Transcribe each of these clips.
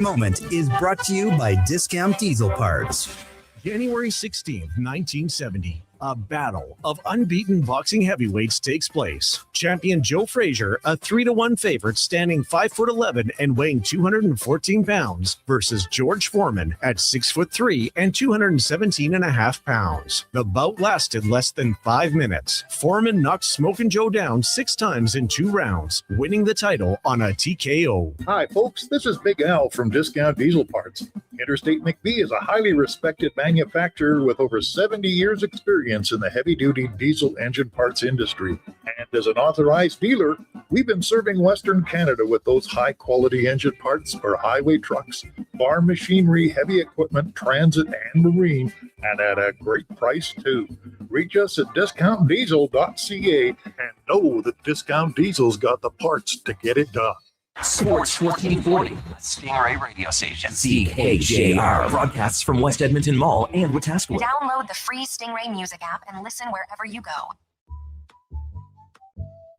Moment is brought to you by Discount Diesel Parts. January 16th, 1970. A battle of unbeaten boxing heavyweights takes place. Champion Joe Frazier, a 3-1 favorite, standing 5'11" and weighing 214 pounds, versus George Foreman at 6'3" and 217.5 pounds. The bout lasted less than 5 minutes. Foreman knocked Smokin' Joe down 6 times in 2 rounds, winning the title on a TKO. Hi, folks. This is Big Al from Discount Diesel Parts. Interstate McBee is a highly respected manufacturer with over 70 years' experience in the heavy-duty diesel engine parts industry. And as an authorized dealer, we've been serving Western Canada with those high-quality engine parts for highway trucks, farm machinery, heavy equipment, transit, and marine, and at a great price, too. Reach us at discountdiesel.ca and know that Discount Diesel's got the parts to get it done. Sports 1440, Stingray radio station. CKJR broadcasts from West Edmonton Mall and Wetaskiwin. Download the free Stingray music app and listen wherever you go.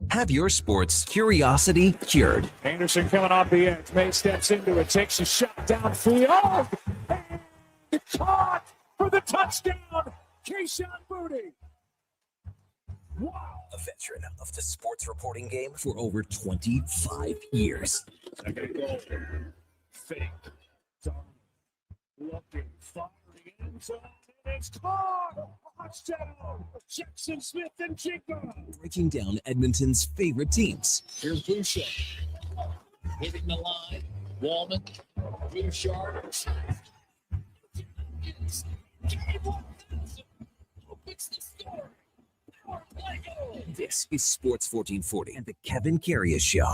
Have your sports curiosity cured. Anderson coming off the edge. May steps into it, takes a shot downfield. And caught for the touchdown. Keyshawn Booty. Wow. A veteran of the sports reporting game for over 25 years. Second goal. Fake. Looking. Fire the end zone. And it's caught. Touchdown. Jackson Smith and Jigga. Breaking down Edmonton's favorite teams. Here's Boucher. Hitting the line. Wallman. Bouchard. What's the story? This is Sports 1440 and the Kevin Karius Show.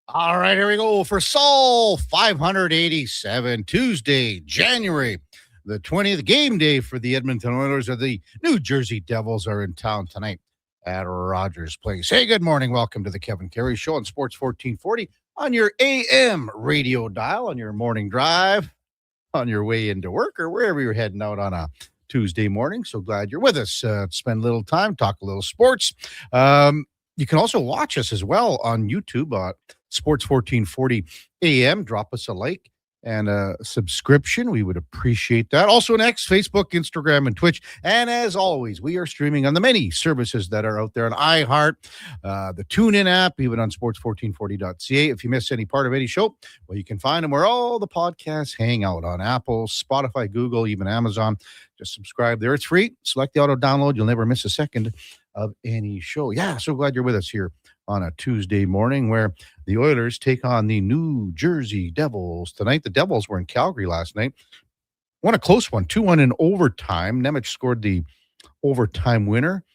All right, here we go for Sol 587, Tuesday, January the 20th, game day for the Edmonton Oilers. Of the New Jersey Devils are in town tonight at Rogers Place. Hey, good morning. Welcome to the Kevin Karius Show on Sports 1440 on your AM radio dial, on your morning drive, on your way into work, or wherever you're heading out on a Tuesday morning. So glad you're with us. Spend a little time, talk a little sports. You can also watch us as well on YouTube, Sports 1440 AM. Drop us a like and a subscription. We would appreciate that. Also on X, Facebook, Instagram, and Twitch. And as always, we are streaming on the many services that are out there on iHeart, the TuneIn app, even on sports1440.ca. If you miss any part of any show, well, you can find them where all the podcasts hang out, on Apple, Spotify, Google, even Amazon. Just subscribe there. It's free. Select the auto download. You'll never miss a second of any show. Yeah, so glad you're with us here on a Tuesday morning, where the Oilers take on the New Jersey Devils tonight. The Devils were in Calgary last night. Won a close one, 2-1 in overtime. Nemec scored the overtime winner.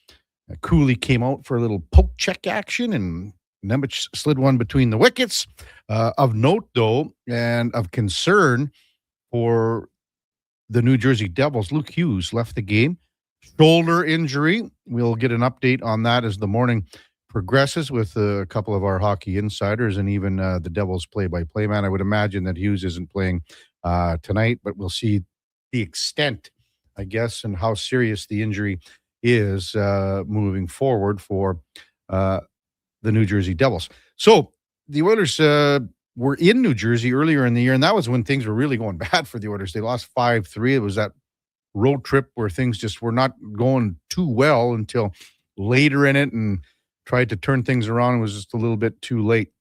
Cooley came out for a little poke check action, and Nemec slid one between the wickets. Of note, though, and of concern for the New Jersey Devils, Luke Hughes left the game. Shoulder injury. We'll get an update on that as the morning progresses with a couple of our hockey insiders and even the Devils play-by-play man. I would imagine that Hughes isn't playing tonight, but we'll see the extent, I guess, and how serious the injury is moving forward for the New Jersey Devils. So the Oilers were in New Jersey earlier in the year, and that was when things were really going bad for the Oilers. They lost 5-3. It was that road trip where things just were not going too well until later in it, and tried to turn things around and was just a little bit too late.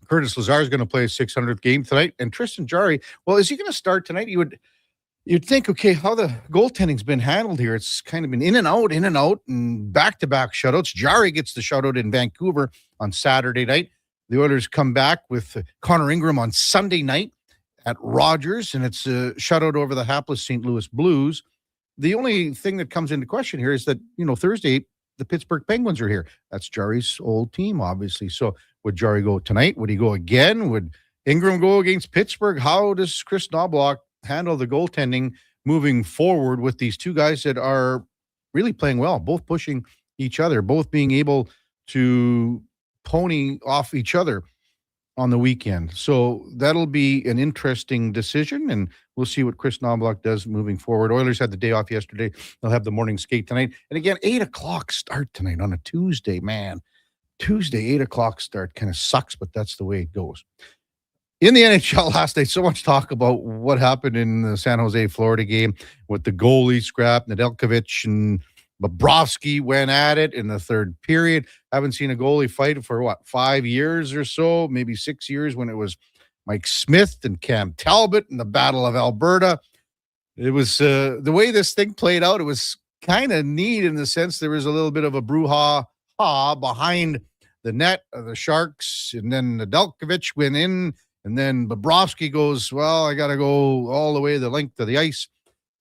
Curtis Lazar is going to play his 600th game tonight, and Tristan Jarry, well, is he going to start tonight? You'd think, okay, how the goaltending's been handled here. It's kind of been in and out, and back-to-back shutouts. Jarry gets the shutout in Vancouver on Saturday night. The Oilers come back with Connor Ingram on Sunday night at Rogers, and it's a shutout over the hapless St. Louis Blues. The only thing that comes into question here is that, Thursday, the Pittsburgh Penguins are here. That's Jarry's old team, obviously. So would Jarry go tonight? Would he go again? Would Ingram go against Pittsburgh? How does Chris Knobloch handle the goaltending moving forward with these two guys that are really playing well, both pushing each other, both being able to pony off each other on the weekend. So that'll be an interesting decision, and we'll see what Chris Knobloch does moving forward. Oilers had the day off yesterday. They'll have the morning skate tonight. And again, 8 o'clock start tonight on a Tuesday, man. Tuesday, 8 o'clock start kind of sucks, but that's the way it goes. In the NHL last night, so much talk about what happened in the San Jose, Florida game with the goalie scrap, Nedeljkovic and Bobrovsky went at it in the third period. Haven't seen a goalie fight for 5 years or so, maybe 6 years when it was Mike Smith and Cam Talbot in the Battle of Alberta. It was the way this thing played out. It was kind of neat in the sense there was a little bit of a brouhaha behind the net of the Sharks, and then Nedeljkovic went in, and then Bobrovsky goes, well, I got to go all the way the length of the ice.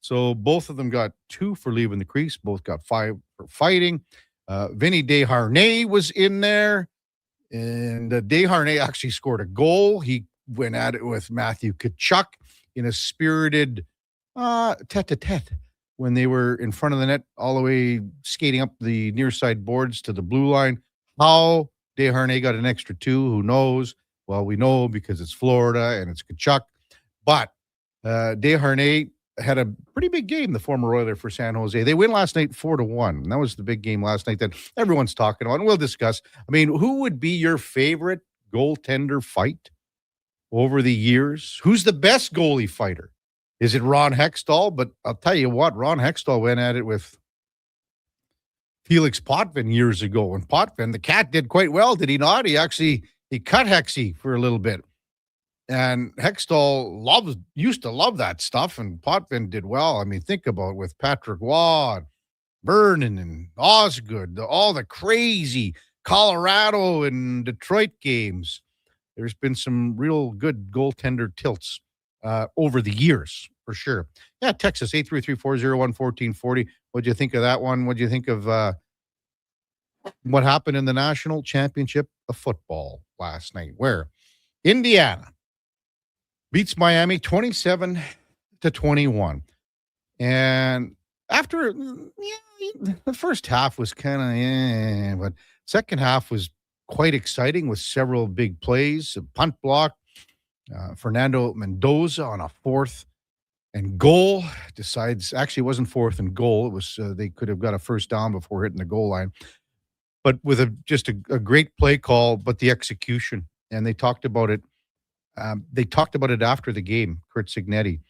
So both of them got 2 for leaving the crease. Both got 5 for fighting. Vinny Desharnais was in there, and Desharnais actually scored a goal. He went at it with Matthew Tkachuk in a spirited tete-a-tete when they were in front of the net, all the way skating up the near side boards to the blue line. How Desharnais got an extra 2, who knows? Well, we know because it's Florida and it's Tkachuk. But Desharnais had a pretty big game, the former Oiler for San Jose. They win last night 4-1. And that was the big game last night that everyone's talking about. And we'll discuss. I mean, who would be your favorite goaltender fight over the years? Who's the best goalie fighter? Is it Ron Hextall? But I'll tell you what, Ron Hextall went at it with Felix Potvin years ago. And Potvin, the Cat, did quite well, did he not? He cut Hexy for a little bit. And Hextall used to love that stuff, and Potvin did well. I mean, think about it with Patrick Waugh, Vernon, and Osgood, all the crazy Colorado and Detroit games. There's been some real good goaltender tilts over the years, for sure. Yeah, Texas, 833-401-1440. What'd you think of that one? What'd you think of what happened in the National Championship of Football last night, where Indiana beats Miami 27-21. And after, the first half was kind of, but second half was quite exciting with several big plays, a punt block, Fernando Mendoza on a 4th and goal actually it wasn't 4th and goal. It was, they could have got a first down before hitting the goal line, but with just a great play call, but the execution. And they talked about it. They talked about it after the game, Kurt Signetti,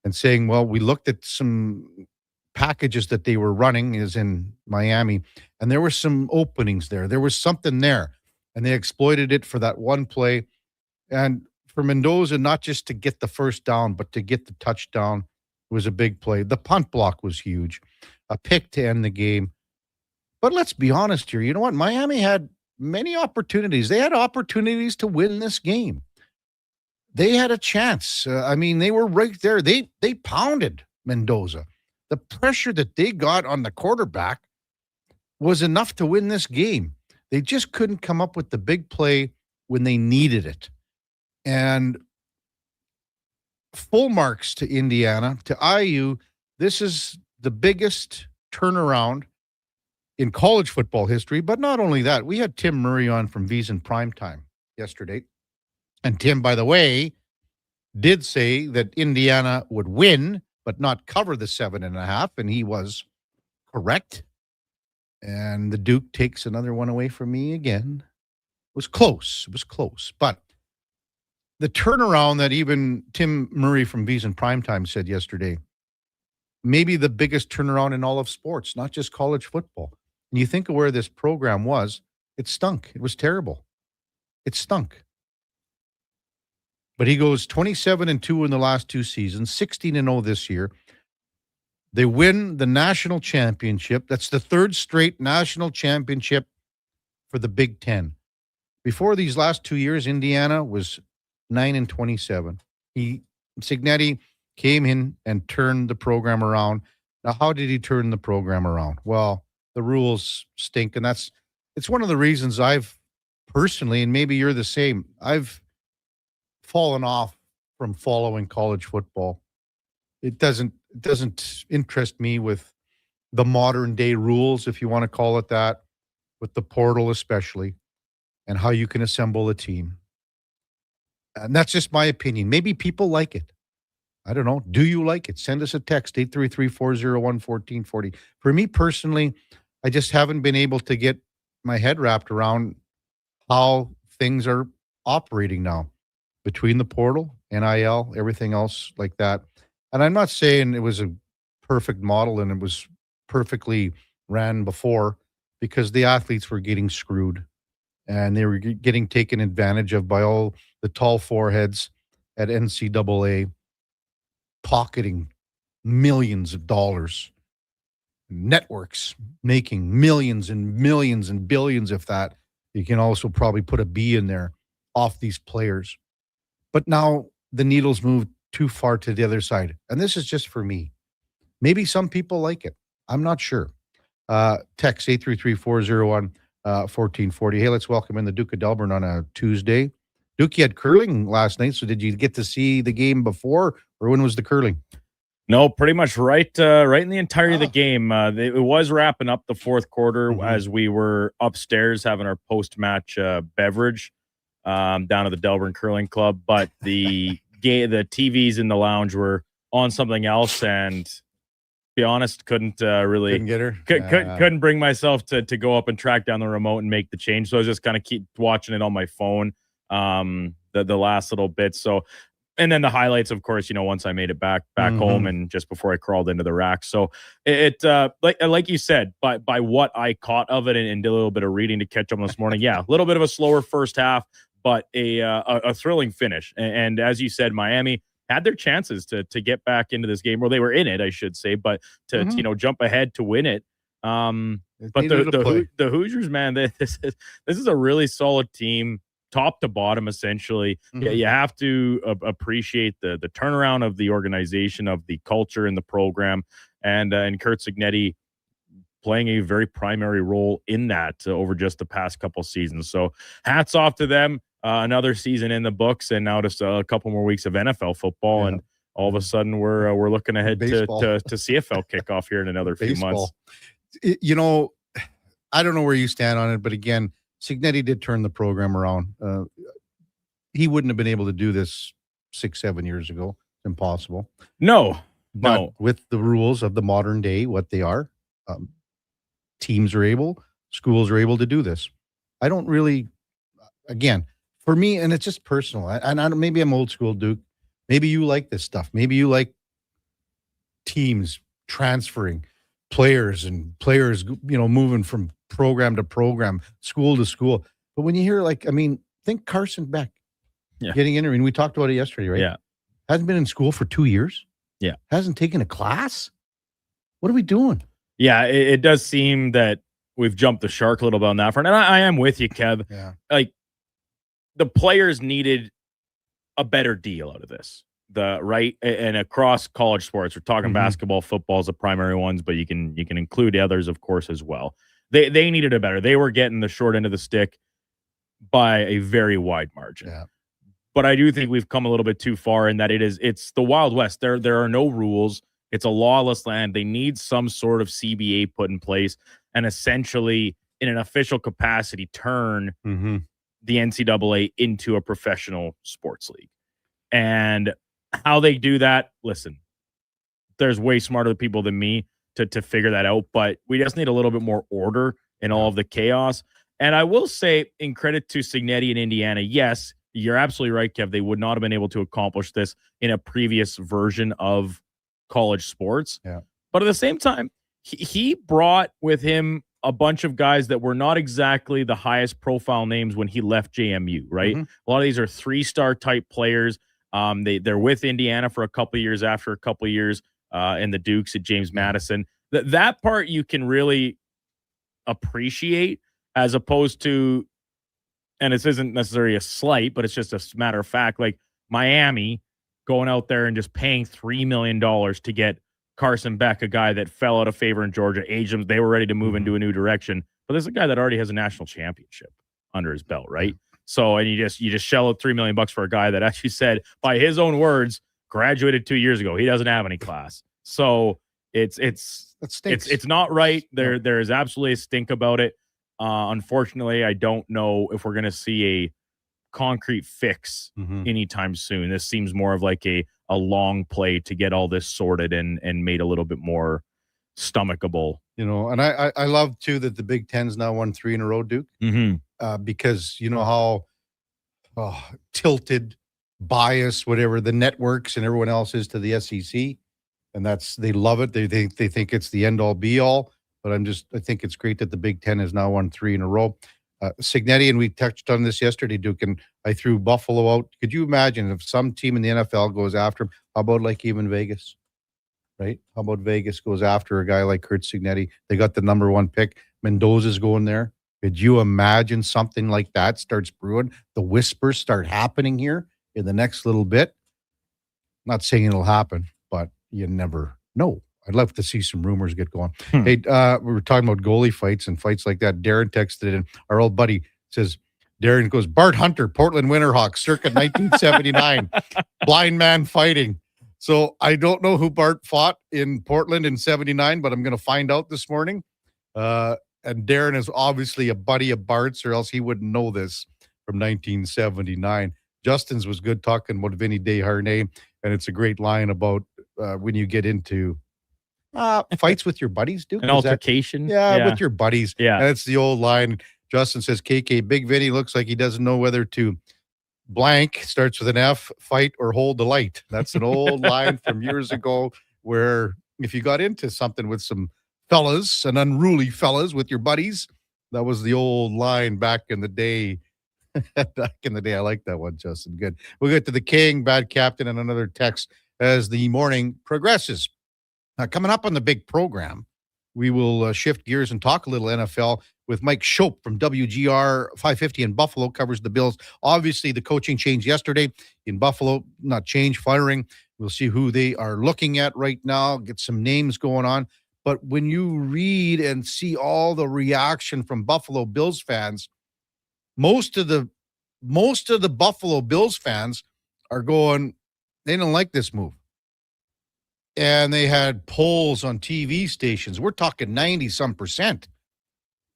and saying, well, we looked at some packages that they were running is in Miami, and there were some openings there. There was something there, and they exploited it for that one play. And for Mendoza, not just to get the first down, but to get the touchdown was a big play. The punt block was huge, a pick to end the game. But let's be honest here. You know what? Miami had many opportunities. They had opportunities to win this game. They had a chance. I mean, they were right there. They pounded Mendoza. The pressure that they got on the quarterback was enough to win this game. They just couldn't come up with the big play when they needed it. And full marks to Indiana, to IU. This is the biggest turnaround in college football history. But not only that, we had Tim Murray on from VSiN Primetime yesterday. And Tim, by the way, did say that Indiana would win, but not cover the 7.5, and he was correct. And the Duke takes another one away from me again. It was close. It was close. But the turnaround that even Tim Murray from VSiN Primetime said yesterday, maybe the biggest turnaround in all of sports, not just college football. And you think of where this program was, it stunk. It was terrible. It stunk. But he goes 27-2 in the last 2 seasons, 16-0 this year. They win the national championship. That's the 3rd straight national championship for the Big Ten. Before these last 2 years, Indiana was 9-27. Signetti came in and turned the program around. Now, how did he turn the program around? Well, the rules stink, and it's one of the reasons I've personally, and maybe you're the same, I've fallen off from following college football. It doesn't interest me with the modern day rules, if you want to call it that, with the portal especially, and how you can assemble a team. And that's just my opinion. Maybe people like it. I don't know. Do you like it? Send us a text, 833-401-1440. For me personally, I just haven't been able to get my head wrapped around how things are operating now between the portal, NIL, everything else like that. And I'm not saying it was a perfect model and it was perfectly ran before, because the athletes were getting screwed and they were getting taken advantage of by all the tall foreheads at NCAA, pocketing millions of dollars, networks making millions and millions and billions, if that. You can also probably put a B in there, off these players. But now the needle's moved too far to the other side. And this is just for me. Maybe some people like it. I'm not sure. Text 833-401-1440. Hey, let's welcome in the Duke of Delburne on a Tuesday. Duke, you had curling last night, so did you get to see the game before, or when was the curling? No, pretty much right in the entirety of the game. It was wrapping up the fourth quarter as we were upstairs having our post-match beverage down at the Delburne Curling Club. But the TVs in the lounge were on something else, and to be honest, couldn't get her. Couldn't bring myself to go up and track down the remote and make the change. So I was just kind of keep watching it on my phone the last little bit. So. And then the highlights, of course, once I made it back home and just before I crawled into the rack. So it like you said, by what I caught of it and did a little bit of reading to catch up this morning. Yeah, a little bit of a slower first half, but a thrilling finish. And as you said, Miami had their chances to get back into this game. Well, they were in it, I should say, but to jump ahead to win it. But the Hoosiers, man, this is a really solid team. Top to bottom, essentially. You have to appreciate the turnaround of the organization, of the culture and the program, and Kurt Cignetti playing a very primary role in that over just the past couple seasons. So hats off to them. Another season in the books, and now just a couple more weeks of NFL football, and all of a sudden we're looking ahead to CFL kickoff here in another few months. I don't know where you stand on it, but again, Cignetti did turn the program around. He wouldn't have been able to do this 6-7 years ago. It's impossible. No. With the rules of the modern day, what they are, schools are able to do this. I don't really, again, for me, and it's just personal. Maybe I'm old school, Duke. Maybe you like this stuff. Maybe you like teams transferring players, moving from program to program, school to school. But when you hear think Carson Beck getting in. I mean, we talked about it yesterday, right? Yeah. Hasn't been in school for 2 years. Yeah. Hasn't taken a class. What are we doing? Yeah, it does seem that we've jumped the shark a little bit on that front. And I am with you, Kev. Yeah. Like, the players needed a better deal out of this. And across college sports, we're talking basketball, football is the primary ones, but you can include others, of course, as well. They needed a better. They were getting the short end of the stick by a very wide margin. Yeah. But I do think we've come a little bit too far in that it's the Wild West. There are no rules. It's a lawless land. They need some sort of CBA put in place and essentially, in an official capacity, turn the NCAA into a professional sports league. And how they do that, listen, there's way smarter people than me to figure that out, but we just need a little bit more order in all of the chaos. And I will say, in credit to Cignetti in Indiana, yes, you're absolutely right, Kev. They would not have been able to accomplish this in a previous version of college sports. Yeah. But at the same time, he brought with him a bunch of guys that were not exactly the highest profile names when he left JMU, right? A lot of these are 3-star type players. They're with Indiana for a couple of years after a couple of years in the Dukes at James Madison. That part you can really appreciate, as opposed to, and this isn't necessarily a slight, but it's just a matter of fact, like Miami going out there and just paying $3 million to get Carson Beck, a guy that fell out of favor in Georgia, aged them. They were ready to move into a new direction. But there's a guy that already has a national championship under his belt, right? So, and you just shell out $3 million for a guy that actually said, by his own words, graduated 2 years ago. He doesn't have any class. So it's not right. There is absolutely a stink about it. Unfortunately, I don't know if we're going to see a concrete fix anytime soon. This seems more of like a long play to get all this sorted and made a little bit more stomachable. You know, and I love too that the Big Ten's now won 3 in a row, Duke, because you know how tilted, biased, whatever the networks and everyone else is to the SEC, and they love it. They think it's the end all be all. But I think it's great that the Big Ten has now won 3 in a row. Signetti, and we touched on this yesterday, Duke, and I threw Buffalo out. Could you imagine if some team in the NFL goes after him? How about like even Vegas, right? How about Vegas goes after a guy like Kurt Signetti? They got the number 1 pick. Mendoza's going there. Could you imagine something like that starts brewing? The whispers start happening here in the next little bit. Not saying it'll happen, but you never know. I'd love to see some rumors get going. Hey, we were talking about goalie fights and fights like that. Darren texted it in. Our old buddy says, Darren goes, Bart Hunter, Portland Winterhawks, circa 1979. Blind man fighting. So I don't know who Bart fought in Portland in 79, but I'm going to find out this morning. And Darren is obviously a buddy of Bart's, or else he wouldn't know this from 1979. Justin's was good talking about Vinny Desharnais, and it's a great line about when you get into fights with your buddies, Duke. An altercation. With your buddies. Yeah. And it's the old line. Justin says, KK, Big Vinny looks like he doesn't know whether to blank, starts with an F, fight, or hold the light. That's an old line from years ago where if you got into something with some fellas, and unruly fellas with your buddies, that was the old line back in the day. Back in the day. I like that one, Justin. Good. We'll get to the King, bad captain, and another text as the morning progresses. Coming up on the big program, we will shift gears and talk a little NFL with Mike Shope from WGR 550 in Buffalo, covers the Bills. Obviously, the coaching change yesterday in Buffalo, not change, firing. We'll see who they are looking at right now, get some names going on. But when you read and see all the reaction from Buffalo Bills fans, most of the Buffalo Bills fans are going, they don't like this move. And they had polls on TV stations. We're talking 90-some%.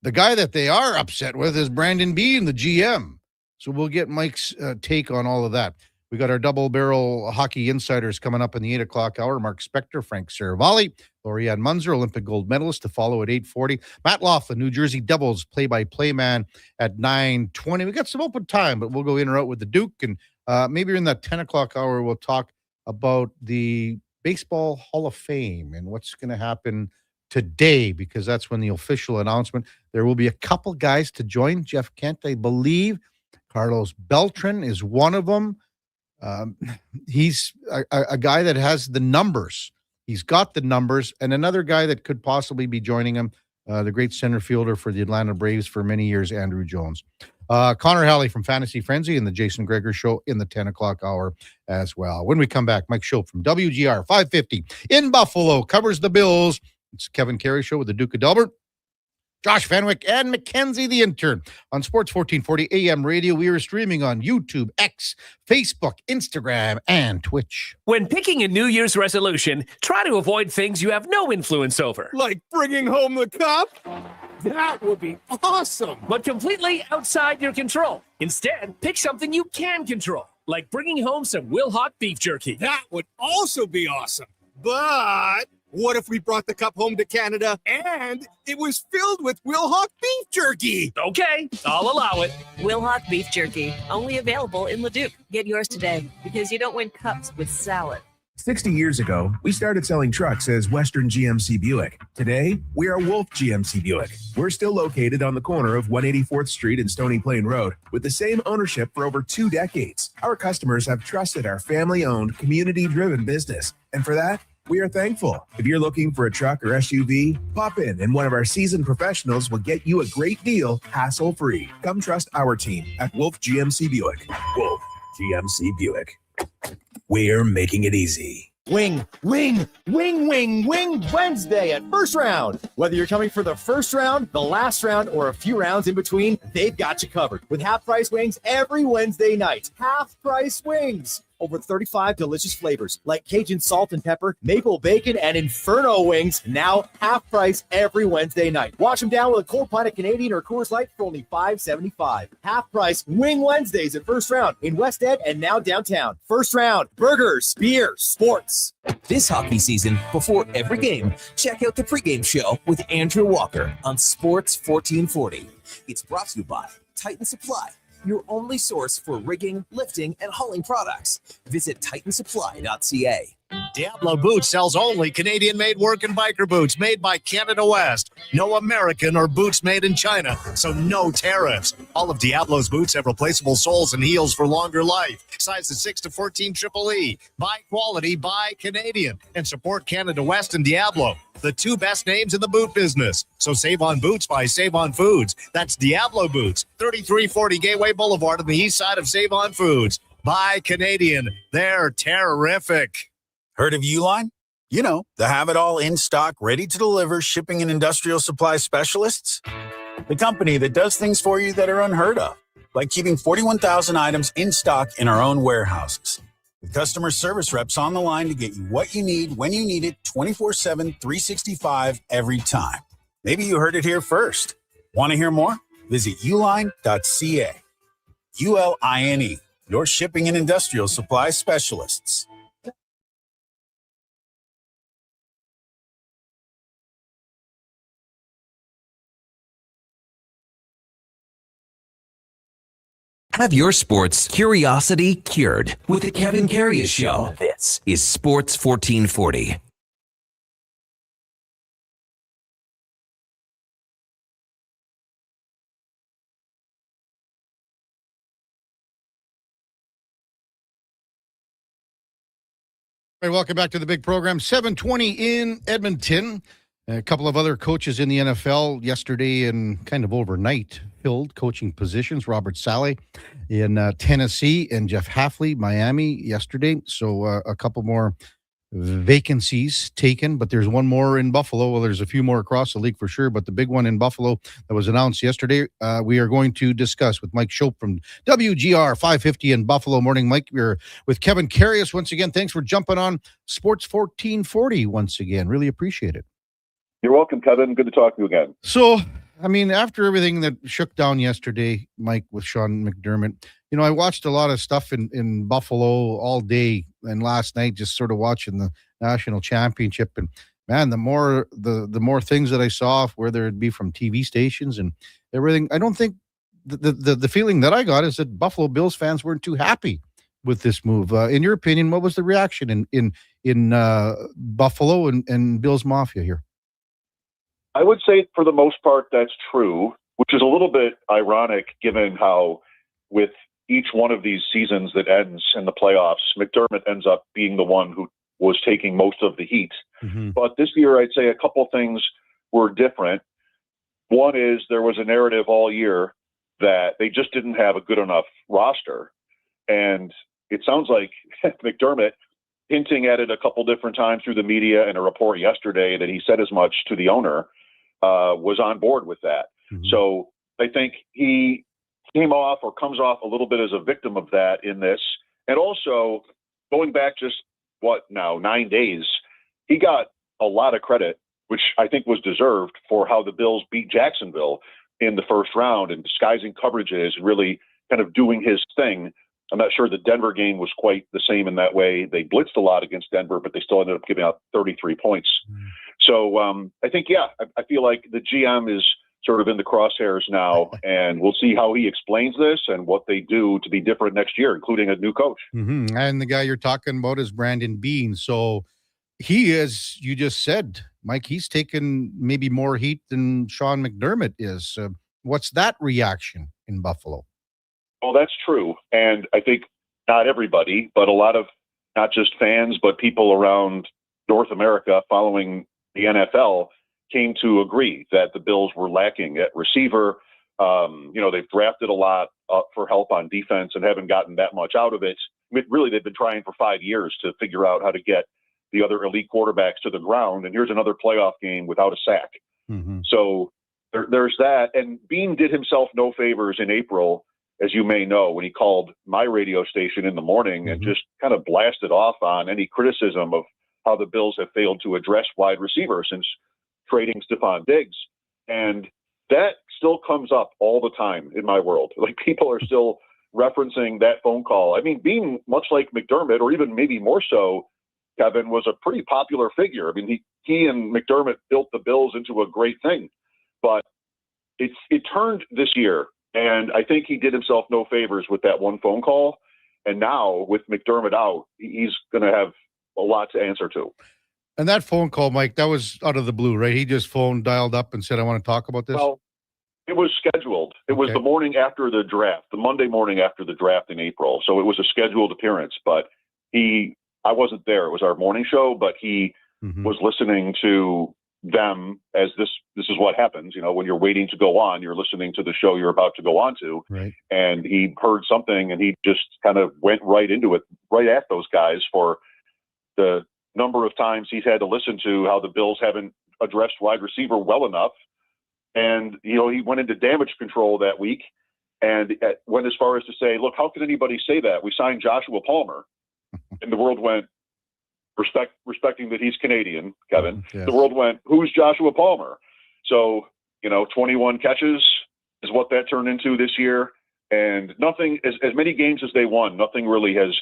The guy that they are upset with is Brandon Beane, the GM. So we'll get Mike's take on all of that. We got our double-barrel hockey insiders coming up in the 8 o'clock hour. Mark Spector, Frank Saravalli, Lorianne Munzer, Olympic gold medalist, to follow at 8:40. Matt Laughlin, New Jersey Devils play-by-play man at 9:20. We got some open time, but we'll go in or out with the Duke. And maybe in that 10 o'clock hour, we'll talk about the Baseball Hall of Fame and what's going to happen today, because that's when the official announcement. There will be a couple guys to join Jeff Kent, I believe. Carlos Beltran is one of them. He's a guy that has the numbers. He's got the numbers. And another guy that could possibly be joining him, the great center fielder for the Atlanta Braves for many years, Andrew Jones. Connor Halley from Fantasy Frenzy and the Jason Gregor Show in the 10 o'clock hour as well. When we come back, Mike Shope from WGR 550 in Buffalo covers the Bills. It's Kevin Carey Show with the Duke of Delburne, Josh Fenwick, and Mackenzie the intern on Sports 1440 AM radio. We are streaming on YouTube, X, Facebook, Instagram, and Twitch. When picking a New Year's resolution, try to avoid things you have no influence over. Like bringing home the cup? That would be awesome. But completely outside your control. Instead, pick something you can control, like bringing home some Wilhauk beef jerky. That would also be awesome. But what if we brought the cup home to Canada and it was filled with Wilhauk beef jerky? Okay, I'll allow it. Wilhauk beef jerky, only available in Leduc. Get yours today, because you don't win cups with salad. 60 years ago, we started selling trucks as Western GMC Buick. Today, we are Wolf GMC Buick. We're still located on the corner of 184th Street and Stony Plain Road with the same ownership for over 2 decades. Our customers have trusted our family-owned, community-driven business, and for that, we are thankful. If you're looking for a truck or SUV, pop in and one of our seasoned professionals will get you a great deal, hassle-free. Come trust our team at Wolf GMC Buick. Wolf GMC Buick. We're making it easy. Wing Wednesday at First Round. Whether you're coming for the first round, the last round, or a few rounds in between, they've got you covered with half-price wings every Wednesday night. Half-price wings. Over 35 delicious flavors like Cajun salt and pepper, maple bacon, and Inferno wings. Now half price every Wednesday night. Wash them down with a cold pint of Canadian or Coors Light for only $5.75. Half price Wing Wednesdays at First Round in West Ed and now downtown. First Round, burgers, beer, sports. This hockey season, before every game, check out the pregame show with Andrew Walker on Sports 1440. It's brought to you by Titan Supply, your only source for rigging, lifting, and hauling products. Visit titansupply.ca. Diablo Boots sells only Canadian-made work and biker boots made by Canada West. No American or boots made in China, so no tariffs. All of Diablo's boots have replaceable soles and heels for longer life. Sizes 6 to 14 triple E. Buy quality, buy Canadian. And support Canada West and Diablo, the two best names in the boot business. So save on boots by Save On Foods. That's Diablo Boots, 3340 Gateway Boulevard on the east side of Save On Foods. Buy Canadian. They're terrific. Heard of Uline? You know, the have-it-all in-stock, ready-to-deliver shipping and industrial supply specialists. The company that does things for you that are unheard of, like keeping 41,000 items in stock in our own warehouses. With customer service reps on the line to get you what you need, when you need it, 24/7, 365, every time. Maybe you heard it here first. Want to hear more? Visit uline.ca. ULINE, your shipping and industrial supply specialists. Have your sports curiosity cured with the Kevin Karius Show. This is Sports 1440. All right, welcome back to the big program. 7:20 in Edmonton. A couple of other coaches in the NFL yesterday and kind of overnight filled coaching positions. Robert Saleh in Tennessee and Jeff Hafley, Miami yesterday. So a couple more vacancies taken, but there's one more in Buffalo. Well, there's a few more across the league for sure, but the big one in Buffalo that was announced yesterday, we are going to discuss with Mike Shope from WGR 550 in Buffalo. Morning, Mike. We're with Kevin Karius once again. Thanks for jumping on Sports 1440 once again. Really appreciate it. You're welcome, Kevin. Good to talk to you again. So, I mean, after everything that shook down yesterday, Mike, with Sean McDermott, you know, I watched a lot of stuff in Buffalo all day and last night, just sort of watching the national championship. And man, the more things that I saw, whether it be from TV stations and everything, I don't think the feeling that I got is that Buffalo Bills fans weren't too happy with this move. In your opinion, what was the reaction in Buffalo and Bills Mafia here? I would say for the most part, that's true, which is a little bit ironic given how with each one of these seasons that ends in the playoffs, McDermott ends up being the one who was taking most of the heat. Mm-hmm. But this year, I'd say a couple things were different. One is there was a narrative all year that they just didn't have a good enough roster. And it sounds like McDermott hinting at it a couple different times through the media and a report yesterday that he said as much to the owner, was on board with that. Mm-hmm. So I think he comes off a little bit as a victim of that in this. And also going back just 9 days, he got a lot of credit, which I think was deserved, for how the Bills beat Jacksonville in the first round and disguising coverages and really kind of doing his thing. I'm not sure the Denver game was quite the same in that way. They blitzed a lot against Denver, but they still ended up giving out 33 points. Mm. So I think, I feel like the GM is sort of in the crosshairs now, and we'll see how he explains this and what they do to be different next year, including a new coach. Mm-hmm. And the guy you're talking about is Brandon Beane. So he is, you just said, Mike, he's taken maybe more heat than Sean McDermott is. What's that reaction in Buffalo? Well, that's true. And I think not everybody, but a lot of not just fans, but people around North America following the NFL came to agree that the Bills were lacking at receiver. They've drafted a lot for help on defense and haven't gotten that much out of it. Really, they've been trying for 5 years to figure out how to get the other elite quarterbacks to the ground. And here's another playoff game without a sack. Mm-hmm. So there's that. And Beane did himself no favors in April as you may know, when he called my radio station in the morning and just kind of blasted off on any criticism of how the Bills have failed to address wide receiver since trading Stephon Diggs. And that still comes up all the time in my world. Like, people are still referencing that phone call. I mean, being much like McDermott, or even maybe more so, Kevin, was a pretty popular figure. I mean, he and McDermott built the Bills into a great thing. But it turned this year, and I think he did himself no favors with that one phone call. And now, with McDermott out, he's going to have a lot to answer to. And that phone call, Mike, that was out of the blue, right? He just dialed up and said, I want to talk about this? Well, it was scheduled. It was the morning after the draft, the Monday morning after the draft in April. So it was a scheduled appearance, but I wasn't there. It was our morning show, but he was listening to them as this is what happens. You know, when you're waiting to go on, you're listening to the show you're about to go on to. Right. And he heard something and he just kind of went right into it, right at those guys for the number of times he's had to listen to how the Bills haven't addressed wide receiver well enough. And, you know, he went into damage control that week and went as far as to say, look, how can anybody say that? We signed Joshua Palmer. And the world went, respecting that he's Canadian, Kevin, yes. The world went, who's Joshua Palmer? So, you know, 21 catches is what that turned into this year. And nothing, as many games as they won, nothing really has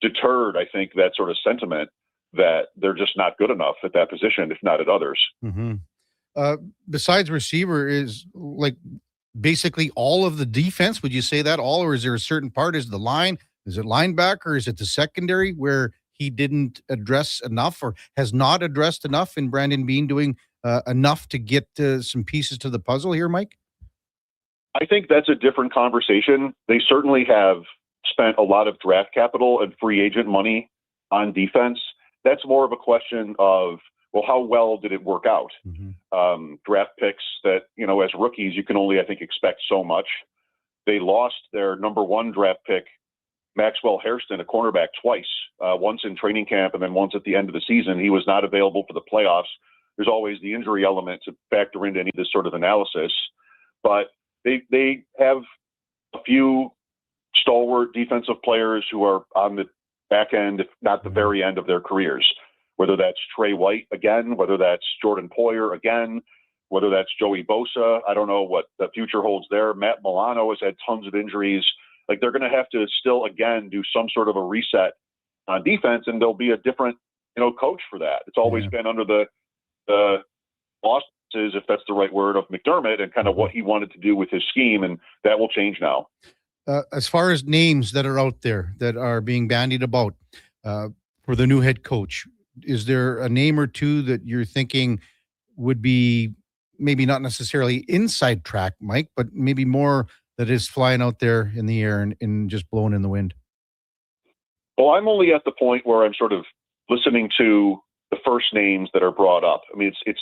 deterred, I think, that sort of sentiment that they're just not good enough at that position, if not at others. Besides receiver, is like basically all of the defense, would you say that all, or is there a certain part? Is the line, is it linebacker? Is it the secondary where he didn't address enough or has not addressed enough in Brandon Beane doing enough to get some pieces to the puzzle here, Mike? I think that's a different conversation. They certainly have spent a lot of draft capital and free agent money on defense. That's more of a question of, well, how well did it work out? Draft picks that, you know, as rookies, you can only, I think, expect so much. They lost their number one draft pick, Maxwell Hairston, a cornerback, twice, once in training camp and then once at the end of the season. He was not available for the playoffs. There's always the injury element to factor into any of this sort of analysis. But they have a few stalwart defensive players who are on the back end, if not the very end of their careers, whether that's Trey White again, whether that's Jordan Poyer again, whether that's Joey Bosa. I don't know what the future holds there. Matt Milano has had tons of injuries. Like, they're going to have to still, again, do some sort of a reset on defense, and there'll be a different, you know, coach for that. It's always been under the auspices, if that's the right word, of McDermott and kind of what he wanted to do with his scheme, and that will change now. As far as names that are out there that are being bandied about for the new head coach, is there a name or two that you're thinking would be maybe not necessarily inside track, Mike, but maybe more that is flying out there in the air and just blowing in the wind? Well, I'm only at the point where I'm sort of listening to the first names that are brought up. I mean, it's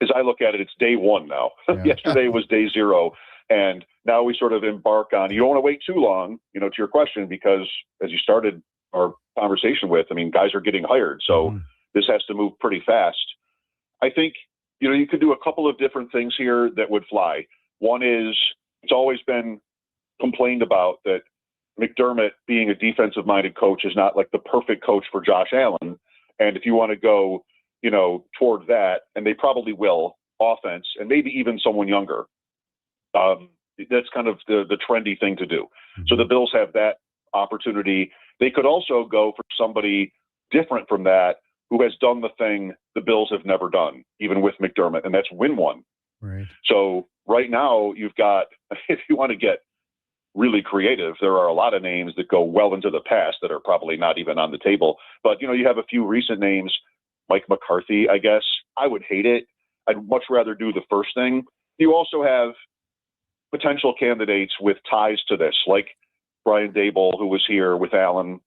as I look at it, it's day one now. Yeah. Yesterday was day zero. And now we sort of embark on, you don't want to wait too long, you know, to your question, because as you started our conversation with, I mean, guys are getting hired. So this has to move pretty fast. I think, you know, you could do a couple of different things here that would fly. One is, it's always been complained about that McDermott, being a defensive-minded coach, is not like the perfect coach for Josh Allen. And if you want to go, you know, toward that, and they probably will, offense, and maybe even someone younger, that's kind of the trendy thing to do. So the Bills have that opportunity. They could also go for somebody different from that who has done the thing the Bills have never done, even with McDermott, and that's win one. Right. So right now you've got, if you want to get really creative, there are a lot of names that go well into the past that are probably not even on the table. But, you know, you have a few recent names, Mike McCarthy, I guess. I would hate it. I'd much rather do the first thing. You also have potential candidates with ties to this, like Brian Daboll, who was here with Allen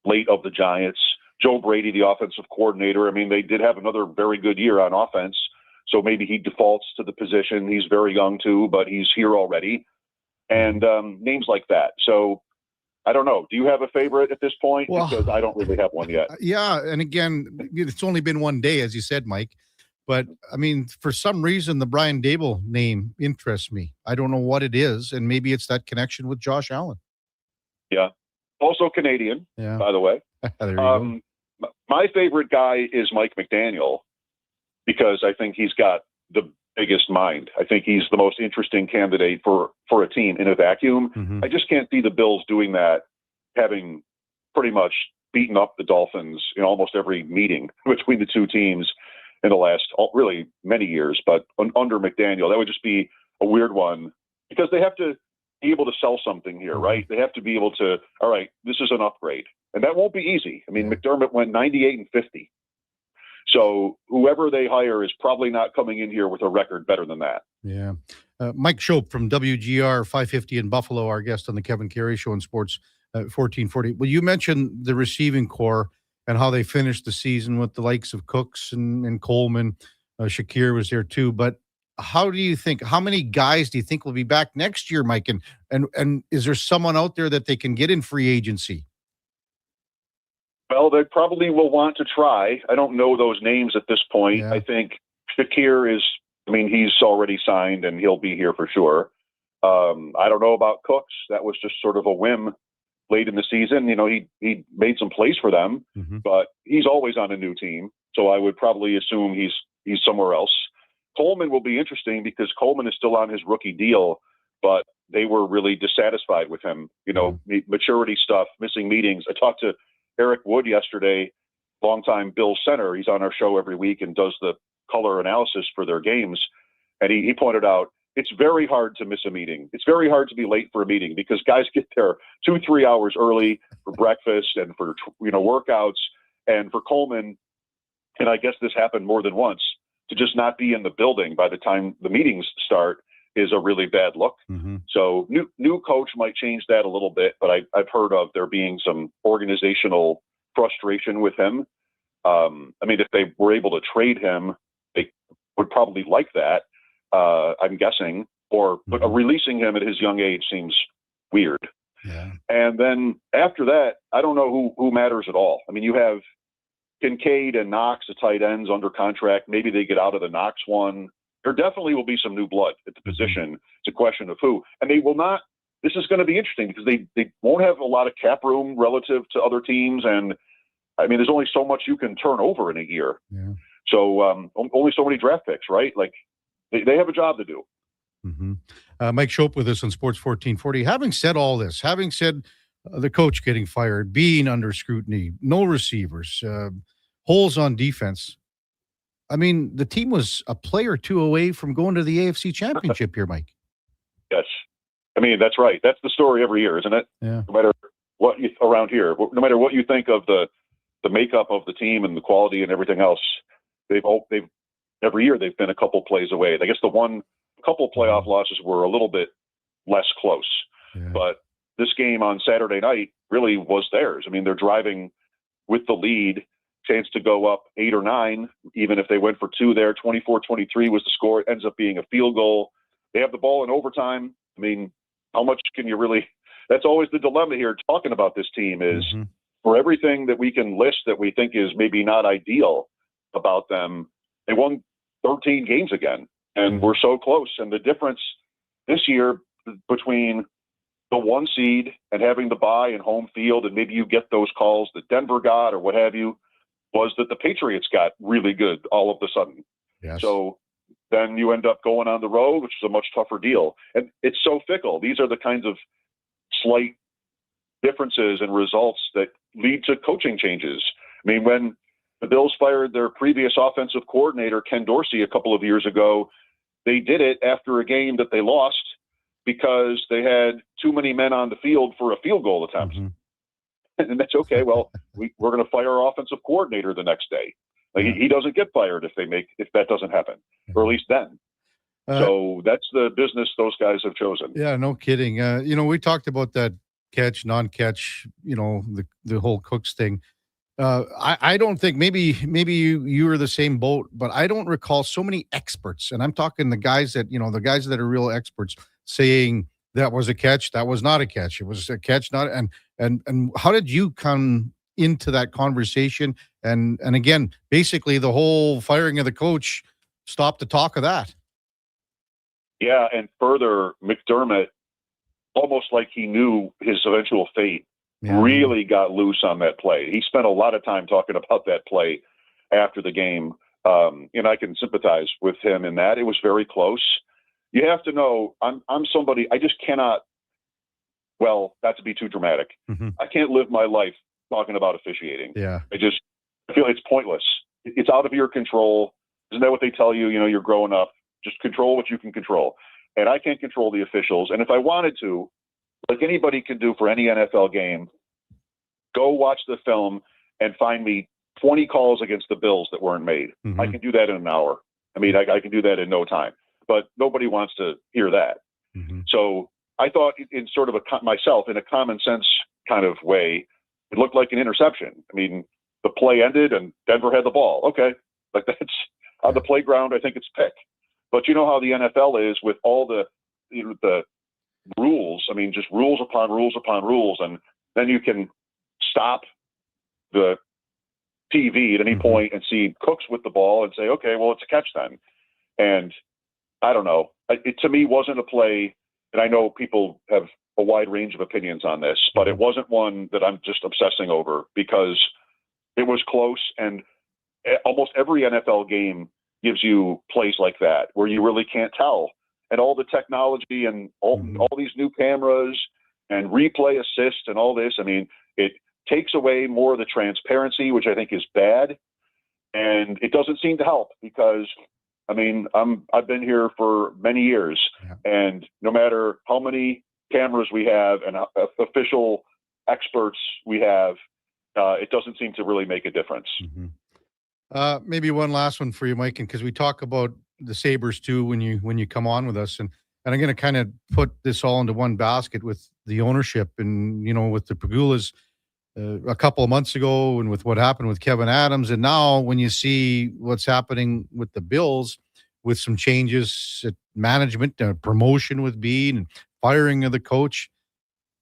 late of the Giants, Joe Brady, the offensive coordinator. I mean, they did have another very good year on offense. So maybe he defaults to the position. He's very young too, but he's here already. And names like that. So I don't know. Do you have a favorite at this point? Well, because I don't really have one yet. Yeah. And again, it's only been one day, as you said, Mike. But I mean, for some reason, the Brian Dable name interests me. I don't know what it is, and maybe it's that connection with Josh Allen. Yeah. Also Canadian, by the way. There you go. My favorite guy is Mike McDaniel because I think he's got the biggest mind. I think he's the most interesting candidate for a team in a vacuum. Mm-hmm. I just can't see the Bills doing that, having pretty much beaten up the Dolphins in almost every meeting between the two teams in the last really many years. But under McDaniel, that would just be a weird one because they have to be able to sell something here, right? They have to be able to, all right, this is an upgrade. And that won't be easy. I mean, McDermott went 98-50. So whoever they hire is probably not coming in here with a record better than that. Yeah. Mike Shope from WGR 550 in Buffalo, our guest on the Kevin Carey Show in Sports 1440. Well, you mentioned the receiving core and how they finished the season with the likes of Cooks and Coleman. Shakir was there too. But how many guys do you think will be back next year, Mike? And is there someone out there that they can get in free agency? Well, they probably will want to try. I don't know those names at this point. I think Shakir he's already signed and he'll be here for sure. I don't know about Cooks. That was just sort of a whim late in the season. He made some plays for them, but he's always on a new team. So I would probably assume he's somewhere else. Coleman will be interesting because Coleman is still on his rookie deal, but they were really dissatisfied with him. Maturity stuff, missing meetings. I talked to Eric Wood yesterday, longtime Bills center. He's on our show every week and does the color analysis for their games. And he pointed out it's very hard to miss a meeting. It's very hard to be late for a meeting because guys get there 2-3 hours early for breakfast and for workouts. And for Coleman, and I guess this happened more than once, to just not be in the building by the time the meetings start is a really bad look. So new coach might change that a little bit, but I've heard of there being some organizational frustration with him. If they were able to trade him, they would probably like that, I'm guessing, but releasing him at his young age seems weird. Yeah. And then after that, I don't know who matters at all. You have Kincaid and Knox, the tight ends, under contract. Maybe they get out of the Knox one. There definitely will be some new blood at the position. It's a question of who. And they will not – this is going to be interesting because they won't have a lot of cap room relative to other teams. And, there's only so much you can turn over in a year. Yeah. So only so many draft picks, right? Like they have a job to do. Mike Shope with us on Sports 1440. Having said all this, having said the coach getting fired, being under scrutiny, no receivers, holes on defense, the team was a play or two away from going to the AFC Championship here, Mike. Yes. That's right. That's the story every year, isn't it? Yeah. No matter what around here, no matter what you think of the makeup of the team and the quality and everything else, they've every year they've been a couple plays away. I guess the couple playoff losses were a little bit less close, but this game on Saturday night really was theirs. They're driving with the lead, chance to go up 8 or 9, even if they went for 2 there. 24-23 was the score. It ends up being a field goal. They have the ball in overtime. How much can you really – that's always the dilemma here talking about this team is for everything that we can list that we think is maybe not ideal about them, they won 13 games again, and we're so close. And the difference this year between the 1 seed and having the bye and home field, and maybe you get those calls that Denver got or what have you, was that the Patriots got really good all of a sudden. Yes. So then you end up going on the road, which is a much tougher deal. And it's so fickle. These are the kinds of slight differences and results that lead to coaching changes. When the Bills fired their previous offensive coordinator, Ken Dorsey, a couple of years ago, they did it after a game that they lost because they had too many men on the field for a field goal attempt. And that's okay. Well, we're going to fire our offensive coordinator the next day. He doesn't get fired if that doesn't happen, or at least then. So that's the business those guys have chosen. Yeah, no kidding. We talked about that catch, non-catch, the whole Cooks thing. I don't think maybe you were the same boat, but I don't recall so many experts, and I'm talking the guys that are real experts saying that was a catch, that was not a catch. It was a catch, not and how did you come into that conversation? And again, basically the whole firing of the coach stop the talk of that. Yeah, and further, McDermott, almost like he knew his eventual fate, really got loose on that play. He spent a lot of time talking about that play after the game, and I can sympathize with him in that. It was very close. You have to know, I'm somebody, I just cannot, well, not to be too dramatic, I can't live my life talking about officiating. Yeah. I feel it's pointless. It's out of your control. Isn't that what they tell you? You know, you're growing up. Just control what you can control. And I can't control the officials. And if I wanted to, like anybody can do for any NFL game, go watch the film and find me 20 calls against the Bills that weren't made. I can do that in an hour. I mean, I can do that in no time. But nobody wants to hear that. So I thought in sort of myself, in a common sense kind of way, it looked like an interception. I mean, the play ended and Denver had the ball. Okay. Like that's on the playground. I think it's pick. But you know how the NFL is with all the rules. I mean, just rules upon rules upon rules. And then you can stop the TV at any point and see Cooks with the ball and say, okay, well, it's a catch then. And I don't know. It to me wasn't a play, and I know people have a wide range of opinions on this, but it wasn't one that I'm just obsessing over because it was close. And almost every NFL game gives you plays like that where you really can't tell. And all the technology and all these new cameras and replay assist and all this, I mean, it takes away more of the transparency, which I think is bad. And it doesn't seem to help because, I mean, I've been here for many years, and no matter how many cameras we have and official experts we have, it doesn't seem to really make a difference. Maybe one last one for you, Mike, and because we talk about the Sabres too when you come on with us, and I'm going to kind of put this all into one basket with the ownership and with the Pegulas a couple of months ago, and with what happened with Kevin Adams, and now when you see what's happening with the Bills, with some changes at management, promotion with Bean, and firing of the coach.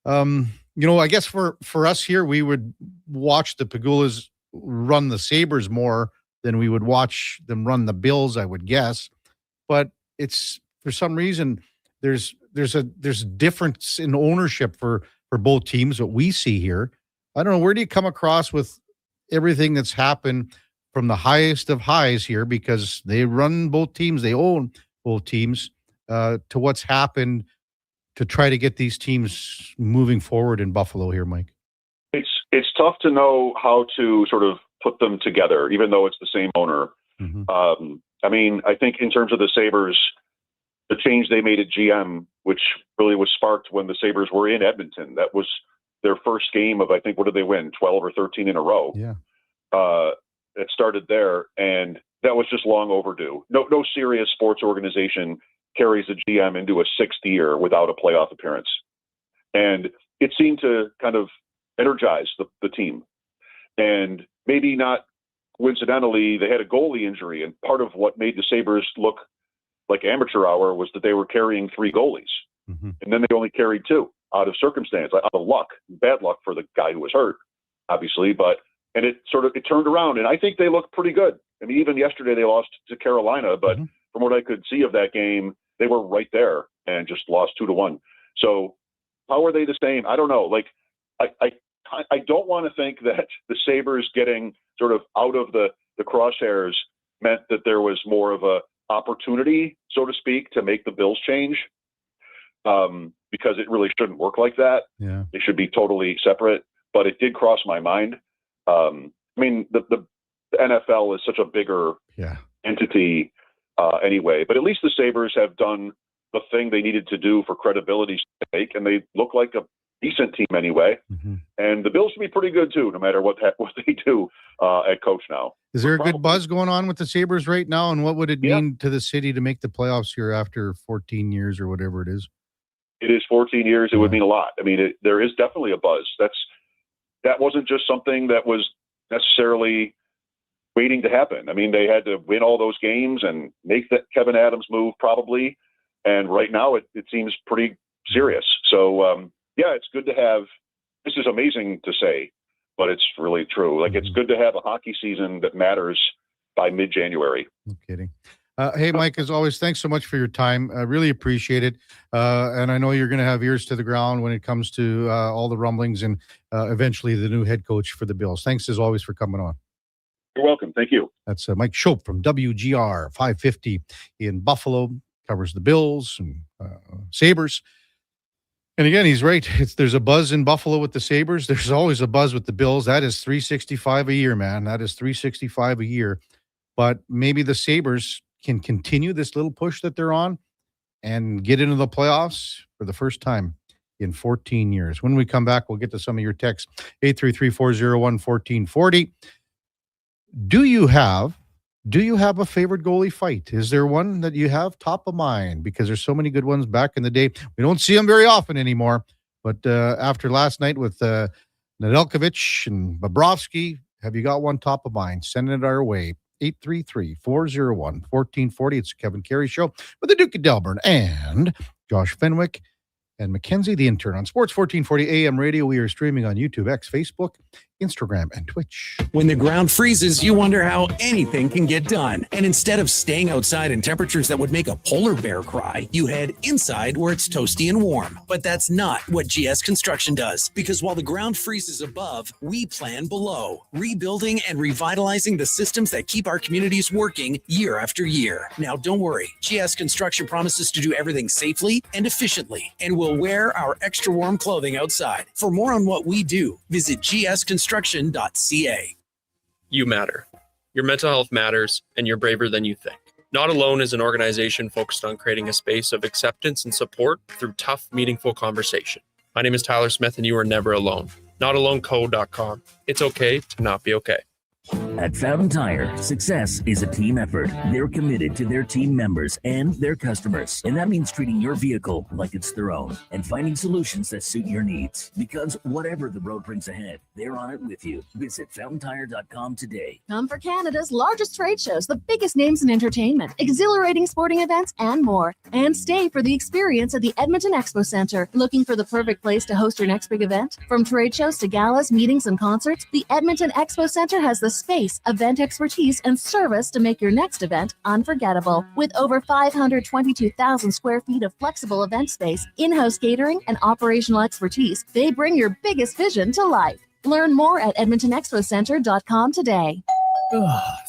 I guess for us here, we would watch the Pegulas run the Sabres more than we would watch them run the Bills, I would guess. But it's, for some reason, there's difference in ownership for both teams, what we see here. I don't know, where do you come across with everything that's happened from the highest of highs here, because they run both teams, they own both teams, to what's happened to try to get these teams moving forward in Buffalo here, Mike? It's tough to know how to sort of put them together, even though it's the same owner. I mean, I think in terms of the Sabres, the change they made at GM, which really was sparked when the Sabres were in Edmonton, that was their first game of, I think, what did they win? 12 or 13 in a row. Yeah. It started there, and that was just long overdue. No serious sports organization carries a GM into a sixth year without a playoff appearance. And it seemed to kind of energize the team. And maybe not coincidentally, they had a goalie injury, and part of what made the Sabres look like amateur hour was that they were carrying three goalies. And then they only carried two out of circumstance, out of luck, bad luck for the guy who was hurt, obviously. And it turned around, and I think they looked pretty good. I mean, even yesterday they lost to Carolina, but from what I could see of that game, they were right there and just lost 2-1. So how are they the same? I don't know. Like, I don't want to think that the Sabres getting sort of out of the crosshairs meant that there was more of a opportunity, so to speak, to make the Bills change, because it really shouldn't work like that. Yeah. They should be totally separate, but it did cross my mind. I mean, the NFL is such a bigger entity anyway, but at least the Sabres have done the thing they needed to do for credibility's sake, and they look like a decent team anyway. And the Bills should be pretty good too, no matter what they do at coach now. Is there a good buzz going on with the Sabres right now? And what would it mean to the city to make the playoffs here after 14 years or whatever it is? It is 14 years. It would mean a lot. I mean, there is definitely a buzz. That wasn't just something that was necessarily waiting to happen. I mean, they had to win all those games and make that Kevin Adams move probably. And right now it seems pretty serious. So, it's good to have, this is amazing to say, but it's really true. Like, it's good to have a hockey season that matters by mid-January. No kidding. Hey, Mike, as always, thanks so much for your time. I really appreciate it. And I know you're going to have ears to the ground when it comes to all the rumblings and eventually the new head coach for the Bills. Thanks, as always, for coming on. You're welcome. Thank you. That's Mike Schopp from WGR 550 in Buffalo. Covers the Bills and Sabres. And again, he's right. There's a buzz in Buffalo with the Sabres. There's always a buzz with the Bills. That is 365 a year, man. That is 365 a year. But maybe the Sabres can continue this little push that they're on and get into the playoffs for the first time in 14 years. When we come back, we'll get to some of your texts. 833-401-1440. Do you have a favorite goalie fight? Is there one that you have top of mind? Because there's so many good ones back in the day. We don't see them very often anymore. But after last night with Nedeljkovic and Bobrovsky, have you got one top of mind? Send it our way. 833-401-1440. It's the Kevin Karius Show with the Duke of Delburne and Josh Fenwick and Mackenzie the intern on Sports 1440 AM radio. We are streaming on YouTube, X, Facebook, Instagram, and Twitch. When the ground freezes, you wonder how anything can get done. And instead of staying outside in temperatures that would make a polar bear cry, you head inside where it's toasty and warm. But that's not what GS Construction does. Because while the ground freezes above, we plan below, rebuilding and revitalizing the systems that keep our communities working year after year. Now, don't worry. GS Construction promises to do everything safely and efficiently, and we'll wear our extra warm clothing outside. For more on what we do, visit gsconstruction.ca. You matter. Your mental health matters, and you're braver than you think. Not Alone is an organization focused on creating a space of acceptance and support through tough, meaningful conversation. My name is Tyler Smith, and you are never alone. NotAloneCo.com. It's okay to not be okay. At Fountain Tire, success is a team effort. They're committed to their team members and their customers. And that means treating your vehicle like it's their own and finding solutions that suit your needs. Because whatever the road brings ahead, they're on it with you. Visit FountainTire.com today. Come for Canada's largest trade shows, the biggest names in entertainment, exhilarating sporting events, and more. And stay for the experience at the Edmonton Expo Centre. Looking for the perfect place to host your next big event? From trade shows to galas, meetings, and concerts, the Edmonton Expo Centre has the space, event expertise, and service to make your next event unforgettable. With over 522,000 square feet of flexible event space, in-house catering, and operational expertise, they bring your biggest vision to life. Learn more at EdmontonExpoCenter.com today.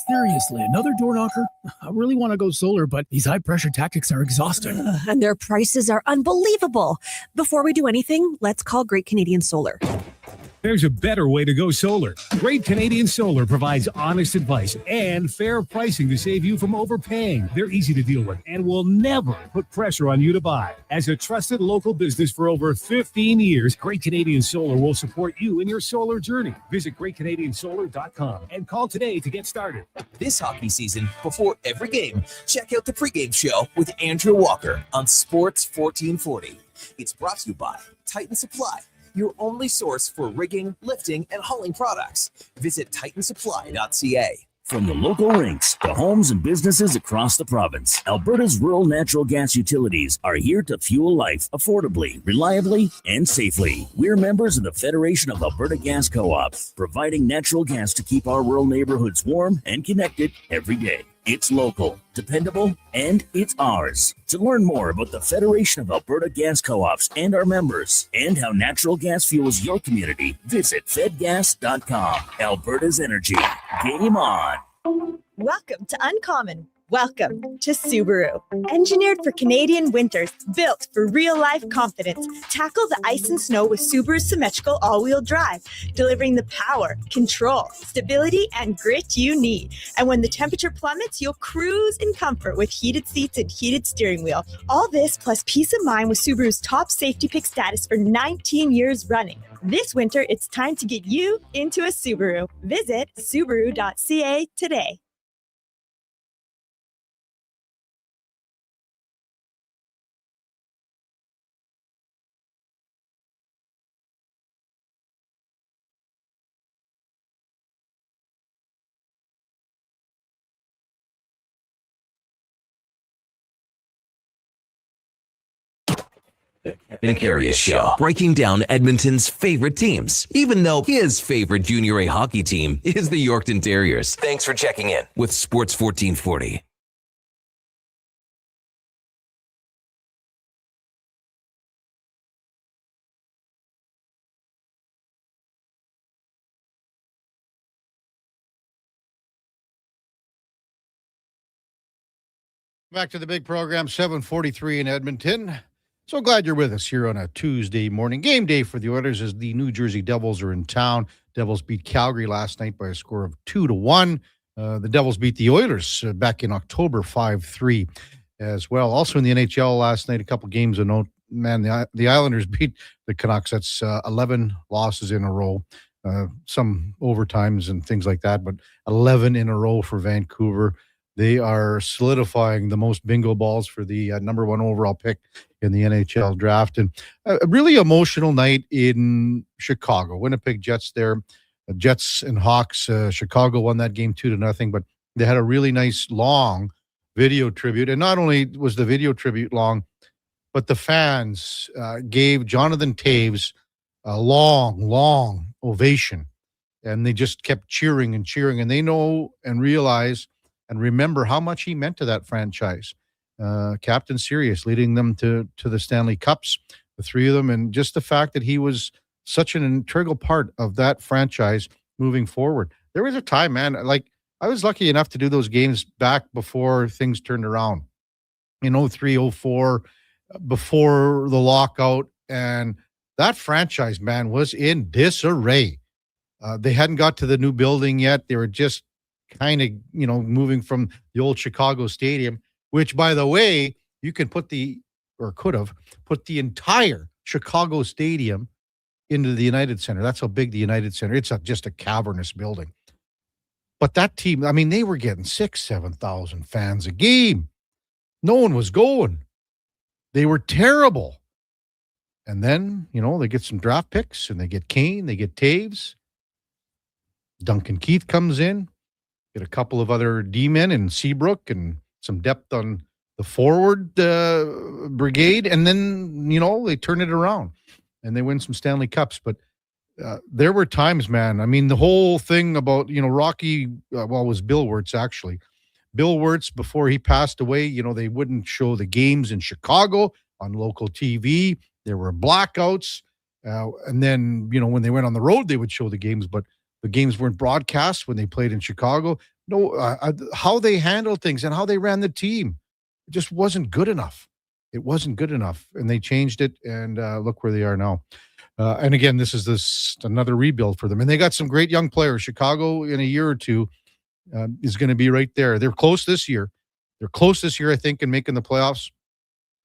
Seriously, another door knocker? I really want to go solar, but these high-pressure tactics are exhausting. And their prices are unbelievable. Before we do anything, let's call Great Canadian Solar. There's a better way to go solar. Great Canadian Solar provides honest advice and fair pricing to save you from overpaying. They're easy to deal with and will never put pressure on you to buy. As a trusted local business for over 15 years, Great Canadian Solar will support you in your solar journey. Visit GreatCanadianSolar.com and call today to get started. This hockey season, before every game, check out the pregame show with Andrew Walker on Sports 1440. It's brought to you by Titan Supply, your only source for rigging, lifting, and hauling products. Visit titansupply.ca. From the local rinks to homes and businesses across the province, Alberta's rural natural gas utilities are here to fuel life affordably, reliably, and safely. We're members of the Federation of Alberta Gas Co-op, providing natural gas to keep our rural neighborhoods warm and connected every day. It's local, dependable, and it's ours. To learn more about the Federation of Alberta Gas Co-ops and our members, and how natural gas fuels your community, visit fedgas.com. Alberta's energy. Game on. Welcome to Uncommon. Welcome to Subaru. Engineered for Canadian winters, built for real-life confidence. Tackle the ice and snow with Subaru's symmetrical all-wheel drive, delivering the power, control, stability, and grit you need. And when the temperature plummets, you'll cruise in comfort with heated seats and heated steering wheel. All this plus peace of mind with Subaru's top safety pick status for 19 years running. This winter, it's time to get you into a Subaru. Visit Subaru.ca today. Kevin Karius Show, breaking down Edmonton's favorite teams, even though his favorite Junior A hockey team is the Yorkton Terriers. Thanks for checking in with Sports 1440. Back to the big program, 7:43 in Edmonton. So glad you're with us here on a Tuesday morning. Game day for the Oilers as the New Jersey Devils are in town. Devils beat Calgary last night by a score of 2-1. The Devils beat the Oilers back in October 5-3 as well. Also in the NHL last night, a couple games of note. Man, the Islanders beat the Canucks. That's 11 losses in a row. Some overtimes and things like that, but 11 in a row for Vancouver. They are solidifying the most bingo balls for the number one overall pick in the NHL draft. And a really emotional night in Chicago. Winnipeg Jets there. Jets and Hawks. Chicago won that game 2-0, but they had a really nice long video tribute. And not only was the video tribute long, but the fans gave Jonathan Toews a long ovation. And they just kept cheering and cheering. And they know and realize and remember how much he meant to that franchise. Captain Sirius leading them to the Stanley Cups, the three of them, and just the fact that he was such an integral part of that franchise moving forward. There was a time, man, like I was lucky enough to do those games back before things turned around in 03, 04, before the lockout, and that franchise, man, was in disarray. They hadn't got to the new building yet. They were just kind of, moving from the old Chicago Stadium, which, by the way, you can could have put the entire Chicago Stadium into the United Center. That's how big the United Center. It's just a cavernous building. But that team, I mean, they were getting 7,000 fans a game. No one was going. They were terrible. And then, they get some draft picks, and they get Kane, they get Toews. Duncan Keith comes in. Get a couple of other D-men in Seabrook and some depth on the forward brigade. And then, they turn it around and they win some Stanley Cups. But there were times, man, I mean, the whole thing about, Rocky, it was Bill Wirtz, actually. Bill Wirtz, before he passed away, they wouldn't show the games in Chicago on local TV. There were blackouts. And then, when they went on the road, they would show the games. But the games weren't broadcast when they played in Chicago. No, how they handled things and how they ran the team, it just wasn't good enough. It wasn't good enough, and they changed it. And look where they are now. And again, this is another rebuild for them. And they got some great young players. Chicago, in a year or two, is going to be right there. They're close this year. I think, in making the playoffs.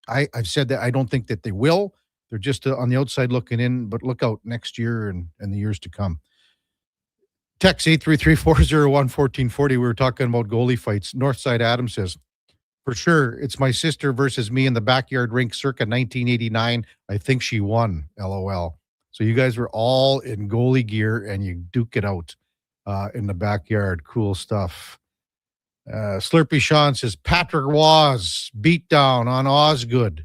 I've said that I don't think that they will. They're just on the outside looking in. But look out next year and the years to come. Text 833-401-1440. We were talking about goalie fights. Northside Adam says, for sure, it's my sister versus me in the backyard rink circa 1989. I think she won, LOL. So you guys were all in goalie gear and you duke it out in the backyard. Cool stuff. Slurpy Sean says, Patrick Waz beat down on Osgood.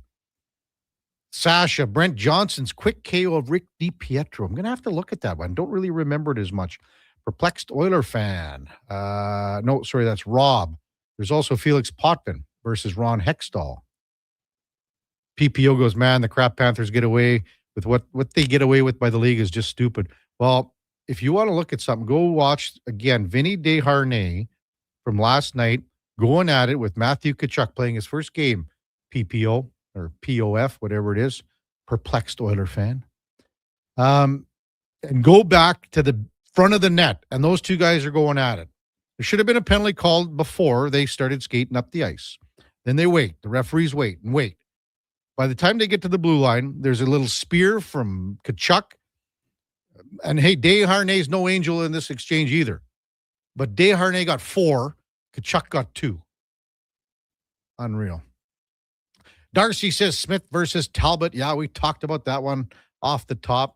Sasha, Brent Johnson's quick KO of Rick DiPietro. I'm going to have to look at that one. Don't really remember it as much. Perplexed Oiler fan. No, sorry, that's Rob. There's also Felix Potvin versus Ron Hextall. PPO goes, man, the Crap Panthers get away with what they get away with by the league is just stupid. Well, if you want to look at something, go watch, again, Vinny Desharnais from last night going at it with Matthew Tkachuk playing his first game. PPO or POF, whatever it is. Perplexed Oiler fan. And go back to the front of the net, and those two guys are going at it. There should have been a penalty called before they started skating up the ice. Then they wait. The referees wait and wait. By the time they get to the blue line, there's a little spear from Tkachuk. And hey, Desharnais no angel in this exchange either. But Desharnais got 4. Tkachuk got 2. Unreal. Darcy says Smith versus Talbot. Yeah, we talked about that one off the top.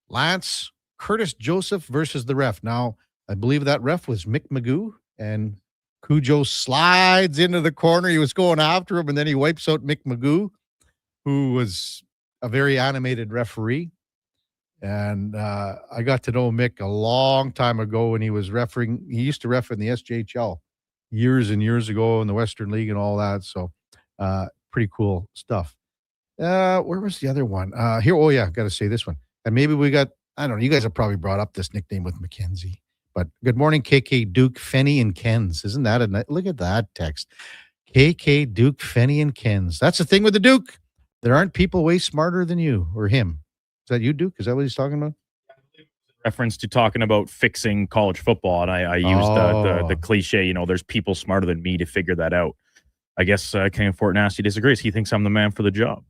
Lance, Curtis Joseph versus the ref. Now, I believe that ref was Mick Magoo, and Cujo slides into the corner. He was going after him, and then he wipes out Mick Magoo, who was a very animated referee. And I got to know Mick a long time ago when he was refereeing. He used to ref in the SJHL years and years ago in the Western League and all that. So pretty cool stuff. Where was the other one? Here. Oh, yeah. Got to say this one. And maybe we got, I don't know, you guys have probably brought up this nickname with Mackenzie. But good morning, KK, Duke, Fenny, and Kens. Isn't that a nice? Look at that text. KK, Duke, Fenny, and Kens. That's the thing with the Duke. There aren't people way smarter than you or him. Is that you, Duke? Is that what he's talking about? Reference to talking about fixing college football, and I used the cliche, there's people smarter than me to figure that out. I guess King Fort Nasty disagrees. He thinks I'm the man for the job.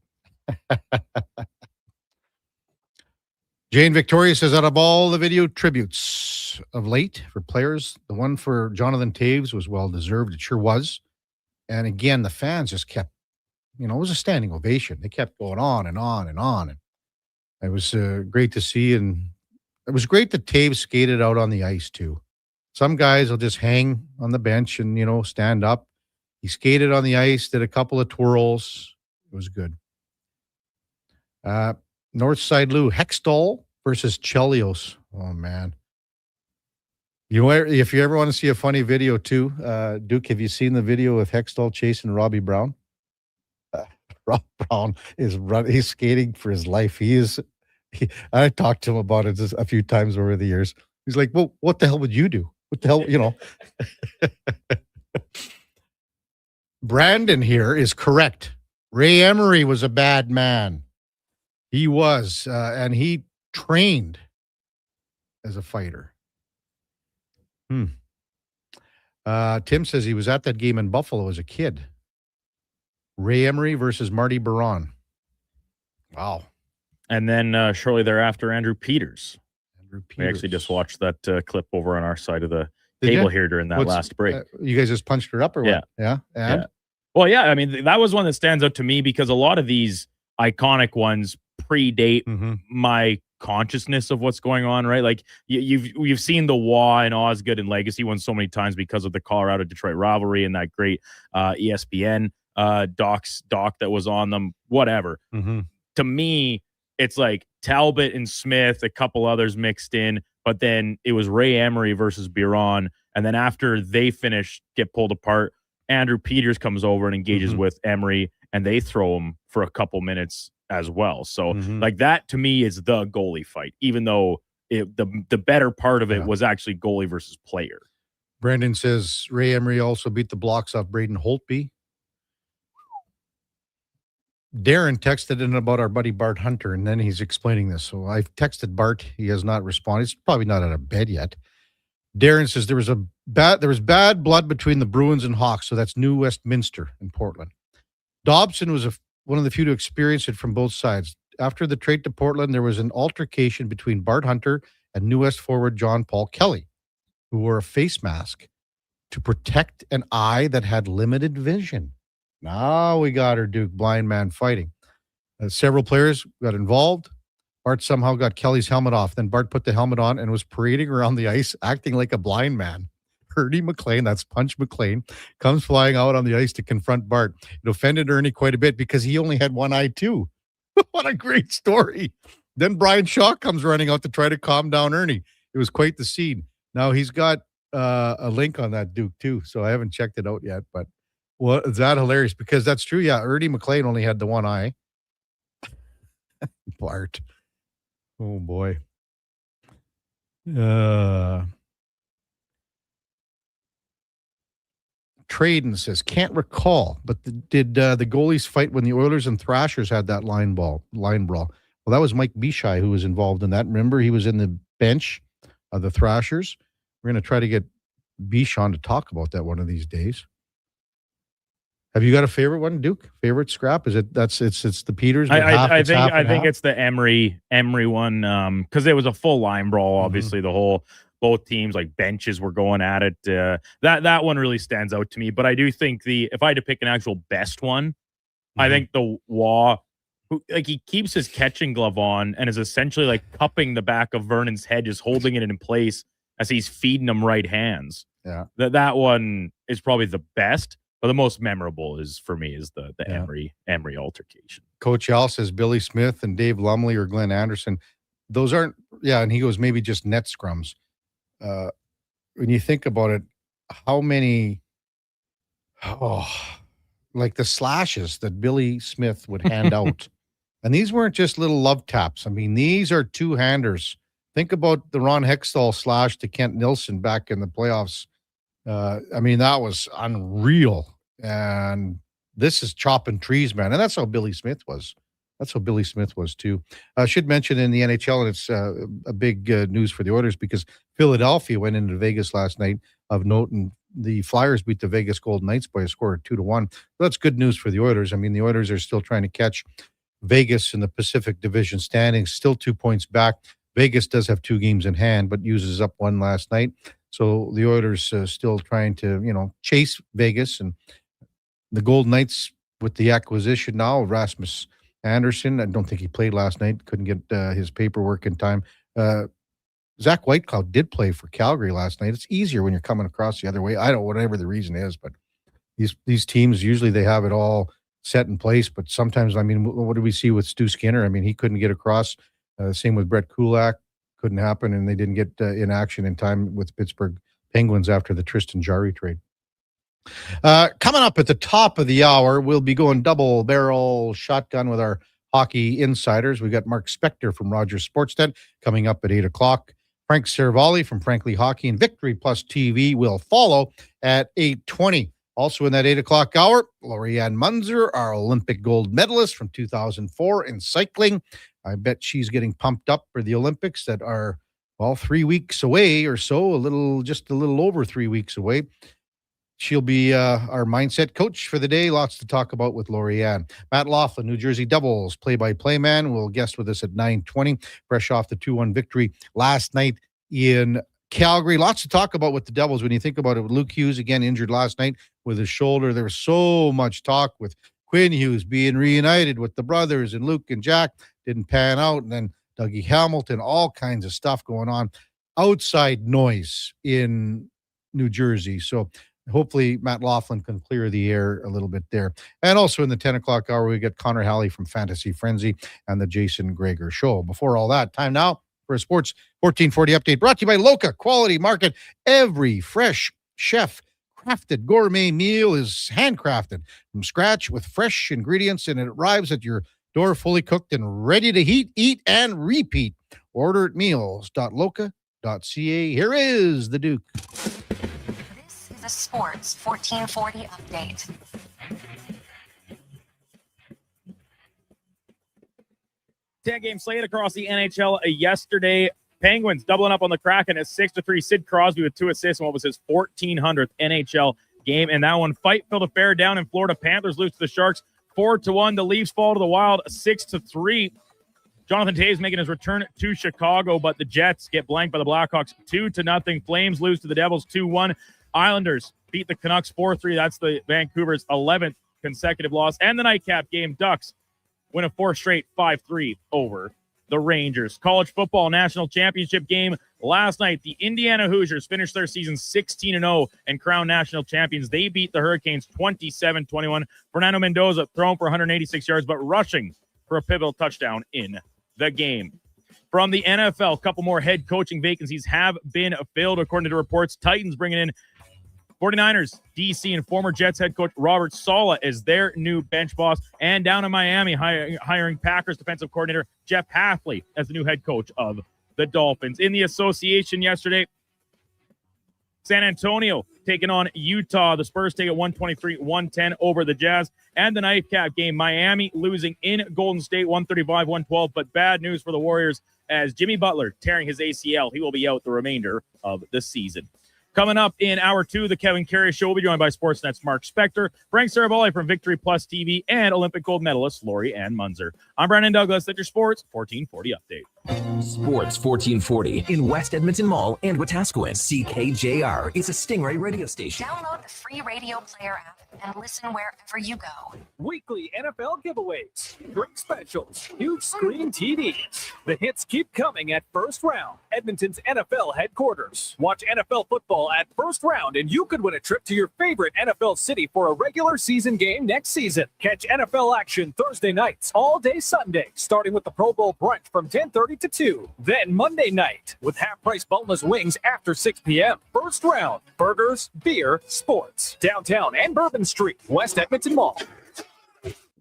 Jane Victoria says, out of all the video tributes of late for players, the one for Jonathan Taves was well-deserved. It sure was. And again, the fans just kept, it was a standing ovation. They kept going on and on and on. And it was great to see. And it was great that Taves skated out on the ice, too. Some guys will just hang on the bench and, stand up. He skated on the ice, did a couple of twirls. It was good. Northside Lou, Hextall versus Chelios. Oh, man. If you ever want to see a funny video, too, Duke, have you seen the video of Hextall chasing Robbie Brown? Rob Brown is running. He's skating for his life. I talked to him about it a few times over the years. He's like, well, what the hell would you do? What the hell, Brandon here is correct. Ray Emery was a bad man. He was, and he trained as a fighter. Tim says he was at that game in Buffalo as a kid. Ray Emery versus Marty Baron. Wow. And then shortly thereafter, Andrew Peters. We actually just watched that clip over on our side of the table here during that last break. You guys just punched her up or what? Yeah. And? Yeah. Well, yeah. I mean, that was one that stands out to me because a lot of these iconic ones predate my consciousness of what's going on, right? Like you've seen the Wah and Osgood and Legacy ones so many times because of the Colorado-Detroit rivalry and that great ESPN doc that was on them, whatever. To me, it's like Talbot and Smith, a couple others mixed in, but then it was Ray Emery versus Biron. And then after they finish, get pulled apart, Andrew Peters comes over and engages with Emery, and they throw him for a couple minutes as well. So like that to me is the goalie fight, even though the better part of it was actually goalie versus player. Brandon says Ray Emery also beat the blocks off Braden Holtby. Darren texted in about our buddy Bart Hunter, and then he's explaining this. So I've texted Bart. He has not responded. He's probably not out of bed yet. Darren says there was bad blood between the Bruins and Hawks. So that's New Westminster in Portland. Dobson was one of the few to experience it from both sides. After the trade to Portland, there was an altercation between Bart Hunter and New West forward John Paul Kelly, who wore a face mask to protect an eye that had limited vision. Now we got her, Duke, blind man fighting. Several players got involved. Bart somehow got Kelly's helmet off. Then Bart put the helmet on and was parading around the ice, acting like a blind man. Ernie McLean, that's Punch McLean, comes flying out on the ice to confront Bart. It offended Ernie quite a bit because he only had one eye too. What a great story. Then Brian Shaw comes running out to try to calm down Ernie. It was quite the scene. Now he's got a link on that, Duke, too. So I haven't checked it out yet, but is that hilarious? Because that's true. Yeah, Ernie McLean only had the one eye. Bart. Oh, boy. Traden says, can't recall, but did the goalies fight when the Oilers and Thrashers had that line brawl? Well, that was Mike Bishai who was involved in that. Remember, he was in the bench of the Thrashers. We're going to try to get Bichon to talk about that one of these days. Have you got a favorite one, Duke? Favorite scrap? Is it it's the Peters? I think it's the Emery one because it was a full line brawl. Obviously, both teams like benches were going at it. That one really stands out to me. But I do think if I had to pick an actual best one, I think the Wah, he keeps his catching glove on and is essentially like cupping the back of Vernon's head, just holding it in place as he's feeding him right hands. Yeah, that one is probably the best. But the most memorable for me is the Emery altercation. Coach Al says Billy Smith and Dave Lumley or Glenn Anderson. Those aren't, and he goes, maybe just net scrums. When you think about it, how many, like the slashes that Billy Smith would hand out. And these weren't just little love taps. I mean, these are two-handers. Think about the Ron Hextall slash to Kent Nilsson back in the playoffs. I mean, that was unreal. And this is chopping trees, man. And that's how Billy Smith was. That's how Billy Smith was, too. I should mention in the NHL, and it's a big news for the Oilers because Philadelphia went into Vegas last night of note, and the Flyers beat the Vegas Golden Knights by a score of 2-1. So that's good news for the Oilers. I mean, the Oilers are still trying to catch Vegas in the Pacific Division standings, still 2 points back. Vegas does have 2 games in hand, but uses up 1 last night. So the Oilers still trying to, chase Vegas. And the Golden Knights, with the acquisition now of Rasmus Anderson, I don't think he played last night, couldn't get his paperwork in time. Zach Whitecloud did play for Calgary last night. It's easier when you're coming across the other way. I don't know, whatever the reason is, but these teams, usually they have it all set in place, but sometimes, I mean, what did we see with Stu Skinner? I mean, he couldn't get across. Same with Brett Kulak. Couldn't happen, and they didn't get in action in time with Pittsburgh Penguins after the Tristan Jarry trade. Coming up at the top of the hour, we'll be going double barrel shotgun with our hockey insiders. We got Mark Spector from Rogers Sportsnet coming up at 8 o'clock. Frank Cervalli from Frankly Hockey and Victory Plus TV will follow at 8:20. Also in that 8 o'clock hour, Lorianne Munzer, our Olympic gold medalist from 2004 in cycling. I bet she's getting pumped up for the Olympics that are, 3 weeks away or so, just a little over 3 weeks away. She'll be our mindset coach for the day. Lots to talk about with Lorianne. Matt Laughlin, New Jersey Devils play-by-play man, will guest with us at 9:20, fresh off the 2-1 victory last night in Calgary. Lots to talk about with the Devils when you think about it. With Luke Hughes, again, injured last night with his shoulder. There was so much talk with Quinn Hughes being reunited with the brothers, and Luke and Jack didn't pan out. And then Dougie Hamilton, all kinds of stuff going on. Outside noise in New Jersey. So hopefully Matt Laughlin can clear the air a little bit there. And also in the 10 o'clock hour, we get Connor Halley from Fantasy Frenzy and the Jason Greger Show. Before all that, time now for a Sports 1440 update brought to you by Loca Quality Market. Every fresh chef crafted gourmet meal is handcrafted from scratch with fresh ingredients, and it arrives at your door fully cooked and ready to eat, and repeat. Order at meals.loca.ca. Here is the Duke. The Sports 1440 update. 10-game slate across the NHL yesterday. Penguins doubling up on the Kraken at 6-3. Sid Crosby with 2 assists in what was his 1400th NHL game. And that one, fight-filled affair down in Florida. Panthers lose to the Sharks 4-1. The Leafs fall to the Wild 6-3. Jonathan Toews making his return to Chicago, but the Jets get blanked by the Blackhawks 2-0. Flames lose to the Devils 2-1. Islanders beat the Canucks 4-3. That's the Vancouver's 11th consecutive loss. And the nightcap game, Ducks win a 4 straight 5-3 over the Rangers. College football national championship game last night. The Indiana Hoosiers finished their season 16-0 and crowned national champions. They beat the Hurricanes 27-21. Fernando Mendoza thrown for 186 yards, but rushing for a pivotal touchdown in the game. From the NFL, a couple more head coaching vacancies have been filled, according to reports. Titans bringing in 49ers, DC, and former Jets head coach Robert Saleh as their new bench boss. And down in Miami, hiring Packers defensive coordinator Jeff Hafley as the new head coach of the Dolphins. In the association yesterday, San Antonio taking on Utah. The Spurs take it 123-110 over the Jazz. And the nightcap game, Miami losing in Golden State 135-112. But bad news for the Warriors as Jimmy Butler tearing his ACL. He will be out the remainder of the season. Coming up in hour 2, the Kevin Karius Show will be joined by Sportsnet's Mark Spector, Frank Cervalli from Victory Plus TV, and Olympic gold medalist Lorianne Munzer. I'm Brandon Douglas at your Sports 1440 update. Sports 1440 in West Edmonton Mall and Wetaskiwin. CKJR is a Stingray radio station. Download the free radio player app and listen wherever you go. Weekly NFL giveaways, drink specials, huge screen TVs. The hits keep coming at First Round, Edmonton's NFL headquarters. Watch NFL football at First Round, and you could win a trip to your favorite NFL city for a regular season game next season. Catch NFL action Thursday nights, all day Sunday, starting with the Pro Bowl brunch from 10:30 to 2. Then Monday night with half-price boneless wings after 6 p.m. First Round, burgers, beer, sports. Downtown and Bourbon Street, West Edmonton Mall.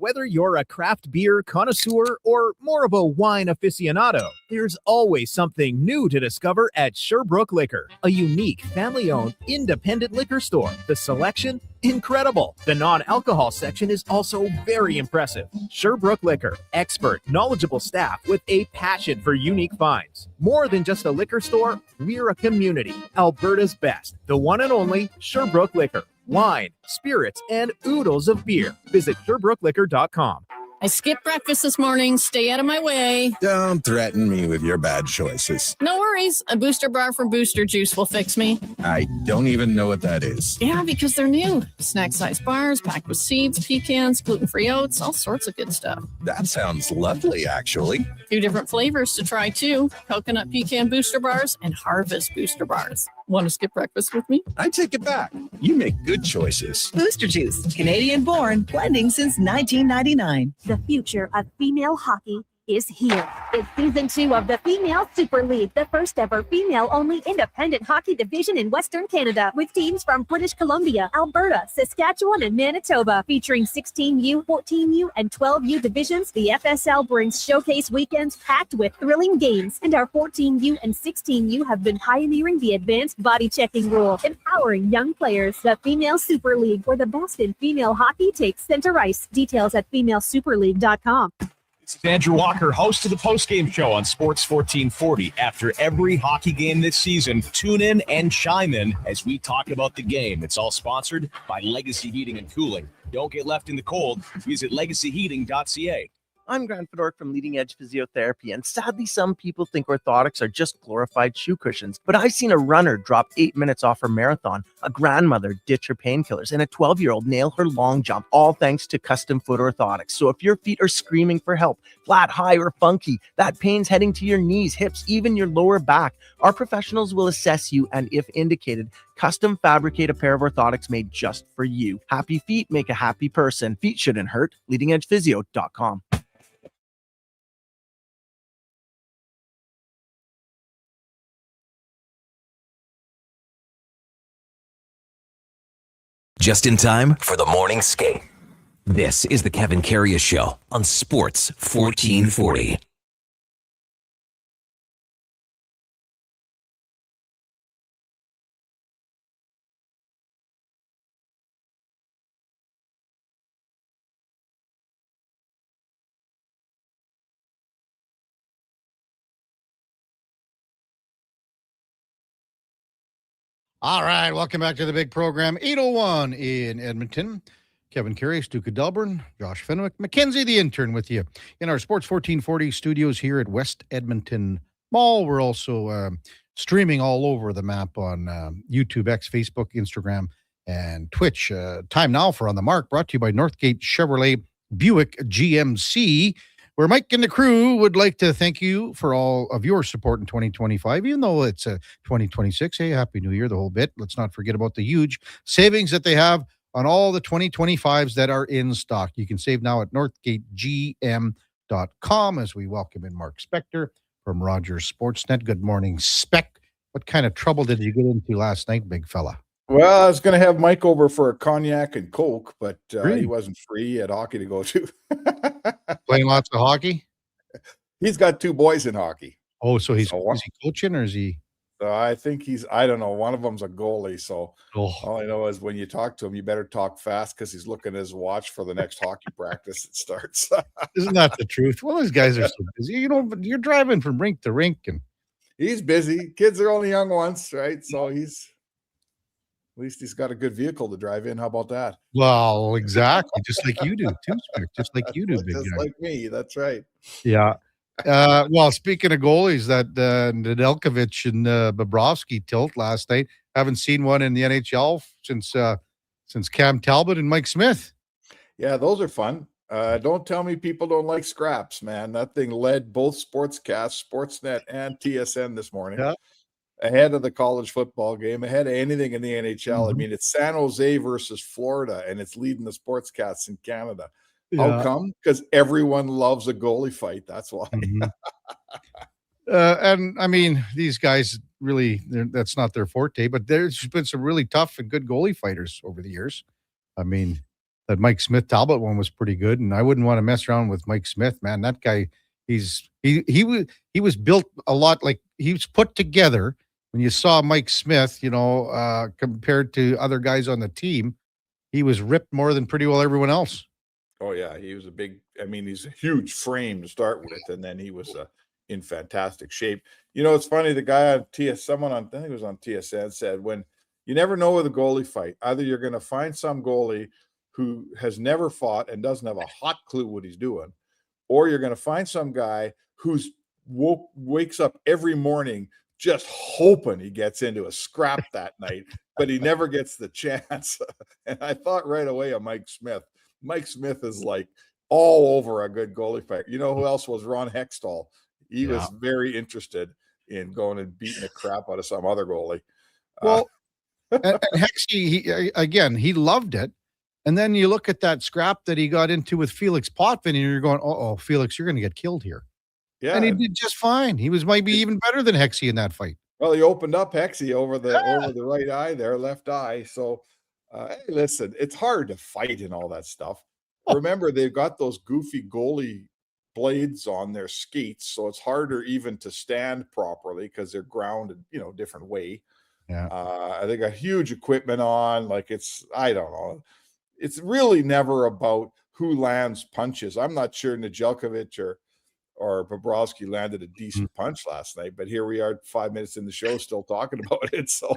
Whether you're a craft beer connoisseur or more of a wine aficionado, there's always something new to discover at Sherbrooke Liquor, a unique family-owned independent liquor store. The selection? Incredible. The non-alcohol section is also very impressive. Sherbrooke Liquor, expert, knowledgeable staff with a passion for unique finds. More than just a liquor store, we're a community. Alberta's best, the one and only Sherbrooke Liquor. Wine, spirits, and oodles of beer. Visit SherbrookeLiquor.com. I skipped breakfast this morning. Stay out of my way. Don't threaten me with your bad choices. No worries. A booster bar from Booster Juice will fix me. I don't even know what that is. Yeah, because they're new. Snack-sized bars packed with seeds, pecans, gluten-free oats, all sorts of good stuff. That sounds lovely, actually. 2 different flavors to try, too. Coconut pecan booster bars and harvest booster bars. Want to skip breakfast with me? I take it back. You make good choices. Booster Juice, Canadian-born, blending since 1999. The future of female hockey is here. It's season 2 of the Female Super League, the first ever female-only independent hockey division in Western Canada, with teams from British Columbia, Alberta, Saskatchewan, and Manitoba. Featuring 16U, 14U, and 12U divisions, the FSL brings showcase weekends packed with thrilling games, and our 14U and 16U have been pioneering the advanced body checking rule, empowering young players. The Female Super League, where the best in female hockey takes center ice. Details at femalesuperleague.com. It's Andrew Walker, host of the postgame show on Sports 1440. After every hockey game this season, tune in and chime in as we talk about the game. It's all sponsored by Legacy Heating and Cooling. Don't get left in the cold. Visit legacyheating.ca. I'm Grant Fedork from Leading Edge Physiotherapy, and sadly, some people think orthotics are just glorified shoe cushions. But I've seen a runner drop 8 minutes off her marathon, a grandmother ditch her painkillers, and a 12-year-old nail her long jump, all thanks to custom foot orthotics. So if your feet are screaming for help, flat, high, or funky, that pain's heading to your knees, hips, even your lower back, our professionals will assess you and, if indicated, custom fabricate a pair of orthotics made just for you. Happy feet make a happy person. Feet shouldn't hurt. LeadingEdgePhysio.com. Just in time for the morning skate. This is the Kevin Karius Show on Sports 1440. All right, welcome back to the big program. 8:01 in Edmonton. Kevin Karius, Duke of Delburne, Josh Fenwick, Mackenzie the intern with you in our Sports 1440 studios here at West Edmonton Mall. We're also streaming all over the map on YouTube, X, Facebook, Instagram, and Twitch. Time now for On the Mark, brought to you by Northgate Chevrolet Buick GMC, where Mike and the crew would like to thank you for all of your support in 2025, even though it's 2026. Hey, Happy New Year, the whole bit. Let's not forget about the huge savings that they have on all the 2025s that are in stock. You can save now at northgategm.com as we welcome in Mark Spector from Rogers Sportsnet. Good morning, Spec. What kind of trouble did you get into last night, big fella? Well, I was going to have Mike over for a cognac and Coke, but Really? he wasn't free. He had hockey to go to. Playing lots of hockey? He's got 2 boys in hockey. Oh, so is So he coaching or is he? I think I don't know. One of them's a goalie. So Oh. all I know is when you talk to him, you better talk fast because he's looking at his watch for the next hockey practice that starts. Isn't that the truth? Well, those guys are so busy. You know, you're driving from rink to rink, and He's busy. Kids are only young once, right? So at least he's got a good vehicle to drive in. How about that? well, exactly, just like you do too, Spec. Just like you do, big Just guy. like me. That's right. Yeah. Well, speaking of goalies, that Nedeljkovic and Bobrovsky tilt last night. Haven't seen one in the NHL since Cam Talbot and Mike Smith. Yeah, those are fun. Don't tell me people don't like scraps, man. That thing led both sportscasts, Sportsnet and TSN this morning. Yeah. Ahead of the college football game, ahead of anything in the NHL. I Mhm. mean, it's San Jose versus Florida, and it's leading the sportscasts in Canada. Yeah. How come? Because everyone loves a goalie fight. That's why. Mhm. And I mean, these guys really, that's not their forte, but there's been some really tough and good goalie fighters over the years. I mean, that Mike Smith Talbot one was pretty good, and I wouldn't want to mess around with Mike Smith, man. That guy, he was built a lot like he was put together. When you saw Mike Smith, compared to other guys on the team, he was ripped more than pretty well everyone else. Oh yeah, he was he's a huge frame to start with, and then he was in fantastic shape. It's funny, the guy on I think it was on TSN said, when you never know with a goalie fight, either you're going to find some goalie who has never fought and doesn't have a hot clue what he's doing, or you're going to find some guy who's wakes up every morning just hoping he gets into a scrap that night, but he never gets the chance. And I thought right away of Mike Smith. Mike Smith is like all over a good goalie fight. You know who else was? Ron Hextall. He was very interested in going and beating the crap out of some other goalie. Well, and Hexy, he loved it. And then you look at that scrap that he got into with Felix Potvin, and you're going, "Oh, Felix, you're going to get killed here." Yeah, and he did just fine. He was maybe even better than Hexy in that fight. Well, he opened up Hexy over the right eye there, left eye. So, hey, listen, it's hard to fight and all that stuff. Remember, they've got those goofy goalie blades on their skates, so it's harder even to stand properly because they're grounded, different way. Yeah, they got huge equipment on. Like I don't know. It's really never about who lands punches. I'm not sure Nedeljkovic or Bobrovsky landed a decent punch last night, but here we are 5 minutes in the show still talking about it. So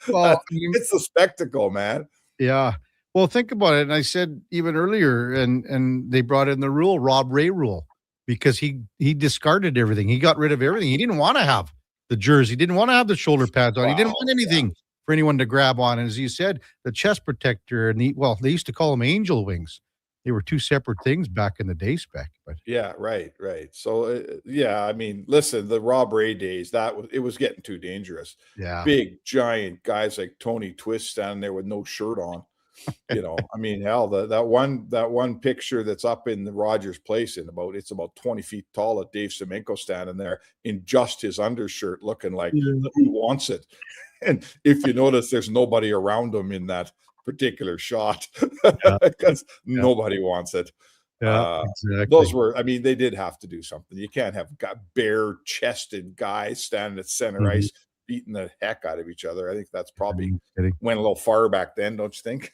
well, it's a spectacle, man. Yeah. Well, think about it. And I said even earlier, and they brought in the Rob Ray rule, because he discarded everything. He got rid of everything. He didn't want to have the jersey. He didn't want to have the shoulder pads on. He didn't want anything for anyone to grab on. And as you said, the chest protector and they used to call them angel wings. They were two separate things back in the day, Spec. But yeah, right. So listen, the Rob Ray days, it was getting too dangerous. Yeah, big giant guys like Tony Twist standing there with no shirt on. Hell, that one picture that's up in the Rogers Place it's about 20 feet tall of Dave Semenko standing there in just his undershirt, looking like who wants it. And if you notice, there's nobody around him in that particular shot because nobody wants it. Yeah, exactly. Those were, they did have to do something. You can't have bare chested guys standing at center ice beating the heck out of each other. I think that's probably went a little far back then, don't you think?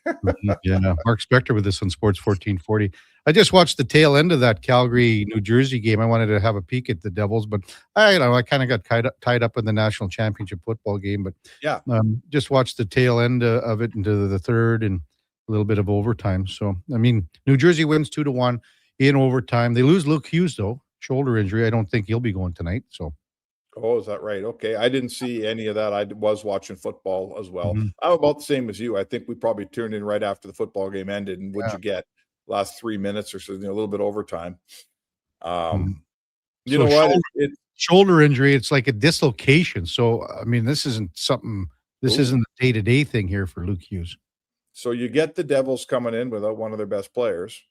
Yeah. Mark Spector with this on Sports 1440. I just watched the tail end of that Calgary, New Jersey game. I wanted to have a peek at the Devils, but I kind of got tied up in the national championship football game. But just watched the tail end of it into the third and a little bit of overtime. So, New Jersey wins 2-1 in overtime. They lose Luke Hughes, though, shoulder injury. I don't think he'll be going tonight. So. Oh, is that right? Okay. I didn't see any of that. I was watching football as well. I'm about the same as you. I think we probably turned in right after the football game ended. And what'd you get? Last 3 minutes or so, a little bit overtime. You know what? Shoulder injury, it's like a dislocation. So, this isn't a day-to-day thing here for Luke Hughes. So you get the Devils coming in without one of their best players.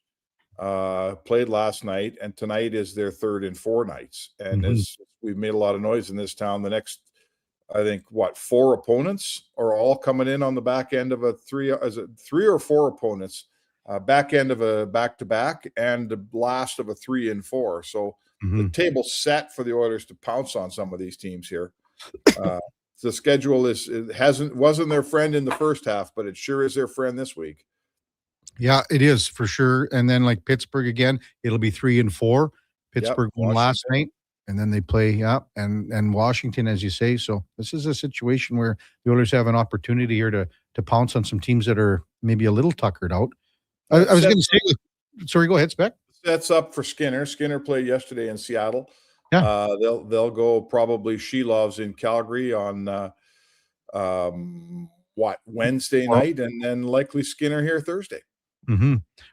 Played last night, and tonight is their third in 4 nights. And as we've made a lot of noise in this town, the next, I think, 4 opponents are all coming in on the back end of a 3 or 4 opponents, back end of a back-to-back, and the last of a 3 in 4. So the table's set for the Oilers to pounce on some of these teams here. The schedule wasn't their friend in the first half, but it sure is their friend this week. Yeah, it is for sure. And then like Pittsburgh again, it'll be 3 and 4. Pittsburgh won last night, and then they play and Washington, as you say. So this is a situation where the Oilers have an opportunity here to pounce on some teams that are maybe a little tuckered out. I was going to say, sorry, go ahead, Spec. Sets up for Skinner. Skinner played yesterday in Seattle. Yeah, they'll go probably Shelov's in Calgary on Wednesday night, and then likely Skinner here Thursday.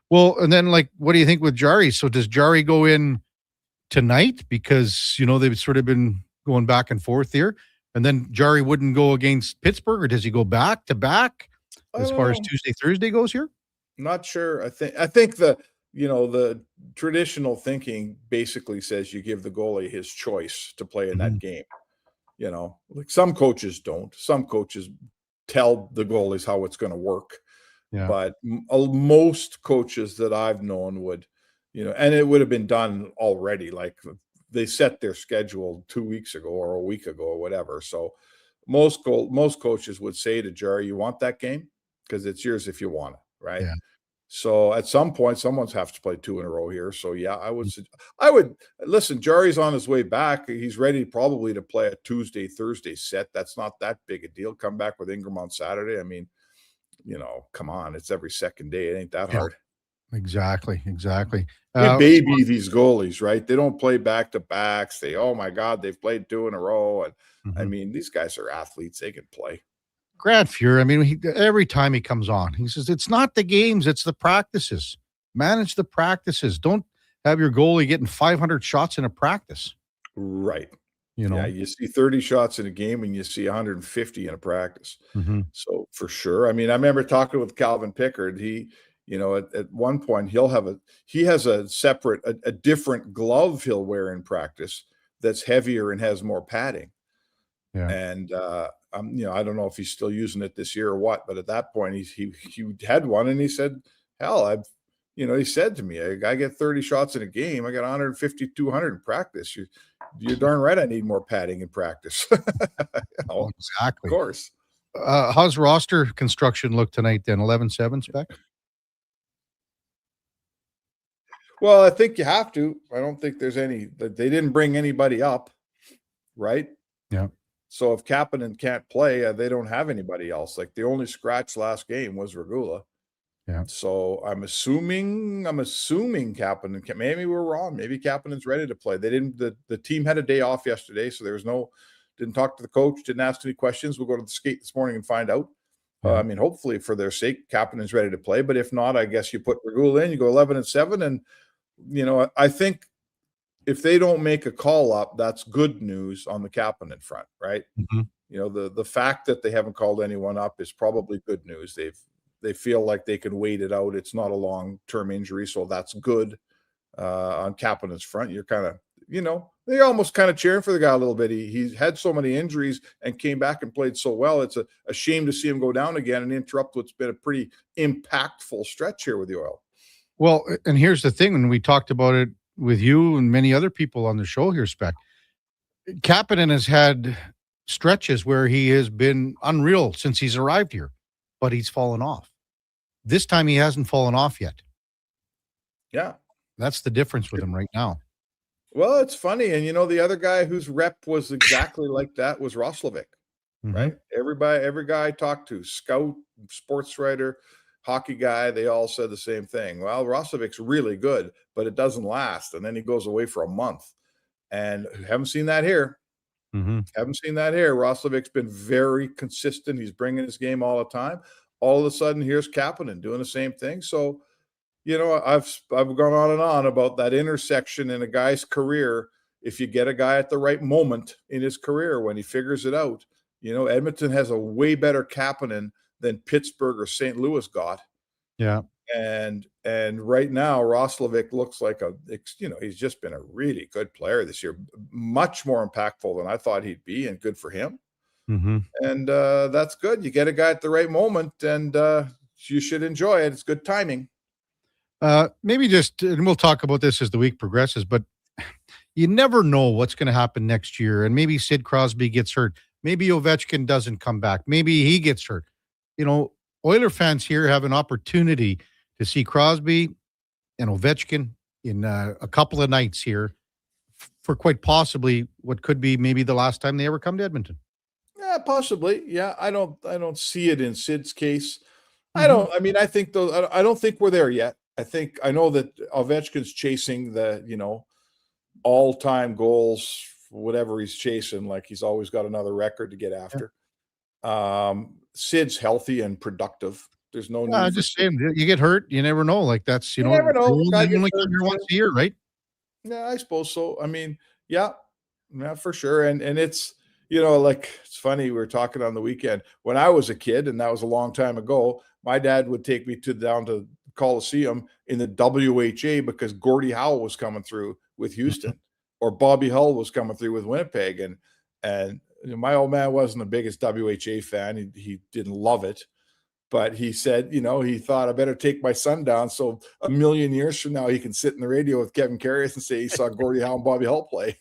Well, and then what do you think with Jari? So does Jari go in tonight? Because, they've sort of been going back and forth here. And then Jari wouldn't go against Pittsburgh, or does he go back to back as far as Tuesday, Thursday goes here? Not sure. I think the traditional thinking basically says you give the goalie his choice to play in that game. Some coaches don't. Some coaches tell the goalies how it's going to work. Yeah. But most coaches that I've known would, and it would have been done already. Like they set their schedule 2 weeks ago or a week ago or whatever. So most coaches would say to Jerry, "You want that game? Because it's yours if you want it, right?" Yeah. So at some point, someone's have to play 2 in a row here. So yeah, I would listen. Jerry's on his way back. He's ready probably to play a Tuesday, Thursday set. That's not that big a deal. Come back with Ingram on Saturday. I mean, come on, it's every second day. It ain't that hard. Exactly. We baby these goalies, right? They don't play back to backs. Oh my God, they've played 2 in a row. And I mean, these guys are athletes. They can play. Grant Fuhr, I mean, every time he comes on, he says, it's not the games, it's the practices. Manage the practices. Don't have your goalie getting 500 shots in a practice. Right. Yeah, you see 30 shots in a game and you see 150 in a practice. So for sure. I mean, I remember talking with Calvin Pickard. He, at one point he has a separate, a different glove he'll wear in practice that's heavier and has more padding. Yeah. And, I don't know if he's still using it this year or what, but at that point he had one and he said, hell, he said to me, I get 30 shots in a game. I got 150, 200 in practice. You're darn right. I need more padding in practice. Exactly. Of course. How's roster construction look tonight then? 11-7 spec? Well, I think you have to. I don't think there's they didn't bring anybody up, right? Yeah. So if Kapanen can't play, they don't have anybody else. Like the only scratch last game was Regula. Yeah. So I'm assuming Kapanen can. Maybe we're wrong. Maybe Kapanen's ready to play. They didn't. The team had a day off yesterday, so there was didn't talk to the coach, didn't ask any questions. We'll go to the skate this morning and find out. I mean, hopefully for their sake, Kapanen's ready to play. But if not, I guess you put Regula in. You go 11-7, and I think if they don't make a call up, that's good news on the Kapanen front, right? The fact that they haven't called anyone up is probably good news. They feel like they can wait it out. It's not a long-term injury, so that's good on Kapanen's front. You're kind of, they're almost kind of cheering for the guy a little bit. He's had so many injuries and came back and played so well. It's a shame to see him go down again and interrupt what's been a pretty impactful stretch here with the Oil. Well, and here's the thing, when we talked about it with you and many other people on the show here, Spec, Kapanen has had stretches where he has been unreal since he's arrived here, but he's fallen off. This time he hasn't fallen off yet. Yeah. That's the difference with him right now. Well, it's funny. And, the other guy whose rep was exactly like that was Roslovic, right? Every guy I talked to, scout, sports writer, hockey guy, they all said the same thing. Well, Roslovic's really good, but it doesn't last. And then he goes away for a month. And haven't seen that here. Haven't seen that here. Roslovic's been very consistent. He's bringing his game all the time. All of a sudden, here's Kapanen doing the same thing. So, I've gone on and on about that intersection in a guy's career. If you get a guy at the right moment in his career when he figures it out, Edmonton has a way better Kapanen than Pittsburgh or St. Louis got. Yeah. And right now, Roslovic looks like he's just been a really good player this year, much more impactful than I thought he'd be, and good for him. And that's good. You get a guy at the right moment, and you should enjoy it. It's good timing. Maybe and we'll talk about this as the week progresses, but you never know what's going to happen next year. And maybe Sid Crosby gets hurt. Maybe Ovechkin doesn't come back. Maybe he gets hurt. Oiler fans here have an opportunity to see Crosby and Ovechkin in a couple of nights here for quite possibly what could be maybe the last time they ever come to Edmonton. Yeah, possibly. Yeah, I don't see it in Sid's case. I don't think we're there yet. I know that Ovechkin's chasing the, all-time goals, whatever he's chasing, like he's always got another record to get after. Sid's healthy and productive. There's no need. I'm just saying, you get hurt, you never know. Like that's, you never know. You only come here once a year, right? Yeah, I suppose so. I mean, yeah, for sure. And it's, it's funny. We were talking on the weekend when I was a kid, and that was a long time ago. My dad would take me down to Coliseum in the WHA because Gordie Howe was coming through with Houston, or Bobby Hull was coming through with Winnipeg, and my old man wasn't the biggest WHA fan. He didn't love it, But he said, he thought I better take my son down so a million years from now he can sit in the radio with Kevin Karius and say he saw Gordie Howe and Bobby Hull play.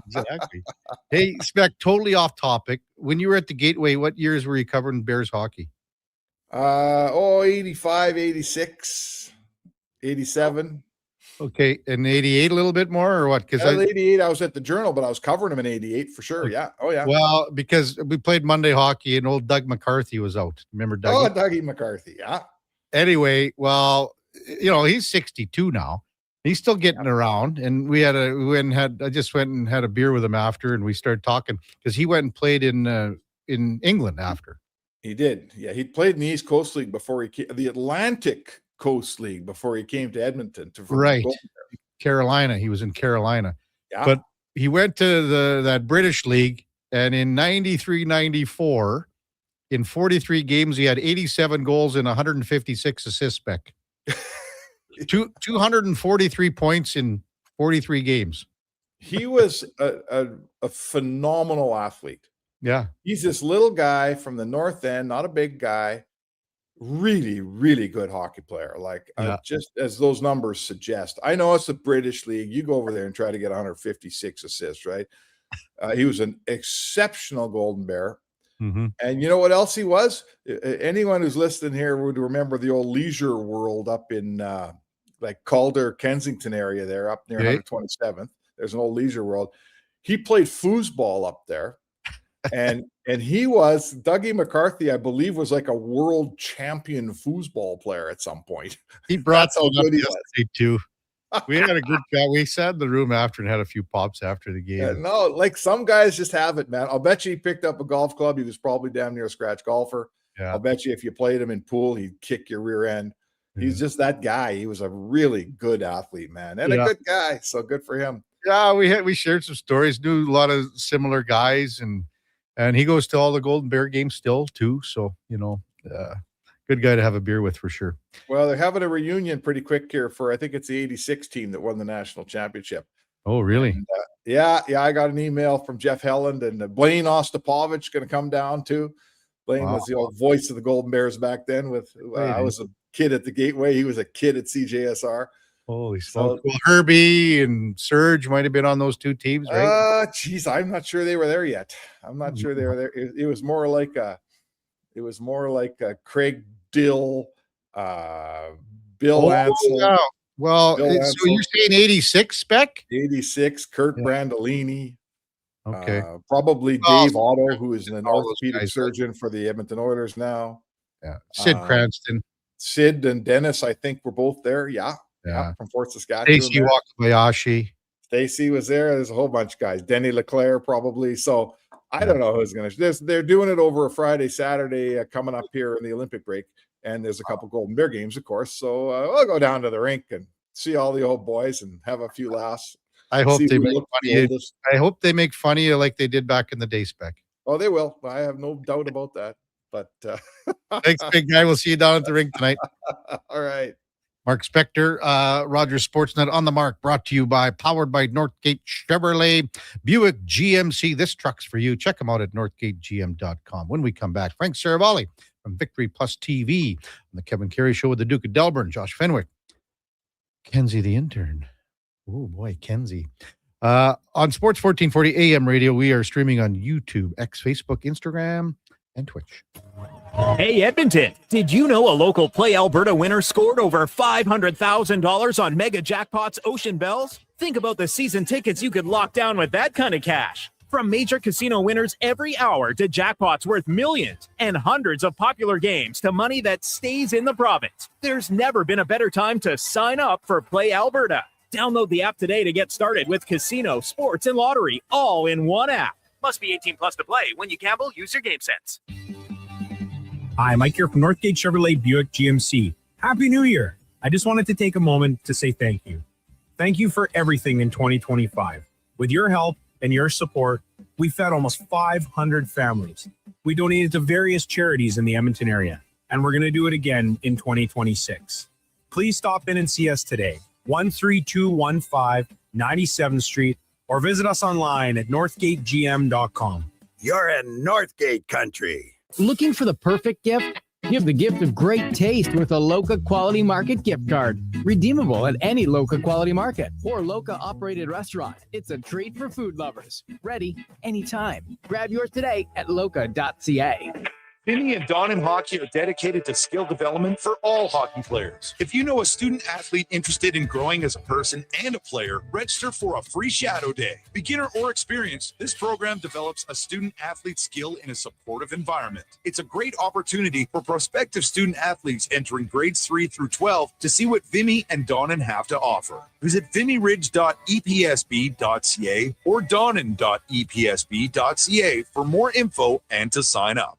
Exactly. Hey, Spec, totally off topic. When you were at the Gateway, what years were you covering Bears hockey? 85, 86, 87. Okay, and 88 a little bit more, or what? Because 88, I was at the Journal, but I was covering him in 88 for sure. Yeah. Oh, yeah. Well, because we played Monday hockey and old Doug McCarthy was out. Remember Doug? Oh, Dougie McCarthy. Yeah. Anyway, well, he's 62 now. He's still getting around, and I just went and had a beer with him after, and we started talking because he went and played in England after. He did. Yeah, he played in the East Coast League before he came, the Atlantic Coast League before he came to Edmonton. Right. Carolina. He was in Carolina. Yeah. But he went to that British League, and in 93, 94, in 43 games, he had 87 goals and 156 assists, Beck. 243 points in 43 games. He was a phenomenal athlete. Yeah. He's this little guy from the North End, not a big guy, really, really good hockey player. Like just as those numbers suggest. I know it's the British League. You go over there and try to get 156 assists, right? He was an exceptional Golden Bear. Mm-hmm. And you know what else he was? Anyone who's listening here would remember the old Leisure World up in like Calder, Kensington area there, up near 127th. There's an old Leisure World. He played foosball up there. And he was Dougie McCarthy, I believe, was like a world champion foosball player at some point. He brought how good he was too. We had a good guy. We sat in the room after and had a few pops after the game. Yeah, no, like some guys just have it, man. I'll bet you he picked up a golf club. He was probably damn near a scratch golfer. Yeah. I'll bet you if you played him in pool, he'd kick your rear end. He's just that guy. He was a really good athlete, man, and a good guy. So good for him. Yeah, we shared some stories. Knew a lot of similar guys, and he goes to all the Golden Bear games still too. So good guy to have a beer with for sure. Well, they're having a reunion pretty quick here for I think it's the '86 team that won the national championship. Oh, really? And, yeah. I got an email from Jeff Helland and Blaine Ostapovich going to come down too. Blaine was the old voice of the Golden Bears back then. I was a kid at the Gateway. He was a kid at CJSR. Holy smokes. Well, Herbie and Serge might have been on those two teams, right? Geez, I'm not sure they were there yet. I'm not sure they were there. It was more like Craig Dill, Bill Ansel. Yeah. Well, so you're saying 86, Spec? 86, Kurt Brandolini. Okay. Probably Dave Otto, who is an orthopedic surgeon for the Edmonton Oilers now. Yeah. Sid Cranston. Sid and Dennis, I think, were both there. Yeah. From Fort Saskatchewan. Stacey Wakabayashi. Stacey was there. There's a whole bunch of guys. Denny Leclerc, probably. So I don't know who's going to. They're doing it over a Friday, Saturday, coming up here in the Olympic break. And there's a couple Golden Bear games, of course. So I'll go down to the rink and see all the old boys and have a few laughs. I hope they make funny. I hope they make fun of you like they did back in the day, Spec. Oh, they will. I have no doubt about that. But thanks, big guy. We'll see you down at the rink tonight. All right. Mark Spector, Rogers Sportsnet on the Mark, brought to you powered by Northgate Chevrolet, Buick GMC. This truck's for you. Check them out at northgategm.com. When we come back, Frank Saravalli from Victory Plus TV on the Kevin Carey Show with the Duke of Delburne, Josh Fenwick, Kenzie the intern. Oh boy, Kenzie. On Sports 1440 AM radio, we are streaming on YouTube, X, Facebook, Instagram, and Twitch. Hey, Edmonton, did you know a local Play Alberta winner scored over $500,000 on Mega Jackpots Ocean Bells? Think about the season tickets you could lock down with that kind of cash. From major casino winners every hour to jackpots worth millions and hundreds of popular games to money that stays in the province, there's never been a better time to sign up for Play Alberta. Download the app today to get started with casino, sports, and lottery all in one app. Must be 18 plus to play. When you gamble, use your game sense. Hi, Mike here from Northgate Chevrolet Buick GMC. Happy New Year. I just wanted to take a moment to say thank you. Thank you for everything in 2025. With your help and your support, we fed almost 500 families. We donated to various charities in the Edmonton area, and we're going to do it again in 2026. Please stop in and see us today, 13215 97th Street, or visit us online at northgategm.com. You're in Northgate country. Looking for the perfect gift? Give the gift of great taste with a Loca Quality Market gift card. Redeemable at any Loca Quality Market or Loca operated restaurant. It's a treat for food lovers. Ready anytime. Grab yours today at loca.ca. Vinny and Don in Hockey are dedicated to skill development for all hockey players. If you know a student athlete interested in growing as a person and a player, register for a free shadow day. Beginner or experienced, this program develops a student athlete skill in a supportive environment. It's a great opportunity for prospective student athletes entering grades 3 through 12 to see what Vinny and Donnan have to offer. Visit vinnyridge.epsb.ca or donnan.epsb.ca for more info and to sign up.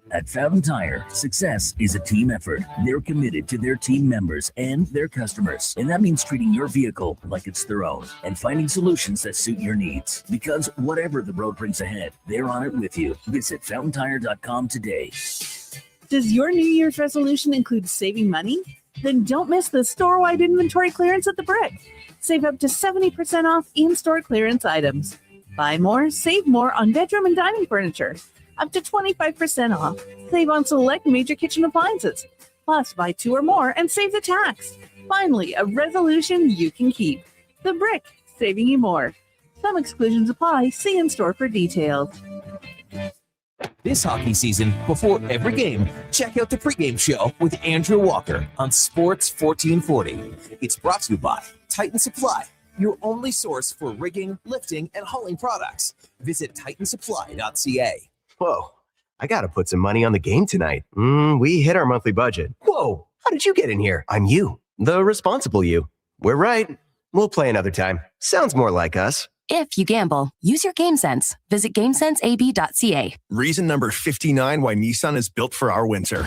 At Fountain Tire, success is a team effort. They're committed to their team members and their customers. And that means treating your vehicle like it's their own and finding solutions that suit your needs. Because whatever the road brings ahead, they're on it with you. Visit fountaintire.com today. Does your New Year's resolution include saving money? Then don't miss the store-wide inventory clearance at the Brick. Save up to 70% off in-store clearance items. Buy more, save more on bedroom and dining furniture. Up to 25% off. Save on select major kitchen appliances. Plus, buy 2 or more and save the tax. Finally, a resolution you can keep. The Brick, saving you more. Some exclusions apply. See in-store for details. This hockey season, before every game, check out the pregame show with Andrew Walker on Sports 1440. It's brought to you by Titan Supply, your only source for rigging, lifting, and hauling products. Visit titansupply.ca. Whoa, I gotta put some money on the game tonight. We hit our monthly budget. Whoa, how did you get in here? I'm you, the responsible you. We're right. We'll play another time. Sounds more like us. If you gamble, use your game sense. Visit GameSenseAB.ca. Reason number 59 why Nissan is built for our winter.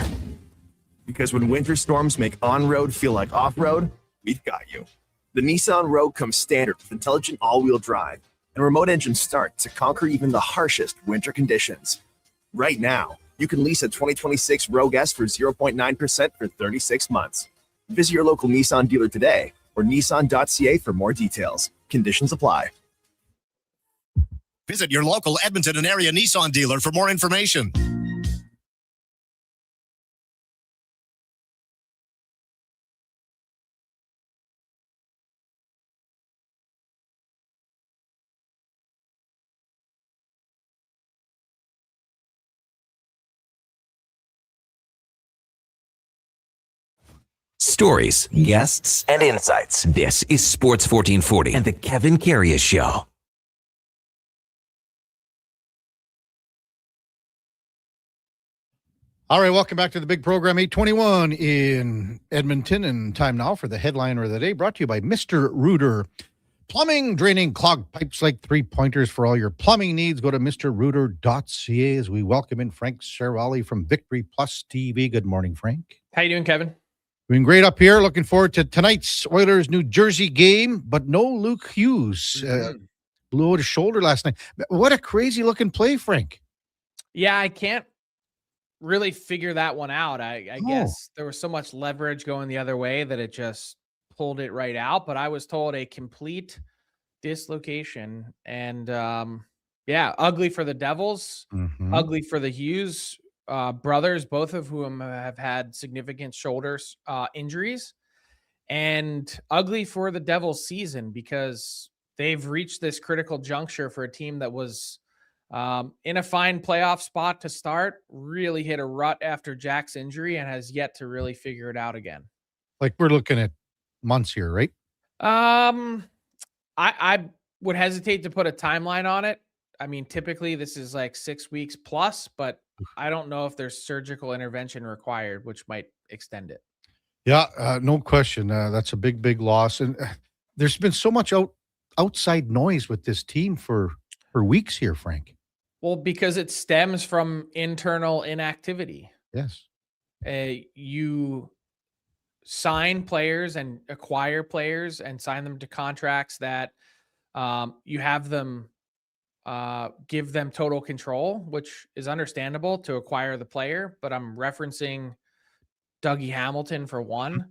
Because when winter storms make on-road feel like off-road, we've got you. The Nissan Rogue comes standard with intelligent all-wheel drive and remote engine start to conquer even the harshest winter conditions. Right now, you can lease a 2026 Rogue S for 0.9% for 36 months. Visit your local Nissan dealer today or nissan.ca for more details. Conditions apply. Visit your local Edmonton and area Nissan dealer for more information. Stories, guests, and insights. This is Sports 1440 and the Kevin Karius Show. All right, welcome back to the big program, 821 in Edmonton, and time now for the headliner of the day, brought to you by Mr. Rooter. Plumbing, draining, clogged pipes like three-pointers for all your plumbing needs. Go to mrrooter.ca as we welcome in Frank Serrali from Victory Plus TV. Good morning, Frank. How you doing, Kevin? Doing great up here. Looking forward to tonight's Oilers-New Jersey game, but no Luke Hughes. Blew out his shoulder last night. What a crazy-looking play, Frank. Yeah, I can't really figure that one out. I guess there was so much leverage going the other way that it just pulled it right out. But I was told a complete dislocation. And, yeah, ugly for the Devils, ugly for the Hughes brothers, both of whom have had significant shoulders injuries, and ugly for the Devils season because they've reached this critical juncture for a team that was in a fine playoff spot to start, really hit a rut after Jack's injury and has yet to really figure it out again. Like we're looking at months here, right? I would hesitate to put a timeline on it. I mean, typically this is like 6 weeks plus, but I don't know if there's surgical intervention required, which might extend it. Yeah, no question. That's a big, big loss. And there's been so much outside noise with this team for weeks here, Frank. Well, because it stems from internal inactivity. Yes. You sign players and acquire players and sign them to contracts that you have them give them total control, which is understandable to acquire the player. But I'm referencing Dougie Hamilton for one.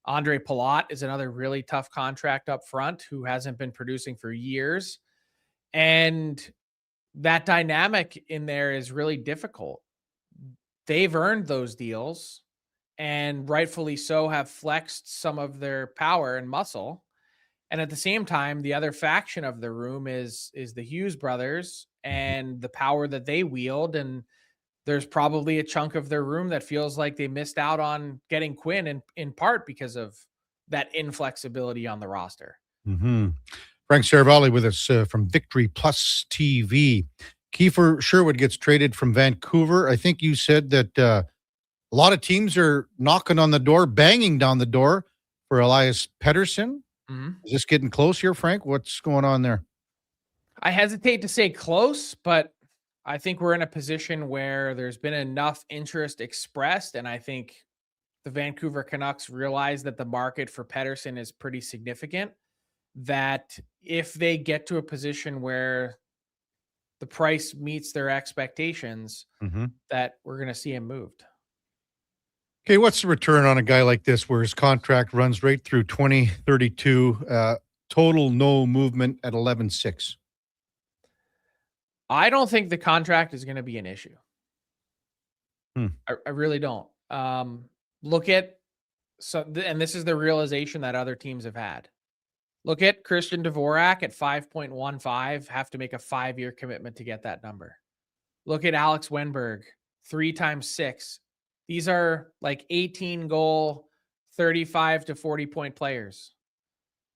Andre Palat is another really tough contract up front who hasn't been producing for years. And that dynamic in there is really difficult. they've earned those deals and rightfully so have flexed some of their power and muscle. And at the same time, the other faction of the room is the Hughes brothers and the power that they wield. And there's probably a chunk of their room that feels like they missed out on getting Quinn in part because of that inflexibility on the roster. Mm-hmm. Frank Saravalli with us from Victory Plus TV. Kiefer Sherwood gets traded from Vancouver. I think you said that a lot of teams are knocking on the door, banging down the door for Elias Pettersson. Mm-hmm. Is this getting close here, Frank? What's going on there? I hesitate to say close, but I think we're in a position where there's been enough interest expressed, and I think the Vancouver Canucks realize that the market for Pettersson is pretty significant, that if they get to a position where the price meets their expectations, that we're going to see him moved. Okay, what's the return on a guy like this where his contract runs right through 2032, total no movement at 11.6? I don't think the contract is going to be an issue. Hmm. I really don't. Look at, and this is the realization that other teams have had. Look at Christian Dvorak at 5.15, have to make a 5-year commitment to get that number. Look at Alex Wenberg, 3 times 6. These are like 18 goal, 35 to 40 point players.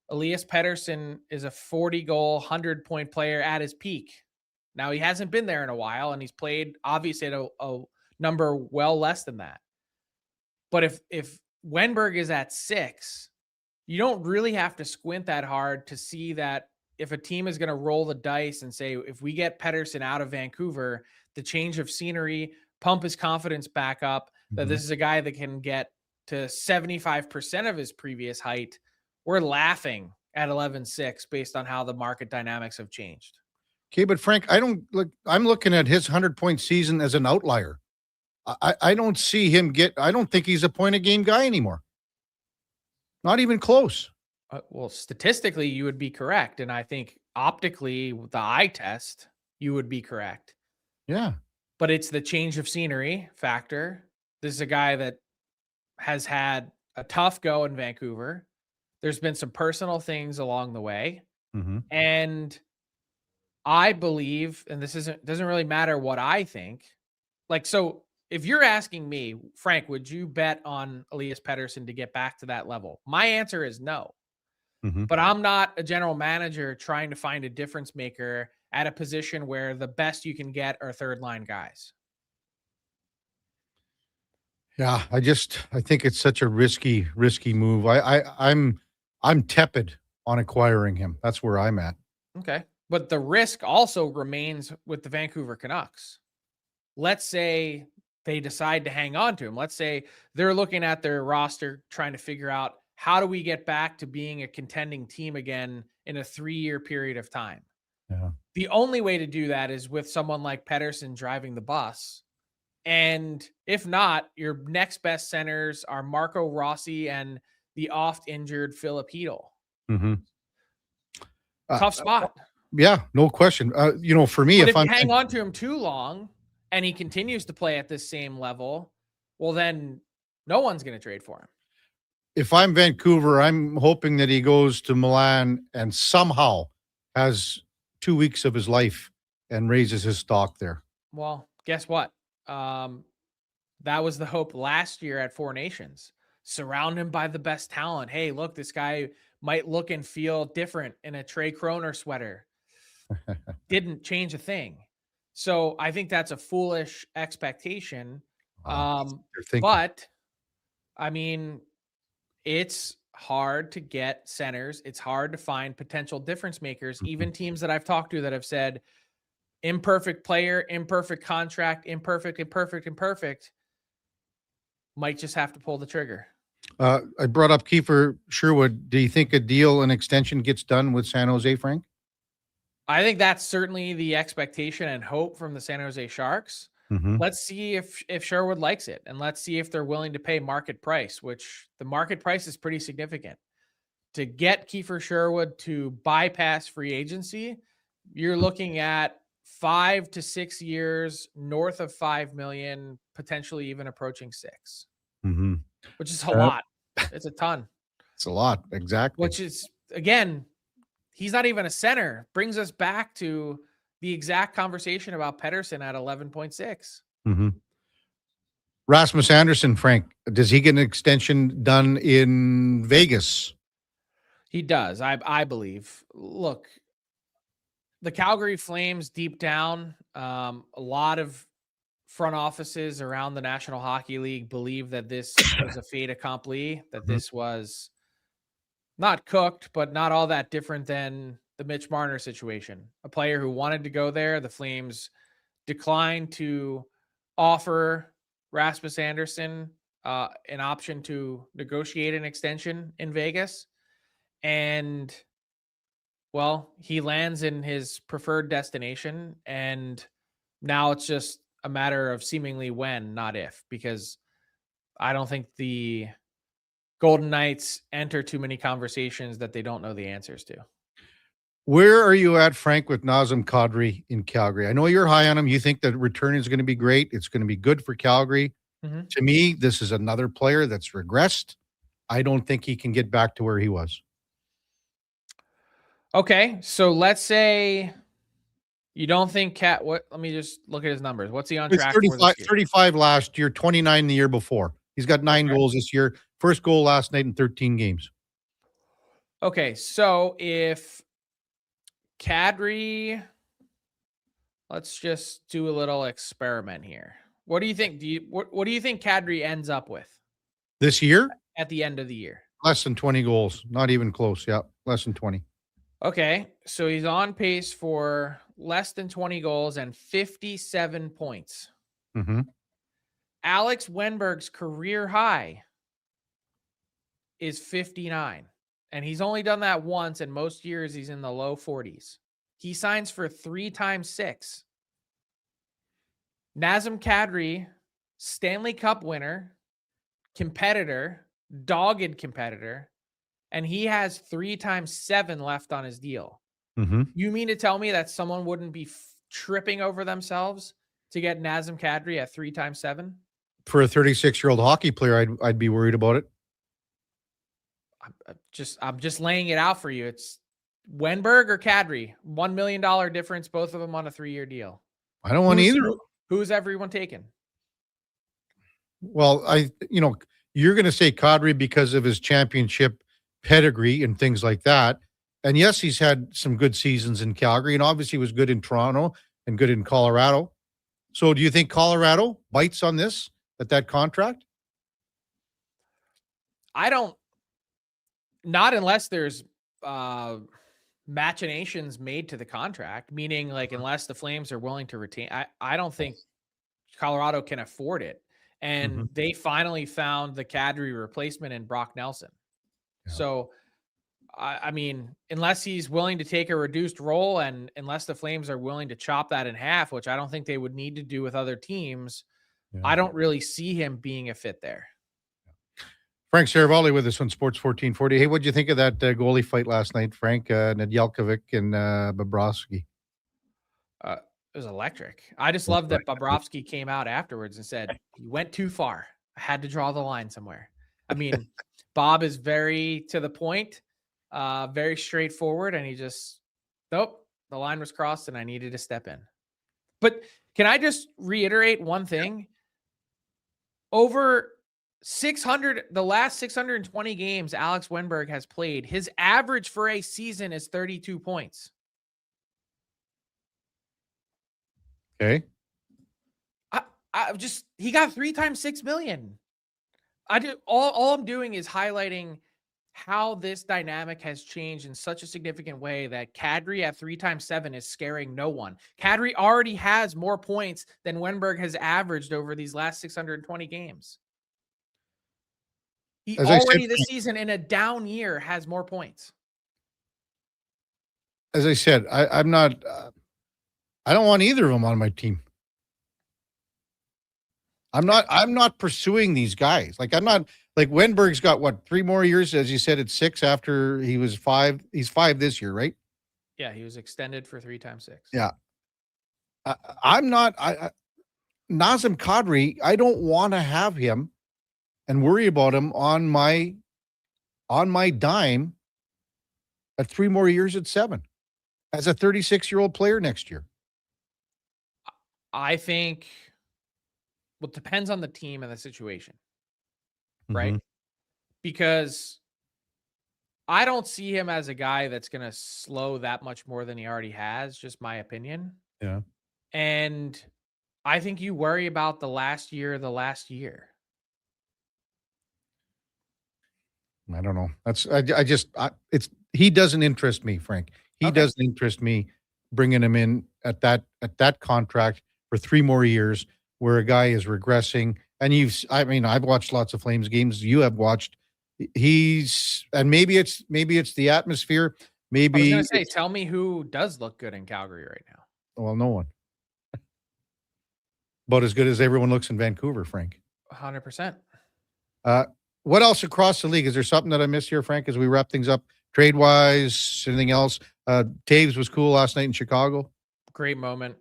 Elias Pettersson is a 40 goal, 100 point player at his peak. Now, he hasn't been there in a while, and he's played obviously at a number well less than that. But if Wenberg is at 6, you don't really have to squint that hard to see that if a team is going to roll the dice and say, if we get Pettersson out of Vancouver, the change of scenery, pump his confidence back up, that this is a guy that can get to 75% of his previous height, we're laughing at 11.6 based on how the market dynamics have changed. Okay, but Frank, I'm looking at his 100-point season as an outlier. I don't see him I don't think he's a point-a-game guy anymore. Not even close. Well, statistically, you would be correct. And I think optically, with the eye test, you would be correct. Yeah. But it's the change of scenery factor. This is a guy that has had a tough go in Vancouver. There's been some personal things along the way. And I believe, and this doesn't really matter what I think. So if you're asking me, Frank, would you bet on Elias Pettersson to get back to that level? My answer is no. But I'm not a general manager trying to find a difference maker at a position where the best you can get are third line guys. Yeah, I think it's such a risky move. I'm tepid on acquiring him. That's where I'm at. Okay. But the risk also remains with the Vancouver Canucks. Let's say they decide to hang on to him. Let's say they're looking at their roster, trying to figure out, how do we get back to being a contending team again in a 3-year period of time? Yeah. The only way to do that is with someone like Pettersson driving the bus. And if not, your next best centers are Marco Rossi and the oft-injured Philip Hedl. Tough spot. Yeah, no question. For me, but if you hang on to him too long and he continues to play at this same level, well, then no one's going to trade for him. If I'm Vancouver, I'm hoping that he goes to Milan and somehow has 2 weeks of his life and raises his stock there. Well, guess what? That was the hope last year at Four Nations. Surround him by the best talent. Hey, look, this guy might look and feel different in a Trey Kroner sweater. Didn't change a thing. So I think that's a foolish expectation. But I mean, it's hard to get centers. It's hard to find potential difference makers. Even teams that I've talked to that have said imperfect player, imperfect contract, imperfect, might just have to pull the trigger. I brought up Kiefer Sherwood. Do you think a deal, an extension gets done with San Jose, Frank? I think that's certainly the expectation and hope from the San Jose Sharks. Let's see if Sherwood likes it, and let's see if they're willing to pay market price, which the market price is pretty significant. To get Kiefer Sherwood to bypass free agency, you're looking at 5 to 6 years, north of 5 million, potentially even approaching 6, which is a lot. It's a ton. It's a lot. Exactly. Which is, again, he's not even a center. Brings us back to the exact conversation about Pedersen at 11.6. Rasmus Anderson, Frank, does he get an extension done in Vegas? He does, I believe. Look, the Calgary Flames deep down, a lot of front offices around the National Hockey League believe that this was a fait accompli, that this was not cooked, but not all that different than the Mitch Marner situation. A player who wanted to go there, the Flames declined to offer Rasmus Anderson an option to negotiate an extension in Vegas. And, well, he lands in his preferred destination, and now it's just a matter of seemingly when, not if, because I don't think the Golden Knights enter too many conversations that they don't know the answers to. Where are you at, Frank, with Nazem Kadri in Calgary? I know you're high on him. You think the return is going to be great. It's going to be good for Calgary. To me, this is another player that's regressed. I don't think he can get back to where he was. Okay, so let's say you don't think let me just look at his numbers. What's he on track for this year? 35 last year, 29 the year before. He's got 9 goals this year. First goal last night in 13 games. Okay, so if Kadri, let's just do a little experiment here. What do you think? What do you think Kadri ends up with This year? at the end of the year? Less than 20 goals. Not even close. Yeah, less than 20. Okay, so he's on pace for less than 20 goals and 57 points. Alex Wenberg's career high is 59, and he's only done that once, and most years he's in the low 40s. He signs for 3 times 6. Nazem Kadri, Stanley Cup winner, competitor, dogged competitor, and he has 3 times 7 left on his deal. You mean to tell me that someone wouldn't be tripping over themselves to get Nazem Kadri at 3 times 7? For a 36-year-old hockey player, I'd be worried about it. I'm just laying it out for you. It's Wenberg or Kadri, $1 million difference, both of them on a 3-year deal. I don't want either. Who's everyone taking? Well, you're going to say Kadri because of his championship pedigree and things like that. And yes, he's had some good seasons in Calgary, and obviously was good in Toronto and good in Colorado. So do you think Colorado bites on that contract? I don't, not unless there's machinations made to the contract, meaning like unless the Flames are willing to retain. I don't think Colorado can afford it. And they finally found the Kadri replacement in Brock Nelson. Yeah. So, I mean, unless he's willing to take a reduced role and unless the Flames are willing to chop that in half, which I don't think they would need to do with other teams, I don't really see him being a fit there. Frank Saravalli with us on Sports 1440. Hey, what'd you think of that goalie fight last night, Frank? Nedeljkovic and Bobrovsky. It was electric. I just love that Bobrovsky came out afterwards and said, "You went too far. I had to draw the line somewhere." I mean, Bob is very to the point, very straightforward, and he just, nope, the line was crossed and I needed to step in. But can I just reiterate one thing? Over 600, the last 620 games Alex Wenberg has played, his average for a season is 32 points. Okay. He got 3 times 6 million. All I'm doing is highlighting how this dynamic has changed in such a significant way that Kadri at 3 times 7 is scaring no one. Kadri already has more points than Wenberg has averaged over these last 620 games. He already this season in a down year has more points. As I said, I'm not. I don't want either of them on my team. I'm not pursuing these guys. Like I'm not like Wenberg's got what 3 more years, as you said, at 6 after he was 5. He's 5 this year, right? Yeah, he was extended for 3 times 6. Yeah. I'm not. Nazem Kadri, I don't want to have him and worry about him on my dime at 3 more years at 7 as a 36-year-old player next year. I think it depends on the team and the situation, right? Because I don't see him as a guy that's going to slow that much more than he already has, just my opinion. Yeah. And I think you worry about the last year. I don't know. He doesn't interest me, Frank. He doesn't interest me bringing him in at that contract for 3 more years where a guy is regressing. And I've watched lots of Flames games. You have watched. Maybe it's the atmosphere. Maybe I was going to say, tell me who does look good in Calgary right now. Well, no one. About as good as everyone looks in Vancouver, Frank. 100%. What else across the league? Is there something that I missed here, Frank, as we wrap things up? Trade-wise, anything else? Taves was cool last night in Chicago. Great moment.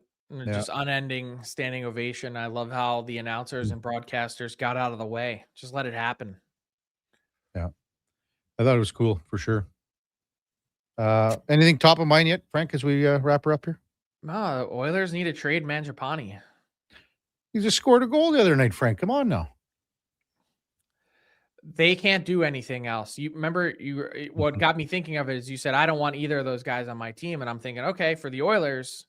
Just unending standing ovation. I love how the announcers and broadcasters got out of the way. Just let it happen. Yeah. I thought it was cool, for sure. Anything top of mind yet, Frank, as we wrap her up here? No, the Oilers need to trade Mangiapane. He just scored a goal the other night, Frank. Come on now. They can't do anything else. You remember what got me thinking of it is you said, I don't want either of those guys on my team. And I'm thinking, okay, for the Oilers,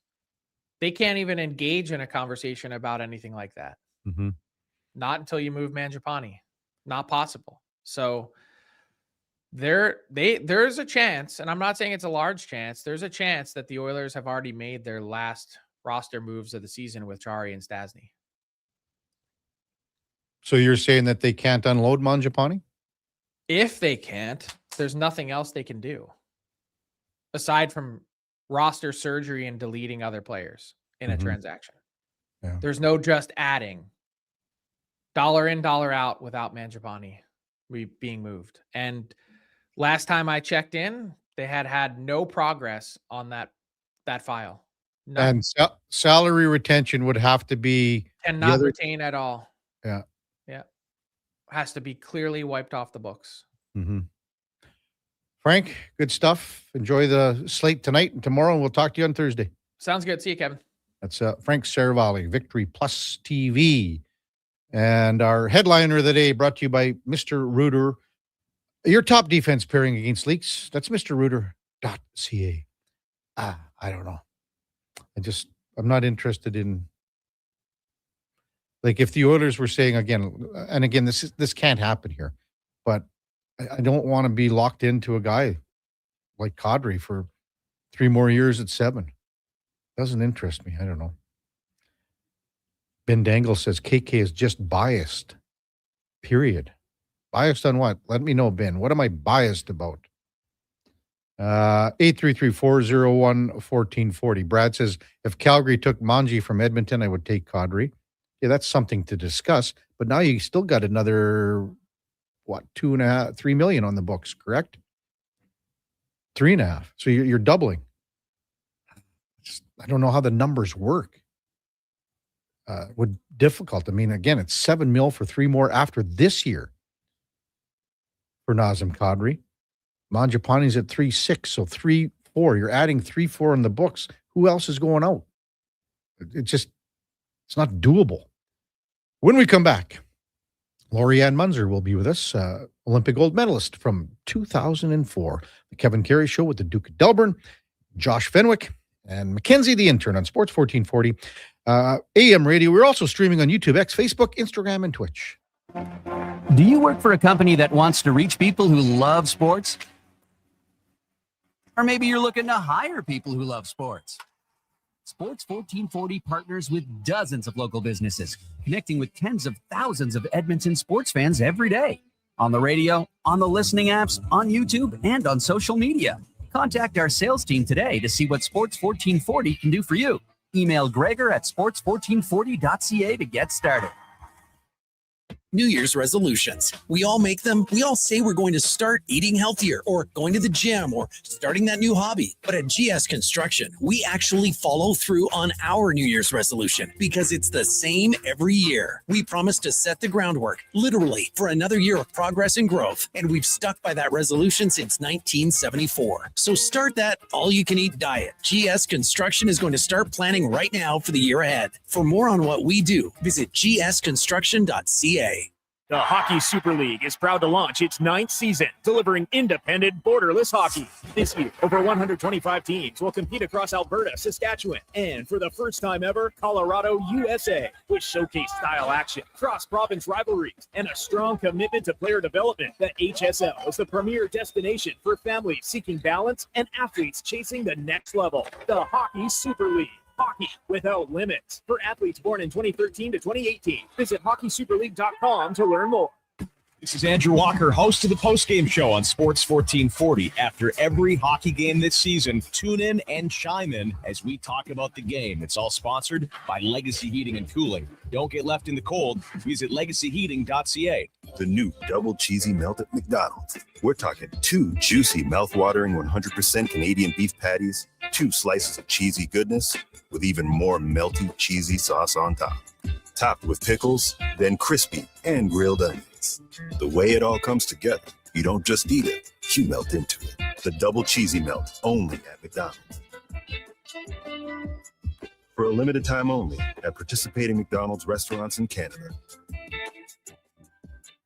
they can't even engage in a conversation about anything like that. Mm-hmm. Not until you move Mangiapane. Not possible. So there's a chance, and I'm not saying it's a large chance. There's a chance that the Oilers have already made their last roster moves of the season with Chari and Stasny. So you're saying that they can't unload Mangiapane? If they can't, there's nothing else they can do aside from roster surgery and deleting other players in a transaction. Yeah. There's no just adding dollar in, dollar out without Mangiapane being moved. And last time I checked in, they had no progress on that file. None. And salary retention would have to be Cannot retain at all. Yeah. Yeah. Has to be clearly wiped off the books. Mm-hmm. Frank, good stuff. Enjoy the slate tonight and tomorrow, and we'll talk to you on Thursday. Sounds good. See you, Kevin. That's Frank Saravalli, Victory Plus TV. And our headliner of the day brought to you by Mr. Reuter. Your top defense pairing against leaks. That's mrreuter.ca. I don't know. I'm not interested in, like, if the Oilers were saying again, this can't happen here, but I don't want to be locked into a guy like Kadri for 3 more years at 7. Doesn't interest me. I don't know. Ben Dangle says KK is just biased. Period. Biased on what? Let me know, Ben. What am I biased about? 833-401-1440. Brad says, if Calgary took Manji from Edmonton, I would take Kadri. Yeah, that's something to discuss. But now you still got another, 3 million on the books, correct? 3.5. So you're doubling. I don't know how the numbers work. Difficult. I mean, again, it's 7 mil for 3 more after this year for Nazem Kadri. Mangiapane's at 3.6, so 3.4. You're adding 3.4 in the books. Who else is going out? It's not doable. When we come back, Lori-Ann Munzer will be with us, Olympic gold medalist from 2004. The Kevin Carey Show with the Duke of Delburne, Josh Fenwick, and Mackenzie the intern on Sports 1440 AM radio. We're also streaming on YouTube, X, Facebook, Instagram, and Twitch. Do you work for a company that wants to reach people who love sports? Or maybe you're looking to hire people who love sports. Sports 1440 partners with dozens of local businesses, connecting with tens of thousands of Edmonton sports fans every day. On the radio, on the listening apps, on YouTube, and on social media. Contact our sales team today to see what Sports 1440 can do for you. Email Gregor at sports1440.ca to get started. New Year's resolutions. We all make them. We all say we're going to start eating healthier or going to the gym or starting that new hobby. But at GS Construction, we actually follow through on our New Year's resolution because it's the same every year. We promise to set the groundwork, literally, for another year of progress and growth. And we've stuck by that resolution since 1974. So start that all-you-can-eat diet. GS Construction is going to start planning right now for the year ahead. For more on what we do, visit gsconstruction.ca. The Hockey Super League is proud to launch its 9th season, delivering independent, borderless hockey. This year, over 125 teams will compete across Alberta, Saskatchewan, and for the first time ever, Colorado, USA, which showcase style action, cross-province rivalries, and a strong commitment to player development. The HSL is the premier destination for families seeking balance and athletes chasing the next level. The Hockey Super League. Hockey without limits. For athletes born in 2013 to 2018, visit hockeysuperleague.com to learn more. This is Andrew Walker, host of the postgame show on Sports 1440. After every hockey game this season, tune in and chime in as we talk about the game. It's all sponsored by Legacy Heating and Cooling. Don't get left in the cold. Visit legacyheating.ca. The new double cheesy melt at McDonald's. We're talking 2 juicy, mouth-watering 100% Canadian beef patties, 2 slices of cheesy goodness, with even more melty, cheesy sauce on top. Topped with pickles, then crispy and grilled onions. The way it all comes together, you don't just eat it, you melt into it. The double cheesy melt, only at McDonald's. For a limited time only at participating McDonald's restaurants in Canada.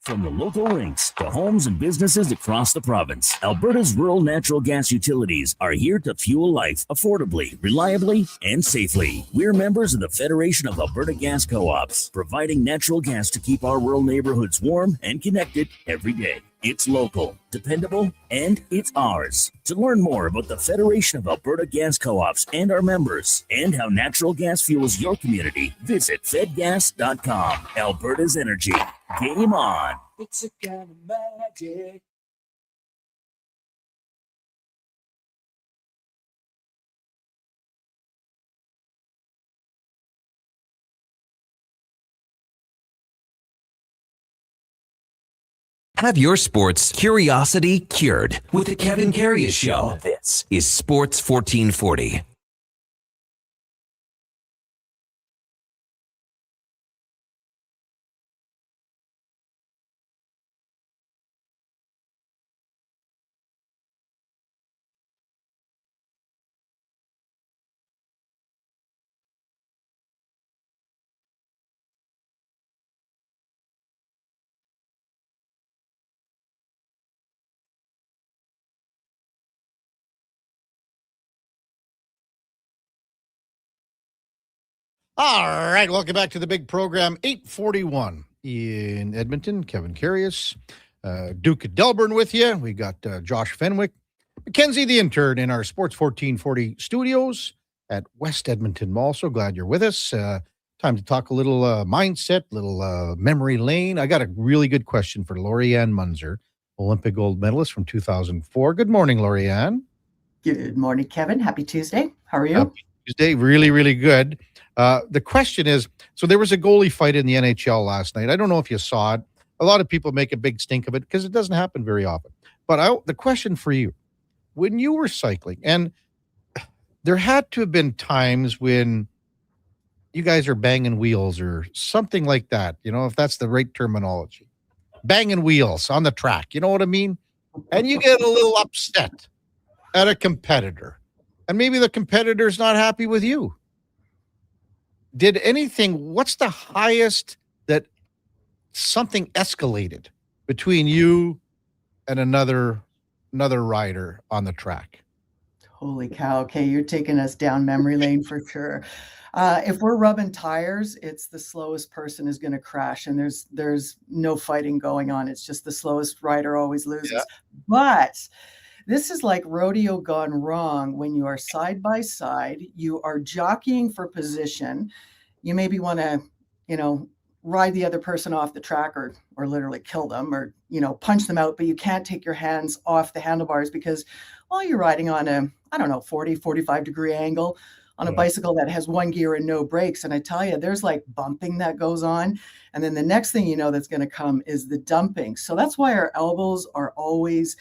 From the local rinks to homes and businesses across the province, Alberta's rural natural gas utilities are here to fuel life affordably, reliably, and safely. We're members of the Federation of Alberta Gas Co-ops, providing natural gas to keep our rural neighborhoods warm and connected every day. It's local, dependable, and it's ours. To learn more about the Federation of Alberta Gas Co-ops and our members, and how natural gas fuels your community, visit fedgas.com. Alberta's energy. Game on. It's a kind of magic. Have your sports curiosity cured with the Kevin Karius Show. This is Sports 1440. All right, welcome back to the big program. 841 in Edmonton. Kevin Karius, Duke of Delburne with you. We got Josh Fenwick, Mackenzie the intern in our Sports 1440 studios at West Edmonton Mall. So glad you're with us. Time to talk a little mindset, little memory lane. I got a really good question for Lorianne Munzer, Olympic gold medalist from 2004. Good morning, Lorianne. Good morning, Kevin. Happy Tuesday. How are you? Happy Tuesday. Really, really good. The question is, so there was a goalie fight in the NHL last night. I don't know if you saw it. A lot of people make a big stink of it because it doesn't happen very often. But the question for you, when you were cycling, and there had to have been times when you guys are banging wheels or something like that, you know, if that's the right terminology, banging wheels on the track, you know what I mean? And you get a little upset at a competitor, and maybe the competitor's not happy with you. What's the highest that something escalated between you and another rider on the track? Holy cow. Okay, you're taking us down memory lane for sure. If we're rubbing tires, it's the slowest person is going to crash, and there's no fighting going on. It's just the slowest rider always loses. Yeah. But this is like rodeo gone wrong when you are side by side, you are jockeying for position. You maybe want to, ride the other person off the track or literally kill them or, punch them out, but you can't take your hands off the handlebars because, well, you're riding on a, 40, 45 degree angle. on a bicycle that has one gear and no brakes. And I tell you, there's like bumping that goes on. And then the next thing you know that's going to come is the dumping. So that's why our elbows are always,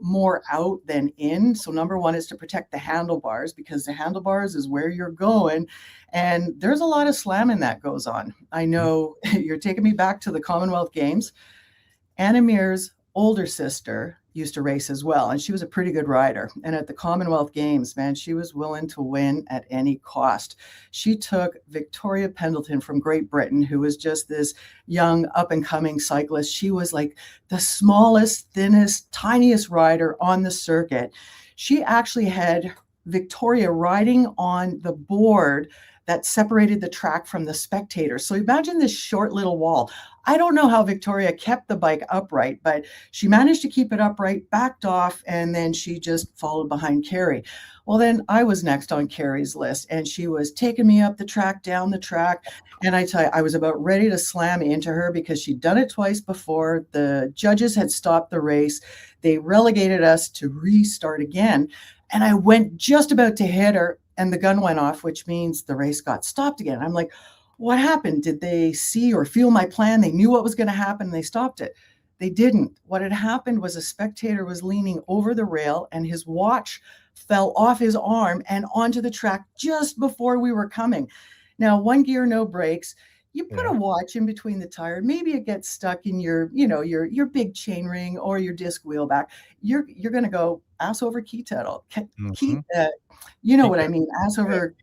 more out than in. So number one is to protect the handlebars, because the handlebars is where you're going. And there's a lot of slamming that goes on. I know you're taking me back to the Commonwealth Games. Anna Mears' older sister used to race as well, and she was a pretty good rider. And at the Commonwealth Games, man, she was willing to win at any cost. She took Victoria Pendleton from Great Britain, who was just this young up-and-coming cyclist. She was like the smallest, thinnest, tiniest rider on the circuit. She actually had Victoria riding on the board that separated the track from the spectators. So imagine this short little wall. I don't know how Victoria kept the bike upright, but she managed to keep it upright, backed off, and then she just followed behind Carrie. Well, then I was next on Carrie's list, and she was taking me up the track, down the track. And I tell you, I was about ready to slam into her because she'd done it twice before. The judges had stopped the race. They relegated us to restart again. And I went just about to hit her, and the gun went off, which means the race got stopped again. I'm like, what happened? Did they see or feel my plan? They knew what was going to happen, and they stopped it. They didn't. What had happened was a spectator was leaning over the rail, and his watch fell off his arm and onto the track just before we were coming. Now, one gear, no brakes. You put a watch in between the tire. Maybe it gets stuck in your big chain ring or your disc wheel back. You're going to go ass over key kettle. What I mean? Ass over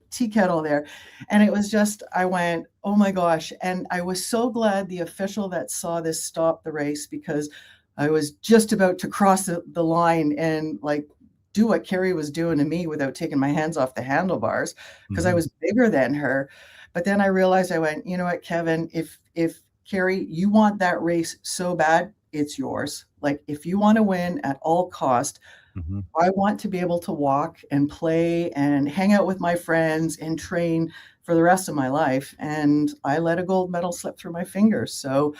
tea kettle there. And it was just, I went, oh my gosh. And I was so glad the official that saw this stopped the race, because I was just about to cross the line and like do what Carrie was doing to me without taking my hands off the handlebars, because I was bigger than her. But then I realized, I went, you know what, Kevin, if Carrie, you want that race so bad, it's yours. Like, if you want to win at all cost, I want to be able to walk and play and hang out with my friends and train for the rest of my life. And I let a gold medal slip through my fingers. So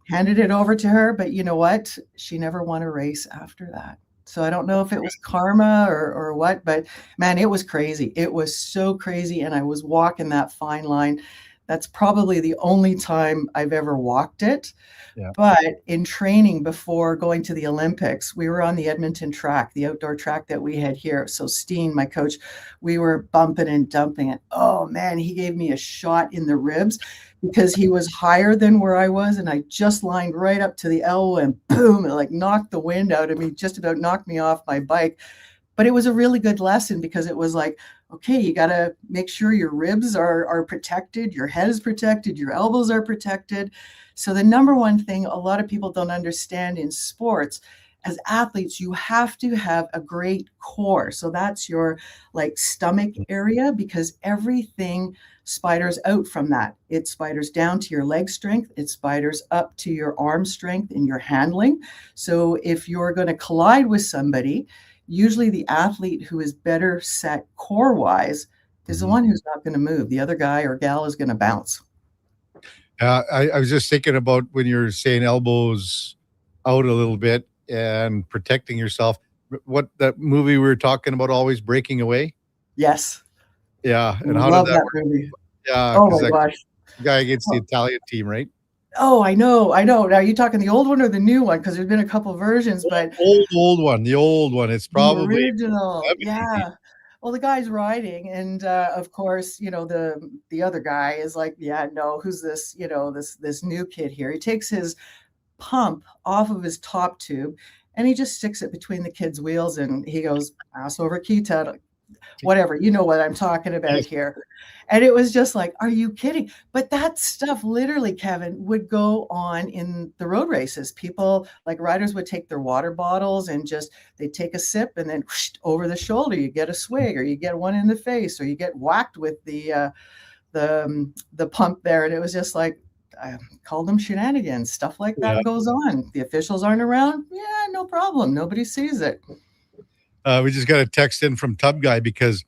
handed it over to her. But you know what? She never won a race after that. So I don't know if it was karma or what, but man, it was crazy. It was so crazy. And I was walking that fine line. That's probably the only time I've ever walked it. Yeah. But in training before going to the Olympics, we were on the Edmonton track, the outdoor track that we had here. So Steen, my coach, we were bumping and dumping it. Oh man, he gave me a shot in the ribs because he was higher than where I was. And I just lined right up to the elbow, and boom, it like knocked the wind out of me, just about knocked me off my bike. But it was a really good lesson, because it was like, okay, you got to make sure your ribs are protected, your head is protected, your elbows are protected. So the number one thing a lot of people don't understand in sports, as athletes, you have to have a great core. So that's your like stomach area, because everything spiders out from that. It spiders down to your leg strength. It spiders up to your arm strength and your handling. So if you're going to collide with somebody, usually the athlete who is better set core-wise is the one who's not going to move. The other guy or gal is going to bounce. I was just thinking about when you're saying elbows out a little bit and protecting yourself. What that movie we were talking about, Always Breaking Away? Yes. Yeah. And how Love did that that work? movie. Yeah. Oh my gosh. Guy against the Italian team, right? Oh, I know. Now, are you talking the old one or the new one? Because there's been a couple versions, but old one. The old one. It's probably the original. Yeah. Well, the guy's riding, and of course, the other guy is like, yeah, no, who's this? This new kid here. He takes his pump off of his top tube, and he just sticks it between the kid's wheels, and he goes ass over key tettle. Whatever, you know what I'm talking about here. And it was just like, are you kidding? But that stuff literally, Kevin, would go on in the road races. People, like riders, would take their water bottles and they'd take a sip, and then whoosh, over the shoulder, you get a swig, or you get one in the face, or you get whacked with the pump there. And it was just like, I called them shenanigans. Stuff like that goes on. The officials aren't around. Yeah, no problem. Nobody sees it. We just got a text in from Tub Guy, because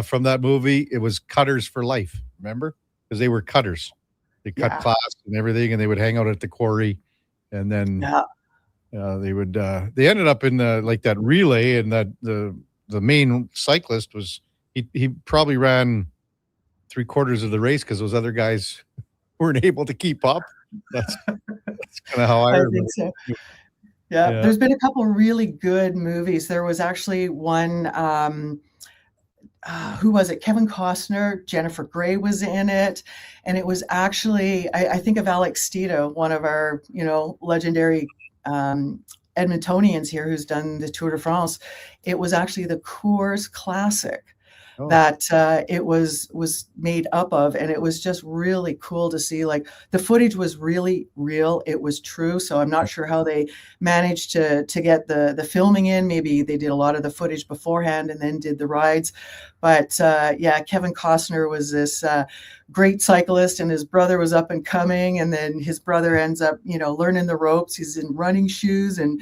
from that movie, it was cutters for life. Remember? Because they were cutters. They cut class and everything, and they would hang out at the quarry. And then they ended up in like that relay, and that the main cyclist was he probably ran 3/4 of the race because those other guys weren't able to keep up. That's kind of how I remember. think so. Yeah, there's been a couple really good movies. There was actually one, who was it? Kevin Costner, Jennifer Grey was in it, and it was actually I think of Alex Stito, one of our legendary Edmontonians here who's done the Tour de France. It was actually the Coors Classic that it was made up of, and it was just really cool to see. Like, the footage was really real, it was true. So I'm not sure how they managed to get the filming in. Maybe they did a lot of the footage beforehand and then did the rides. But yeah, Kevin Costner was this great cyclist, and his brother was up and coming, and then his brother ends up learning the ropes. He's in running shoes, and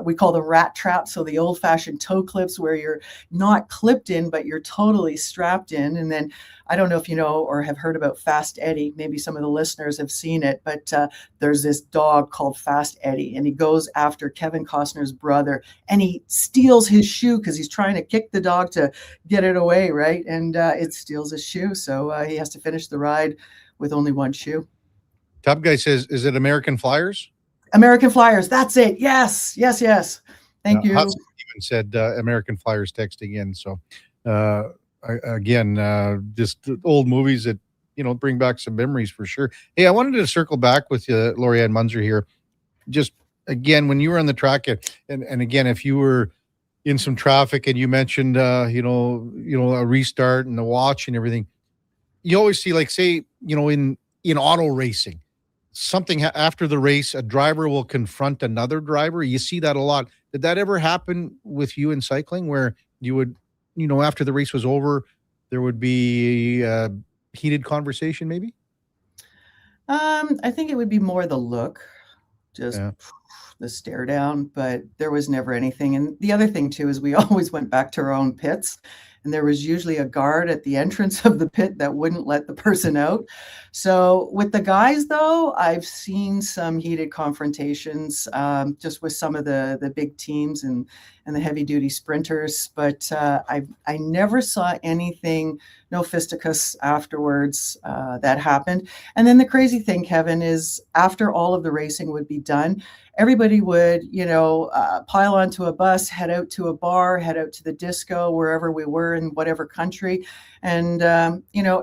we call them rat traps, so the old-fashioned toe clips where you're not clipped in, but you're totally strapped in. And then I don't know if you know or have heard about Fast Eddie. Maybe some of the listeners have seen it, but there's this dog called Fast Eddie, and he goes after Kevin Costner's brother, and he steals his shoe because he's trying to kick the dog to get it away, right? And it steals his shoe, so he has to finish the ride with only one shoe. Top Guy says, is it American Flyers? American Flyers, that's it. Yes. Thank you. Hudson even said American Flyers texting in. So again, just old movies that bring back some memories for sure. Hey, I wanted to circle back with you, Lori-Ann Munzer here. Just again, when you were on the track, and again, if you were in some traffic and you mentioned a restart and the watch and everything, you always see, like, say, in auto racing, something after the race, a driver will confront another driver. You see that a lot. Did that ever happen with you in cycling, where you would, after the race was over, there would be a heated conversation maybe? I think it would be more the look, just the stare down, but there was never anything. And the other thing too is we always went back to our own pits, and there was usually a guard at the entrance of the pit that wouldn't let the person out. So with the guys, though, I've seen some heated confrontations just with some of the big teams and the heavy duty sprinters. But I never saw anything, no fisticuffs afterwards that happened. And then the crazy thing, Kevin, is after all of the racing would be done, everybody would, pile onto a bus, head out to a bar, head out to the disco, wherever we were in whatever country. And,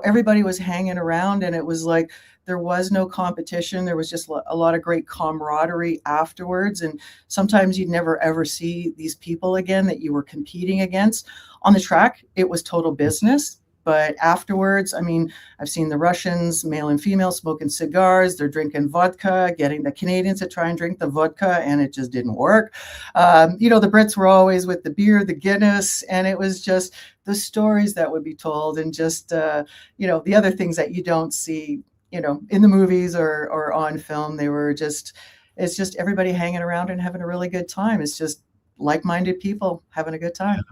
everybody was hanging around, and it was like there was no competition. There was just a lot of great camaraderie afterwards. And sometimes you'd never, ever see these people again that you were competing against. On the track, it was total business. But afterwards, I mean, I've seen the Russians, male and female, smoking cigars. They're drinking vodka, getting the Canadians to try and drink the vodka, and it just didn't work. The Brits were always with the beer, the Guinness, and it was just the stories that would be told, and just, the other things that you don't see, in the movies or on film. It's just everybody hanging around and having a really good time. It's just like-minded people having a good time.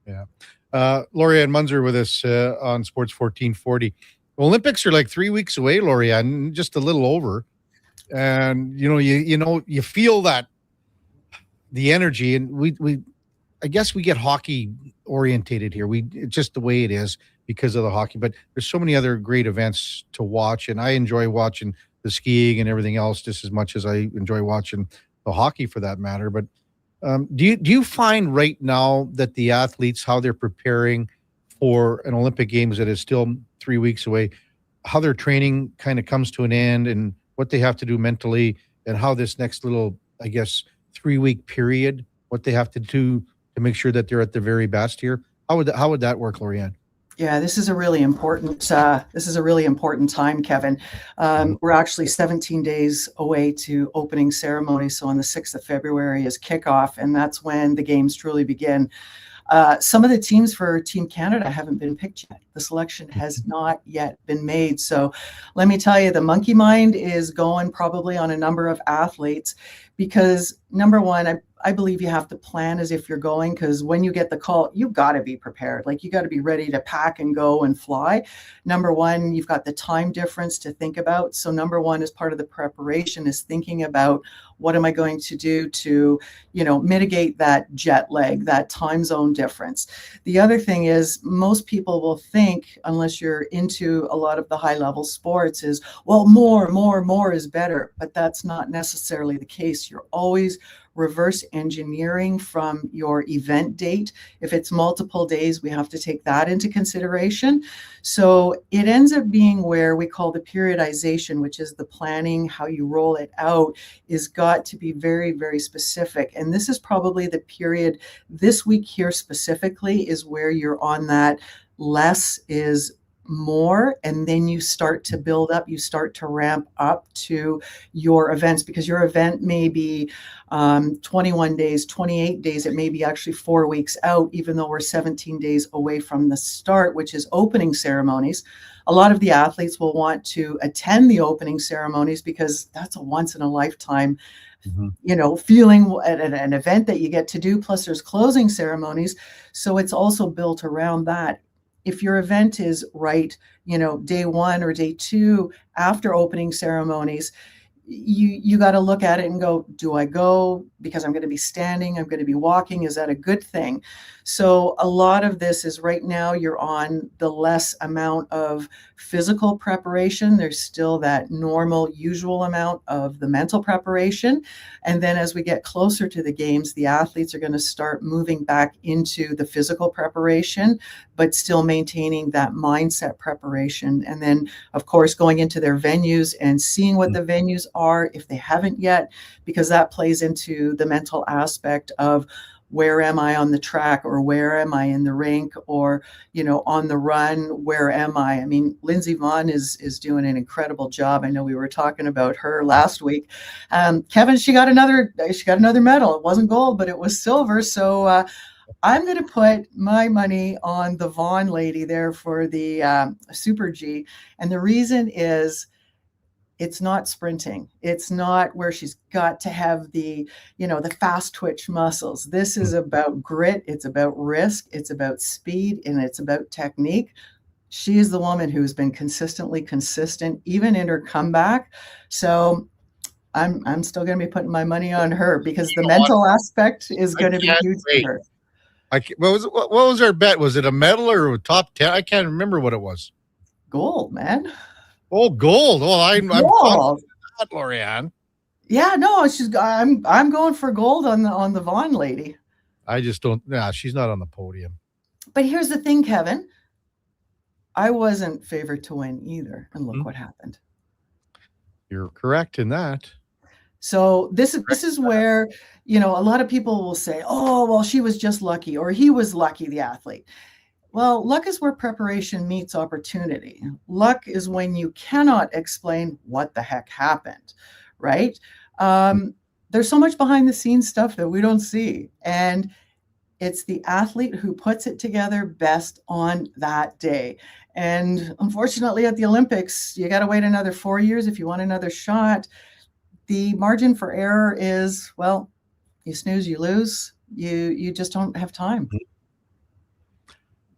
Yeah. Lori-Ann Munzer with us on Sports 1440. Olympics are like 3 weeks away, Lori-Ann, just a little over. And you feel that the energy, and we I guess we get hockey orientated here. It's just the way it is because of the hockey, but there's so many other great events to watch, and I enjoy watching the skiing and everything else just as much as I enjoy watching the hockey for that matter. But do you find right now that the athletes, how they're preparing for an Olympic Games that is still 3 weeks away, how their training kind of comes to an end, and what they have to do mentally, and how this next little, I guess, 3-week period, what they have to do to make sure that they're at the very best here? How would that work, Lori-Ann? Yeah, this is a really important time, Kevin. We're actually 17 days away to opening ceremony. So on the 6th of February is kickoff, and that's when the games truly begin. Some of the teams for Team Canada haven't been picked yet. The selection has not yet been made. So let me tell you, the monkey mind is going probably on a number of athletes, because number one, I believe you have to plan as if you're going, because when you get the call, you got to be prepared. Like, you got to be ready to pack and go and fly. Number one, you've got the time difference to think about. So number one, as part of the preparation, is thinking about what am I going to do to, mitigate that jet lag, that time zone difference. The other thing is, most people will think, unless you're into a lot of the high level sports, is, well, more is better. But that's not necessarily the case. You're always reverse engineering from your event date. If it's multiple days, we have to take that into consideration. So it ends up being where we call the periodization, which is the planning, how you roll it out, is got to be very, very specific. And this is probably the period this week here specifically is where you're on that less is more, and then you start to build up, you start to ramp up to your events, because your event may be 21 days, 28 days, it may be actually 4 weeks out, even though we're 17 days away from the start, which is opening ceremonies. A lot of the athletes will want to attend the opening ceremonies because that's a once in a lifetime feeling at an event that you get to do. Plus there's closing ceremonies, so it's also built around that. If your event is right, day one or day two after opening ceremonies, you got to look at it and go, do I go because I'm going to be standing, I'm going to be walking? Is that a good thing? So a lot of this is right now you're on the less amount of physical preparation. There's still that normal, usual amount of the mental preparation. And then as we get closer to the games, the athletes are going to start moving back into the physical preparation, but still maintaining that mindset preparation. And then, of course, going into their venues and seeing what the venues are if they haven't yet, because that plays into the mental aspect of, where am I on the track, or where am I in the rink, or, on the run, where am I? I mean, Lindsey Vonn is doing an incredible job. I know we were talking about her last week. Kevin, she got another medal. It wasn't gold, but it was silver. So I'm going to put my money on the Vonn lady there for the Super G. And the reason is, it's not sprinting. It's not where she's got to have the fast twitch muscles. This is about grit. It's about risk. It's about speed, and it's about technique. She is the woman who's been consistently consistent, even in her comeback. So I'm still going to be putting my money on her, because the mental aspect is going to be huge for her. What was her bet? Was it a medal or a top 10? I can't remember what it was. Gold, man. Oh, gold. Well, I'm confident in that, Lorianne. Yeah, no, I'm going for gold on the Vonn lady. I just don't. Nah, she's not on the podium. But here's the thing, Kevin. I wasn't favored to win either, and look what happened. You're correct in that. So this is where, a lot of people will say, oh, well, she was just lucky, or he was lucky, the athlete. Well, luck is where preparation meets opportunity. Luck is when you cannot explain what the heck happened, right? There's so much behind the scenes stuff that we don't see. And it's the athlete who puts it together best on that day. And unfortunately, at the Olympics, you got to wait another 4 years if you want another shot. The margin for error is, well, you snooze, you lose. You just don't have time.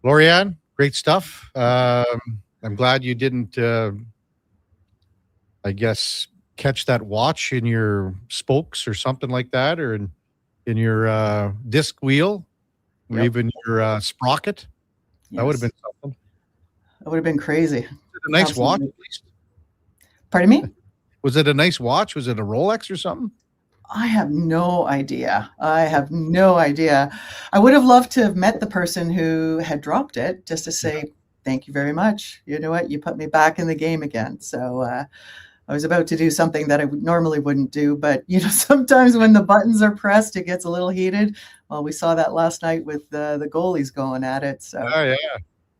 Lorianne, great stuff. I'm glad you didn't, I guess, catch that watch in your spokes or something like that, or in your disc wheel, or even your sprocket. Yes. That would have been something. That would have been crazy. Was it a nice Absolutely. watch, at least? Pardon me? Was it a nice watch? Was it a Rolex or something? I have no idea. I would have loved to have met the person who had dropped it, just to say, thank you very much. You know what? You put me back in the game again. So I was about to do something that I normally wouldn't do. But, sometimes when the buttons are pressed, it gets a little heated. Well, we saw that last night with the goalies going at it. So yeah.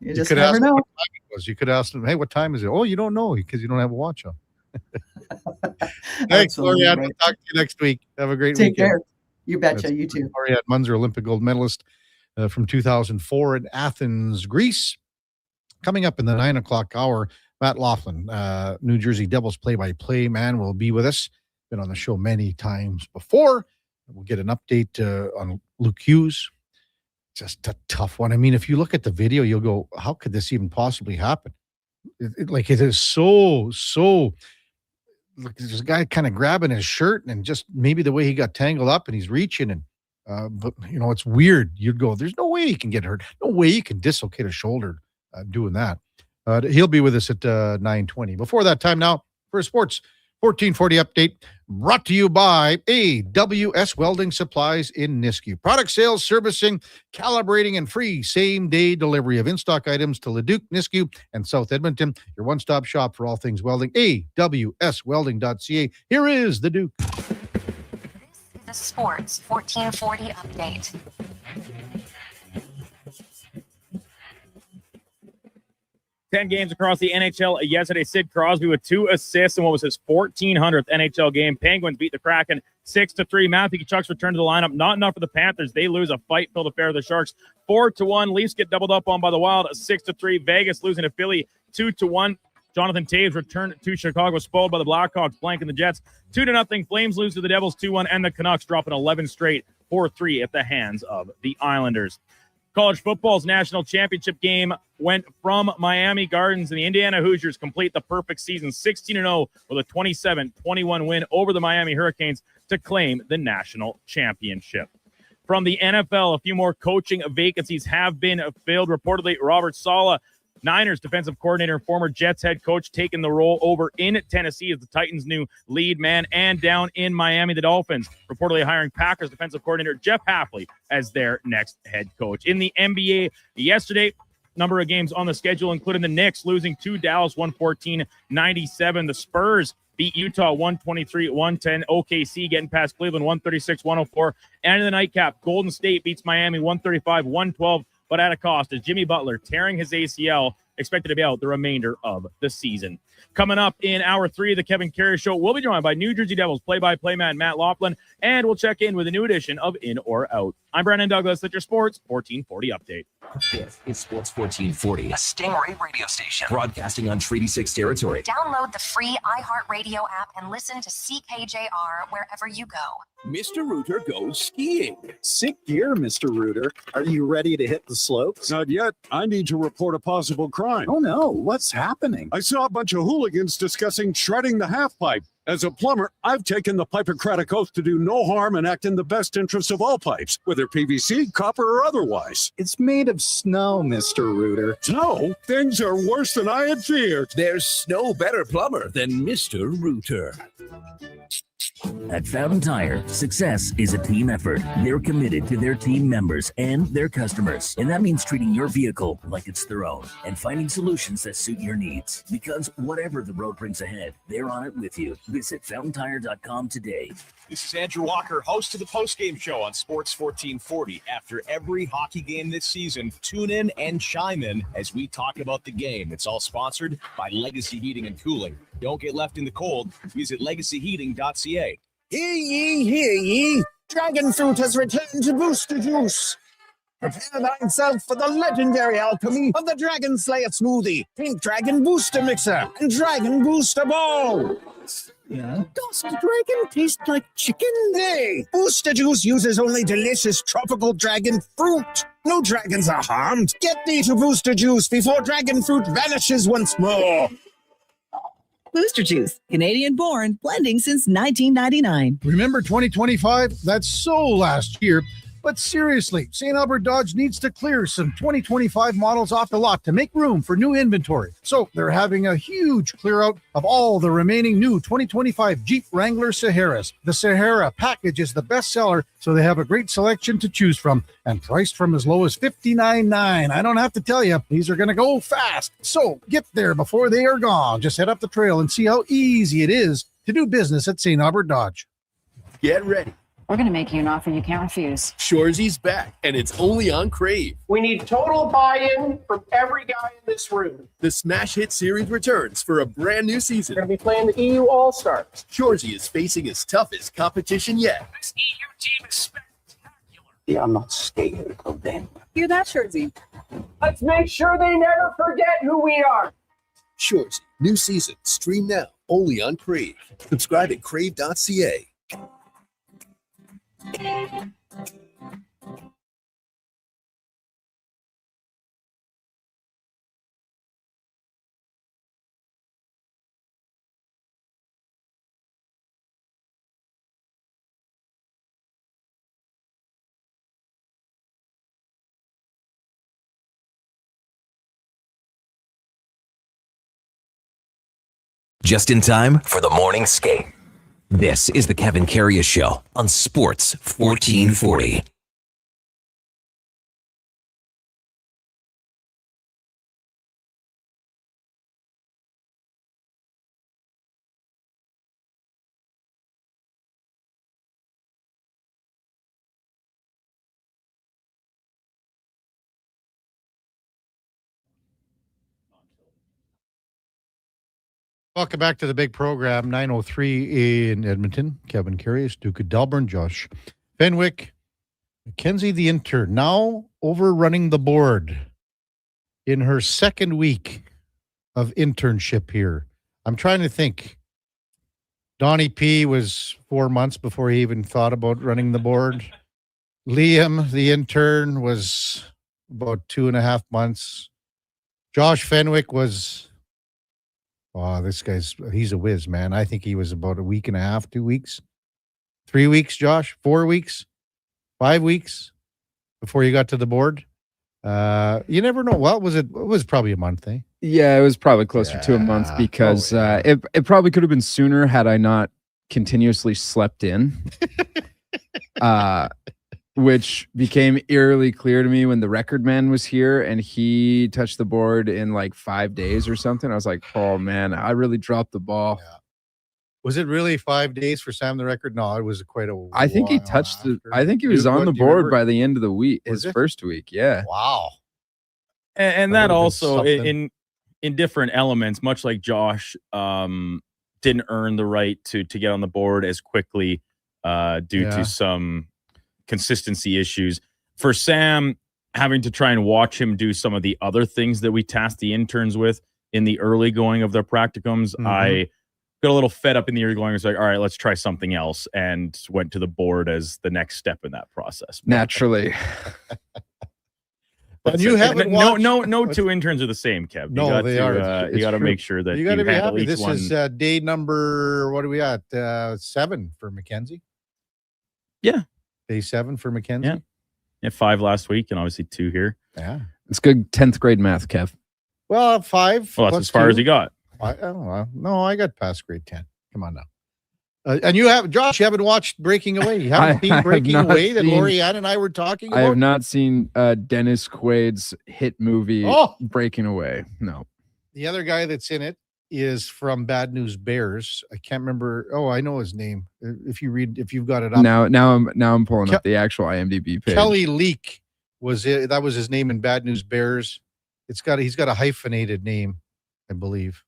You just never know. What time it was. You could ask them, hey, what time is it? Oh, you don't know because you don't have a watch on. Thanks, Lorianne. We'll talk to you next week. Have a great weekend. Take care. You betcha. You too. Lorianne Munzer, Olympic gold medalist from 2004 in Athens, Greece. Coming up in the 9 o'clock hour, Matt Laughlin, New Jersey Devils play-by-play man, will be with us. Been on the show many times before. We'll get an update on Luke Hughes. Just a tough one. I mean, if you look at the video, you'll go, how could this even possibly happen? It is so look, there's a guy kind of grabbing his shirt, and just maybe the way he got tangled up and he's reaching, and but it's weird. You'd go, there's no way he can get hurt. No way he can dislocate a shoulder doing that. He'll be with us at 9:20. Before that time now, for a Sports 1440 update, brought to you by AWS Welding Supplies in Nisku. Product sales, servicing, calibrating, and free same-day delivery of in-stock items to Leduc, Nisku, and South Edmonton. Your one-stop shop for all things welding, awswelding.ca. Here is the Duke. This is a Sports 1440 update. 10 games across the NHL yesterday. Sid Crosby with 2 assists in what was his 1400th NHL game. Penguins beat the Kraken 6-3. Matthew Tkachuk's return to the lineup. Not enough for the Panthers. They lose a fight-filled affair of the Sharks 4-1. Leafs get doubled up on by the Wild 6-3. Vegas losing to Philly 2-1. Jonathan Toews returned to Chicago, spoiled by the Blackhawks, blanking the Jets 2-0. Flames lose to the Devils 2-1, and the Canucks dropping 11 straight 4-3 at the hands of the Islanders. College football's national championship game went from Miami Gardens, and the Indiana Hoosiers complete the perfect season, 16-0 with a 27-21 win over the Miami Hurricanes to claim the national championship. From the NFL, a few more coaching vacancies have been filled. Reportedly, Robert Saleh, Niners defensive coordinator and former Jets head coach, taking the role over in Tennessee as the Titans' new lead man, and down in Miami, the Dolphins reportedly hiring Packers defensive coordinator Jeff Hafley as their next head coach. In the NBA yesterday, number of games on the schedule, including the Knicks losing to Dallas 114-97. The Spurs beat Utah 123-110. OKC getting past Cleveland 136-104. And in the nightcap, Golden State beats Miami 135-112. But at a cost, as Jimmy Butler tearing his ACL, expected to be out the remainder of the season. Coming up in hour 3 of the Kevin Karius Show, we'll be joined by New Jersey Devils play-by-play man Matt Laughlin, and we'll check in with a new edition of In or Out. I'm Brandon Douglas at your Sports 1440 update. This is Sports 1440, a Stingray radio station broadcasting on Treaty 6 territory. Download the free iHeartRadio app and listen to CKJR wherever you go. Mr. Rooter goes skiing. Sick gear, Mr. Rooter. Are you ready to hit the slopes? Not yet. I need to report a possible crime. Oh no, what's happening? I saw a bunch of hooligans discussing shredding the half pipe. As a plumber, I've taken the Hippocratic Oath to do no harm and act in the best interest of all pipes, whether PVC, copper, or otherwise. It's made of snow, Mr. Rooter. Snow? Things are worse than I had feared. There's no better plumber than Mr. Rooter. At Fountain Tire, success is a team effort. They're committed to their team members and their customers. And that means treating your vehicle like it's their own and finding solutions that suit your needs. Because whatever the road brings ahead, they're on it with you. Visit fountaintire.com today. This is Andrew Walker, host of the postgame show on Sports 1440. After every hockey game this season, tune in and chime in as we talk about the game. It's all sponsored by Legacy Heating and Cooling. Don't get left in the cold. Visit legacyheating.ca. Hear ye, hear ye. Dragon fruit has returned to Booster Juice. Prepare thyself for the legendary alchemy of the Dragon Slayer smoothie, Pink Dragon Booster Mixer, and Dragon Booster Ball. Yeah. Does the dragon taste like chicken? Hey, Booster Juice uses only delicious tropical dragon fruit. No dragons are harmed. Get thee to Booster Juice before dragon fruit vanishes once more. Booster Juice, Canadian-born, blending since 1999. Remember 2025? That's so last year. But seriously, St. Albert Dodge needs to clear some 2025 models off the lot to make room for new inventory. So they're having a huge clear out of all the remaining new 2025 Jeep Wrangler Saharas. The Sahara package is the best seller, so they have a great selection to choose from and priced from as low as $59.9. I don't have to tell you, these are going to go fast. So get there before they are gone. Just head up the trail and see how easy it is to do business at St. Albert Dodge. Get ready. We're going to make you an offer you can't refuse. Shoresy's back, and it's only on Crave. We need total buy-in from every guy in this room. The Smash Hit Series returns for a brand new season. We're going to be playing the EU All-Stars. Shoresy is facing his toughest competition yet. This EU team is spectacular. Yeah, I'm not scared of them. Hear that, Shoresy? Let's make sure they never forget who we are. Shoresy, new season, stream now, only on Crave. Subscribe at crave.ca. Just in time for the morning skate. This is the Kevin Karius Show on Sports 1440. Welcome back to the big program, 9:03 in Edmonton. Kevin Karius, Duke of Delburne, Josh Fenwick, Mackenzie the intern, now overrunning the board in her second week of internship here. I'm trying to think. Donnie P was 4 months before he even thought about running the board. Liam, the intern, was about 2.5 months. Josh Fenwick was... Oh, he's a whiz, man. I think he was about 1.5 weeks, 2 weeks, 3 weeks, Josh, 4 weeks, 5 weeks before you got to the board. You never know. Well, it was probably a month, eh? Yeah, it was probably closer to a month because it probably could have been sooner had I not continuously slept in. Which became eerily clear to me when the record man was here and he touched the board in like 5 days or something. I was like, oh man, I really dropped the ball. Yeah. Was it really 5 days for Sam the record? No, it was quite a I think he touched it. I think he was on the board by the end of the week, his first week. Yeah. Wow. And that also in different elements, much like Josh didn't earn the right to get on the board as quickly due to some consistency issues. For Sam, having to try and watch him do some of the other things that we tasked the interns with in the early going of their practicums, I got a little fed up in the early going. I was like, all right, let's try something else, and went to the board as the next step in that process. Naturally. And you haven't watched... No two interns are the same, Kev. No, they are. You got to make sure that you got to be happy. This is day number, what are we at? 7 for Mackenzie. Yeah. Day 7 for Mackenzie. Yeah, 5 last week and obviously 2 here. Yeah. It's good 10th grade math, Kev. Well, 5. Well, that's as far as you got. No, I got past grade 10. Come on now. And you have, Josh, you haven't watched Breaking Away. You haven't seen Breaking Away that Lorianne and I were talking about? I have not seen Dennis Quaid's hit movie, Breaking Away. No. The other guy that's in it is from Bad News Bears. I can't remember. Oh, I know his name. If you've got it up. Now I'm pulling up the actual IMDb page. Kelly Leak was it. That was his name in Bad News Bears. He's got a hyphenated name, I believe.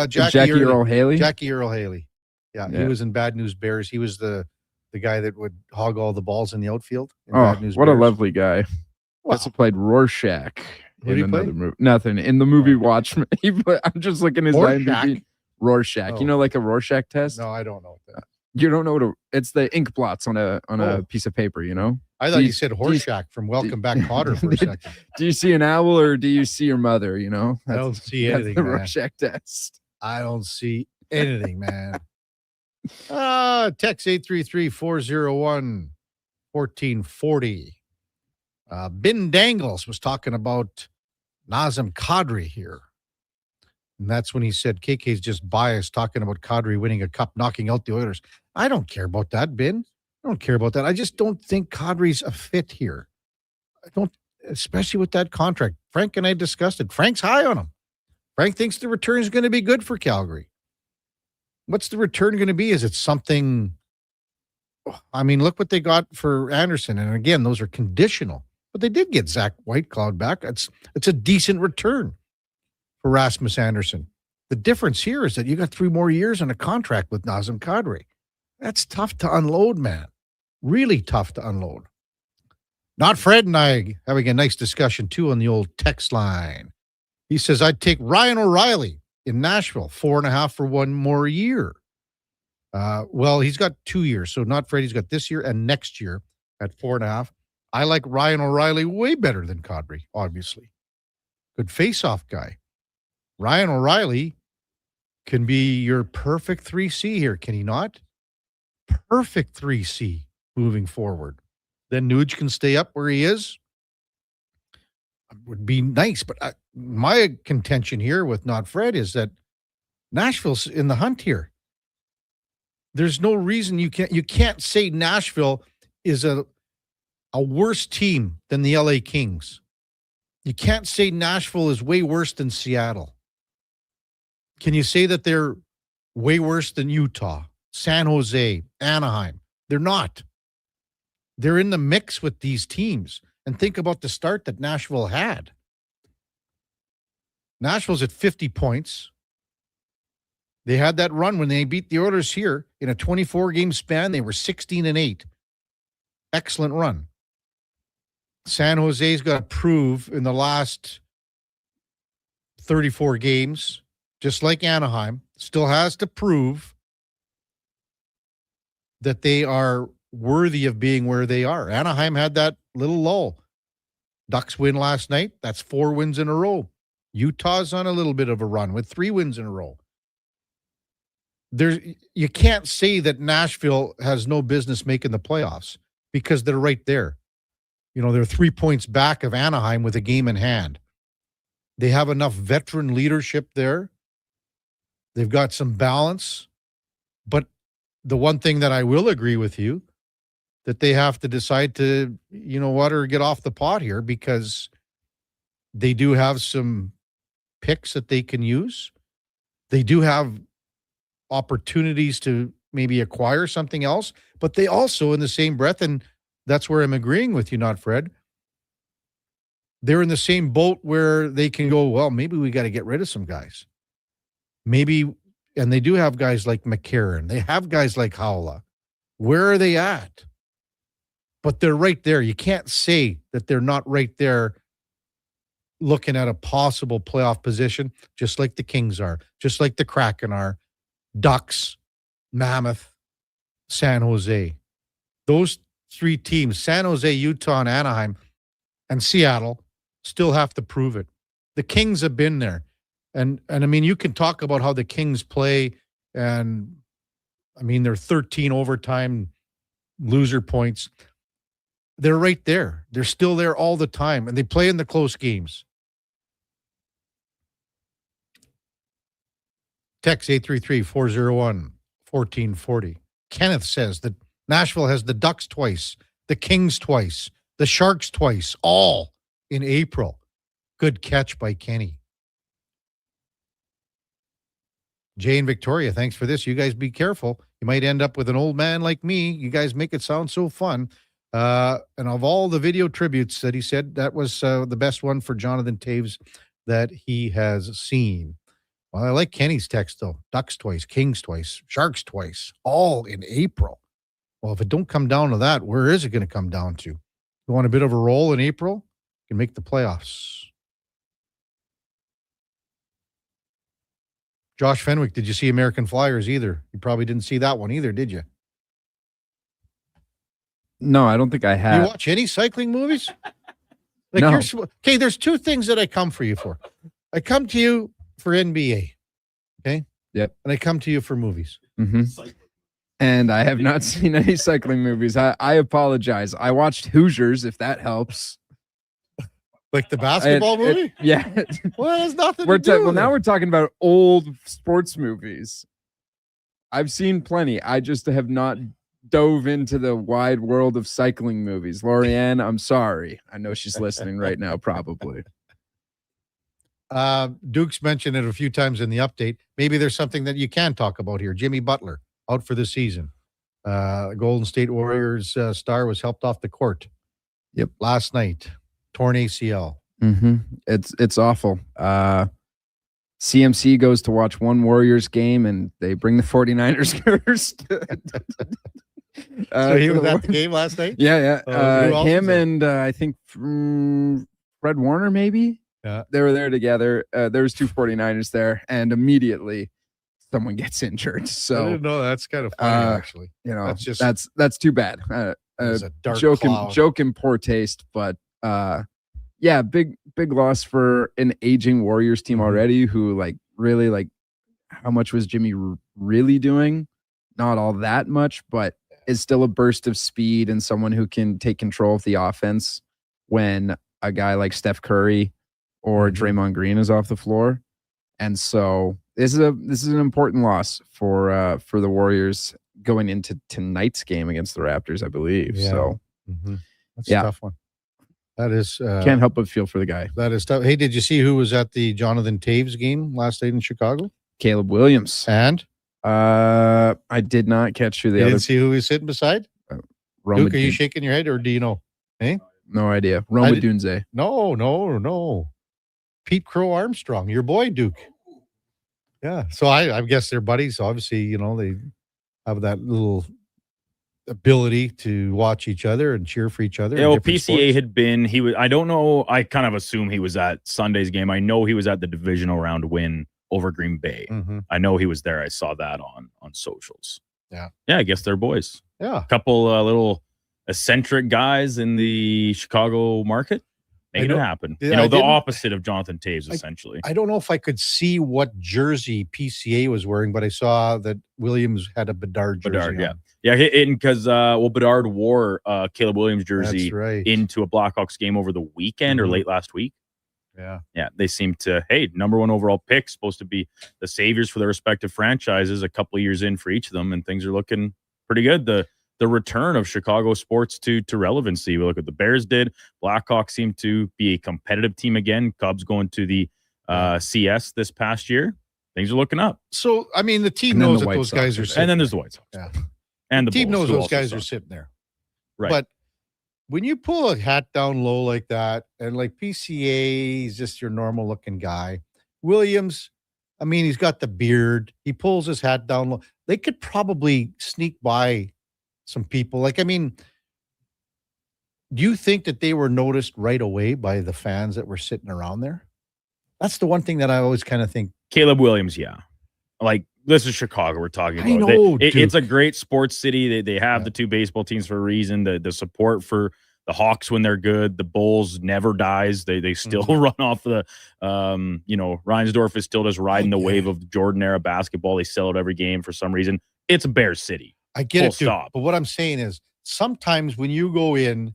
Jackie Earle Haley. Jackie Earle Haley. Yeah, he was in Bad News Bears. He was the guy that would hog all the balls in the outfield. In Bad News what Bears. a lovely guy. Also played Rorschach in another movie. Nothing in the movie Watchmen. I'm just looking at his IMDb. Rorschach. You know, like a Rorschach test. No, I don't know that. You don't know it's the ink blots on a piece of paper. You know. I thought you said Horseshack from Welcome Back, Kotter for a second. Do you see an owl or do you see your mother? You know. I don't see anything. That's the Rorschach test. I don't see anything, man. Text 833-401-1440. Bin Dangles was talking about Nazem Kadri here. And that's when he said KK's just biased talking about Kadri winning a cup, knocking out the Oilers. I don't care about that, Bin. I don't care about that. I just don't think Kadri's a fit here. I don't, especially with that contract. Frank and I discussed it. Frank's high on him. Frank thinks the return is going to be good for Calgary. What's the return going to be? Is it something? I mean, look what they got for Anderson. And again, those are conditional. But they did get Zach Whitecloud back. It's a decent return for Rasmus Anderson. The difference here is that you got 3 more years on a contract with Nazem Kadri. That's tough to unload, man. Really tough to unload. Not Fred and I having a nice discussion, too, on the old text line. He says, I'd take Ryan O'Reilly in Nashville, 4.5 for 1 more year. Well, he's got 2 years. So not Freddie's got this year and next year at 4.5. I like Ryan O'Reilly way better than Kadri, obviously. Good face-off guy. Ryan O'Reilly can be your perfect 3C here, can he not? Perfect 3C moving forward. Then Nuge can stay up where he is. Would be nice, but my contention here with not Fred is that Nashville's in the hunt here. There's no reason you can't say Nashville is a worse team than the LA Kings. You can't say Nashville is way worse than Seattle. Can you say that they're way worse than Utah, San Jose, Anaheim? They're not. They're in the mix with these teams. And think about the start that Nashville had. Nashville's at 50 points. They had that run when they beat the Oilers here in a 24-game span. They were 16-8. Excellent run. San Jose's got to prove in the last 34 games, just like Anaheim, still has to prove that they are worthy of being where they are. Anaheim had that little lull. Ducks win last night. That's 4 wins in a row. Utah's on a little bit of a run with 3 wins in a row. You can't say that Nashville has no business making the playoffs because they're right there. You know, they're 3 points back of Anaheim with a game in hand. They have enough veteran leadership there. They've got some balance. But the one thing that I will agree with you, that they have to decide to, or get off the pot here because they do have some picks that they can use. They do have opportunities to maybe acquire something else, but they also, in the same breath, and that's where I'm agreeing with you, not Fred, they're in the same boat where they can go, well, maybe we got to get rid of some guys. Maybe, and they do have guys like McCarron. They have guys like Howla. Where are they at? But they're right there. You can't say that they're not right there looking at a possible playoff position, just like the Kings are, just like the Kraken are, Ducks, Mammoth, San Jose. Those 3 teams, San Jose, Utah, and Anaheim, and Seattle, still have to prove it. The Kings have been there. And I mean, you can talk about how the Kings play, and I mean, they're 13 overtime loser points. They're right there. They're still there all the time, and they play in the close games. Text 833-401-1440. Kenneth says that Nashville has the Ducks twice, the Kings twice, the Sharks twice, all in April. Good catch by Kenny. Jay and Victoria, thanks for this. You guys be careful. You might end up with an old man like me. You guys make it sound so fun. And of all the video tributes that he said, that was the best one for Jonathan Taves that he has seen. Well, I like Kenny's text, though. Ducks twice, Kings twice, Sharks twice, all in April. Well, if it don't come down to that, where is it going to come down to? You want a bit of a roll in April? You can make the playoffs. Josh Fenwick, did you see American Flyers either? You probably didn't see that one either, did you? No, I don't think I have. You watch any cycling movies? No. Okay, there's 2 things that I come for you for. I come to you for NBA, okay? Yep. And I come to you for movies. Mm-hmm. And I have not seen any cycling movies. I apologize. I watched Hoosiers, if that helps. Like the basketball movie? Yeah. Well, it has nothing to do with Well, now we're talking about old sports movies. I've seen plenty. I just have not dove into the wide world of cycling movies. Lorianne, I'm sorry. I know she's listening right now, probably. Duke's mentioned it a few times in the update. Maybe there's something that you can talk about here. Jimmy Butler, out for the season. Golden State Warriors star was helped off the court. Yep. Last night. Torn ACL. Mm-hmm. It's awful. CMC goes to watch one Warriors game, and they bring the 49ers first. So he was at the game last night? Yeah. Him was and I think Fred Warner, maybe? Yeah. They were there together. There was 2 49ers there, and immediately someone gets injured. I So didn't know. That's kind of funny, actually. that's just that's too bad. It's a dark Joke in poor taste, but yeah, big loss for an aging Warriors team already. Who really how much was Jimmy really doing? Not all that much, but is still a burst of speed and someone who can take control of the offense when a guy like Steph Curry or Draymond Green is off the floor. And so this is an important loss for the Warriors going into tonight's game against the Raptors, I believe. Yeah. So That's a tough one. That is can't help but feel for the guy. That is tough. Hey, did you see who was at the Jonathan Taves game last night in Chicago? Caleb Williams. And I did not catch who the you other. didn't see who he's sitting beside? Roma Duke, are you Dun- shaking your head or do you know? Eh? No idea. Roma Dunze. No. Pete Crow Armstrong, your boy Duke. Yeah. So I guess they're buddies. Obviously, they have that little ability to watch each other and cheer for each other. Yeah, in well, different PCA sports. had been, I don't know, I kind of assume he was at Sunday's game. I know he was at the divisional round win over Green Bay. I know he was there. I saw that on socials. Yeah. Yeah, I guess they're boys. Yeah. A couple little eccentric guys in the Chicago market. Making it happen. Yeah, The opposite of Jonathan Taves, essentially. I don't know if I could see what jersey PCA was wearing, but I saw that Williams had a Bedard jersey. Bedard, on. yeah, because Bedard wore Caleb Williams jersey That's right. into a Blackhawks game over the weekend or late last week. Yeah, they seem to. Hey, number one overall pick, supposed to be the saviors for their respective franchises. A couple of years in for each of them, and things are looking pretty good. The return of Chicago sports to relevancy. We look at the Bears did. Blackhawks seem to be a competitive team again. Cubs going to the CS this past year. Things are looking up. So, I mean, the team knows that those guys are sitting. And then there's the White Sox. Yeah. And the team Bulls, knows who those also guys are suck. sitting there. Right. But when you pull a hat down low like that, and like PCA is just your normal looking guy. Williams, I mean, he's got the beard. He pulls his hat down low. They could probably sneak by some people. Like, I mean, do you think that they were noticed right away by the fans that were sitting around there? That's the one thing that I always kind of think. Caleb Williams, yeah. Like, this is Chicago we're talking about. I know, It's a great sports city. They have the two baseball teams for a reason. The support for the Hawks when they're good. The Bulls never dies. They still run off the, Reinsdorf is still just riding the wave of Jordan era basketball. They sell out every game for some reason. It's Bears City. I get Full it, dude. stop. But what I'm saying is sometimes when you go in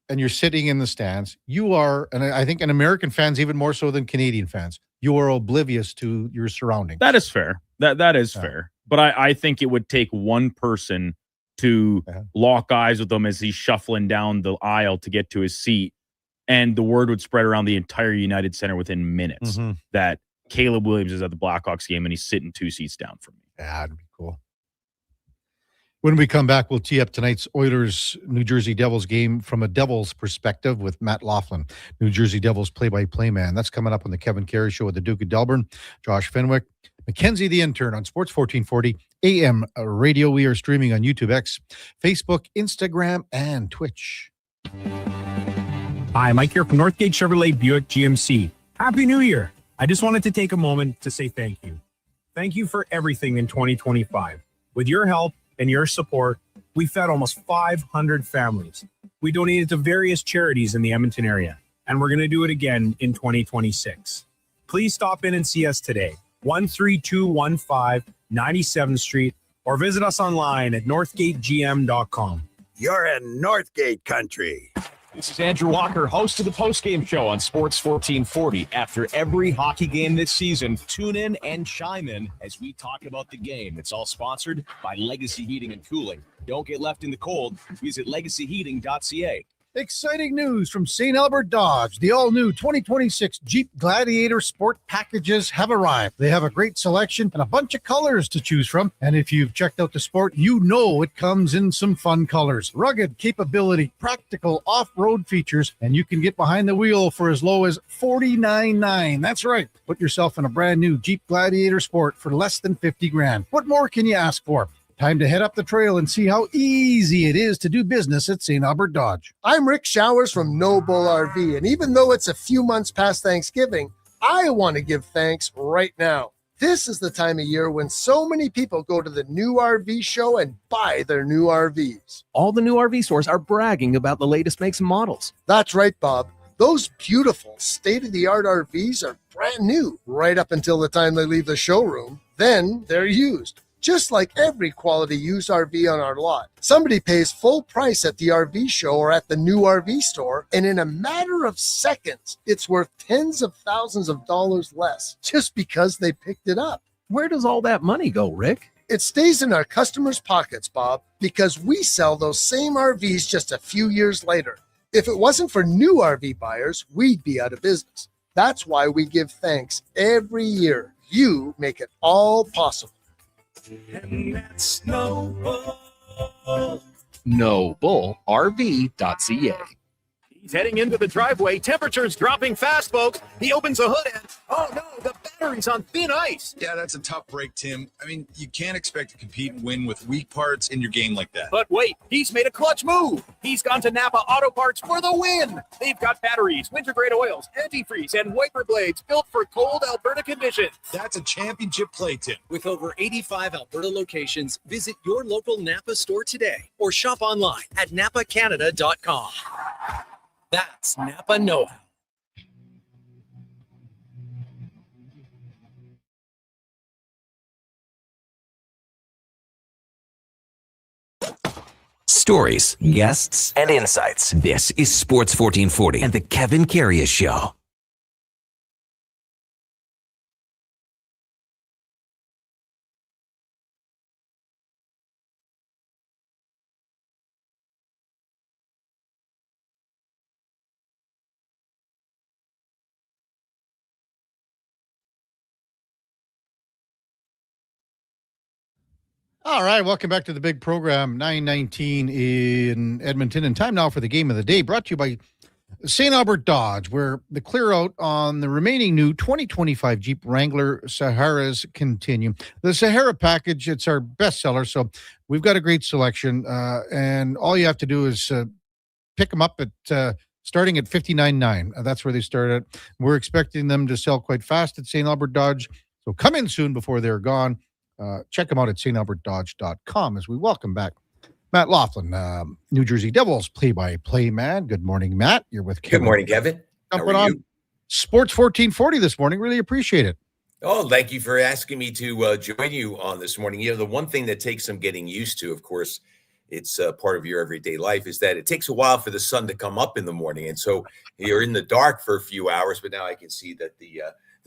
and you're sitting in the stands, you are, and I think, and American fans even more so than Canadian fans, you are oblivious to your surroundings. That is fair. That is fair. But I think it would take one person to lock eyes with him as he's shuffling down the aisle to get to his seat, and the word would spread around the entire United Center within minutes that Caleb Williams is at the Blackhawks game and he's sitting 2 seats down from me. Yeah, that'd be cool. When we come back, we'll tee up tonight's Oilers-New Jersey Devils game from a Devils perspective with Matt Laughlin, New Jersey Devils play-by-play man. That's coming up on the Kevin Carey Show with the Duke of Delburne, Josh Fenwick, Mackenzie the Intern on Sports 1440 AM Radio. We are streaming on YouTube, X, Facebook, Instagram, and Twitch. Hi, Mike here from Northgate Chevrolet Buick GMC. Happy New Year. I just wanted to take a moment to say thank you. Thank you for everything in 2025. With your help and your support, we fed almost 500 families. We donated to various charities in the Edmonton area, and we're going to do it again in 2026. Please stop in and see us today, 13215 97th Street, or visit us online at northgategm.com. You're in Northgate country. This is Andrew Walker, host of the postgame show on Sports 1440. After every hockey game this season, tune in and chime in as we talk about the game. It's all sponsored by Legacy Heating and Cooling. Don't get left in the cold. Visit legacyheating.ca. Exciting news from St. Albert Dodge. The all-new 2026 Jeep Gladiator Sport packages have arrived. They have a great selection and a bunch of colors to choose from. And if you've checked out the Sport, you know it comes in some fun colors. Rugged capability, practical off-road features, and you can get behind the wheel for as low as $49,900. That's right. Put yourself in a brand new Jeep Gladiator Sport for less than $50,000. What more can you ask for? Time to head up the trail and see how easy it is to do business at St. Albert Dodge. I'm Rick Showers from No Bull RV, and even though it's a few months past Thanksgiving, I want to give thanks right now. This is the time of year when so many people go to the new RV show and buy their new RVs. All the new RV stores are bragging about the latest makes and models. That's right, Bob. Those beautiful state-of-the-art RVs are brand new right up until the time they leave the showroom. Then they're used. Just like every quality used RV on our lot. Somebody pays full price at the RV show or at the new RV store, and in a matter of seconds, it's worth tens of thousands of dollars less just because they picked it up. Where does all that money go, Rick? It stays in our customers' pockets, Bob, because we sell those same RVs just a few years later. If it wasn't for new RV buyers, we'd be out of business. That's why we give thanks every year. You make it all possible. And that's NobleRV.ca. He's heading into the driveway. Temperature's dropping fast, folks. He opens the hood and, oh no, the battery's on thin ice. Yeah, that's a tough break, Tim. I mean, you can't expect to compete and win with weak parts in your game like that. But wait, he's made a clutch move. He's gone to Napa Auto Parts for the win. They've got batteries, winter-grade oils, antifreeze, and wiper blades built for cold Alberta conditions. That's a championship play, Tim. With over 85 Alberta locations, visit your local Napa store today or shop online at napacanada.com. That's Napa know-how. Stories, guests, and insights. This is Sports 1440 and the Kevin Karius Show. All right, welcome back to the big program, 9:19 in Edmonton. And time now for the game of the day, brought to you by St. Albert Dodge, where the clear out on the remaining new 2025 Jeep Wrangler Saharas continue. The Sahara package, it's our bestseller, so we've got a great selection, and all you have to do is pick them up at starting at $59,900. That's where they start at. We're expecting them to sell quite fast at St. Albert Dodge, so come in soon before they're gone. Check them out at stalbertdodge.com as we welcome back Matt Laughlin, New Jersey Devils play-by-play man. Good morning, Matt. You're with Kevin. Good morning, Kevin. Jumping on Sports 1440 this morning. Really appreciate it. Oh, thank you for asking me to join you on this morning. You know, the one thing that takes some getting used to, of course, it's part of your everyday life, is that it takes a while for the sun to come up in the morning. And so you're in the dark for a few hours, but now I can see that the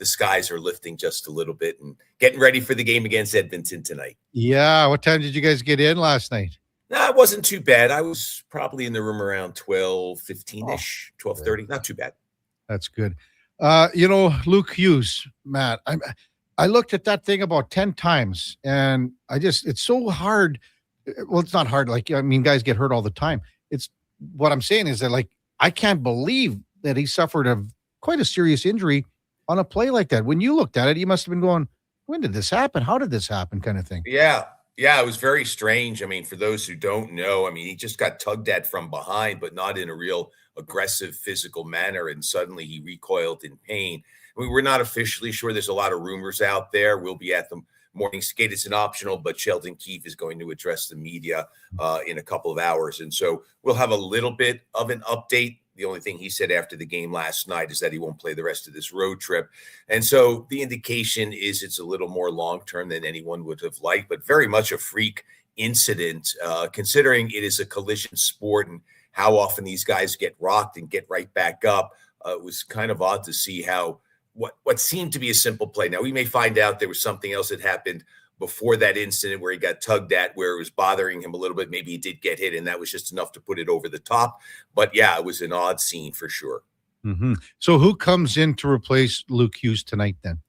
skies are lifting just a little bit and getting ready for the game against Edmonton tonight. Yeah. What time did you guys get in last night? No, it wasn't too bad. I was probably in the room around 12:15-ish, 12:30. Not too bad. That's good. Luke Hughes, Matt, I looked at that thing about 10 times and it's so hard. Well, it's not hard. Guys get hurt all the time. It's what I'm saying is that I can't believe that he suffered quite a serious injury on a play like that. When you looked at it, you must have been going, when did this happen? How did this happen? Kind of thing. Yeah, it was very strange. I mean, for those who don't know, he just got tugged at from behind, but not in a real aggressive physical manner. And suddenly he recoiled in pain. We're not officially sure. There's a lot of rumors out there. We'll be at the morning skate. It's an optional, but Sheldon Keefe is going to address the media in a couple of hours. And so we'll have a little bit of an update. The only thing he said after the game last night is that he won't play the rest of this road trip. And so the indication is it's a little more long-term than anyone would have liked, but very much a freak incident, considering it is a collision sport and how often these guys get rocked and get right back up. It was kind of odd to see how what seemed to be a simple play. Now, we may find out there was something else that happened before that incident where he got tugged at, where it was bothering him a little bit. Maybe he did get hit, and that was just enough to put it over the top. But yeah, it was an odd scene for sure. Mm-hmm. So who comes in to replace Luke Hughes tonight then?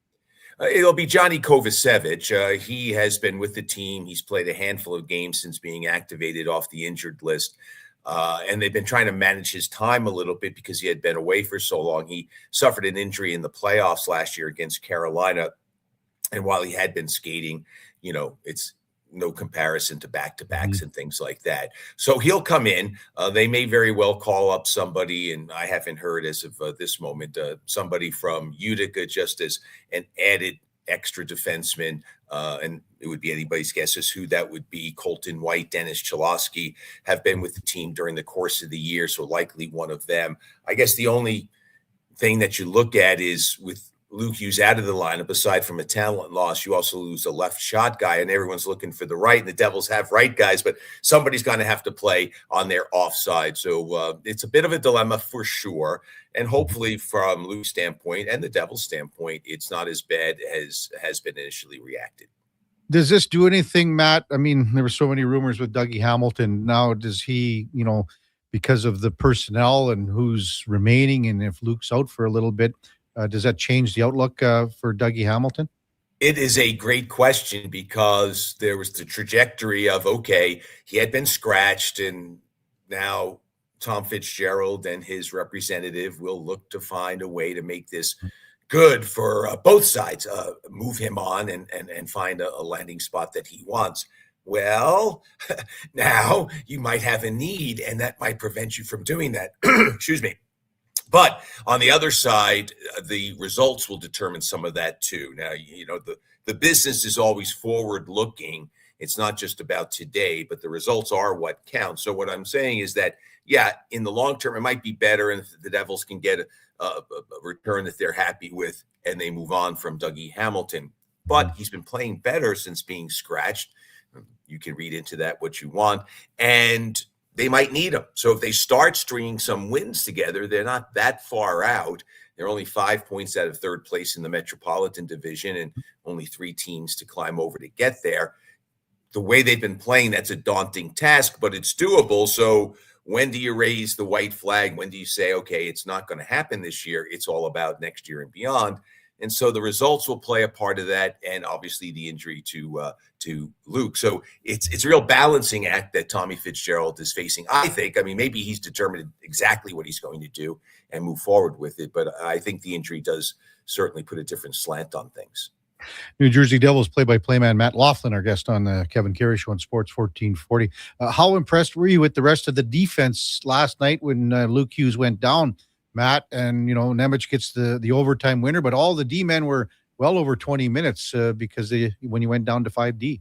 It'll be Johnny Kovacevic. He has been with the team. He's played a handful of games since being activated off the injured list. And they've been trying to manage his time a little bit because he had been away for so long. He suffered an injury in the playoffs last year against Carolina. And while he had been skating, it's no comparison to back-to-backs and things like that. So he'll come in. They may very well call up somebody, and I haven't heard as of this moment, somebody from Utica just as an added extra defensemen, and it would be anybody's guess as who that would be. Colton White, Dennis Cholowski have been with the team during the course of the year, so likely one of them. I guess the only thing that you look at is with Luke Hughes out of the lineup, aside from a talent loss, you also lose a left shot guy, and everyone's looking for the right, and the Devils have right guys, but somebody's going to have to play on their offside. So it's a bit of a dilemma for sure. And hopefully from Luke's standpoint and the Devils' standpoint, it's not as bad as has been initially reacted. Does this do anything, Matt? I mean, there were so many rumors with Dougie Hamilton. Now, does he, because of the personnel and who's remaining, and if Luke's out for a little bit, does that change the outlook for Dougie Hamilton? It is a great question because there was the trajectory of, okay, he had been scratched, and now Tom Fitzgerald and his representative will look to find a way to make this good for both sides, move him on and find a landing spot that he wants. Well, now you might have a need, and that might prevent you from doing that. Excuse me. But on the other side, the results will determine some of that too. Now, the business is always forward looking. It's not just about today, but the results are what count. So what I'm saying is that, yeah, in the long term, it might be better, and the Devils can get a return that they're happy with, and they move on from Dougie Hamilton. But he's been playing better since being scratched. You can read into that what you want. And they might need him. So if they start stringing some wins together, they're not that far out. They're only 5 points out of third place in the Metropolitan Division and only 3 teams to climb over to get there. The way they've been playing, that's a daunting task, but it's doable. So when do you raise the white flag? When do you say, okay, it's not going to happen this year. It's all about next year and beyond. And so the results will play a part of that, and obviously the injury to Luke. So it's a real balancing act that Tommy Fitzgerald is facing, I think. I mean, maybe he's determined exactly what he's going to do and move forward with it, but I think the injury does certainly put a different slant on things. New Jersey Devils play-by-play man Matt Laughlin, our guest on the Kevin Karius Show on Sports 1440. How impressed were you with the rest of the defense last night when Luke Hughes went down, Matt? And, Nemec gets the overtime winner, but all the D-men were well over 20 minutes because when you went down to 5D.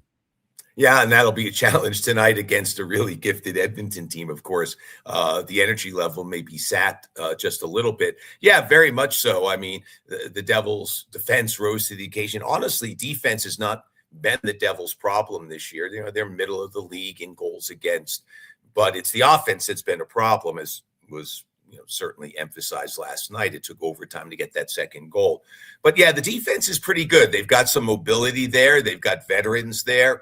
Yeah, and that'll be a challenge tonight against a really gifted Edmonton team, of course. The energy level may be sapped just a little bit. Yeah, very much so. I mean, the Devils' defense rose to the occasion. Honestly, defense has not been the Devils' problem this year. They're middle of the league in goals against, but it's the offense that's been a problem, as was certainly emphasized last night. It took overtime to get that second goal. But yeah, the defense is pretty good. They've got some mobility there. They've got veterans there.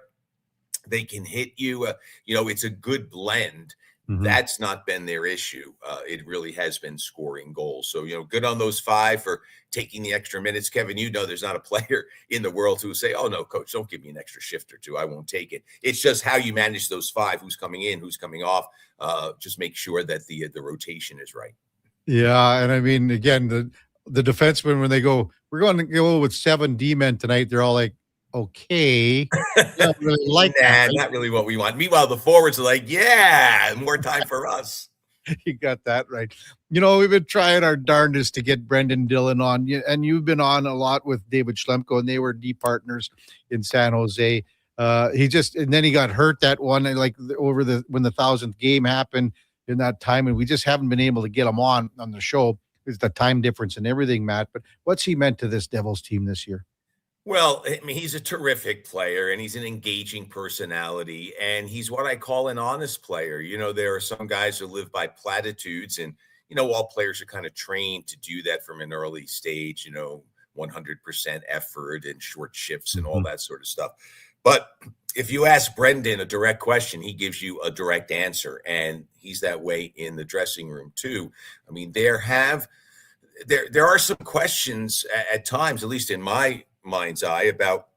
They can hit you. It's a good blend. Mm-hmm. That's not been their issue. It really has been scoring goals. So, good on those 5 for taking the extra minutes. Kevin, there's not a player in the world who will say, oh, no, coach, don't give me an extra shift or 2. I won't take it. It's just how you manage those 5, who's coming in, who's coming off. Just make sure that the rotation is right. Yeah, and I mean, again, the defensemen, when they go, we're going to go with 7 D-men tonight, they're all like, okay. Not really like that. Not really what we want. Meanwhile, the forwards are like, yeah, more time for us. You got that right. We've been trying our darndest to get Brendan Dillon on, and you've been on a lot with David Schlemko, and they were D partners in San Jose. And then he got hurt that one, like when the 1,000th game happened in that time, and we just haven't been able to get him on the show. It's the time difference and everything, Matt. But what's he meant to this Devils team this year? Well, I mean, he's a terrific player, and he's an engaging personality, and he's what I call an honest player. There are some guys who live by platitudes, and, all players are kind of trained to do that from an early stage, 100% effort and short shifts and all that sort of stuff. But if you ask Brendan a direct question, he gives you a direct answer, and he's that way in the dressing room too. I mean, there are some questions at times, at least in my mind's eye, about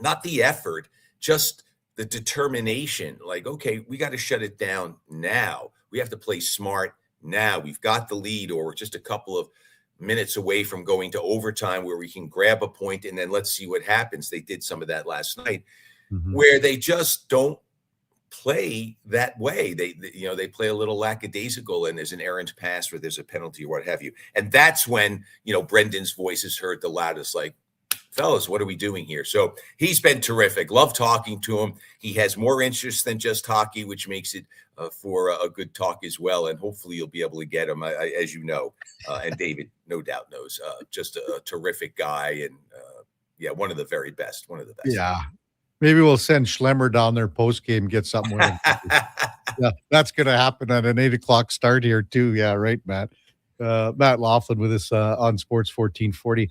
not the effort, just the determination. Like, okay, we got to shut it down now. We have to play smart now. We've got the lead, or we're just a couple of minutes away from going to overtime where we can grab a point and then let's see what happens. They did some of that last night, where they just don't play that way. They play a little lackadaisical, and there's an errant pass or there's a penalty or what have you. And that's when, Brendan's voice is heard the loudest, like, fellas, what are we doing here? So he's been terrific. Love talking to him. He has more interest than just hockey, which makes it for a good talk as well. And hopefully you'll be able to get him, as you know, and David no doubt knows, just a terrific guy. And yeah, one of the very best, one of the best. Yeah. Maybe we'll send Schlemmer down there post game, get something with him. Yeah, that's going to happen at an 8:00 start here too. Yeah, right, Matt. Matt Laughlin with us on Sports 1440.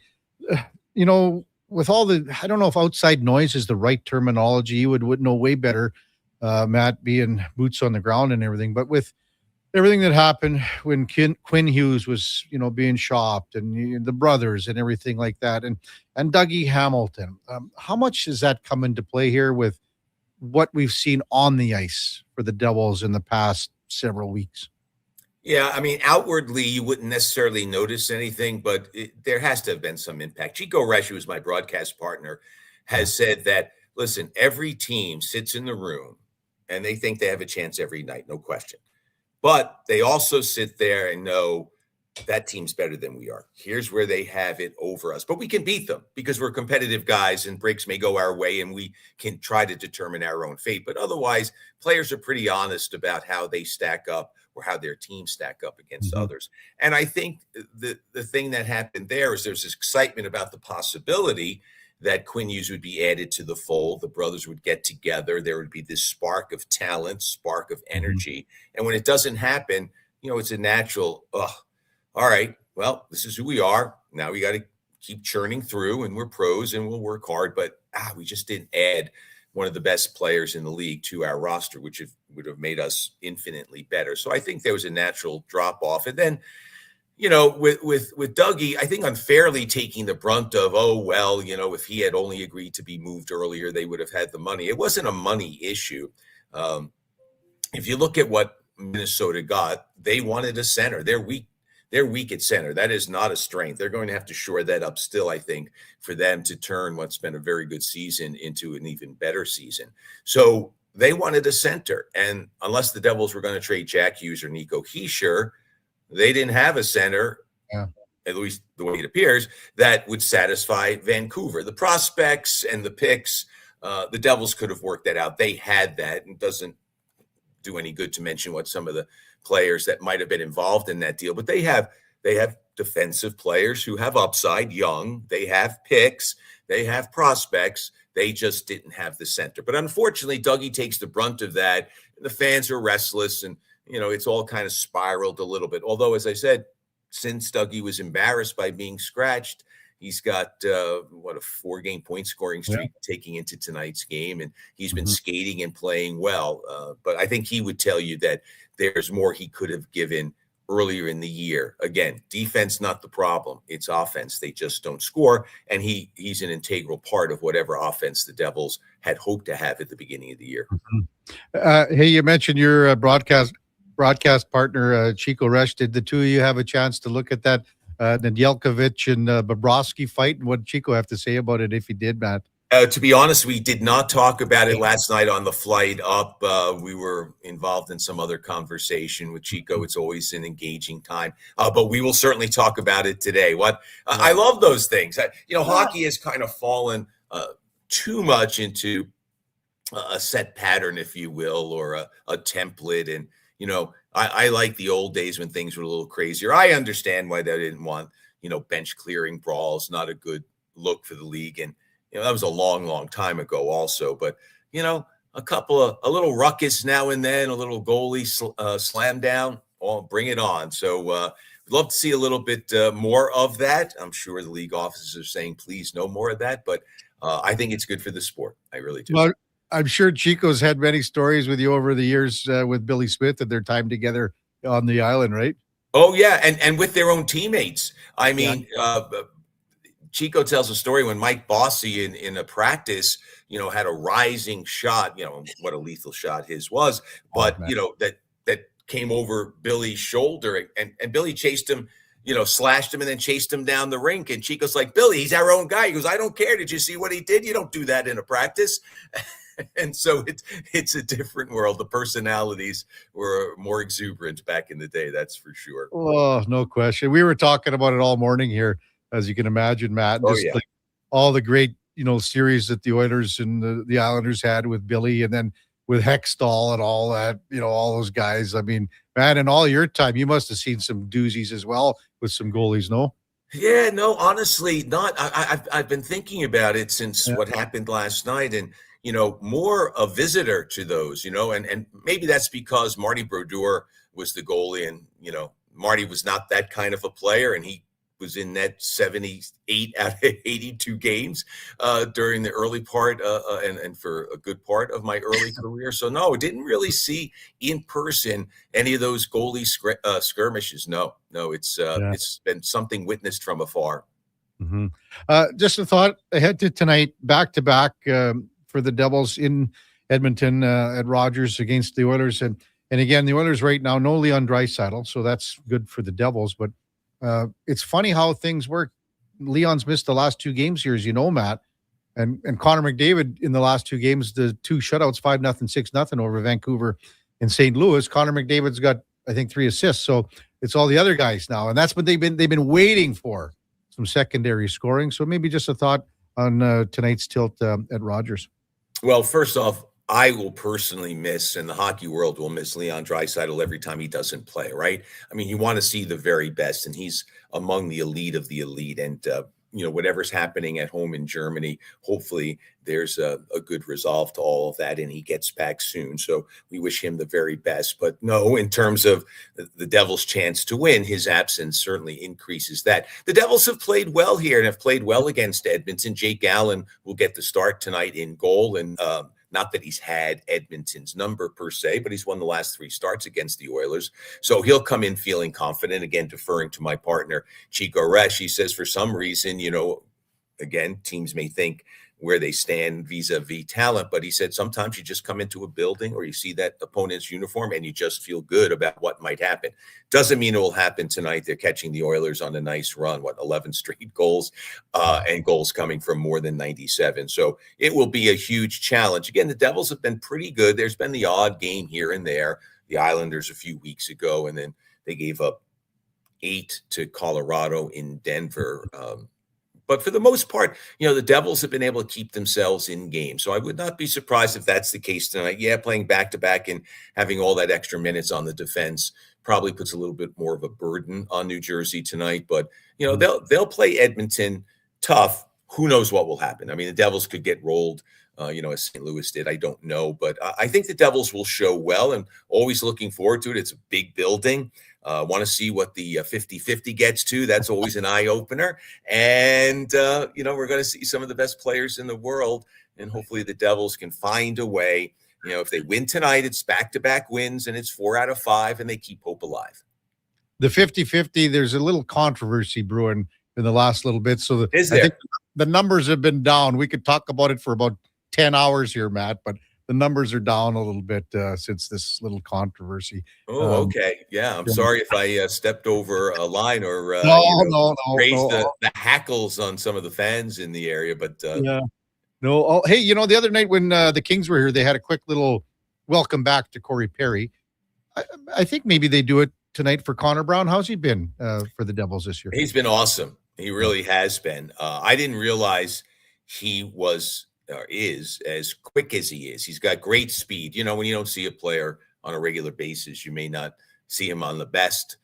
You know, with all the, I don't know if outside noise is the right terminology. You would know way better, Matt, being boots on the ground and everything. But with everything that happened when Quinn Hughes was, being shopped, and the brothers and everything like that, and Dougie Hamilton, how much does that come into play here with what we've seen on the ice for the Devils in the past several weeks? Yeah, I mean, outwardly, you wouldn't necessarily notice anything, but there has to have been some impact. Chico Resch, who is my broadcast partner, has said that, listen, every team sits in the room and they think they have a chance every night, no question. But they also sit there and know that team's better than we are. Here's where they have it over us. But we can beat them because we're competitive guys, and breaks may go our way and we can try to determine our own fate. But otherwise, players are pretty honest about how they stack up or how their teams stack up against others. And I think the thing that happened there is there's this excitement about the possibility that Quinn Hughes would be added to the fold. The brothers would get together. There would be this spark of talent, spark of energy. And when it doesn't happen, it's a natural, all right, well, this is who we are. Now we got to keep churning through, and we're pros and we'll work hard. But we just didn't add one of the best players in the league to our roster, which would have made us infinitely better. So I think there was a natural drop off. And then, with Dougie, I think unfairly taking the brunt of, if he had only agreed to be moved earlier, they would have had the money. It wasn't a money issue. If you look at what Minnesota got, they wanted a center. They're weak at center. That is not a strength. They're going to have to shore that up still, I think, for them to turn what's been a very good season into an even better season. So they wanted a center. And unless the Devils were going to trade Jack Hughes or Nico Hischier, they didn't have a center, at least the way it appears, that would satisfy Vancouver. The prospects and the picks, the Devils could have worked that out. They had that, and doesn't do any good to mention what some of the players that might have been involved in that deal. But they have defensive players who have upside, young. They have picks. They have prospects. They just didn't have the center. But unfortunately, Dougie takes the brunt of that. The fans are restless, and it's all kind of spiraled a little bit. Although, as I said, since Dougie was embarrassed by being scratched, he's got a 4-game point scoring streak taking into tonight's game, and he's been skating and playing well. But I think he would tell you that there's more he could have given earlier in the year. Again, defense not the problem; it's offense. They just don't score, and he's an integral part of whatever offense the Devils had hoped to have at the beginning of the year. Hey, you mentioned your broadcast partner, Chico Resch. Did the two of you have a chance to look at that Nedeljkovic and Bobrovsky fight, and what did Chico have to say about it if he did, Matt? To be honest, we did not talk about it last night on the flight up. We were involved in some other conversation with Chico. It's always an engaging time, but we will certainly talk about it today. I love those things. Hockey has kind of fallen too much into a set pattern, if you will, or a template. And, I like the old days when things were a little crazier. I understand why they didn't want, bench clearing brawls, not a good look for the league. And, that was a long, long time ago also. But, a little ruckus now and then, a little goalie slam down, bring it on. So we'd love to see a little bit more of that. I'm sure the league offices are saying, please, no more of that. But I think it's good for the sport. I really do. Well, I'm sure Chico's had many stories with you over the years with Billy Smith and their time together on the island, right? Oh, yeah. And with their own teammates. I mean, Chico tells a story when Mike Bossy in a practice, had a rising shot, what a lethal shot his was, but, that came over Billy's shoulder, and Billy chased him, slashed him and then chased him down the rink. And Chico's like, Billy, he's our own guy. He goes, I don't care. Did you see what he did? You don't do that in a practice. And so it's a different world. The personalities were more exuberant back in the day. That's for sure. Oh, no question. We were talking about it all morning here, as you can imagine, Matt. all the great, series that the Oilers and the Islanders had with Billy, and then with Hextall and all that, all those guys. I mean, man, in all your time, you must have seen some doozies as well with some goalies, no? Yeah, no, honestly, not. I've been thinking about it since what happened last night, and more a visitor to those, and maybe that's because Marty Brodeur was the goalie, and Marty was not that kind of a player, and he was in net 78 out of 82 games during the early part and for a good part of my early career. So no, didn't really see in person any of those goalie skirmishes. No, it's been something witnessed from afar. Mm-hmm. Just a thought ahead to tonight, back-to-back for the Devils in Edmonton at Rogers against the Oilers. And again, the Oilers right now, no Leon Draisaitl, so that's good for the Devils, but it's funny how things work. Leon's missed the last 2 games here, as you know, Matt, and Connor McDavid in the last 2 games, the 2 shutouts, 5-0, 6-0 over Vancouver and St. Louis. Connor McDavid's got, I think, 3 assists. So it's all the other guys now, and that's what they've been waiting for, some secondary scoring. So maybe just a thought on tonight's tilt at Rogers. Well, first off, I will personally miss, and the hockey world will miss, Leon Draisaitl every time he doesn't play, right? I mean, you want to see the very best, and he's among the elite of the elite. And, whatever's happening at home in Germany, hopefully there's a good resolve to all of that, and he gets back soon. So we wish him the very best. But no, in terms of the Devils' chance to win, his absence certainly increases that. The Devils have played well here and have played well against Edmonton. Jake Allen will get the start tonight in goal, and not that he's had Edmonton's number per se, but he's won the last 3 starts against the Oilers. So he'll come in feeling confident. Again, deferring to my partner, Chico Resch, he says for some reason, again, teams may think where they stand vis-a-vis talent, but he said sometimes you just come into a building or you see that opponent's uniform and you just feel good about what might happen. Doesn't mean it will happen tonight. They're catching the Oilers on a nice run, 11 straight goals, and goals coming from more than 97. So it will be a huge challenge. Again, the Devils have been pretty good. There's been the odd game here and there. The Islanders a few weeks ago, and then they gave up 8 to Colorado in Denver. But for the most part, the Devils have been able to keep themselves in games. So I would not be surprised if that's the case tonight. Yeah, playing back-to-back and having all that extra minutes on the defense probably puts a little bit more of a burden on New Jersey tonight. But, they'll play Edmonton tough. Who knows what will happen? I mean, the Devils could get rolled, as St. Louis did. I don't know. But I think the Devils will show well, and always looking forward to it. It's a big building. Want to see what the 50-50 gets to. That's always an eye-opener. And, we're going to see some of the best players in the world, and hopefully the Devils can find a way. If they win tonight, it's back-to-back wins, and it's 4 out of 5, and they keep hope alive. The 50-50, there's a little controversy brewing in the last little bit. So I think the numbers have been down. We could talk about it for about 10 hours here, Matt, but the numbers are down a little bit since this little controversy. Oh, okay. Yeah. I'm sorry if I stepped over a line or raised the hackles on some of the fans in the area. But No. Oh, hey, the other night when the Kings were here, they had a quick little welcome back to Corey Perry. I think maybe they do it tonight for Connor Brown. How's he been for the Devils this year? He's been awesome. He really has been. I didn't realize he was or is as quick as he is. He's got great speed. When you don't see a player on a regular basis, you may not see him on the best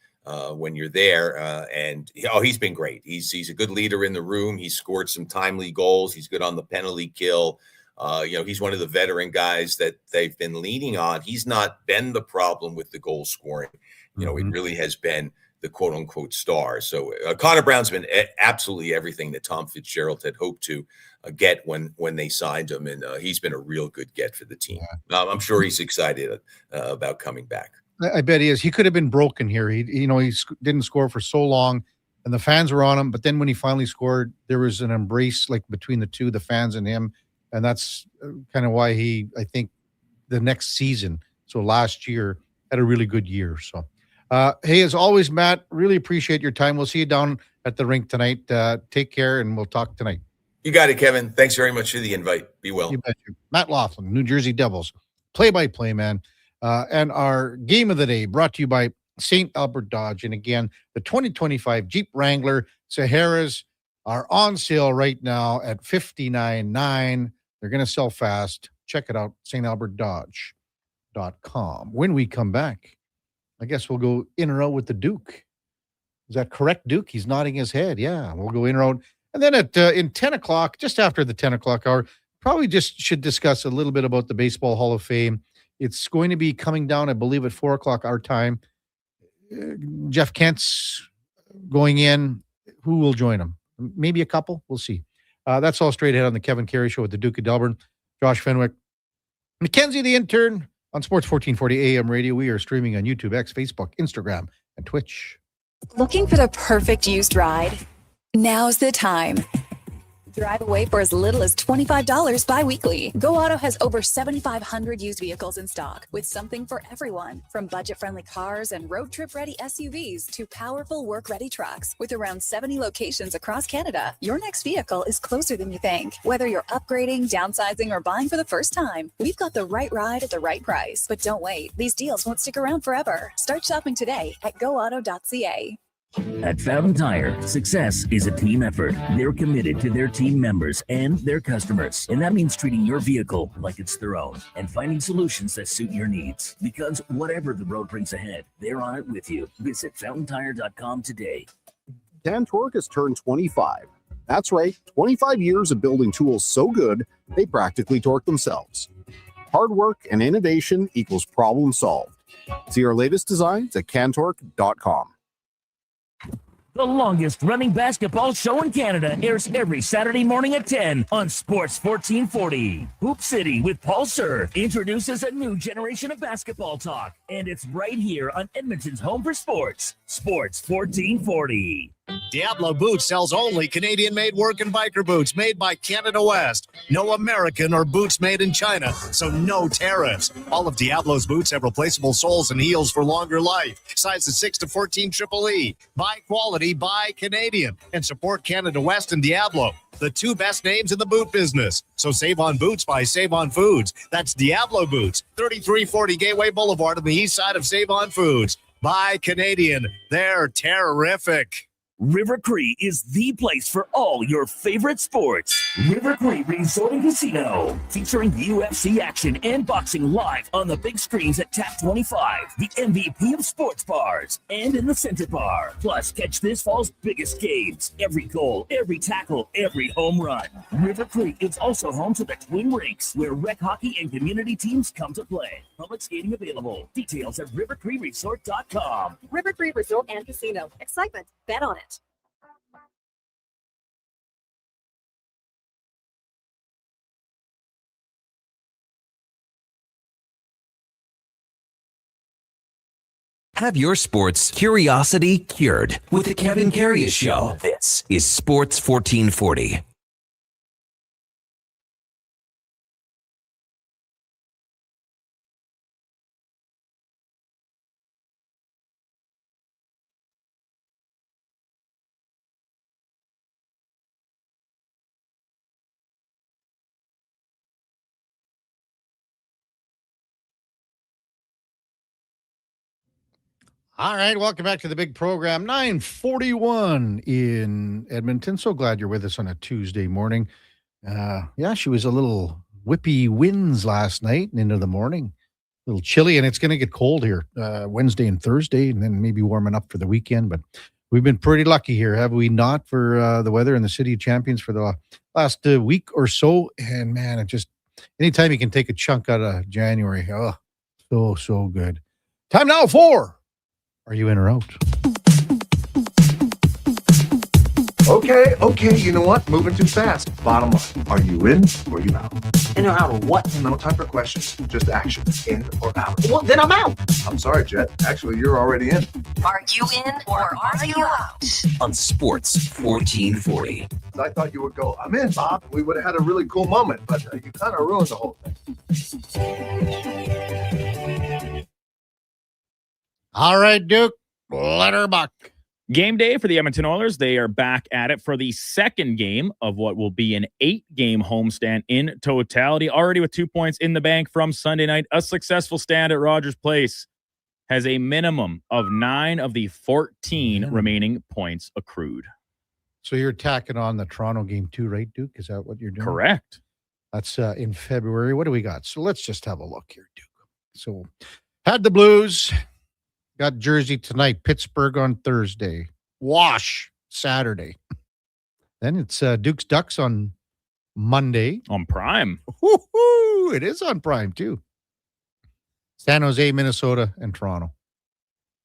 when you're there. And he's been great. He's a good leader in the room. He's scored some timely goals. He's good on the penalty kill. He's one of the veteran guys that they've been leaning on. He's not been the problem with the goal scoring. It really has been the quote unquote star. So Connor Brown's been absolutely everything that Tom Fitzgerald had hoped to get when they signed him. And he's been a real good get for the team. I'm sure he's excited about coming back. I bet he is. He could have been broken here. He didn't score for so long and the fans were on him. But then when he finally scored, there was an embrace between the two, the fans and him. And that's kind of why I think the next season, so last year, had a really good year. So, hey, as always, Matt, really appreciate your time. We'll see you down at the rink tonight. Take care, and we'll talk tonight. You got it, Kevin. Thanks very much for the invite. Be well. You bet you. Matt Laughlin, New Jersey Devils, play-by-play man. And our game of the day brought to you by St. Albert Dodge. And again, the 2025 Jeep Wrangler Saharas are on sale right now at $59,900. They're going to sell fast. Check it out, stalbertdodge.com. When we come back, I guess we'll go in or out with the Duke. Is that correct, Duke? He's nodding his head. Yeah, we'll go in or out. And then in 10 o'clock, just after the 10 o'clock hour, probably just should discuss a little bit about the Baseball Hall of Fame. It's going to be coming down, I believe, at 4 o'clock our time. Jeff Kent's going in. Who will join him? Maybe a couple. We'll see. That's all straight ahead on the Kevin Karius Show with the Duke of Delburne. Josh Fenwick. Mackenzie the intern on Sports 1440 AM radio. We are streaming on YouTube, X, Facebook, Instagram, and Twitch. Looking for the perfect used ride? Now's the time. Drive away for as little as $25 bi-weekly. Go Auto has over 7,500 used vehicles in stock with something for everyone. From budget-friendly cars and road trip-ready SUVs to powerful work-ready trucks. With around 70 locations across Canada, your next vehicle is closer than you think. Whether you're upgrading, downsizing, or buying for the first time, we've got the right ride at the right price. But don't wait. These deals won't stick around forever. Start shopping today at goauto.ca. At Fountain Tire, success is a team effort. They're committed to their team members and their customers. And that means treating your vehicle like it's their own and finding solutions that suit your needs. Because whatever the road brings ahead, they're on it with you. Visit fountaintire.com today. Cantork has turned 25. That's right, 25 years of building tools so good, they practically torque themselves. Hard work and innovation equals problem solved. See our latest designs at cantork.com. The longest running basketball show in Canada airs every Saturday morning at 10 on Sports 1440. Hoop City with Paul Sir introduces a new generation of basketball talk, and it's right here on Edmonton's home for sports, Sports 1440. Diablo Boots sells only Canadian-made work and biker boots made by Canada West. No American or boots made in China, so no tariffs. All of Diablo's boots have replaceable soles and heels for longer life. Sizes 6 to 14 Triple E. Buy quality, buy Canadian. And support Canada West and Diablo, the two best names in the boot business. So save on boots by Save On Foods. That's Diablo Boots, 3340 Gateway Boulevard on the east side of Save On Foods. Buy Canadian. They're terrific. River Cree is the place for all your favorite sports. River Cree Resort and Casino, featuring UFC action and boxing live on the big screens at TAP 25, the MVP of sports bars, and in the Center Bar. Plus, catch this fall's biggest games. Every goal, every tackle, every home run. River Cree is also home to the Twin Rinks, where rec hockey and community teams come to play. Public skating available. Details at rivercreeresort.com. River Cree Resort and Casino. Excitement. Bet on it. Have your sports curiosity cured with the Kevin Karius Show. This is Sports 1440. All right, welcome back to the big program. 9:41 in Edmonton. So glad you're with us on a Tuesday morning. Yeah, she was a little whippy winds last night and into the morning. A little chilly, and it's going to get cold here Wednesday and Thursday, and then maybe warming up for the weekend. But we've been pretty lucky here, have we not, for the weather in the City of Champions for the last week or so. And man, it just, anytime you can take a chunk out of January, so good. Time now for Are You In or Out? Okay, you know what? Moving too fast. Bottom line, are you in or you out? In or out of what? No time for questions, just action. In or out? Well, then I'm out. I'm sorry, Jet. Actually, you're already in. Are you in or are you out? On Sports 1440. I thought you would go, I'm in, Bob. We would have had a really cool moment, but you kind of ruined the whole thing. All right, Duke, let her buck. Game day for the Edmonton Oilers. They are back at it for the second game of what will be an 8-game homestand in totality. Already with 2 points in the bank from Sunday night. A successful stand at Rogers Place has a minimum of 9 of the 14 remaining points accrued. So you're tacking on the Toronto game too, right, Duke? Is that what you're doing? Correct. That's in February. What do we got? So let's just have a look here, Duke. So had the Blues, got Jersey tonight, Pittsburgh on Thursday, Wash Saturday. Then it's Duke's Ducks on Monday. On Prime. Woo-hoo! It is on Prime too. San Jose, Minnesota, and Toronto.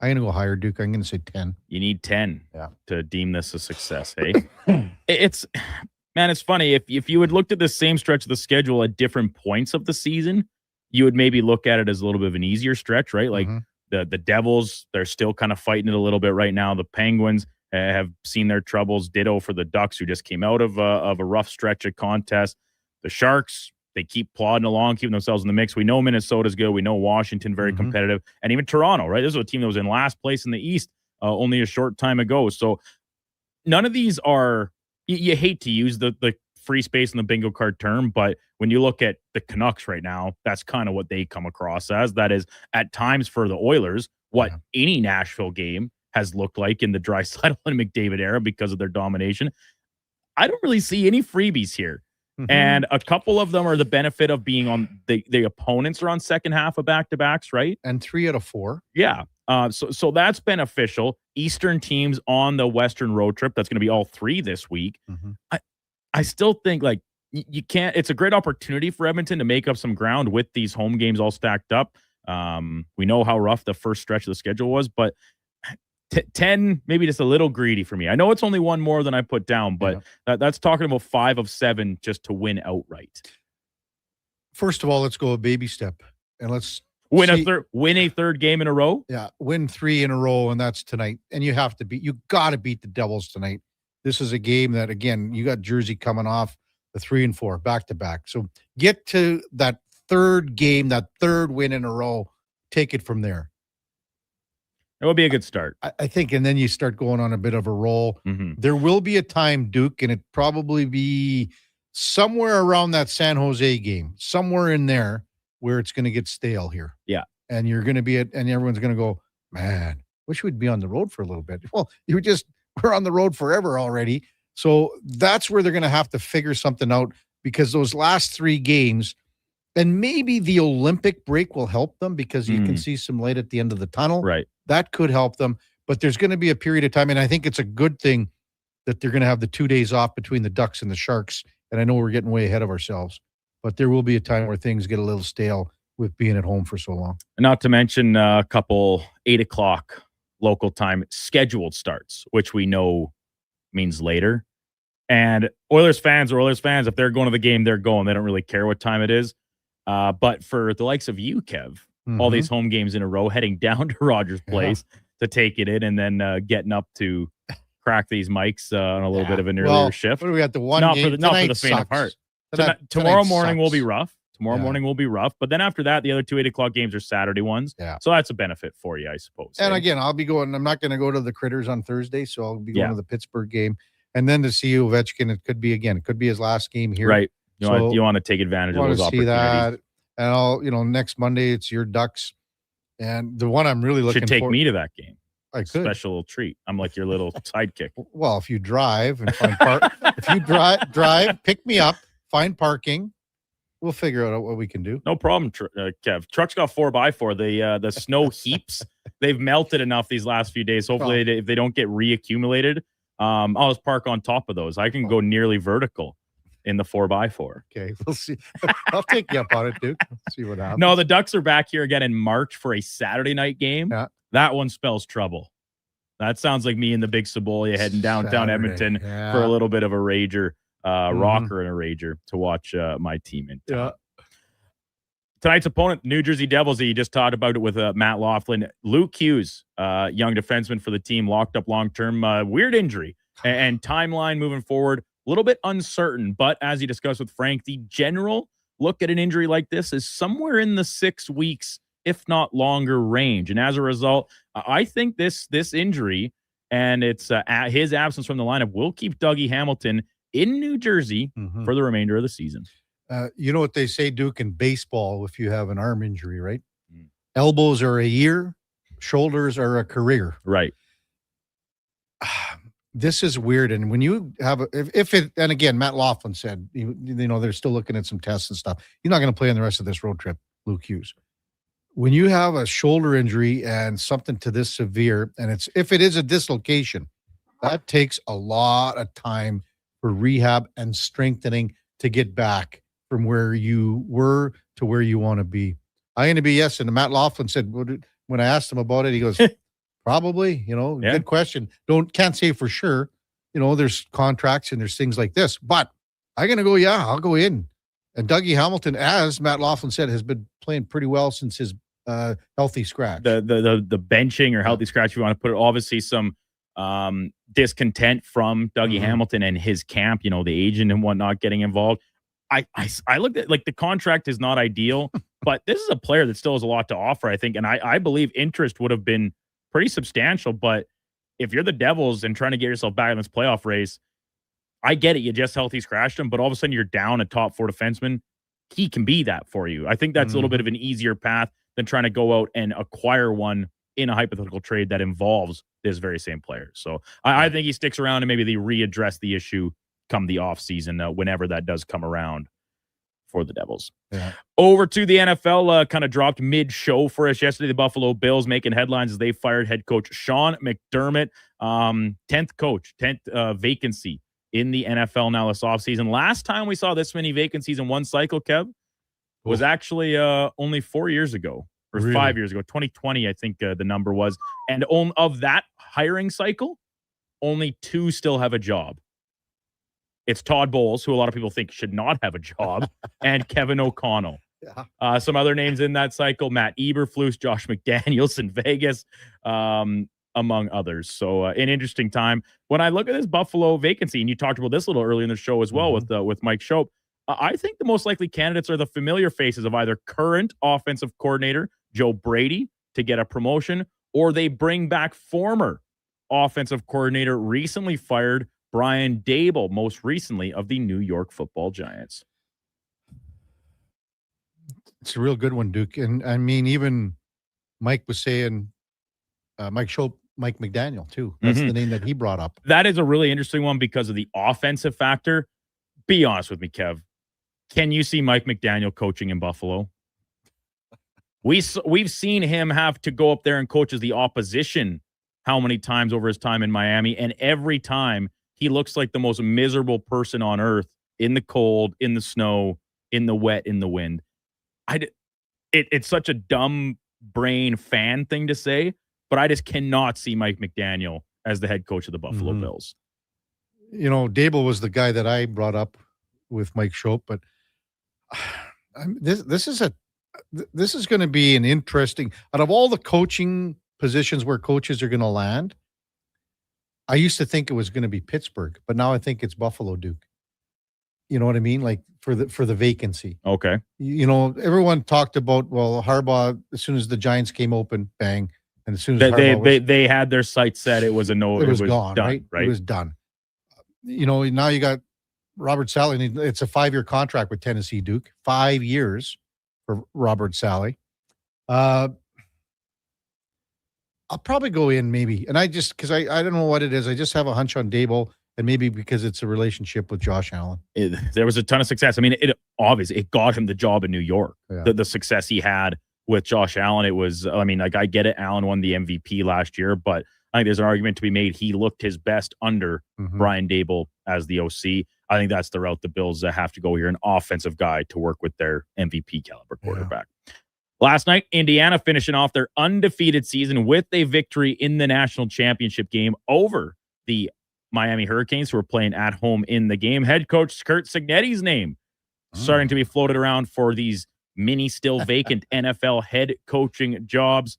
I'm going to go higher, Duke. I'm going to say 10. You need 10 Yeah. to deem this a success, hey? It's funny. If you had looked at the same stretch of the schedule at different points of the season, you would maybe look at it as a little bit of an easier stretch, right? Like the Devils, they're still kind of fighting it a little bit right now. The Penguins have seen their troubles. Ditto for the Ducks, who just came out of a rough stretch of contest. The Sharks, they keep plodding along, keeping themselves in the mix. We know Minnesota's good. We know Washington very competitive, and even Toronto, right? This is a team that was in last place in the East only a short time ago. So none of these are. You hate to use the free space in the bingo card term, but when you look at the Canucks right now, that's kind of what they come across as. That is, at times for the Oilers, what any Nashville game has looked like in the Draisaitl and McDavid era because of their domination. I don't really see any freebies here. And a couple of them are the benefit of being on the opponents are on second half of back-to-backs, right? And 3 out of 4. Yeah. So that's beneficial. Eastern teams on the Western road trip. That's going to be all 3 this week. I still think like you can't. It's a great opportunity for Edmonton to make up some ground with these home games all stacked up. We know how rough the first stretch of the schedule was, but 10 maybe just a little greedy for me. I know it's only one more than I put down, but that's talking about 5 of 7 just to win outright. First of all, let's go a baby step and let's win a third game in a row. Yeah, win 3 in a row, and that's tonight. And you got to beat the Devils tonight. This is a game that, again, you got Jersey coming off the 3 and 4 back to back. So get to that third game, that third win in a row. Take it from there. It will be a good start. I think, and then you start going on a bit of a roll. There will be a time, Duke, and it probably be somewhere around that San Jose game, somewhere in there where it's going to get stale here. Yeah. And you're going to be and everyone's going to go, man, wish we'd be on the road for a little bit. Well, we're on the road forever already. So that's where they're going to have to figure something out, because those last 3 games, and maybe the Olympic break will help them because you can see some light at the end of the tunnel. Right. That could help them, but there's going to be a period of time, and I think it's a good thing that they're going to have the 2 days off between the Ducks and the Sharks. And I know we're getting way ahead of ourselves, but there will be a time where things get a little stale with being at home for so long. Not to mention a couple 8 o'clock local time scheduled starts, which we know means later. And Oilers fans, if they're going to the game, they're going. They don't really care what time it is. But for the likes of you, Kev, all these home games in a row, heading down to Rogers Place to take it in, and then getting up to crack these mics on a little bit of an earlier shift. What do we got? The one not game? For the faint of heart. Tomorrow morning will be rough. Morning will be rough. But then after that, the other 2 8 o'clock games are Saturday ones. Yeah. So that's a benefit for you, I suppose. And again, I'll be going. I'm not going to go to the Critters on Thursday, so I'll be going to the Pittsburgh game. And then to see Ovechkin, it could be his last game here. Right. You want to take advantage of those opportunities. That. And I'll, next Monday it's your Ducks. And the one I'm really looking should take me to that game. I could. Special treat. I'm like your little sidekick. Well, if you drive and find if you drive, pick me up, find parking. We'll figure out what we can do. No problem, Kev. Truck's got 4x4. The snow heaps, they've melted enough these last few days. Hopefully, if they don't get reaccumulated, I'll just park on top of those. I can go nearly vertical in the 4x4. Okay, we'll see. I'll take you up on it, Duke. See what happens. No, the Ducks are back here again in March for a Saturday night game. Yeah. That one spells trouble. That sounds like me and the big Sabolia heading downtown Edmonton for a little bit of a rager. Rocker and a rager to watch my team in town. Tonight's opponent, New Jersey Devils, that you just talked about it with Matt Laughlin. Luke Hughes, young defenseman for the team, locked up long-term, weird injury, and timeline moving forward, a little bit uncertain, but as you discussed with Frank, the general look at an injury like this is somewhere in the 6 weeks, if not longer range. And as a result, I think this injury and it's his absence from the lineup will keep Dougie Hamilton in New Jersey for the remainder of the season. You know what they say, Duke, in baseball, if you have an arm injury, right? Elbows are a year, shoulders are a career. Right. this is weird. And when you have if it, and again, Matt Laughlin said, they're still looking at some tests and stuff. You're not going to play on the rest of this road trip, Luke Hughes. When you have a shoulder injury and something to this severe, and if it is a dislocation, that takes a lot of time for rehab and strengthening to get back from where you were to where you want to be. I'm going to be yes. And Matt Laughlin said, when I asked him about it, he goes, probably, good question. Can't say for sure. There's contracts and there's things like this, but I'm going to go, I'll go in. And Dougie Hamilton, as Matt Laughlin said, has been playing pretty well since his healthy scratch. The benching or healthy scratch, you want to put it, obviously some discontent from Dougie Hamilton and his camp, the agent and whatnot getting involved. I looked at, like, the contract is not ideal, but this is a player that still has a lot to offer, I think. And I believe interest would have been pretty substantial. But if you're the Devils and trying to get yourself back in this playoff race, I get it. You just healthy scratched him, but all of a sudden you're down a top 4 defenseman. He can be that for you. I think that's a little bit of an easier path than trying to go out and acquire one in a hypothetical trade that involves this very same player. So I think he sticks around and maybe they readdress the issue come the offseason, whenever that does come around for the Devils. Yeah. Over to the NFL, kind of dropped mid-show for us yesterday. The Buffalo Bills making headlines as they fired head coach Sean McDermott. 10th vacancy in the NFL now this offseason. Last time we saw this many vacancies in one cycle, Kev, was actually only 4 years ago, or 5 years ago. 2020, I think the number was. And of that hiring cycle, only 2 still have a job. It's Todd Bowles, who a lot of people think should not have a job, and Kevin O'Connell. Yeah. Some other names in that cycle: Matt Eberflus, Josh McDaniels in Vegas, among others. So an interesting time. When I look at this Buffalo vacancy, and you talked about this a little earlier in the show as well with Mike Schopp, I think the most likely candidates are the familiar faces of either current offensive coordinator Joe Brady to get a promotion, or they bring back former offensive coordinator recently fired Brian Daboll, most recently of the New York Football Giants. It's a real good one, Duke. And I mean, even Mike was saying, Mike Schopp, Mike McDaniel, too. That's the name that he brought up. That is a really interesting one because of the offensive factor. Be honest with me, Kev. Can you see Mike McDaniel coaching in Buffalo? We've seen him have to go up there and coach as the opposition how many times over his time in Miami, and every time he looks like the most miserable person on earth, in the cold, in the snow, in the wet, in the wind. It's such a dumb brain fan thing to say, but I just cannot see Mike McDaniel as the head coach of the Buffalo Bills. Daboll was the guy that I brought up with Mike Schopp, but this is going to be an interesting, out of all the coaching positions where coaches are going to land, I used to think it was going to be Pittsburgh, but now I think it's Buffalo, Duke. You know what I mean? Like for the vacancy. Okay. Everyone talked about, well, Harbaugh, as soon as the Giants came open, bang. And as soon as they had their sights set, it was a no. It was gone, done, right? It was done. Now you got Robert Saleh. It's a 5-year contract with Tennessee, Duke. 5 years for Robert Saleh. I'll probably go in maybe. And because I don't know what it is. I just have a hunch on Daboll, and maybe because it's a relationship with Josh Allen. There was a ton of success. I mean, it got him the job in New York. Yeah. The success he had with Josh Allen, it was, I mean, like, I get it. Allen won the MVP last year, but I think there's an argument to be made. He looked his best under Brian Daboll as the OC. I think that's the route the Bills have to go here, an offensive guy to work with their MVP caliber quarterback. Yeah. Last night, Indiana finishing off their undefeated season with a victory in the national championship game over the Miami Hurricanes, who were playing at home in the game. Head coach Curt Cignetti's name starting to be floated around for these mini still vacant NFL head coaching jobs.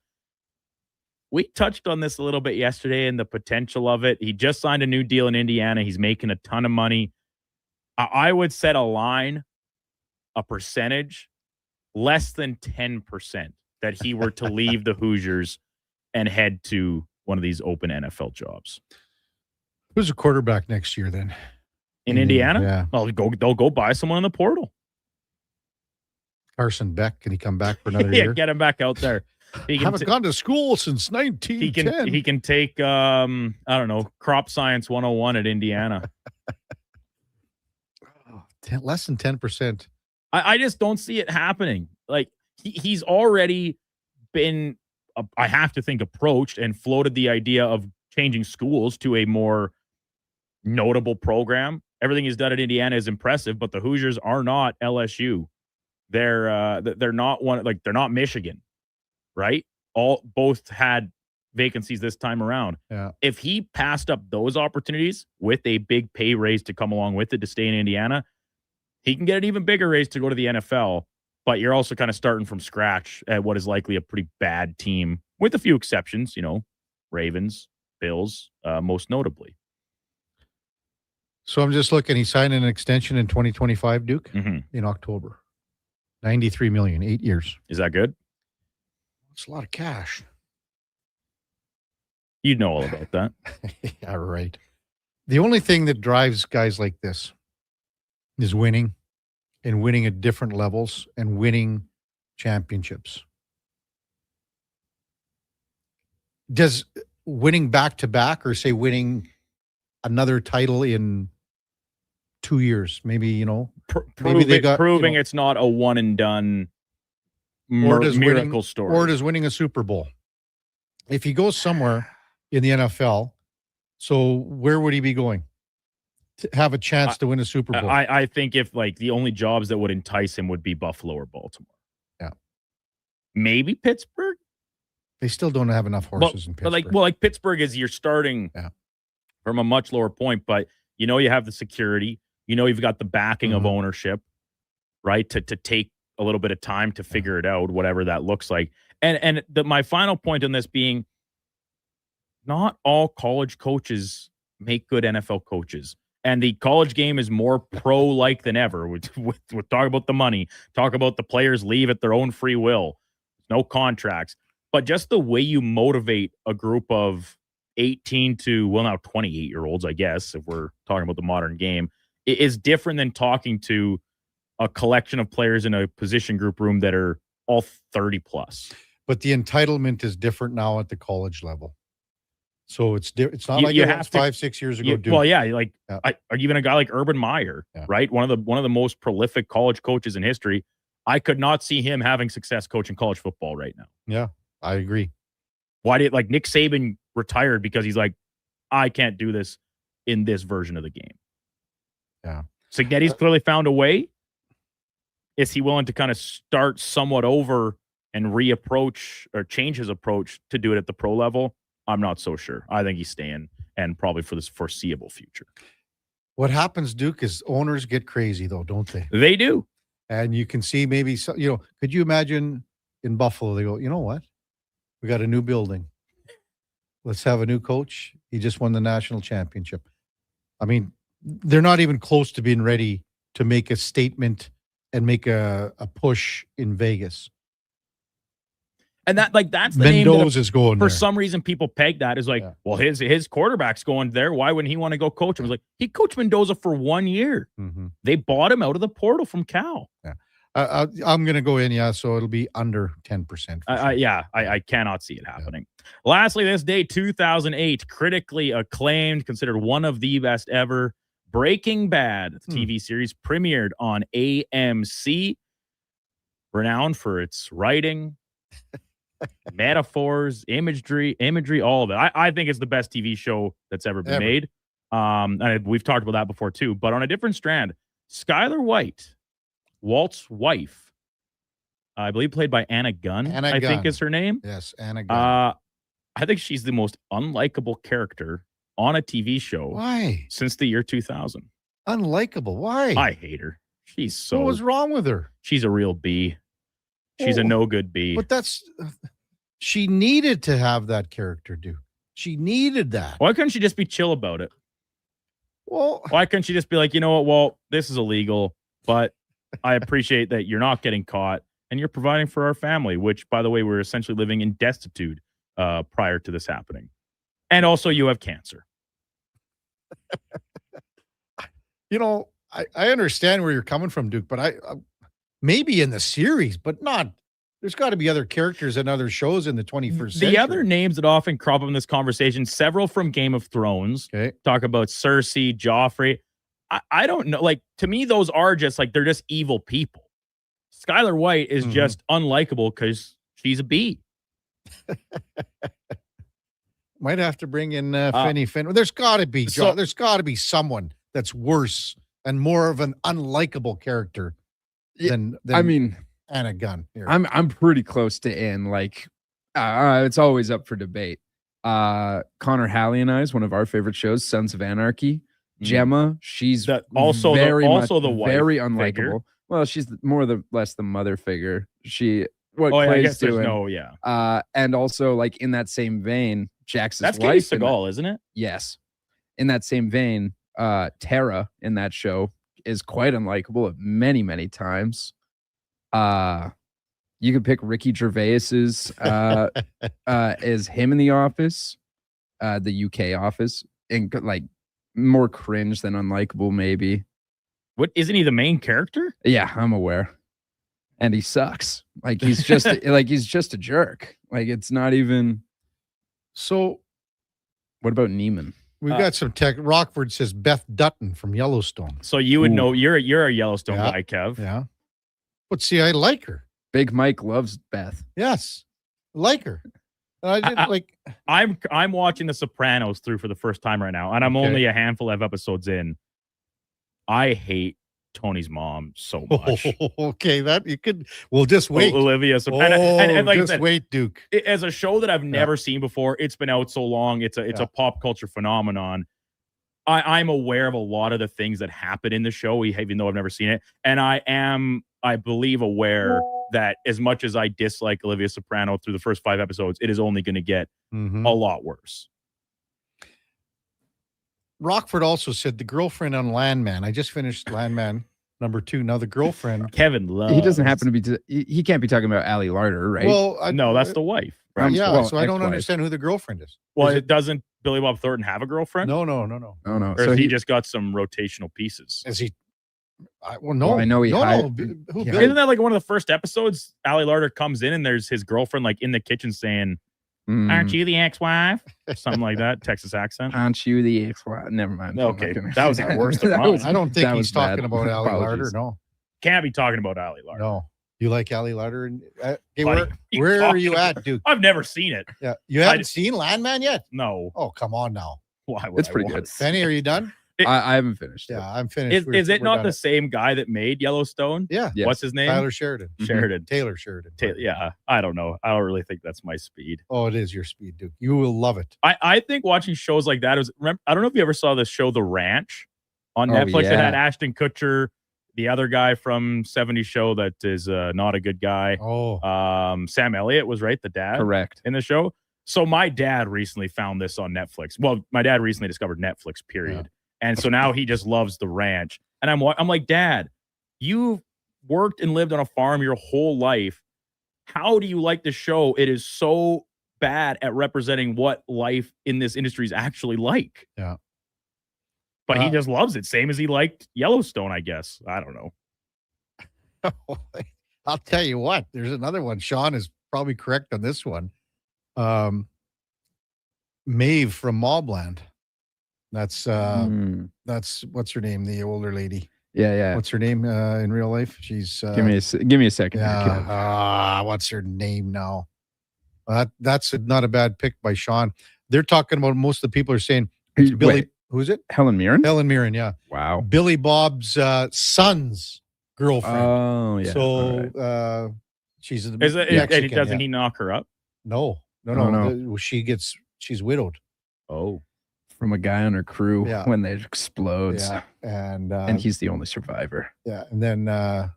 We touched on this a little bit yesterday and the potential of it. He just signed a new deal in Indiana. He's making a ton of money. I would set a line, a percentage, less than 10% that he were to leave the Hoosiers and head to one of these open NFL jobs. Who's a quarterback next year then? In Indiana? Yeah. Well, they'll go buy someone in the portal. Carson Beck, can he come back for another year? Get him back out there. He haven't gone to school since 1910. He can take I don't know, crop science 101 at Indiana. Less than 10%. I just don't see it happening. Like he's already been, I have to think, approached and floated the idea of changing schools to a more notable program. Everything he's done at Indiana is impressive, but the Hoosiers are not LSU. They're not they're not Michigan, right? Both had vacancies this time around. Yeah. If he passed up those opportunities with a big pay raise to come along with it to stay in Indiana, he can get an even bigger raise to go to the NFL, but you're also kind of starting from scratch at what is likely a pretty bad team, with a few exceptions, Ravens, Bills, most notably. So I'm just looking. He signed an extension in 2025, Duke, Mm-hmm. in October. $93 million, 8 years. Is that good? It's a lot of cash. You'd know all about that. Yeah, right. The only thing that drives guys like this is winning, and winning at different levels, and winning championships. Does winning back-to-back, or say winning another title in 2 years, maybe, maybe they got proving it's not a one and done miracle story. Or does winning a Super Bowl? If he goes somewhere in the NFL, so where would he be going to have a chance to win a Super Bowl? I think if the only jobs that would entice him would be Buffalo or Baltimore. Yeah. Maybe Pittsburgh. They still don't have enough horses in Pittsburgh. But Pittsburgh is you're starting from a much lower point, but you have the security, you've got the backing of ownership, right? To take a little bit of time to figure it out, whatever that looks like. And my final point on this being, not all college coaches make good NFL coaches. And the college game is more pro-like than ever. We talk about the money, talk about the players leave at their own free will, no contracts. But just the way you motivate a group of 18 to, now 28-year-olds, I guess, if we're talking about the modern game, is different than talking to a collection of players in a position group room that are all 30 plus. But the entitlement is different now at the college level. So it's not like you it have was to, 5-6 years ago. Well, yeah, even a guy like Urban Meyer, right? One of the most prolific college coaches in history. I could not see him having success coaching college football right now. Yeah, I agree. Why did Nick Saban retired because he's like, I can't do this in this version of the game. Yeah. Signetti's clearly found a way. Is he willing to kind of start somewhat over and reapproach or change his approach to do it at the pro level? I'm not so sure. I think he's staying, and probably for this foreseeable future. What happens, Duke, is owners get crazy, though, don't they? They do. And you can see maybe, could you imagine in Buffalo, they go, you know what? We got a new building. Let's have a new coach. He just won the national championship. I mean, they're not even close to being ready to make a statement and make a push in Vegas. And that's the Mendoza name is going for there. some reason people peg that as well, his quarterback's going there. Why wouldn't he want to go coach him? I was like, he coached Mendoza for 1 year. Mm-hmm. They bought him out of the portal from Cal. Yeah. I'm going to go in, so it'll be under 10%. I cannot see it happening. Lastly, this day, 2008, critically acclaimed, considered one of the best ever, Breaking Bad, the TV series premiered on AMC, renowned for its writing, metaphors, imagery, all of it. I think it's the best TV show that's ever been made. And we've talked about that before too, but on a different strand, Skylar White, Walt's wife, I believe played by Anna Gunn, I think is her name. Yes, Anna Gunn. I think she's the most unlikable character on a TV show. Why? Since the year 2000. Unlikable. Why? I hate her. What was wrong with her? She's a real B. She's a no good B. But she needed to have that character, dude. She needed that. Why couldn't she just be chill about it? Well, why couldn't she just be like, you know what? Well, this is illegal, but I appreciate that you're not getting caught and you're providing for our family, which, by the way, we're essentially living in destitute prior to this happening. And also you have cancer. I understand where you're coming from, Duke, but I maybe in the series, but not There's got to be other characters and other shows in the 21st century. The other names that often crop up in this conversation, several from Game of Thrones, talk about Cersei, Joffrey. I don't know. Like, to me, those are just like, they're just evil people. Skylar White is just unlikable because she's a bee. Might have to bring in Finny Finn. There's got to be there's got to be someone that's worse and more of an unlikable character than I mean, Anna Gunn. Here. I'm pretty close to in. Like, it's always up for debate. Connor Halley and I is one of our favorite shows, Sons of Anarchy. Gemma, she's also very the wife very figure. unlikable. Well, she's more the less the mother figure. What I Clay's guess there's doing. And also, like, in that same vein, Jax's That's wife. Katie Seagal, isn't it? Yes. In that same vein, Tara in that show is quite unlikable at many, many times. You could pick Ricky Gervais's as him in The Office, the UK Office, and like more cringe than unlikable, maybe. What, isn't he the main character? Yeah, I'm aware. And he sucks. Like, he's just he's just a jerk. Like, it's not even. So, what about Neiman? We've got some tech. Rockford says Beth Dutton from Yellowstone. So you would know, you're a Yellowstone guy, Kev. Yeah. But see, I like her. Big Mike loves Beth. Yes, like her. And I didn't like. I'm watching The Sopranos through for the first time right now, and I'm only a handful of episodes in. I hate Tony's mom so much. Okay, that you could. Well, just wait. Olivia Soprano. And like just I said, wait, Duke. As a show that I've never seen before, it's been out so long. It's a pop culture phenomenon. I'm aware of a lot of the things that happen in the show, even though I've never seen it. And I believe, aware that as much as I dislike Olivia Soprano through the first 5 episodes, it is only going to get a lot worse. Rockford also said the girlfriend on Landman. I just finished Landman #2. Now the girlfriend. Kevin loves. He doesn't happen to be. He can't be talking about Allie Larder, right? Well, no, that's the wife. Right? Yeah, so I don't understand who the girlfriend is. Well, doesn't Billy Bob Thornton have a girlfriend? No. No. Or so he just got some rotational pieces. Is he? No. Well, I know he. Isn't that like one of the first episodes? Allie Larder comes in and there's his girlfriend like in the kitchen saying, "Aren't you the ex-wife?" Something like that. Texas accent. Aren't you the ex-wife? Never mind. Okay, that was the worst of mine. I don't think he's talking about Allie Larder. No, can't be talking about Allie Larder. No, you like Allie Larder? And where are you at, Duke? I've never seen it. Yeah, you haven't seen Landman yet? No. Oh, come on now. Why? It's pretty good. Benny, are you done? I haven't finished. Yeah, I'm finished. Is it not the same guy that made Yellowstone? Yeah. Yes. What's his name? Tyler Sheridan. Taylor Sheridan. Yeah, I don't know. I don't really think that's my speed. Oh, it is your speed, Duke. You will love it. I think watching shows like that is. I don't know if you ever saw this show, The Ranch, on Netflix. It had Ashton Kutcher, the other guy from 70s Show that is not a good guy. Oh. Sam Elliott was the dad. Correct. In the show. So my dad recently found this on Netflix. Well, my dad recently discovered Netflix, period. Yeah. And so now he just loves The Ranch. And I'm like, Dad, you've worked and lived on a farm your whole life. How do you like the show? It is so bad at representing what life in this industry is actually like. Yeah. But he just loves it. Same as he liked Yellowstone, I guess. I don't know. I'll tell you what. There's another one. Sean is probably correct on this one. Maeve from Mobland. That's what's her name? The older lady. Yeah. What's her name in real life? She's give me a second. What's her name now? That's not a bad pick by Sean. They're talking about, most of the people are saying Billy. Wait, who's it? Helen Mirren. Helen Mirren. Yeah. Wow. Billy Bob's son's girlfriend. Oh yeah. So she's and doesn't he knock her up? No. She's widowed. Oh. From a guy on her crew when it explodes. Yeah. And he's the only survivor. Yeah. And then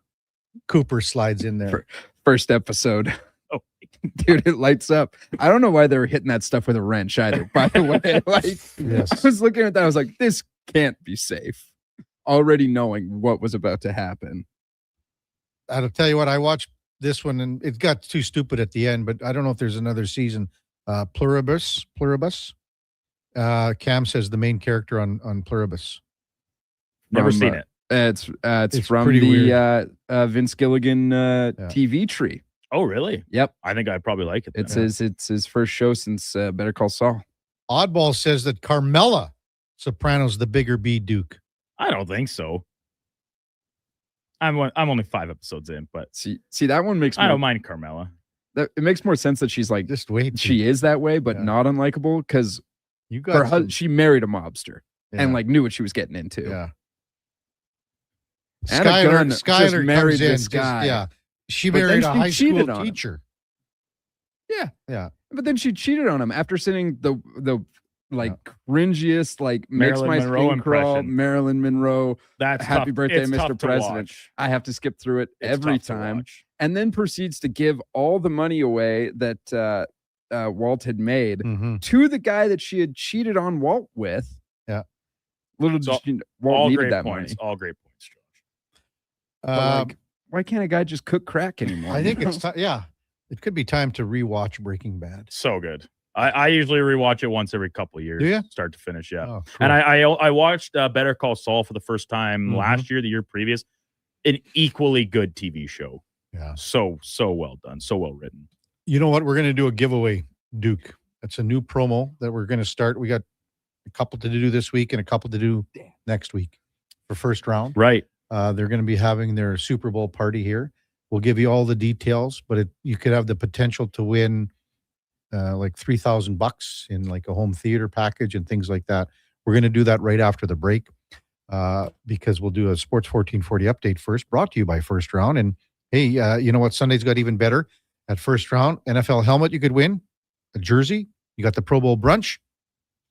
Cooper slides in there. First episode. Oh, dude, it lights up. I don't know why they were hitting that stuff with a wrench either, by the way. I was looking at that. I was like, this can't be safe. Already knowing what was about to happen. I'll tell you what, I watched this one and it got too stupid at the end, but I don't know if there's another season. Pluribus. Cam says the main character on Pluribus. Never seen it. It's from pretty the Vince Gilligan TV tree. Oh, really? Yep. I think I probably like it. Then. It's his first show since Better Call Saul. Oddball says that Carmela Soprano's the bigger B Duke. I don't think so. I'm only 5 episodes in, but see that one makes I don't mind Carmela. It makes more sense that she's like just wait. She is that way, but not unlikable because she married a mobster and like knew what she was getting into. Yeah. Skylar married comes in, this guy. She But married then a she high cheated school on him. teacher. Yeah. But then she cheated on him after singing the cringiest, like makes Marilyn my Monroe skin crawl, impression. Marilyn Monroe. That's Happy tough. birthday, It's Mr. tough to President. watch. I have to skip through it It's every tough to time. watch. And then proceeds to give all the money away that Walt had made to the guy that she had cheated on Walt with. Yeah. Little So, Walt all needed great that points. money. All great points, Josh. But, like, why can't a guy just cook crack anymore? I think it's it could be time to rewatch Breaking Bad. So good. I usually rewatch it once every couple of years. Do ya? Start to finish, yeah. Oh, cool. And I watched Better Call Saul for the first time Mhm. last year, the year previous. An equally good TV show. Yeah. So well done. So well written. You know what? We're going to do a giveaway, Duke. That's a new promo that we're going to start. We got a couple to do this week and a couple to do next week for first round. Right. They're going to be having their Super Bowl party here. We'll give you all the details, but you could have the potential to win like $3,000 in like a home theater package and things like that. We're going to do that right after the break because we'll do a Sports 1440 update first, brought to you by First Round. And hey, you know what? Sunday's got even better at First Round. NFL helmet you could win, a jersey. You got the Pro Bowl brunch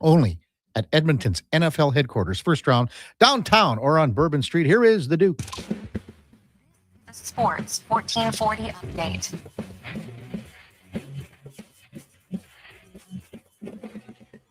only at Edmonton's NFL headquarters. First Round, downtown or on Bourbon Street. Here is the Duke. The Sports 1440 update.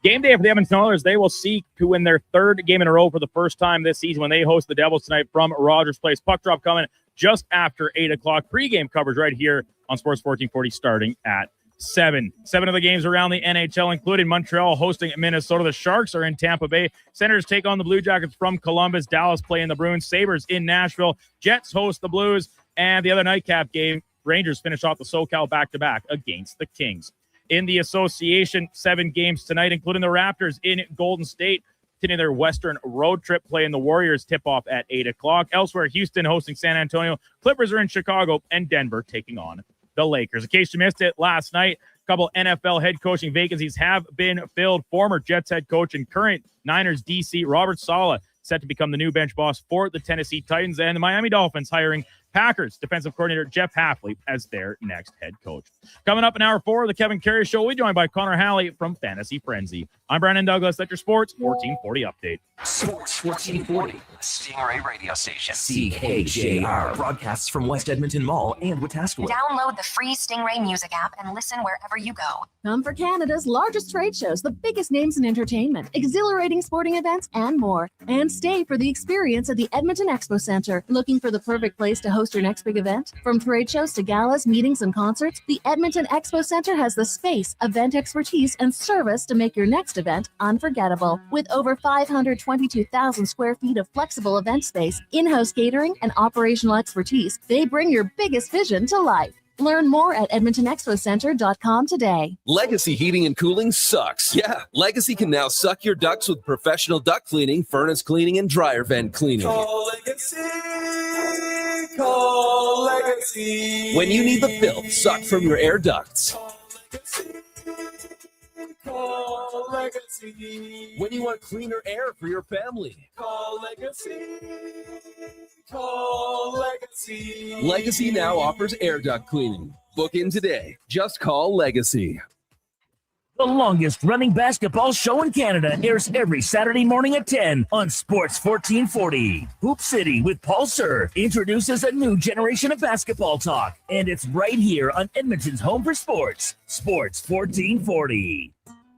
Game day for the Edmonton Oilers. They will seek to win their 3rd game in a row for the first time this season when they host the Devils tonight from Rogers Place. Puck drop coming just after 8 o'clock. Pre-game coverage right here on Sports 1440 starting at 7. 7 of the games around the NHL, including Montreal hosting Minnesota. The Sharks are in Tampa Bay. Senators take on the Blue Jackets from Columbus. Dallas playing the Bruins. Sabres in Nashville. Jets host the Blues. And the other nightcap game, Rangers finish off the SoCal back-to-back against the Kings. In the association, 7 games tonight, including the Raptors in Golden State, continuing their Western road trip, playing the Warriors tip-off at 8 o'clock. Elsewhere, Houston hosting San Antonio. Clippers are in Chicago, and Denver taking on the Lakers. In case you missed it last night, a couple NFL head coaching vacancies have been filled. Former Jets head coach and current Niners DC Robert Saleh set to become the new bench boss for the Tennessee Titans, and the Miami Dolphins hiring Packers defensive coordinator Jeff Hafley as their next head coach. Coming up in hour 4 of the Kevin Karius Show, we'll be joined by Connor Halley from Fantasy Frenzy. I'm Brandon Douglas. That's your Sports 1440 update. Sports 1440, Stingray radio station. CKJR broadcasts from West Edmonton Mall and Wetaskiwin. Download the free Stingray music app and listen wherever you go. Come for Canada's largest trade shows, the biggest names in entertainment, exhilarating sporting events, and more. And stay for the experience at the Edmonton Expo Center. Looking for the perfect place to host your next big event? From trade shows to galas, meetings, and concerts, the Edmonton Expo Center has the space, event expertise, and service to make your next event unforgettable. With over 522,000 square feet of flexible event space, in-house catering, and operational expertise, they bring your biggest vision to life. Learn more at EdmontonExpoCenter.com today. Legacy Heating and Cooling sucks. Yeah, Legacy can now suck your ducts with professional duct cleaning, furnace cleaning, and dryer vent cleaning. Call Legacy. Call Legacy. When you need the filth sucked from your air ducts. Call Legacy. When you want cleaner air for your family. Call Legacy. Call Legacy. Legacy now offers air duct cleaning. Book in today. Just call Legacy. The longest running basketball show in Canada airs every Saturday morning at 10 on Sports 1440. Hoop City with Paul Sir introduces a new generation of basketball talk, and it's right here on Edmonton's home for sports, Sports 1440.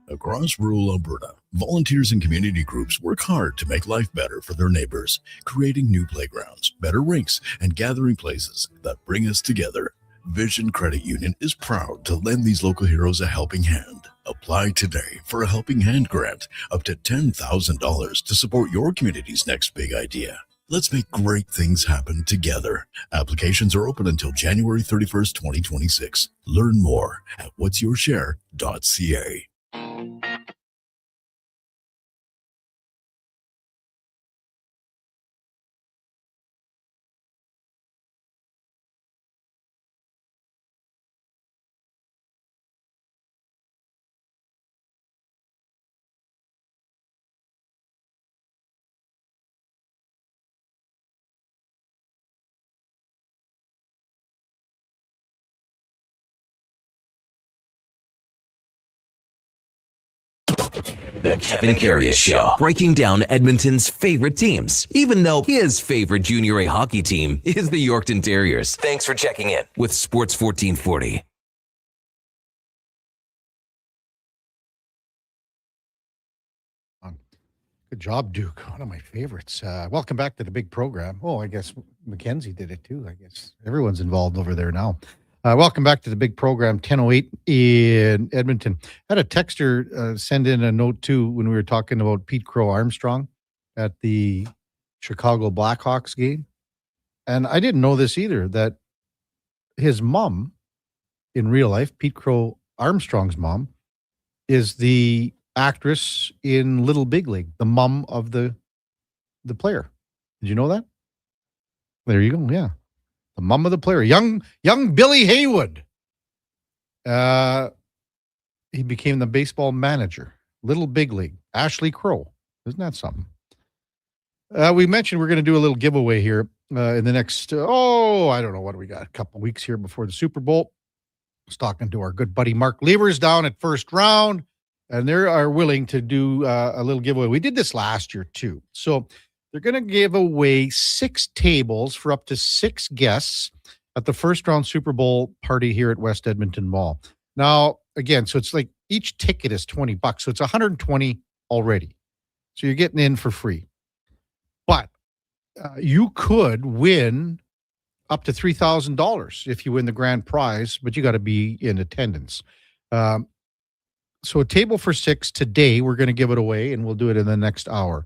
Across rural Alberta, volunteers and community groups work hard to make life better for their neighbors, creating new playgrounds, better rinks, and gathering places that bring us together. Vision Credit Union is proud to lend these local heroes a helping hand. Apply today for a Helping Hand grant up to $10,000 to support your community's next big idea. Let's make great things happen together. Applications are open until January 31st, 2026. Learn more at whatsyourshare.ca. The Kevin Karius Show, breaking down Edmonton's favorite teams, even though his favorite junior A hockey team is the Yorkton Terriers. Thanks for checking in with Sports 1440. Good job, Duke. One of my favorites. Welcome back to the big program. Oh, I guess Mackenzie did it too. I guess everyone's involved over there now. Welcome back to the big program, 10:08 in Edmonton. Had a texter send in a note too when we were talking about Pete Crow Armstrong at the Chicago Blackhawks game. And I didn't know this either, that his mom in real life, Pete Crow Armstrong's mom, is the actress in Little Big League, the mom of the player. Did you know that? There you go. Yeah. The mom of the player, young Billy Haywood. He became the baseball manager, Little Big League, Ashley Crow. Isn't that something? We mentioned we're going to do a little giveaway here in the next, I don't know what we got, a couple weeks here before the Super Bowl. I was talking to our good buddy Mark Levers down at First Round, and they are willing to do a little giveaway. We did this last year too. So they're going to give away 6 tables for up to 6 guests at the First Round Super Bowl party here at West Edmonton Mall. Now, again, so it's like each ticket is $20, so it's $120 already. So you're getting in for free. But you could win up to $3,000 if you win the grand prize, but you got to be in attendance. So a table for 6 today, we're going to give it away, and we'll do it in the next hour.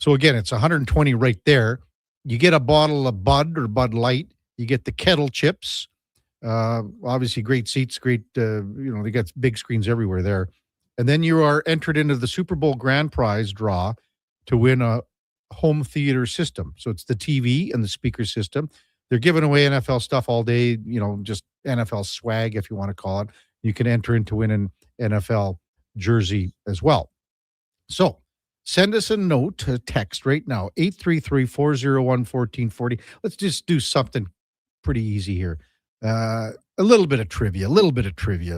So again, it's 120 right there. You get a bottle of Bud or Bud Light. You get the kettle chips. Obviously, great seats, great, they got big screens everywhere there. And then you are entered into the Super Bowl grand prize draw to win a home theater system. So it's the TV and the speaker system. They're giving away NFL stuff all day, just NFL swag, if you want to call it. You can enter into win an NFL jersey as well. So send us a note, a text right now, 833-401-1440. Let's just do something pretty easy here. A little bit of trivia.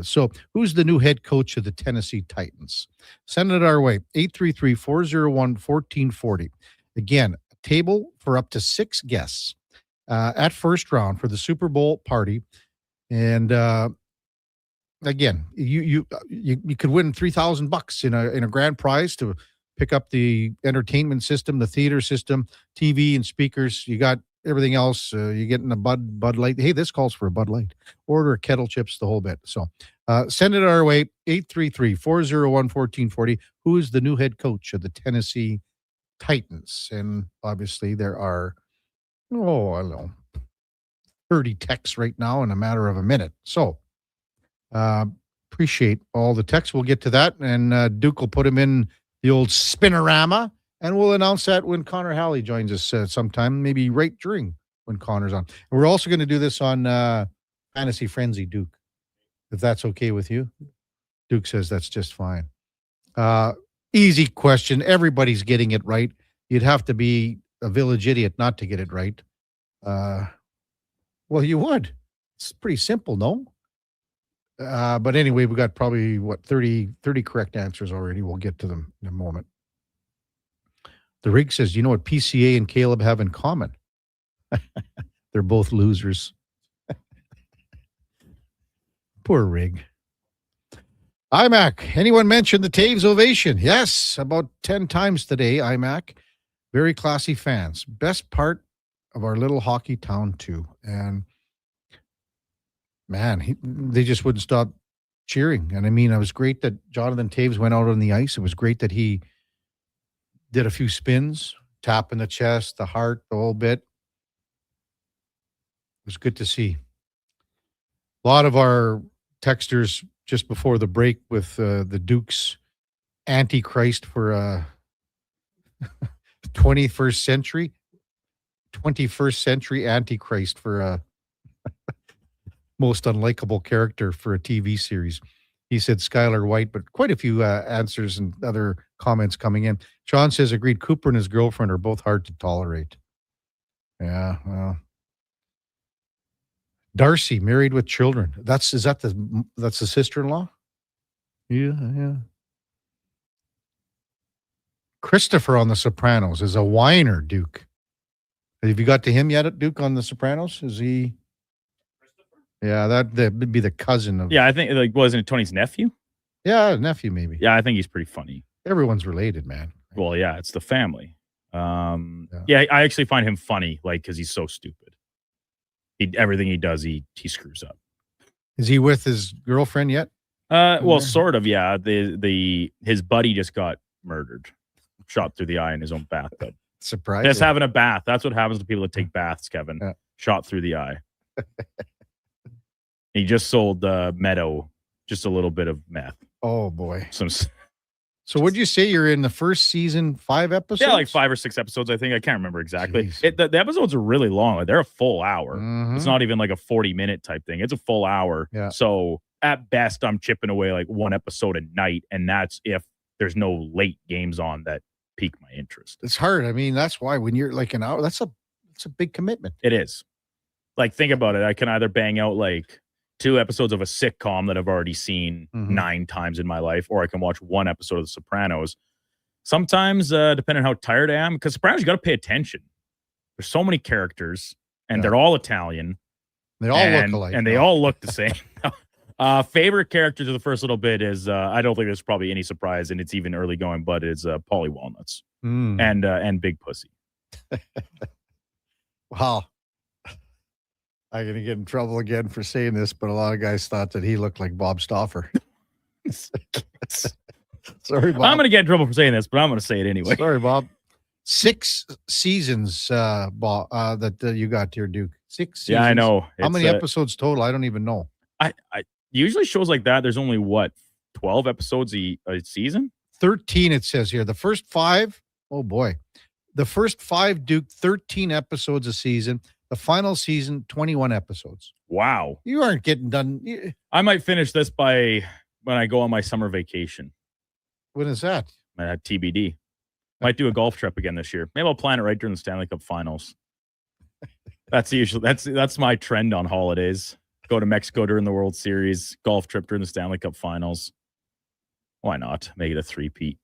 So who's the new head coach of the Tennessee Titans? Send it our way, 833-401-1440. Again, a table for up to 6 guests at First Round for the Super Bowl party. And again, you could win $3,000 in a grand prize to pick up the entertainment system, the theater system, TV and speakers. You got everything else. You're getting a Bud Light. Hey, this calls for a Bud Light. Order kettle chips, the whole bit. So send it our way, 833-401-1440. Who is the new head coach of the Tennessee Titans? And obviously there are, 30 texts right now in a matter of a minute. So appreciate all the texts. We'll get to that. And Duke will put him in the old spinorama. And we'll announce that when Connor Halley joins us sometime, maybe right during when Connor's on. And we're also going to do this on Fantasy Frenzy, Duke, if that's okay with you. Duke says that's just fine. Easy question. Everybody's getting it right. You'd have to be a village idiot not to get it right. Well, you would. It's pretty simple, no? But anyway, we got probably, 30 correct answers already. We'll get to them in a moment. The Rig says, you know what PCA and Caleb have in common? They're both losers. Poor Rig. IMAC. Anyone mentioned the Taves ovation? Yes, about 10 times today, IMAC. Very classy fans. Best part of our little hockey town, too. And, man, they just wouldn't stop cheering. And, I mean, it was great that Jonathan Taves went out on the ice. It was great that he did a few spins, tapping the chest, the heart, the whole bit. It was good to see. A lot of our texters just before the break with the Duke's Antichrist for 21st century Antichrist for most unlikable character for a TV series. He said Skylar White, but quite a few answers and other comments coming in. Sean says, agreed, Cooper and his girlfriend are both hard to tolerate. Yeah, well. Darcy, married with children. That's the sister-in-law? Yeah. Christopher on The Sopranos is a whiner, Duke. Have you got to him yet, Duke, on The Sopranos? Is he? Yeah, that would be the cousin of. Yeah, I think, like, wasn't it Tony's nephew? Yeah, nephew, maybe. Yeah, I think he's pretty funny. Everyone's related, man. Well, yeah, it's the family. Yeah, I actually find him funny, like, because he's so stupid. Everything he does, he screws up. Is he with his girlfriend yet? Well, sort of, yeah. His buddy just got murdered, shot through the eye in his own bathtub. Surprise! Just having a bath. That's what happens to people that take baths, Kevin. Yeah. Shot through the eye. He just sold Meadow just a little bit of meth. Oh boy! So would you say you're in the first season 5 episodes? Yeah, like 5 or 6 episodes, I think. I can't remember exactly. The episodes are really long. Like, they're a full hour. Mm-hmm. It's not even like a 40-minute type thing. It's a full hour. Yeah. So at best, I'm chipping away like 1 episode a night, and that's if there's no late games on that pique my interest. It's hard. I mean, that's why when you're like an hour, that's a big commitment. It is. Like, think about it. I can either bang out like 2 episodes of a sitcom that I've already seen 9 times in my life, or I can watch 1 episode of The Sopranos. Sometimes, depending on how tired I am, because Sopranos, you got to pay attention. There's so many characters, and they're all Italian. They all look alike. And they all look the same. Favorite characters of the first little bit is, I don't think there's probably any surprise, and it's even early going, but it's Paulie Walnuts and Big Pussy. Wow. I'm going to get in trouble again for saying this, but a lot of guys thought that he looked like Bob Stauffer. Sorry, Bob. I'm going to get in trouble for saying this, but I'm going to say it anyway. Sorry, Bob. 6 seasons, Bob, that you got here, Duke. 6 seasons. Yeah, I know. How many episodes total? I don't even know. I usually shows like that, there's only, 12 episodes a season? 13, it says here. The first 5, oh boy. The first 5, Duke, 13 episodes a season. The final season, 21 episodes. Wow. You aren't getting done. I might finish this by when I go on my summer vacation. When is that? TBD. Might do a golf trip again this year. Maybe I'll plan it right during the Stanley Cup Finals. That's my trend on holidays. Go to Mexico during the World Series, golf trip during the Stanley Cup Finals. Why not? Make it a 3-peat.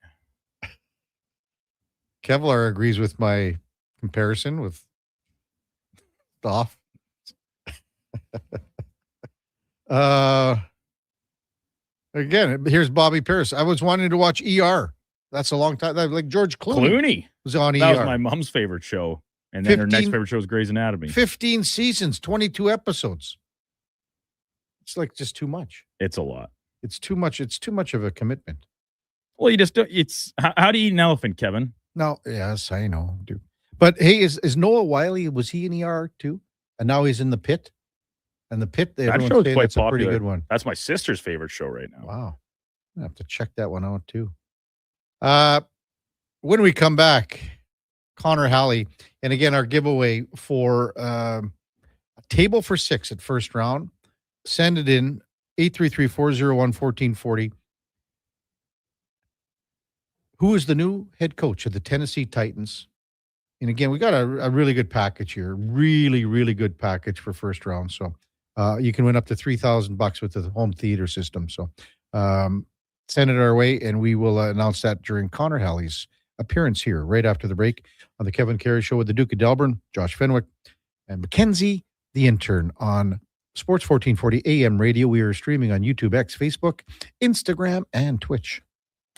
Kevlar agrees with my comparison with off. Again, here's Bobby Pierce. I was wanting to watch ER. That's a long time. Like George Clooney was on ER. That was my mom's favorite show. And then her next favorite show was Grey's Anatomy. 15 seasons, 22 episodes. It's like just too much. It's a lot. It's too much. It's too much of a commitment. Well, you just don't. It's how do you eat an elephant, Kevin? No, yes, I know, dude. But hey, is Noah Wiley, was he in ER too? And now he's in The Pit? And The Pit, That show is quite that's popular. a pretty good one. That's my sister's favorite show right now. Wow. I have to check that one out too. When we come back, Connor Halley, and again, our giveaway for a table for 6 at first round. Send it in 833-401-1440. Who is the new head coach of the Tennessee Titans? And again, we got a really good package here. Really, really good package for first round. So you can win up to $3,000 with the home theater system. So send it our way, and we will announce that during Connor Halley's appearance here right after the break on the Kevin Karius Show with the Duke of Delburne, Josh Fenwick, and Mackenzie, the intern, on Sports 1440 AM radio. We are streaming on YouTube, X, Facebook, Instagram, and Twitch.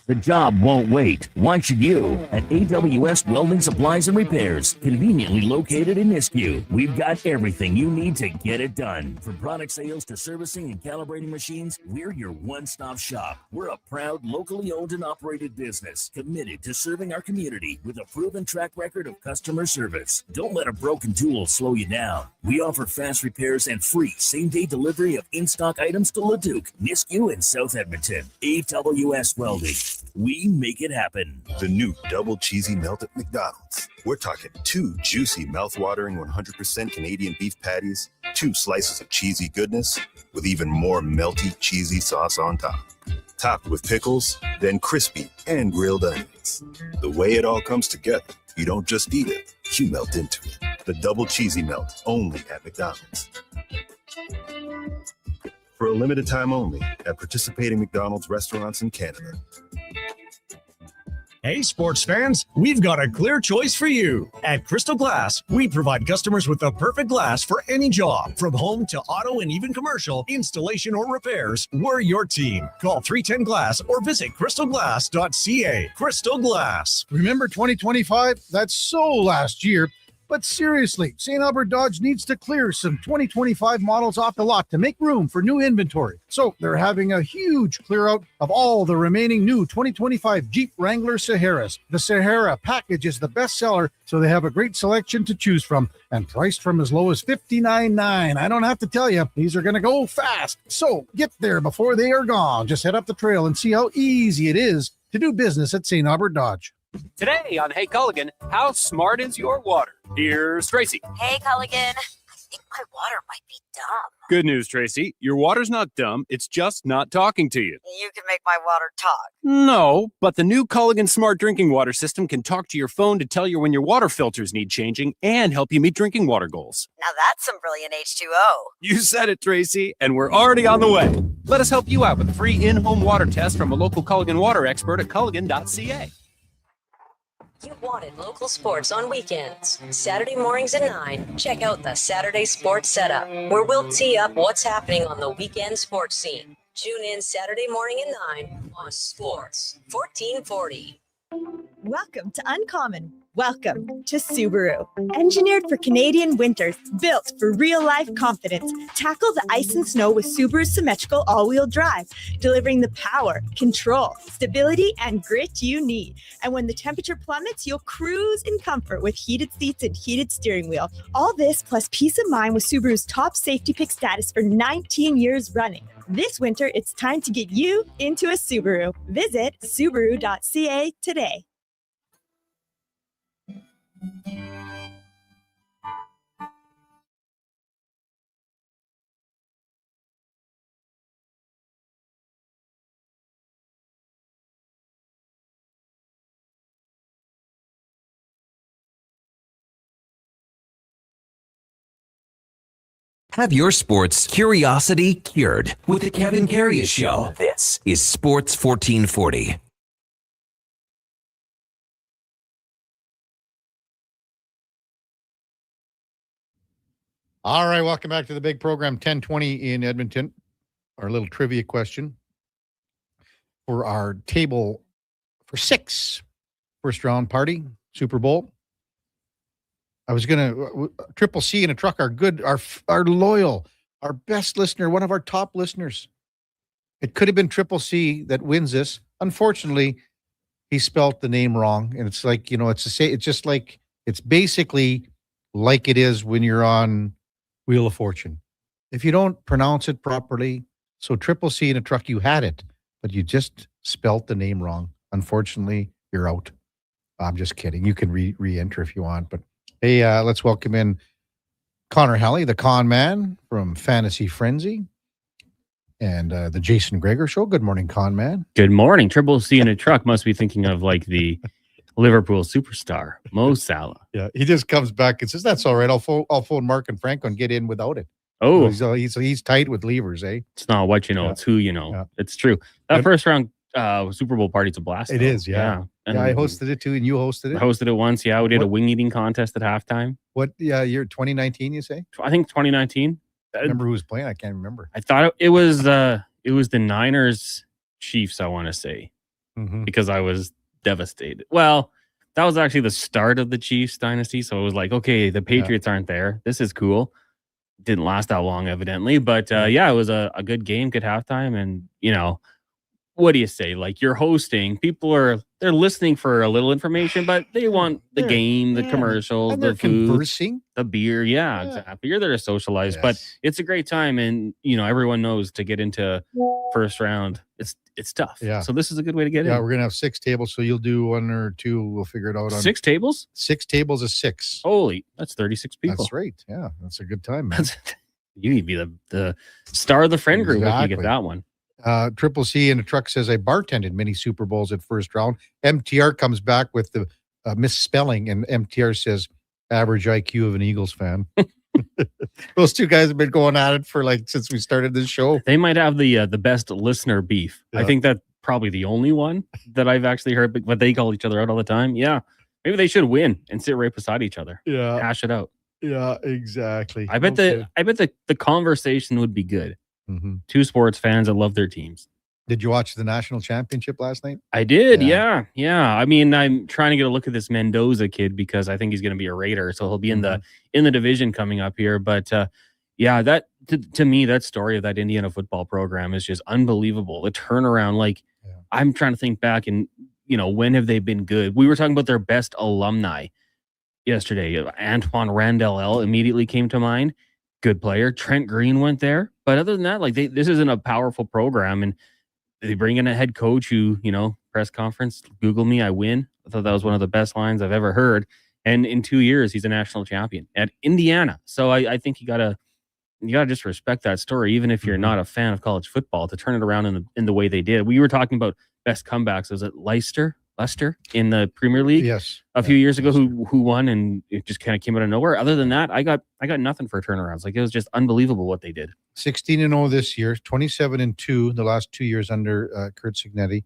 The job won't wait. Why should you? At AWS Welding Supplies and Repairs, conveniently located in Nisku, we've got everything you need to get it done. From product sales to servicing and calibrating machines, we're your one-stop shop. We're a proud, locally owned and operated business, committed to serving our community with a proven track record of customer service. Don't let a broken tool slow you down. We offer fast repairs and free same-day delivery of in-stock items to Leduc, Nisku, and South Edmonton. AWS Welding. We make it happen. The new double cheesy melt at McDonald's. We're talking 2 juicy, mouth-watering 100% Canadian beef patties, 2 slices of cheesy goodness, with even more melty, cheesy sauce on top. Topped with pickles, then crispy and grilled onions. The way it all comes together, you don't just eat it, you melt into it. The double cheesy melt, only at McDonald's. For a limited time only at participating McDonald's restaurants in Canada. Hey, sports fans, we've got a clear choice for you. At Crystal Glass, we provide customers with the perfect glass for any job. From home to auto and even commercial, installation or repairs, we're your team. Call 310 Glass or visit crystalglass.ca. Crystal Glass. Remember 2025? That's so last year. But seriously, St. Albert Dodge needs to clear some 2025 models off the lot to make room for new inventory. So they're having a huge clear out of all the remaining new 2025 Jeep Wrangler Saharas. The Sahara package is the best seller, so they have a great selection to choose from and priced from as low as $59.9. I don't have to tell you, these are going to go fast. So get there before they are gone. Just head up the trail and see how easy it is to do business at St. Albert Dodge. Today on Hey Culligan, how smart is your water? Here's Tracy. Hey, Culligan. I think my water might be dumb. Good news, Tracy. Your water's not dumb. It's just not talking to you. You can make my water talk. No, but the new Culligan Smart Drinking Water System can talk to your phone to tell you when your water filters need changing and help you meet drinking water goals. Now that's some brilliant H2O. You said it, Tracy, and we're already on the way. Let us help you out with a free in-home water test from a local Culligan water expert at culligan.ca. You wanted local sports on weekends. Saturday mornings at 9, check out the Saturday Sports Setup, where we'll tee up what's happening on the weekend sports scene. Tune in Saturday morning at 9 on Sports 1440. Welcome to Uncommon. Welcome to Subaru. Engineered for Canadian winters, built for real-life confidence. Tackle the ice and snow with Subaru's symmetrical all-wheel drive, delivering the power, control, stability, and grit you need. And when the temperature plummets, you'll cruise in comfort with heated seats and heated steering wheel. All this plus peace of mind with Subaru's top safety pick status for 19 years running. This winter, it's time to get you into a Subaru. Visit Subaru.ca today. Have your sports curiosity cured with the Kevin Karius Show. This is Sports 1440. All right, welcome back to the big program, 1020 in Edmonton. Our little trivia question for our table for 6 first round party, Super Bowl. I was going to, Triple C in a truck, our loyal, our best listener, one of our top listeners. It could have been Triple C that wins this. Unfortunately, he spelt the name wrong. And it's like, it's just like, it's basically like it is when you're on Wheel of Fortune. If you don't pronounce it properly, so Triple C in a truck, you had it, but you just spelt the name wrong. Unfortunately, you're out. I'm just kidding. You can re-enter if you want, but hey, let's welcome in Connor Halley, the con man from Fantasy Frenzy, and the Jason Greger Show. Good morning, con man. Good morning. Triple C in a truck must be thinking of like the Liverpool superstar, Mo Salah. Yeah, he just comes back and says, that's all right. I'll phone Mark and Franco and get in without it. Oh. So he's tight with levers, eh? It's not what you know, it's who you know. Yeah. It's true. That first round Super Bowl party's a blast. It is, yeah. And I hosted it too, and you hosted it? I hosted it once, yeah. We did a wing eating contest at halftime. What year? 2019, you say? I think 2019. I remember who was playing? I can't remember. I thought it was the Niners Chiefs, I want to say. because I was devastated. Well, that was actually the start of the Chiefs dynasty. So it was like, okay, the Patriots aren't there. This is cool. Didn't last that long, evidently. But it was a good game, good halftime. And, what do you say? Like, you're hosting, they're listening for a little information, but they want the game, the commercial, and the they're food, conversing. the beer. Yeah, exactly. You're there to socialize, but it's a great time. And, everyone knows to get into first round, it's tough. Yeah. So this is a good way to get in. Yeah, we're going to have 6 tables. So you'll do 1 or 2. We'll figure it out. On 6 tables? 6 tables is 6. Holy, that's 36 people. That's right. Yeah, that's a good time, man. You need to be the star of the friend group if you get that one. Triple C in a truck says, I bartended many Super Bowls at first round. MTR comes back with the misspelling, and MTR says, average IQ of an Eagles fan. Those two guys have been going at it for since we started this show. They might have the best listener beef. Yeah. I think that's probably the only one that I've actually heard, but they call each other out all the time. Yeah. Maybe they should win and sit right beside each other. Yeah. Hash it out. Yeah, exactly. I bet the conversation would be good. Two sports fans that love their teams. Did you watch the national championship last night? I did. Yeah. I mean, I'm trying to get a look at this Mendoza kid because I think he's going to be a Raider, so he'll be in the division coming up here. But that to me, that story of that Indiana football program is just unbelievable. The turnaround, I'm trying to think back and when have they been good? We were talking about their best alumni yesterday. Antoine Randall immediately came to mind. Good player. Trent Green went there. But other than that, this isn't a powerful program. And they bring in a head coach who, press conference, Google me, I win. I thought that was one of the best lines I've ever heard. And in 2 years, he's a national champion at Indiana. So I think you gotta just respect that story, even if you're not a fan of college football, to turn it around in the way they did. We were talking about best comebacks. Was it Leicester in the Premier League? Yes. A few years ago, who won, and it just kind of came out of nowhere. Other than that, I got nothing for turnarounds. It was just unbelievable what they did. 16-0 this year, 27-2 the last 2 years under Kurt Signetti.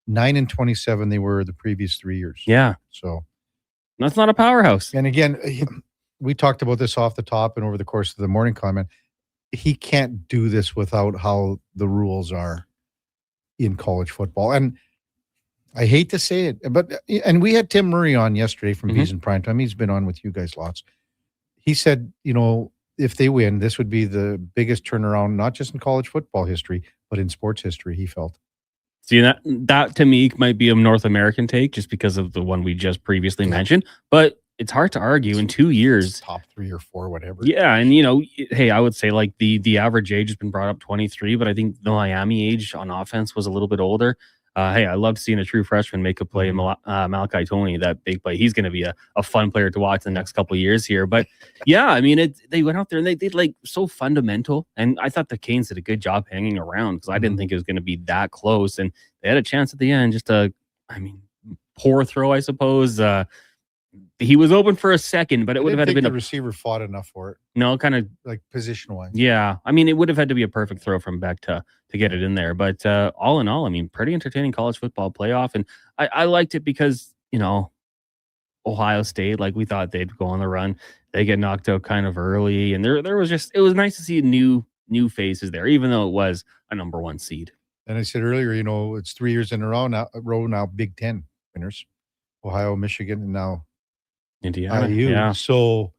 9-27 they were the previous 3 years. Yeah. So that's not a powerhouse. And again, we talked about this off the top and over the course of the morning comment. He can't do this without how the rules are in college football. And I hate to say it, and we had Tim Murray on yesterday from Bees in Primetime. He's been on with you guys lots. He said, if they win, this would be the biggest turnaround, not just in college football history, but in sports history, he felt. See, that to me might be a North American take just because of the one we just previously mentioned, but it's hard to argue in 2 years. Top 3 or 4, whatever. Yeah, and hey, I would say the average age has been brought up 23, but I think the Miami age on offense was a little bit older. Hey, I loved seeing a true freshman make a play, Malachi Toney, that big play. He's going to be a fun player to watch in the next couple of years here. But yeah, I mean, they went out there and they did so fundamental. And I thought the Canes did a good job hanging around because I didn't think it was going to be that close. And they had a chance at the end, just poor throw, I suppose. He was open for a second, but it would have had to be the receiver fought enough for it. No, kind of position wise. Yeah, I mean, it would have had to be a perfect throw from Beck to get it in there. But all in all, I mean, pretty entertaining college football playoff, and I liked it because Ohio State, we thought they'd go on the run. They get knocked out kind of early, and there was it was nice to see new faces there, even though it was a number 1 seed. And I said earlier, it's 3 years in a row now, Big Ten winners, Ohio, Michigan, and now Indiana. IU. Yeah. So,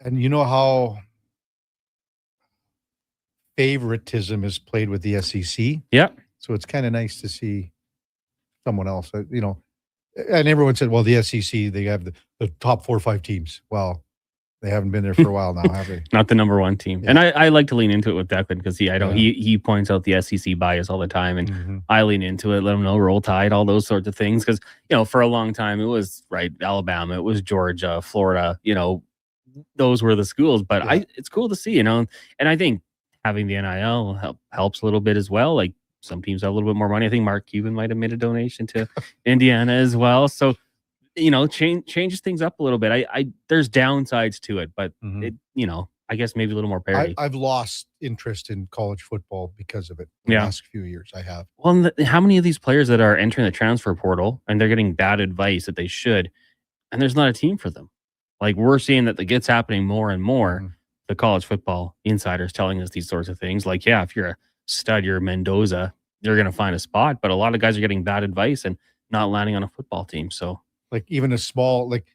and you know how favoritism is played with the SEC. Yeah. So it's kind of nice to see someone else, and everyone said, well, the SEC, they have the top 4 or 5 teams. Well, they haven't been there for a while now, have they? Not the number 1 team. Yeah. And I like to lean into it with Declan because he points out the SEC bias all the time, and I lean into it, let him know, Roll Tide, all those sorts of things. Because for a long time it was Alabama, it was Georgia, Florida. Those were the schools. But it's cool to see, and I think having the NIL helps a little bit as well. Some teams have a little bit more money. I think Mark Cuban might have made a donation to Indiana as well. So. Changes things up a little bit. There's downsides to it, but it, I guess maybe a little more parity. I've lost interest in college football because of it. The last few years, I have. Well, how many of these players that are entering the transfer portal and they're getting bad advice that they should, and there's not a team for them? We're seeing that gets happening more and more. The college football insiders telling us these sorts of things. If you're a stud, you're Mendoza. they're going to find a spot. But a lot of guys are getting bad advice and not landing on a football team. So, like even a small, like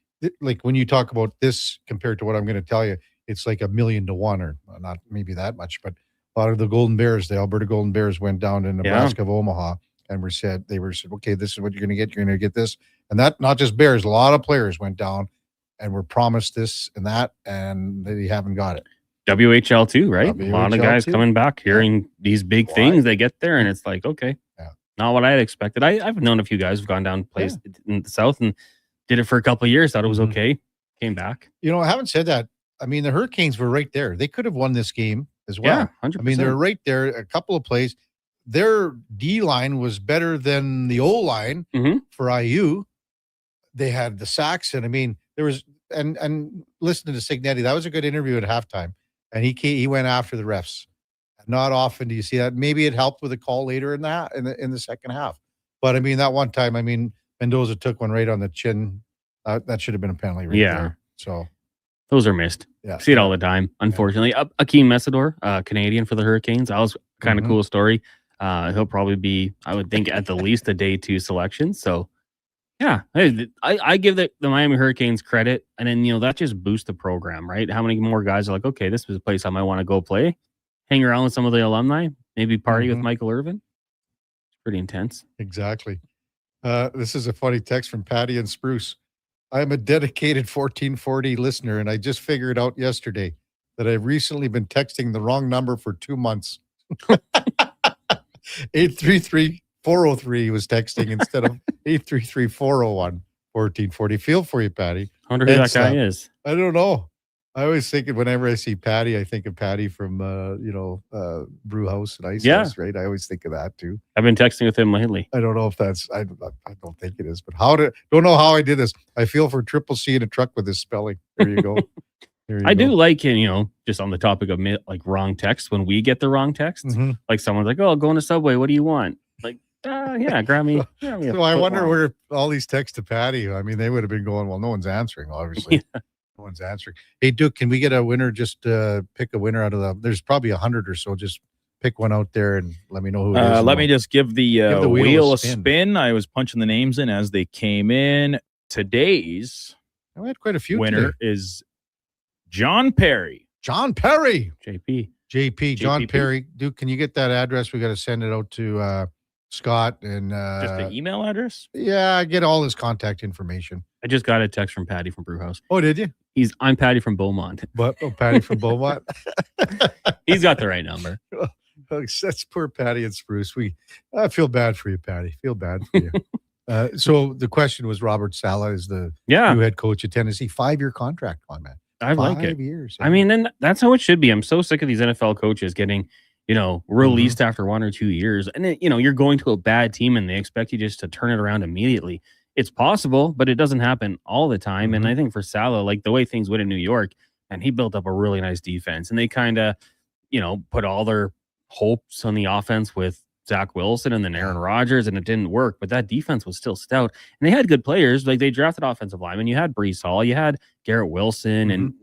when you talk about this compared to what I'm going to tell you, it's like 1,000,000 to 1, or not maybe that much, but a lot of the Golden Bears, the Alberta Golden Bears, went down to Nebraska of Omaha and were said, okay, this is what you're going to get. You're going to get this. And that, not just Bears, a lot of players went down and were promised this and that, and they haven't got it. WHL too, right? WHL a lot of guys too. coming back, hearing these big things. They get there and it's like, okay, not what I had expected. I've known a few guys who've gone down plays in the South and did it for a couple of years, thought it was okay, came back. You know, I haven't said that. I mean, the Hurricanes were right there. They could have won this game as well. Yeah, 100%. I mean, they're right there. A couple of plays. Their D line was better than the O line for IU. They had the sacks, and I mean, there was and listening to Signetti, that was a good interview at halftime, and he went after the refs. Not often do you see that. Maybe it helped with a call later in the second half, but I mean, that one time, I mean, Mendoza took one right on the chin. That should have been a penalty right there. So those are missed. Yeah. See it all the time, unfortunately. Akeem Messidor, Canadian for the Hurricanes. That was kind of cool story. He'll probably be, I would think, at the least a day 2 selection. So, yeah, I give the Miami Hurricanes credit. And then, that just boosts the program, right? How many more guys are like, okay, this is a place I might want to go play, hang around with some of the alumni, maybe party with Michael Irvin. It's pretty intense. Exactly. This is a funny text from Patty and Spruce. I'm a dedicated 1440 listener, and I just figured out yesterday that I've recently been texting the wrong number for 2 months. 833-403 was texting instead of 833-401-1440. Feel for you, Patty. I wonder who that guy is. I don't know. I always think whenever I see Patty, I think of Patty from Brew House and Ice House, right? I always think of that too. I've been texting with him lately. I don't know if that's I don't think it is, but don't know how I did this. I feel for Triple C in a truck with this spelling. There you go. I do like, just on the topic of like wrong text, when we get the wrong text, like someone's like, oh, go in the Subway. What do you want? Like, grab me. So I wonder where all these texts to Patty, I mean, they would have been going, well, no one's answering, obviously. No one's answering. Hey, Duke, can we get a winner? Just pick a winner out of there's probably 100 or so. Just pick one out there and let me know who it is. Let me just give the wheel a spin. I was punching the names in as they came in. Today's we had quite a few winner today. is John Perry. John Perry. JP. John Perry. Duke, can you get that address? We got to send it out to Scott and just the email address? Yeah, get all his contact information. I just got a text from Patty from Brewhouse. Oh, did you? I'm Patty from Beaumont. Patty from Beaumont. He's got the right number. That's poor Patty and Spruce. I feel bad for you, Patty. Feel bad for you. So the question was, Robert Saleh is the new head coach of Tennessee. 5-year contract on, man. I like it. 5 years. I mean, then that's how it should be. I'm so sick of these NFL coaches getting, released after 1 or 2 years. And then, you're going to a bad team and they expect you just to turn it around immediately. It's possible, but it doesn't happen all the time. And I think for Saleh, like the way things went in New York, and he built up a really nice defense. And they kind of, put all their hopes on the offense with Zach Wilson and then Aaron Rodgers, and it didn't work. But that defense was still stout. And they had good players. Like they drafted offensive linemen. You had Breece Hall, you had Garrett Wilson, and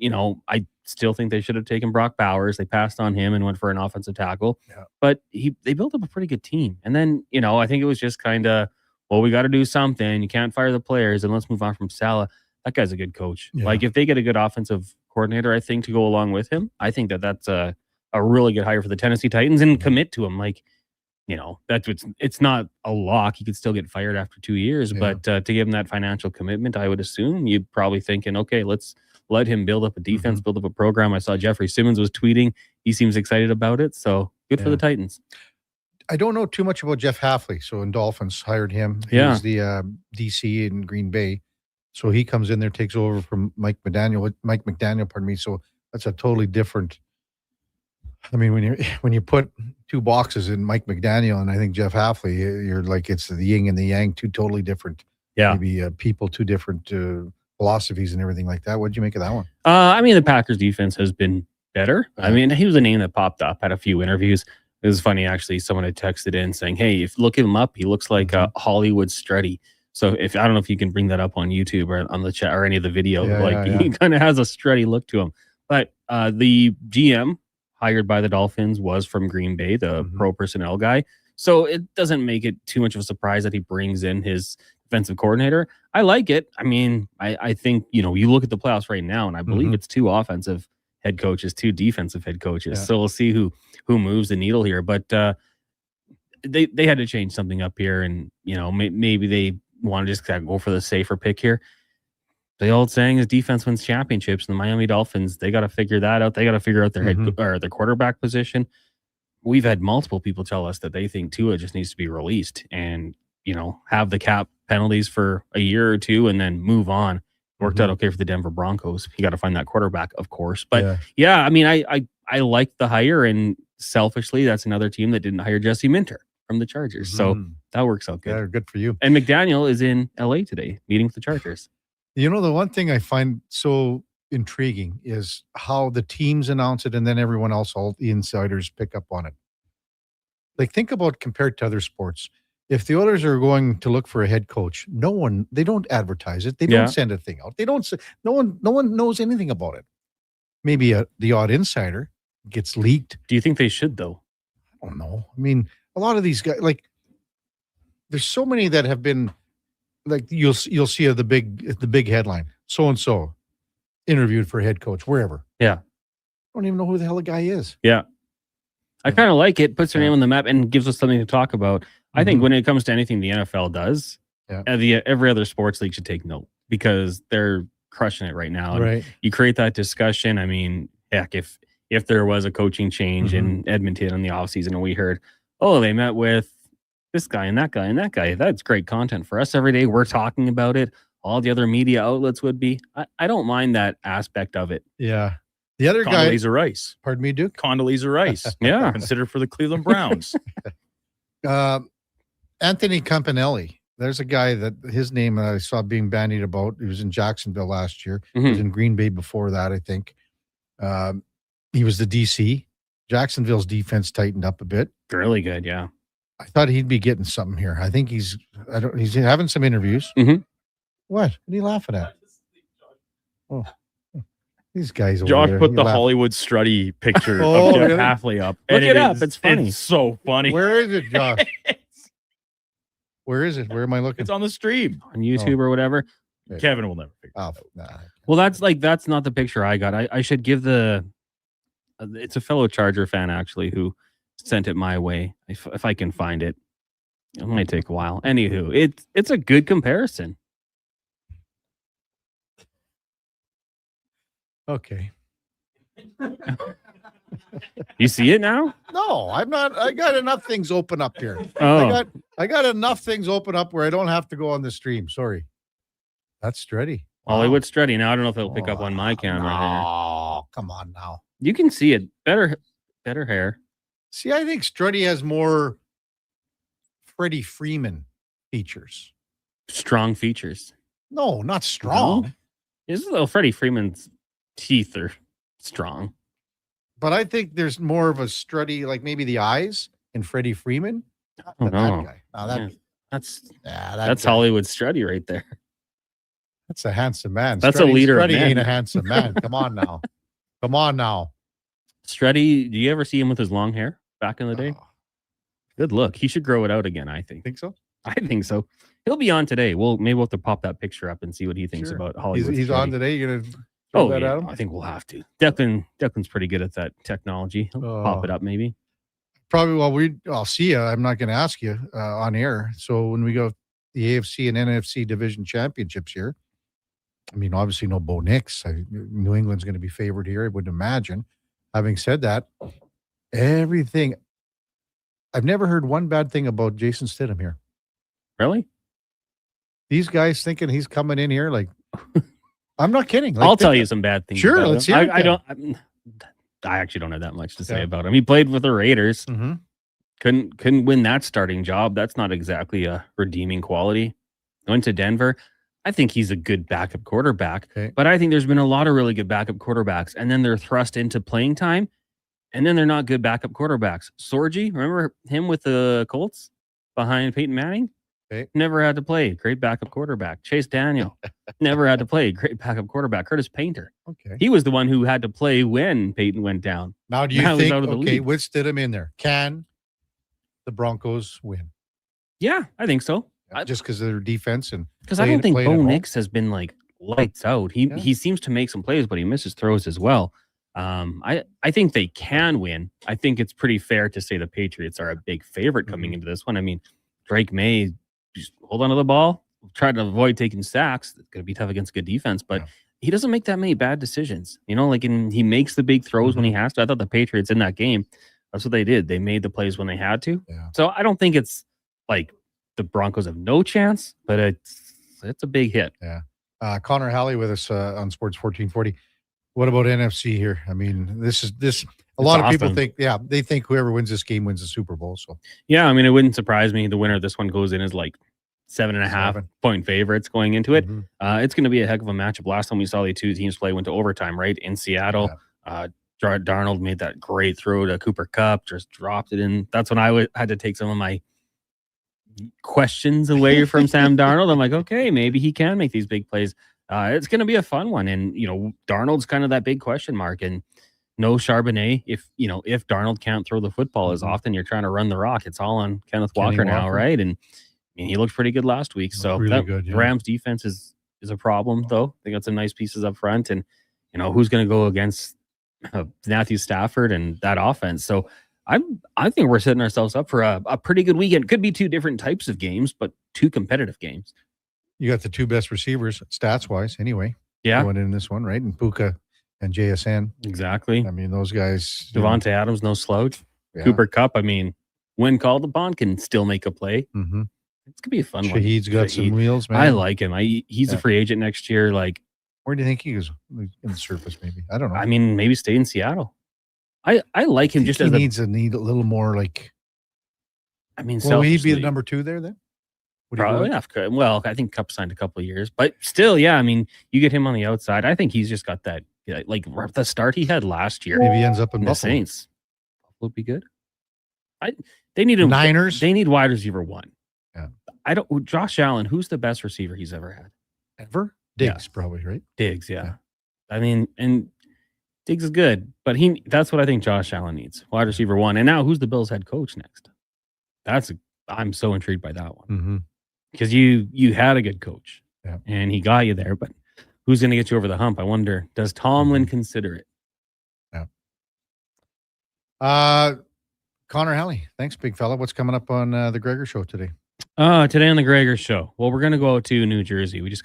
I still think they should have taken Brock Bowers. They passed on him and went for an offensive tackle. Yeah. But they built up a pretty good team. And then, I think it was just kind of, well, we got to do something. You can't fire the players, and let's move on from Saleh. That guy's a good coach. Yeah. Like if they get a good offensive coordinator, I think, to go along with him, I think that's a really good hire for the Tennessee Titans, and commit to him. Like, it's not a lock. He could still get fired after 2 years, but to give him that financial commitment, I would assume you're probably thinking, okay, let's let him build up a defense, build up a program. I saw Jeffrey Simmons was tweeting. He seems excited about it. So good for the Titans. I don't know too much about Jeff Hafley. So in Dolphins hired him. He's the DC in Green Bay. So he comes in there, takes over from Mike McDaniel, pardon me. So that's a totally different. I mean, when you put two boxes in Mike McDaniel and I think Jeff Hafley, you're like, it's the yin and the yang, two totally different, maybe people, two different philosophies and everything like that. What'd you make of that one? I mean, the Packers defense has been better. I mean, he was a name that popped up at a few interviews. It was funny, actually. Someone had texted in saying, hey, if look him up, he looks like Hollywood Strutty. So I don't know if you can bring that up on YouTube or on the chat or any of the video. He kind of has a strutty look to him. But the GM hired by the Dolphins was from Green Bay, the pro personnel guy. So it doesn't make it too much of a surprise that he brings in his defensive coordinator. I like it. I mean, I think, you look at the playoffs right now, and I believe it's 2 offensive head coaches, 2 defensive head coaches. Yeah. So we'll see who moves the needle here. But they had to change something up here, and maybe they want to just go for the safer pick here. The old saying is defense wins championships, and the Miami Dolphins, they got to figure that out. They got to figure out their head or their quarterback position. We've had multiple people tell us that they think Tua just needs to be released and, have the cap penalties for a year or 2 and then move on. Worked out okay for the Denver Broncos. You got to find that quarterback, of course. But I mean, I like the hire, and selfishly, that's another team that didn't hire Jesse Minter from the Chargers. So that works out good. Yeah, good for you. And McDaniel is in LA today meeting with the Chargers. The one thing I find so intriguing is how the teams announce it and then everyone else, all the insiders, pick up on it. Like, think about compared to other sports. If the others are going to look for a head coach, they don't advertise it. They don't send a thing out. They don't say, no one knows anything about it. Maybe the odd insider gets leaked. Do you think they should, though? I don't know. I mean, a lot of these guys, like, there's so many that have been, like, you'll see the big headline, so and so interviewed for head coach wherever. Yeah, I don't even know who the hell the guy is. Yeah, I kind of like it. Puts their name on the map and gives us something to talk about. I think when it comes to anything the NFL does, every other sports league should take note, because they're crushing it right now. And right. You create that discussion. I mean, heck, if there was a coaching change in Edmonton in the offseason and we heard, they met with this guy and that guy and that guy, that's great content for us every day. We're talking about it. All the other media outlets would be. I don't mind that aspect of it. Yeah. The other guy. Condoleezza Rice. Pardon me, Duke? Condoleezza Rice. Yeah. Considered for the Cleveland Browns. Anthony Campanelli. There's a guy that his name I saw being bandied about. He was in Jacksonville last year. He was in Green Bay before that, I think. He was the DC. Jacksonville's defense tightened up a bit. Really good, yeah. I thought he'd be getting something here. I think he's having some interviews. What? What are you laughing at? Oh, these guys. Josh over there, put the Hollywood Strutty picture Oh, of Jeff really? Halfley up. Look and it up. It's funny. It's so funny. Where is it, Josh? Where is it? Where am I looking? It's on the stream. On YouTube or whatever. Kevin will never figure it out. Well, that's not the picture I got. I should give it's a fellow Charger fan, actually, who sent it my way. If I can find it. It might take a while. Anywho, it's a good comparison. Okay. You see it now? No, I'm not. I got enough things open up here. Oh. I got enough things open up where I don't have to go on the stream. Sorry. That's Strutty. Hollywood Strutty. Now I don't know if it'll pick up on my camera. Oh, come on now. You can see it. Better hair. See, I think Strutty has more Freddie Freeman features. Strong features. No, not strong. Freddie Freeman's teeth are strong. But I think there's more of a Strutty, like maybe the eyes in Freddie Freeman. Oh, no. That guy. That's Hollywood Strutty right there. That's a handsome man. That's a leader of Strutty men. ain't a handsome man. Come on now. Come on now. Strutty, do you ever see him with his long hair back in the day? Good look. He should grow it out again, I think. Think so? I think so. He'll be on today. Maybe we'll have to pop that picture up and see what he thinks about Hollywood. He's on today. You're gonna Oh, that yeah, at him? I think we'll have to. Declan's pretty good at that technology. He'll pop it up maybe. Probably. Well, I'll see you. I'm not going to ask you on air. So when we go the AFC and NFC division championships here, I mean, obviously no Bo Nix. New England's going to be favored here, I would imagine. Having said that, everything. I've never heard one bad thing about Jason Stidham here. Really? These guys thinking he's coming in here like. I'm not kidding. Like, I'll tell you some bad things. Sure, about let's him. hear it. I actually don't have that much to say about him. He played with the Raiders. Mm-hmm. Couldn't win that starting job. That's not exactly a redeeming quality. Went to Denver. I think he's a good backup quarterback, but I think there's been a lot of really good backup quarterbacks, and then they're thrust into playing time, and then they're not good backup quarterbacks. Sorgi, remember him with the Colts behind Peyton Manning? Never had to play. Great backup quarterback. Chase Daniel never had to play. Great backup quarterback. Curtis Painter. Okay. He was the one who had to play when Peyton went down. Now, do you think, with Stidham in there, can the Broncos win. Yeah, I think so. Just because of their defense and because I don't think playing at Bo home. Nix has been like lights out. He seems to make some plays, but he misses throws as well. I think they can win. I think it's pretty fair to say the Patriots are a big favorite coming into this one. I mean, Drake May just hold on to the ball, try to avoid taking sacks. It's going to be tough against a good defense, but he doesn't make that many bad decisions. You know, like he makes the big throws when he has to. I thought the Patriots in that game, that's what they did. They made the plays when they had to. So I don't think it's like the Broncos have no chance, but it's a big hit. Yeah. Connor Halley with us on Sports 1440. What about NFC here? I mean, this. A lot of people think, they think whoever wins this game wins the Super Bowl. So yeah, I mean, it wouldn't surprise me. The winner of this one goes in as like 7.5 point favorites going into it. It's going to be a heck of a matchup. Last time we saw the two teams play went to overtime, right? In Seattle. Darnold made that great throw to Cooper Kupp, just dropped it in. That's when I had to take some of my questions away from Sam Darnold. I'm like, okay, maybe he can make these big plays. It's going to be a fun one. And, you know, Darnold's kind of that big question mark. And no Charbonnet. If Darnold can't throw the football as often, you're trying to run the rock. It's all on Kenneth Walker now, right? And he looked pretty good last week. So really good, the Rams defense is a problem, though. They got some nice pieces up front. And, you know, who's going to go against Matthew Stafford and that offense? So I think we're setting ourselves up for a pretty good weekend. Could be two different types of games, but two competitive games. You got the two best receivers, stats-wise, anyway. Yeah. Going in this one, right? And Puka and JSN. Exactly. I mean, those guys. Devontae Adams, no slouch. Yeah. Cooper Kupp, I mean, when called upon, can still make a play. It's going to be a fun one. Shahid's got some wheels, man. I like him. He's a free agent next year. Like, where do you think he goes in the surface, maybe? I don't know. I mean, maybe stay in Seattle. I like him just as needs a little more like. I mean, will he be the number 2 there then? Probably. Well, I think Kupp signed a couple of years, but still, yeah. I mean, you get him on the outside. I think he's just got that, like the start he had last year. Maybe he ends up in the Saints. Would be good. They need Niners. They need wide receiver 1. Yeah. Josh Allen. Who's the best receiver he's ever had? Ever? Diggs, probably, right? Diggs, yeah. I mean, and Diggs is good, but that's what I think Josh Allen needs. Wide receiver 1. And now who's the Bills head coach next? I'm so intrigued by that one. Because you had a good coach and he got you there, but who's going to get you over the hump? I wonder, does Tomlin consider it? Yeah. Connor Halley, thanks, big fella. What's coming up on the Gregor Show today? Today on the Gregor Show. Well, we're going to go out to New Jersey. We've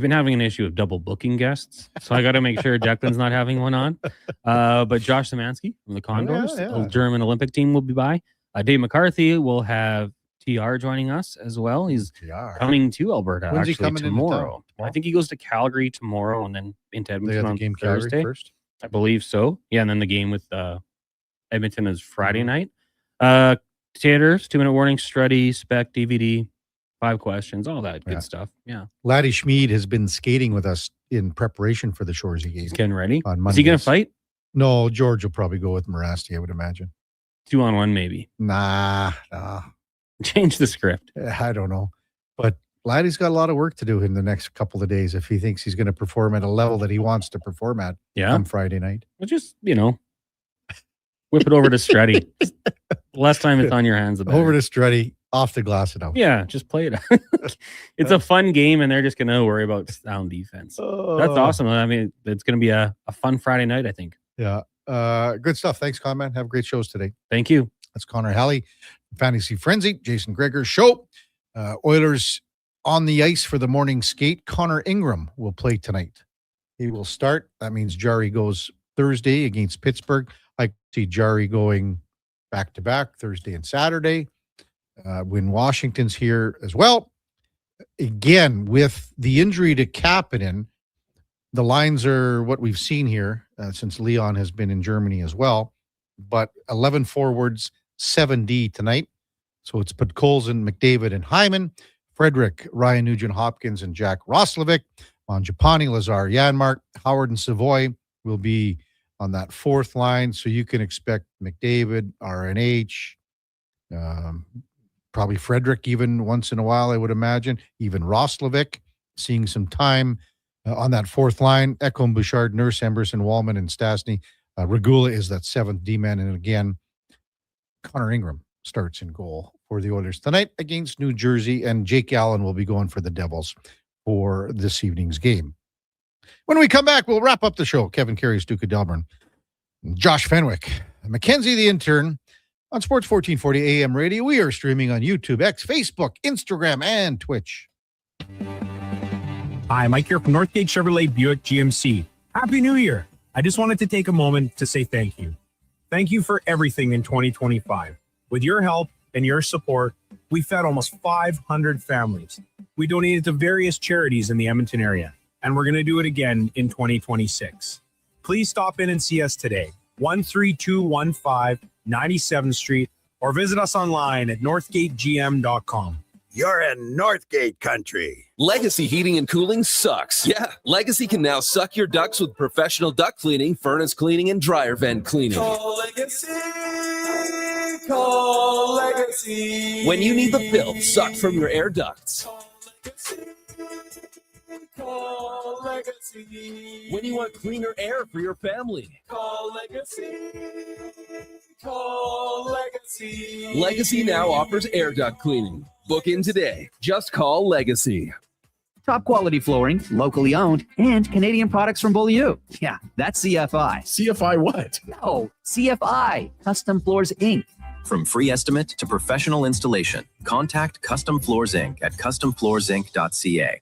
been having an issue of double booking guests, so I got to make sure Declan's not having one on. But Josh Szymanski from the Condors, the German Olympic team, will be by. Dave McCarthy will have TR joining us as well. He's coming to Alberta. When's actually he coming tomorrow. I think he goes to Calgary tomorrow and then into Edmonton on game Thursday. First? I believe so. Yeah, and then the game with Edmonton is Friday night. Taters, 2-minute warning, Struddy, Spec, DVD, 5 questions, all that good stuff. Yeah. Laddie Schmid has been skating with us in preparation for the Shorzy game. He's getting ready. On Mondays. Is he going to fight? No, George will probably go with Morasti, I would imagine. 2-on-1 maybe. Nah. Change the script. I don't know. But Laddie's got a lot of work to do in the next couple of days if he thinks he's going to perform at a level that he wants to perform at on Friday night. Well, just, whip it over to Struddy. Less time it's on your hands. Over to Struddy, off the glass it out. Yeah, just play it out. It's a fun game, and they're just going to worry about sound defense. That's awesome. I mean, it's going to be a fun Friday night, I think. Yeah. Good stuff. Thanks, Con-Man. Have great shows today. Thank you. That's Connor Halley, Fantasy Frenzy, Jason Gregor Show. Oilers on the ice for the morning skate. Connor Ingram will play tonight. He will start. That means Jari goes Thursday against Pittsburgh. I see Jari going back-to-back Thursday and Saturday when Washington's here as well. Again, with the injury to Kapanen, the lines are what we've seen here since Leon has been in Germany as well. But 11 forwards, 7D tonight. So it's Podkolzin, McDavid, and Hyman. Frederick, Ryan Nugent-Hopkins, and Jack Roslovic. Mangiapane, Lazar Janmark, Howard, and Savoy will be on that fourth line. So you can expect McDavid, RNH, probably Frederick even once in a while, I would imagine. Even Roslovic seeing some time on that fourth line. Ekholm, Bouchard, Nurse, Emberson, Wallman, and Stastny. Regula is that seventh D-man. And again, Connor Ingram starts in goal for the Oilers tonight against New Jersey, and Jake Allen will be going for the Devils for this evening's game. When we come back, we'll wrap up the show. Kevin Karius, Duke of Delburne, Josh Fenwick, Mackenzie the intern on Sports 1440 AM radio. We are streaming on YouTube, X, Facebook, Instagram, and Twitch. Hi, Mike here from Northgate Chevrolet Buick GMC. Happy New Year. I just wanted to take a moment to say thank you. Thank you for everything in 2025. With your help and your support, we fed almost 500 families. We donated to various charities in the Edmonton area, and we're going to do it again in 2026. Please stop in and see us today, 13215 97th Street, or visit us online at northgategm.com. You're in Northgate country. Legacy Heating and Cooling sucks. Yeah, Legacy can now suck your ducts with professional duct cleaning, furnace cleaning, and dryer vent cleaning. Call Legacy. Call Legacy. When you need the filth sucked from your air ducts. Call Legacy. When you want cleaner air for your family. Call Legacy. Call Legacy. Legacy now offers air duct cleaning. Book in today. Just call Legacy. Top quality flooring, locally owned, and Canadian products from Beaulieu. Yeah, that's CFI. CFI what? No, CFI, Custom Floors Inc. From free estimate to professional installation, contact Custom Floors Inc. at customfloorsinc.ca.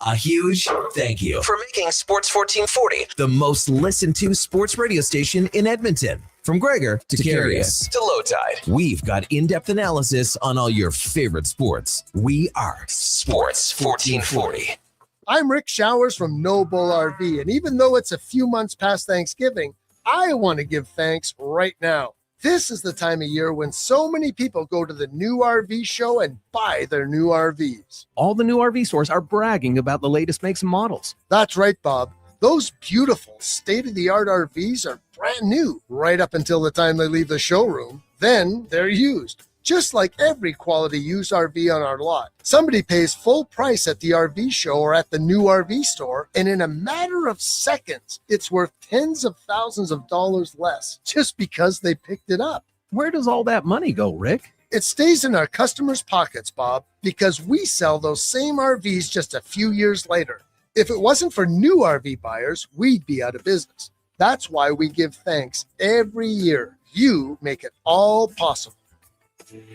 A huge thank you for making Sports 1440 the most listened to sports radio station in Edmonton. From Gregor to Karius to Low Tide, we've got in-depth analysis on all your favorite sports. We are Sports 1440. I'm Rick Showers from No Bull RV, and even though it's a few months past Thanksgiving, I want to give thanks right now. This is the time of year when so many people go to the new RV show and buy their new RVs. All the new RV stores are bragging about the latest makes and models. That's right, Bob. Those beautiful state-of-the-art RVs are brand new right up until the time they leave the showroom. Then they're used. Just like every quality used RV on our lot, somebody pays full price at the RV show or at the new RV store, and in a matter of seconds, it's worth tens of thousands of dollars less just because they picked it up. Where does all that money go, Rick? It stays in our customers' pockets, Bob, because we sell those same RVs just a few years later. If it wasn't for new RV buyers, we'd be out of business. That's why we give thanks every year. You make it all possible.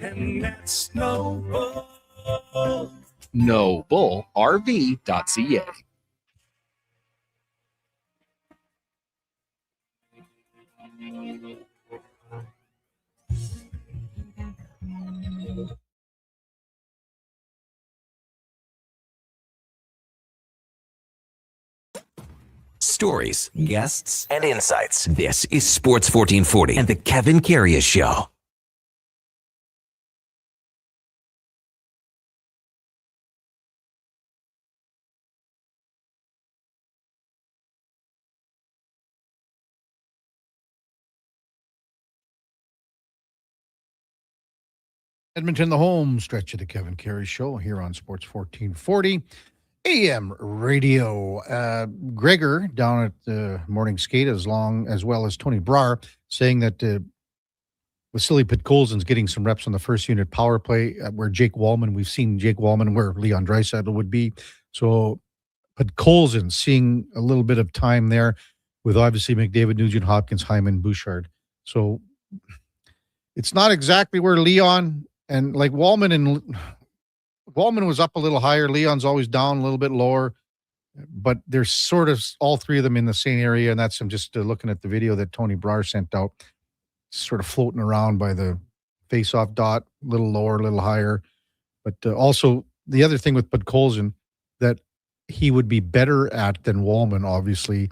And that's No Bull. NoBullRV.ca. Stories, guests, and insights. This is Sports 1440 and the Kevin Karius Show. Edmonton, the home stretch of the Kevin Karius Show here on Sports 1440 AM radio. Gregor down at the morning skate as well as Tony Brar saying that Vasily Podkolzin's getting some reps on the first unit power play where Jake Wallman, we've seen Jake Wallman where Leon Draisaitl would be. So Podkolzin seeing a little bit of time there with obviously McDavid, Nugent Hopkins, Hyman, Bouchard. So it's not exactly where Leon and like Wallman was up a little higher. Leon's always down a little bit lower, but there's sort of all three of them in the same area. And that's, I'm just looking at the video that Tony Brar sent out, sort of floating around by the face-off dot, a little lower, a little higher. But also the other thing with Podkolzin that he would be better at than Wallman, obviously,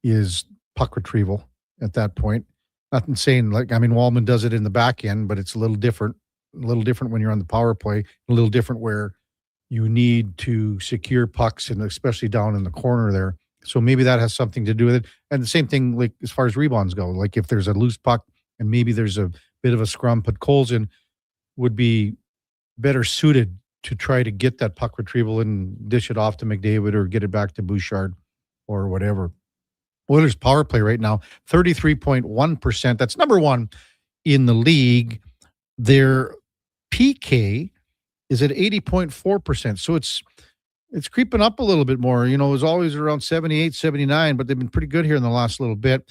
is puck retrieval at that point. Nothing saying Wallman does it in the back end, but it's a little different when you're on the power play, a little different where you need to secure pucks and especially down in the corner there. So maybe that has something to do with it. And the same thing, like as far as rebounds go, like if there's a loose puck and maybe there's a bit of a scrum, Podkolzin would be better suited to try to get that puck retrieval and dish it off to McDavid or get it back to Bouchard or whatever. Oilers power play right now, 33.1%. That's number one in the league. Their PK is at 80.4%. So it's creeping up a little bit more. You know, it was always around 78, 79, but they've been pretty good here in the last little bit.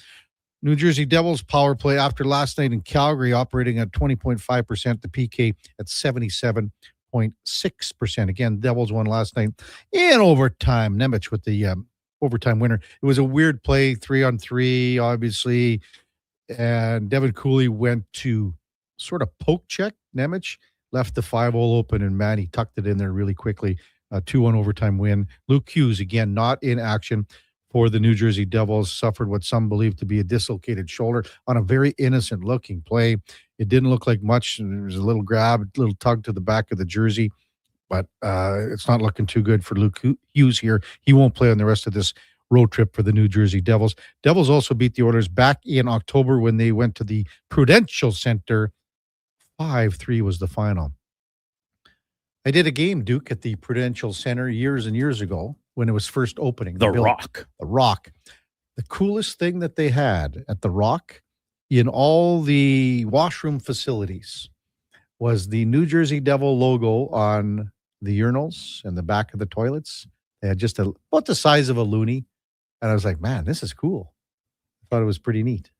New Jersey Devils power play after last night in Calgary operating at 20.5%, the PK at 77.6%. Again, Devils won last night in overtime. Nemec with the overtime winner. It was a weird play, 3-on-3, obviously. And Devin Cooley went to sort of poke check Nemec, left the 5-hole open, and Manny tucked it in there really quickly. 2-1 overtime win. Luke Hughes, again, not in action for the New Jersey Devils, suffered what some believe to be a dislocated shoulder on a very innocent-looking play. It didn't look like much. There was a little grab, a little tug to the back of the jersey, but it's not looking too good for Luke Hughes here. He won't play on the rest of this road trip for the New Jersey Devils. Devils also beat the Oilers back in October when they went to the Prudential Center. 5-3 was the final. I did a game, Duke, at the Prudential Center years and years ago when it was first opening. The Rock. The Rock. The coolest thing that they had at the Rock in all the washroom facilities was the New Jersey Devil logo on the urinals and the back of the toilets. They had just about the size of a loonie. And I was like, man, this is cool. I thought it was pretty neat.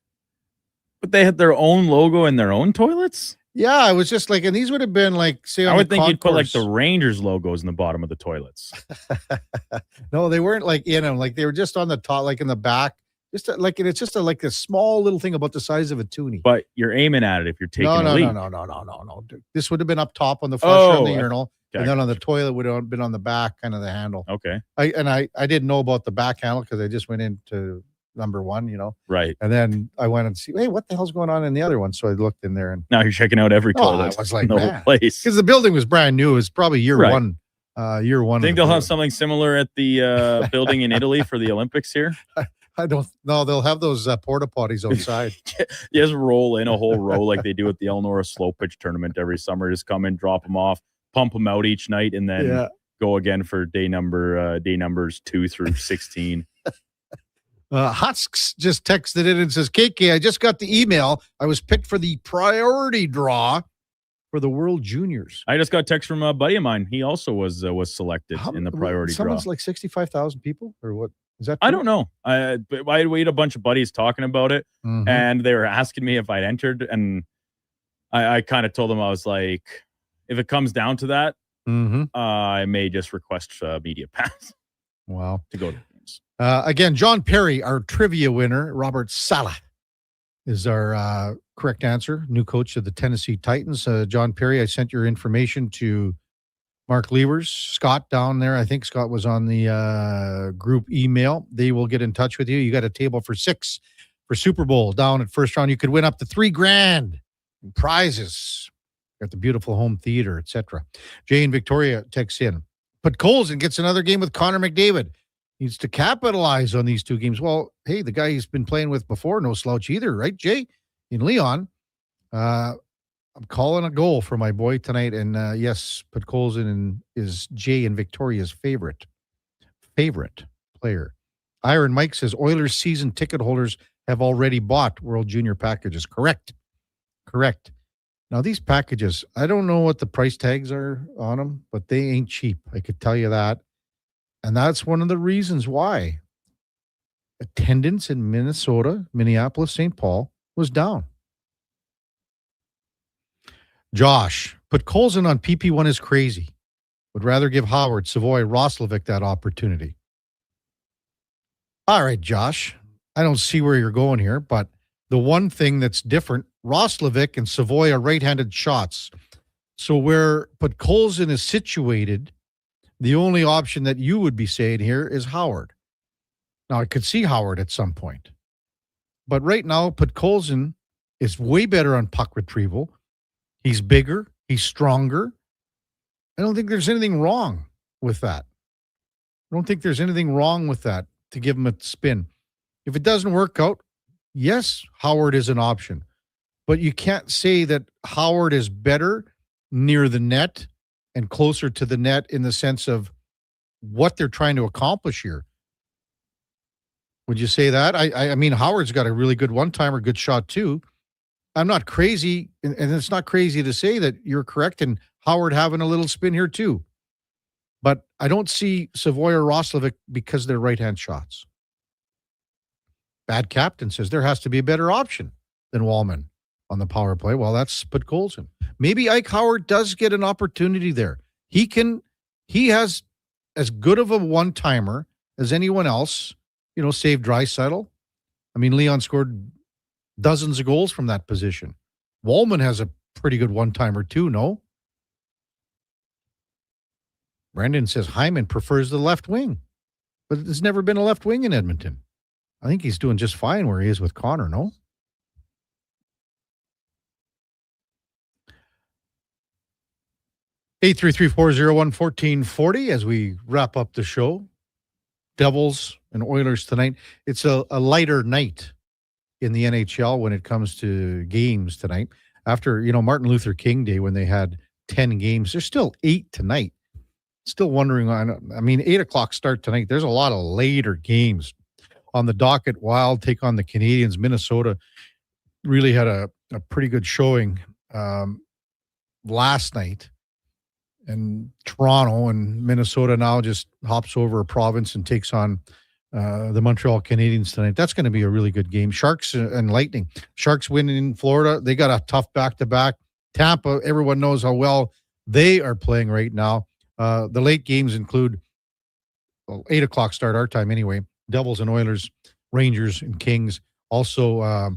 But they had their own logo in their own toilets? Yeah, I was just like, and these would have been like, say, I would think you'd put like the Rangers logos in the bottom of the toilets. No, they weren't like in them. Like they were just on the top, like in the back. Just like it's just like a small little thing about the size of a toonie. But you're aiming at it if you're taking a leak. No. This would have been up top on the flusher on the urinal, okay. And then on the toilet would have been on the back, kind of the handle. Okay. I didn't know about the back handle because I just went into number one, you know. Right. And then I went and see, hey, what the hell's going on in the other one? So I looked in there and now you're checking out every toilet. I was like, in the whole place. Because the building was brand new. It was probably year one. Year one. I think they'll have something similar at the building in Italy for the Olympics here. I don't know. They'll have those porta potties outside. You just roll in a whole row like they do at the Elnora Slow Pitch Tournament every summer. Just come in, drop them off, pump them out each night, and then go again for day numbers 2 through 16. Husks just texted in and says, KK, I just got the email. I was picked for the priority draw for the World Juniors. I just got a text from a buddy of mine. He also was selected in the priority draw. Someone's like 65,000 people or what? Is that true? I don't know. I had a bunch of buddies talking about it, and they were asking me if I'd entered, and I kind of told them, I was like, if it comes down to that, I may just request a media pass. Wow. To go to games. Again, John Perry, our trivia winner, Robert Saleh is our correct answer. New coach of the Tennessee Titans. John Perry, I sent your information to Mark Levers, Scott down there. I think Scott was on the group email. They will get in touch with you. You got a table for 6 for Super Bowl down at first round. You could win up to $3,000 in prizes at the beautiful home theater, etc. Jay and Victoria texts in. But Colson gets another game with Connor McDavid. Needs to capitalize on these 2 games. Well, hey, the guy he's been playing with before, no slouch either, right, Jay? In Leon. I'm calling a goal for my boy tonight. And yes, Podkolzin is Jay and Victoria's favorite player. Iron Mike says Oilers season ticket holders have already bought World Junior packages. Correct. Now, these packages, I don't know what the price tags are on them, but they ain't cheap. I could tell you that. And that's one of the reasons why attendance in Minnesota, Minneapolis, St. Paul was down. Josh, put Colson on PP1 is crazy. Would rather give Howard, Savoy, Roslovic that opportunity. All right, Josh, I don't see where you're going here, but the one thing that's different, Roslovic and Savoy are right-handed shots. So where Podkolzin is situated, the only option that you would be saying here is Howard. Now, I could see Howard at some point. But right now, Podkolzin is way better on puck retrieval. He's bigger. He's stronger. I don't think there's anything wrong with that. I don't think there's anything wrong with that to give him a spin. If it doesn't work out, yes, Howard is an option. But you can't say that Howard is better near the net and closer to the net in the sense of what they're trying to accomplish here. Would you say that? I mean, Howard's got a really good one-timer, good shot too. I'm not crazy, and it's not crazy to say that you're correct, and Howard having a little spin here too. But I don't see Savoy or Roslovic because they're right-hand shots. Bad Captain says there has to be a better option than Wallman on the power play. Well, that's Podkolzin. Maybe Ike Howard does get an opportunity there. He has as good of a one-timer as anyone else, save Draisaitl. I mean, Leon scored dozens of goals from that position. Wallman has a pretty good one-timer too, no? Brandon says Hyman prefers the left wing, but there's never been a left wing in Edmonton. I think he's doing just fine where he is with Connor, no? Eight 833-401-1440 as we wrap up the show. Devils and Oilers tonight. It's a lighter night in the NHL when it comes to games tonight. After, Martin Luther King Day when they had 10 games, there's still 8 tonight. Still wondering, 8 o'clock start tonight. There's a lot of later games on the docket. Wild take on the Canadiens. Minnesota really had a pretty good showing last night. And Toronto and Minnesota now just hops over a province and takes on the Montreal Canadiens tonight. That's going to be a really good game. Sharks and Lightning. Sharks win in Florida. They got a tough back-to-back. Tampa, everyone knows how well they are playing right now. The late games include 8 o'clock start our time anyway. Devils and Oilers, Rangers and Kings. Also, a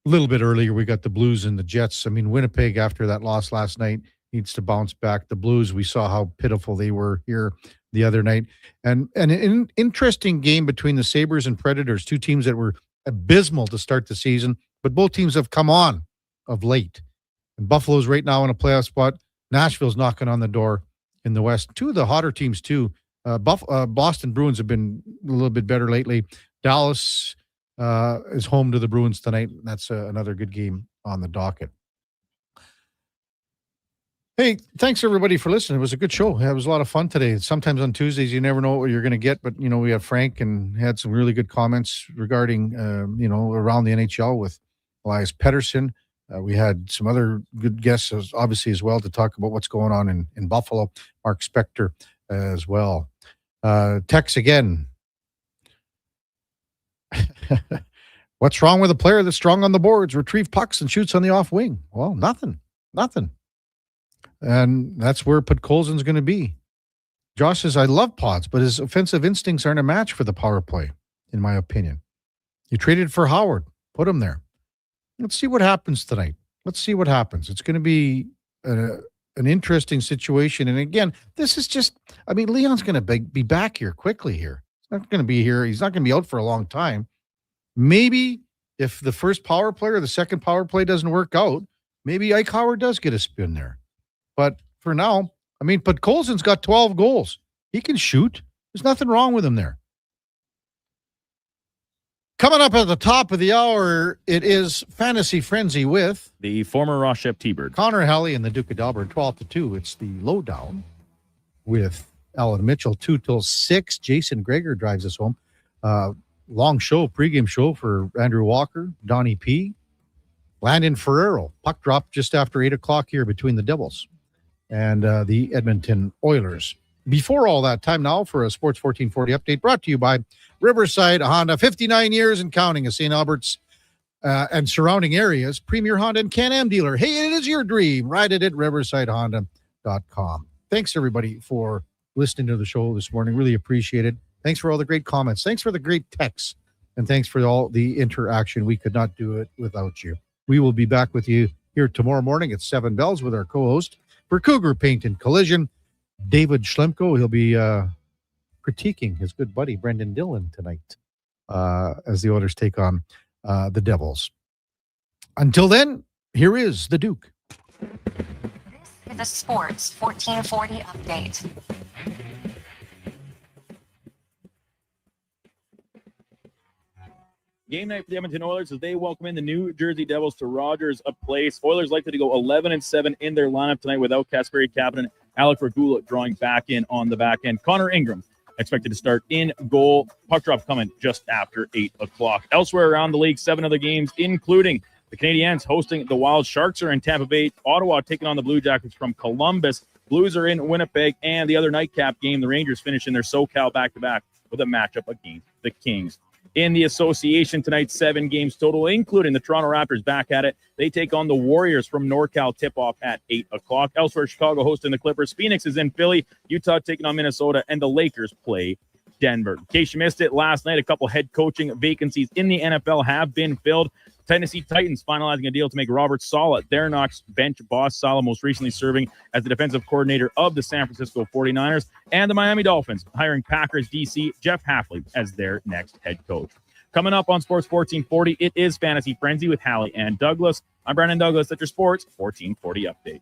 little bit earlier, we got the Blues and the Jets. Winnipeg, after that loss last night, needs to bounce back. The Blues, we saw how pitiful they were here the other night. And an interesting game between the Sabres and Predators, two teams that were abysmal to start the season, but both teams have come on of late. And Buffalo's right now in a playoff spot. Nashville's knocking on the door in the West. Two of the hotter teams, too. Boston Bruins have been a little bit better lately. Dallas is home to the Bruins tonight. That's another good game on the docket. Hey, thanks everybody for listening. It was a good show. It was a lot of fun today. Sometimes on Tuesdays, you never know what you're going to get, but, we have Frank and had some really good comments regarding, around the NHL with Elias Pettersson. We had some other good guests, obviously, as well, to talk about what's going on in Buffalo. Mark Spector as well. Tex again. What's wrong with a player that's strong on the boards, retrieve pucks, and shoots on the off wing? Well, nothing. And that's where Podkolzin's going to be. Josh says, I love Pods, but his offensive instincts aren't a match for the power play, in my opinion. You traded for Howard. Put him there. Let's see what happens tonight. Let's see what happens. It's going to be an interesting situation. And again, this is just, Leon's going to be back here quickly here. He's not going to be here. He's not going to be out for a long time. Maybe if the first power play or the second power play doesn't work out, maybe Ike Howard does get a spin there. But for now, Podkolzin's got 12 goals. He can shoot. There's nothing wrong with him there. Coming up at the top of the hour, it is Fantasy Frenzy with the former Rochep T-Bird, Connor Halley and the Duke of Delburne, 12-2. It's the lowdown with Alan Mitchell, 2 till 6. Jason Greger drives us home. Long show, pregame show for Andrew Walker, Donnie P. Landon Ferrero. Puck drop just after 8 o'clock here between the Devils and the Edmonton Oilers. Before all that, time now for a Sports 1440 update brought to you by Riverside Honda, 59 years and counting, a St. Albert's and surrounding areas, premier Honda and Can-Am dealer. Hey, it is your dream. Ride it at riversidehonda.com. Thanks, everybody, for listening to the show this morning. Really appreciate it. Thanks for all the great comments. Thanks for the great texts. And thanks for all the interaction. We could not do it without you. We will be back with you here tomorrow morning at 7 bells with our co-host for Cougar Paint and Collision, David Schlemko. He'll be critiquing his good buddy Brendan Dillon tonight as the Oilers take on the Devils. Until then, here is the Duke. This is the Sports 1440 update. Game night for the Edmonton Oilers as they welcome in the New Jersey Devils to Rogers Place. Oilers likely to go 11-7 in their lineup tonight without Kasperi Kapanen. Alec Regula drawing back in on the back end. Connor Ingram expected to start in goal. Puck drop coming just after 8 o'clock. Elsewhere around the league, 7 other games, including The Canadiens hosting the Wild. Sharks are in Tampa Bay. Ottawa taking on the Blue Jackets from Columbus. Blues are in Winnipeg. And the other nightcap game, the Rangers finish in their SoCal back-to-back with a matchup against the Kings. In the association tonight, 7 games total, including the Toronto Raptors back at it. They take on the Warriors from NorCal, tip-off at 8 o'clock. Elsewhere, Chicago hosting the Clippers. Phoenix is in Philly. Utah taking on Minnesota. And the Lakers play Denver. In case you missed it, last night, a couple head coaching vacancies in the NFL have been filled. Tennessee Titans finalizing a deal to make Robert Saleh their Knox bench boss. Saleh most recently serving as the defensive coordinator of the San Francisco 49ers. And the Miami Dolphins hiring Packers DC Jeff Hafley as their next head coach. Coming up on Sports 1440, it is Fantasy Frenzy with Hallie and Douglas. I'm Brandon Douglas at your Sports 1440 update.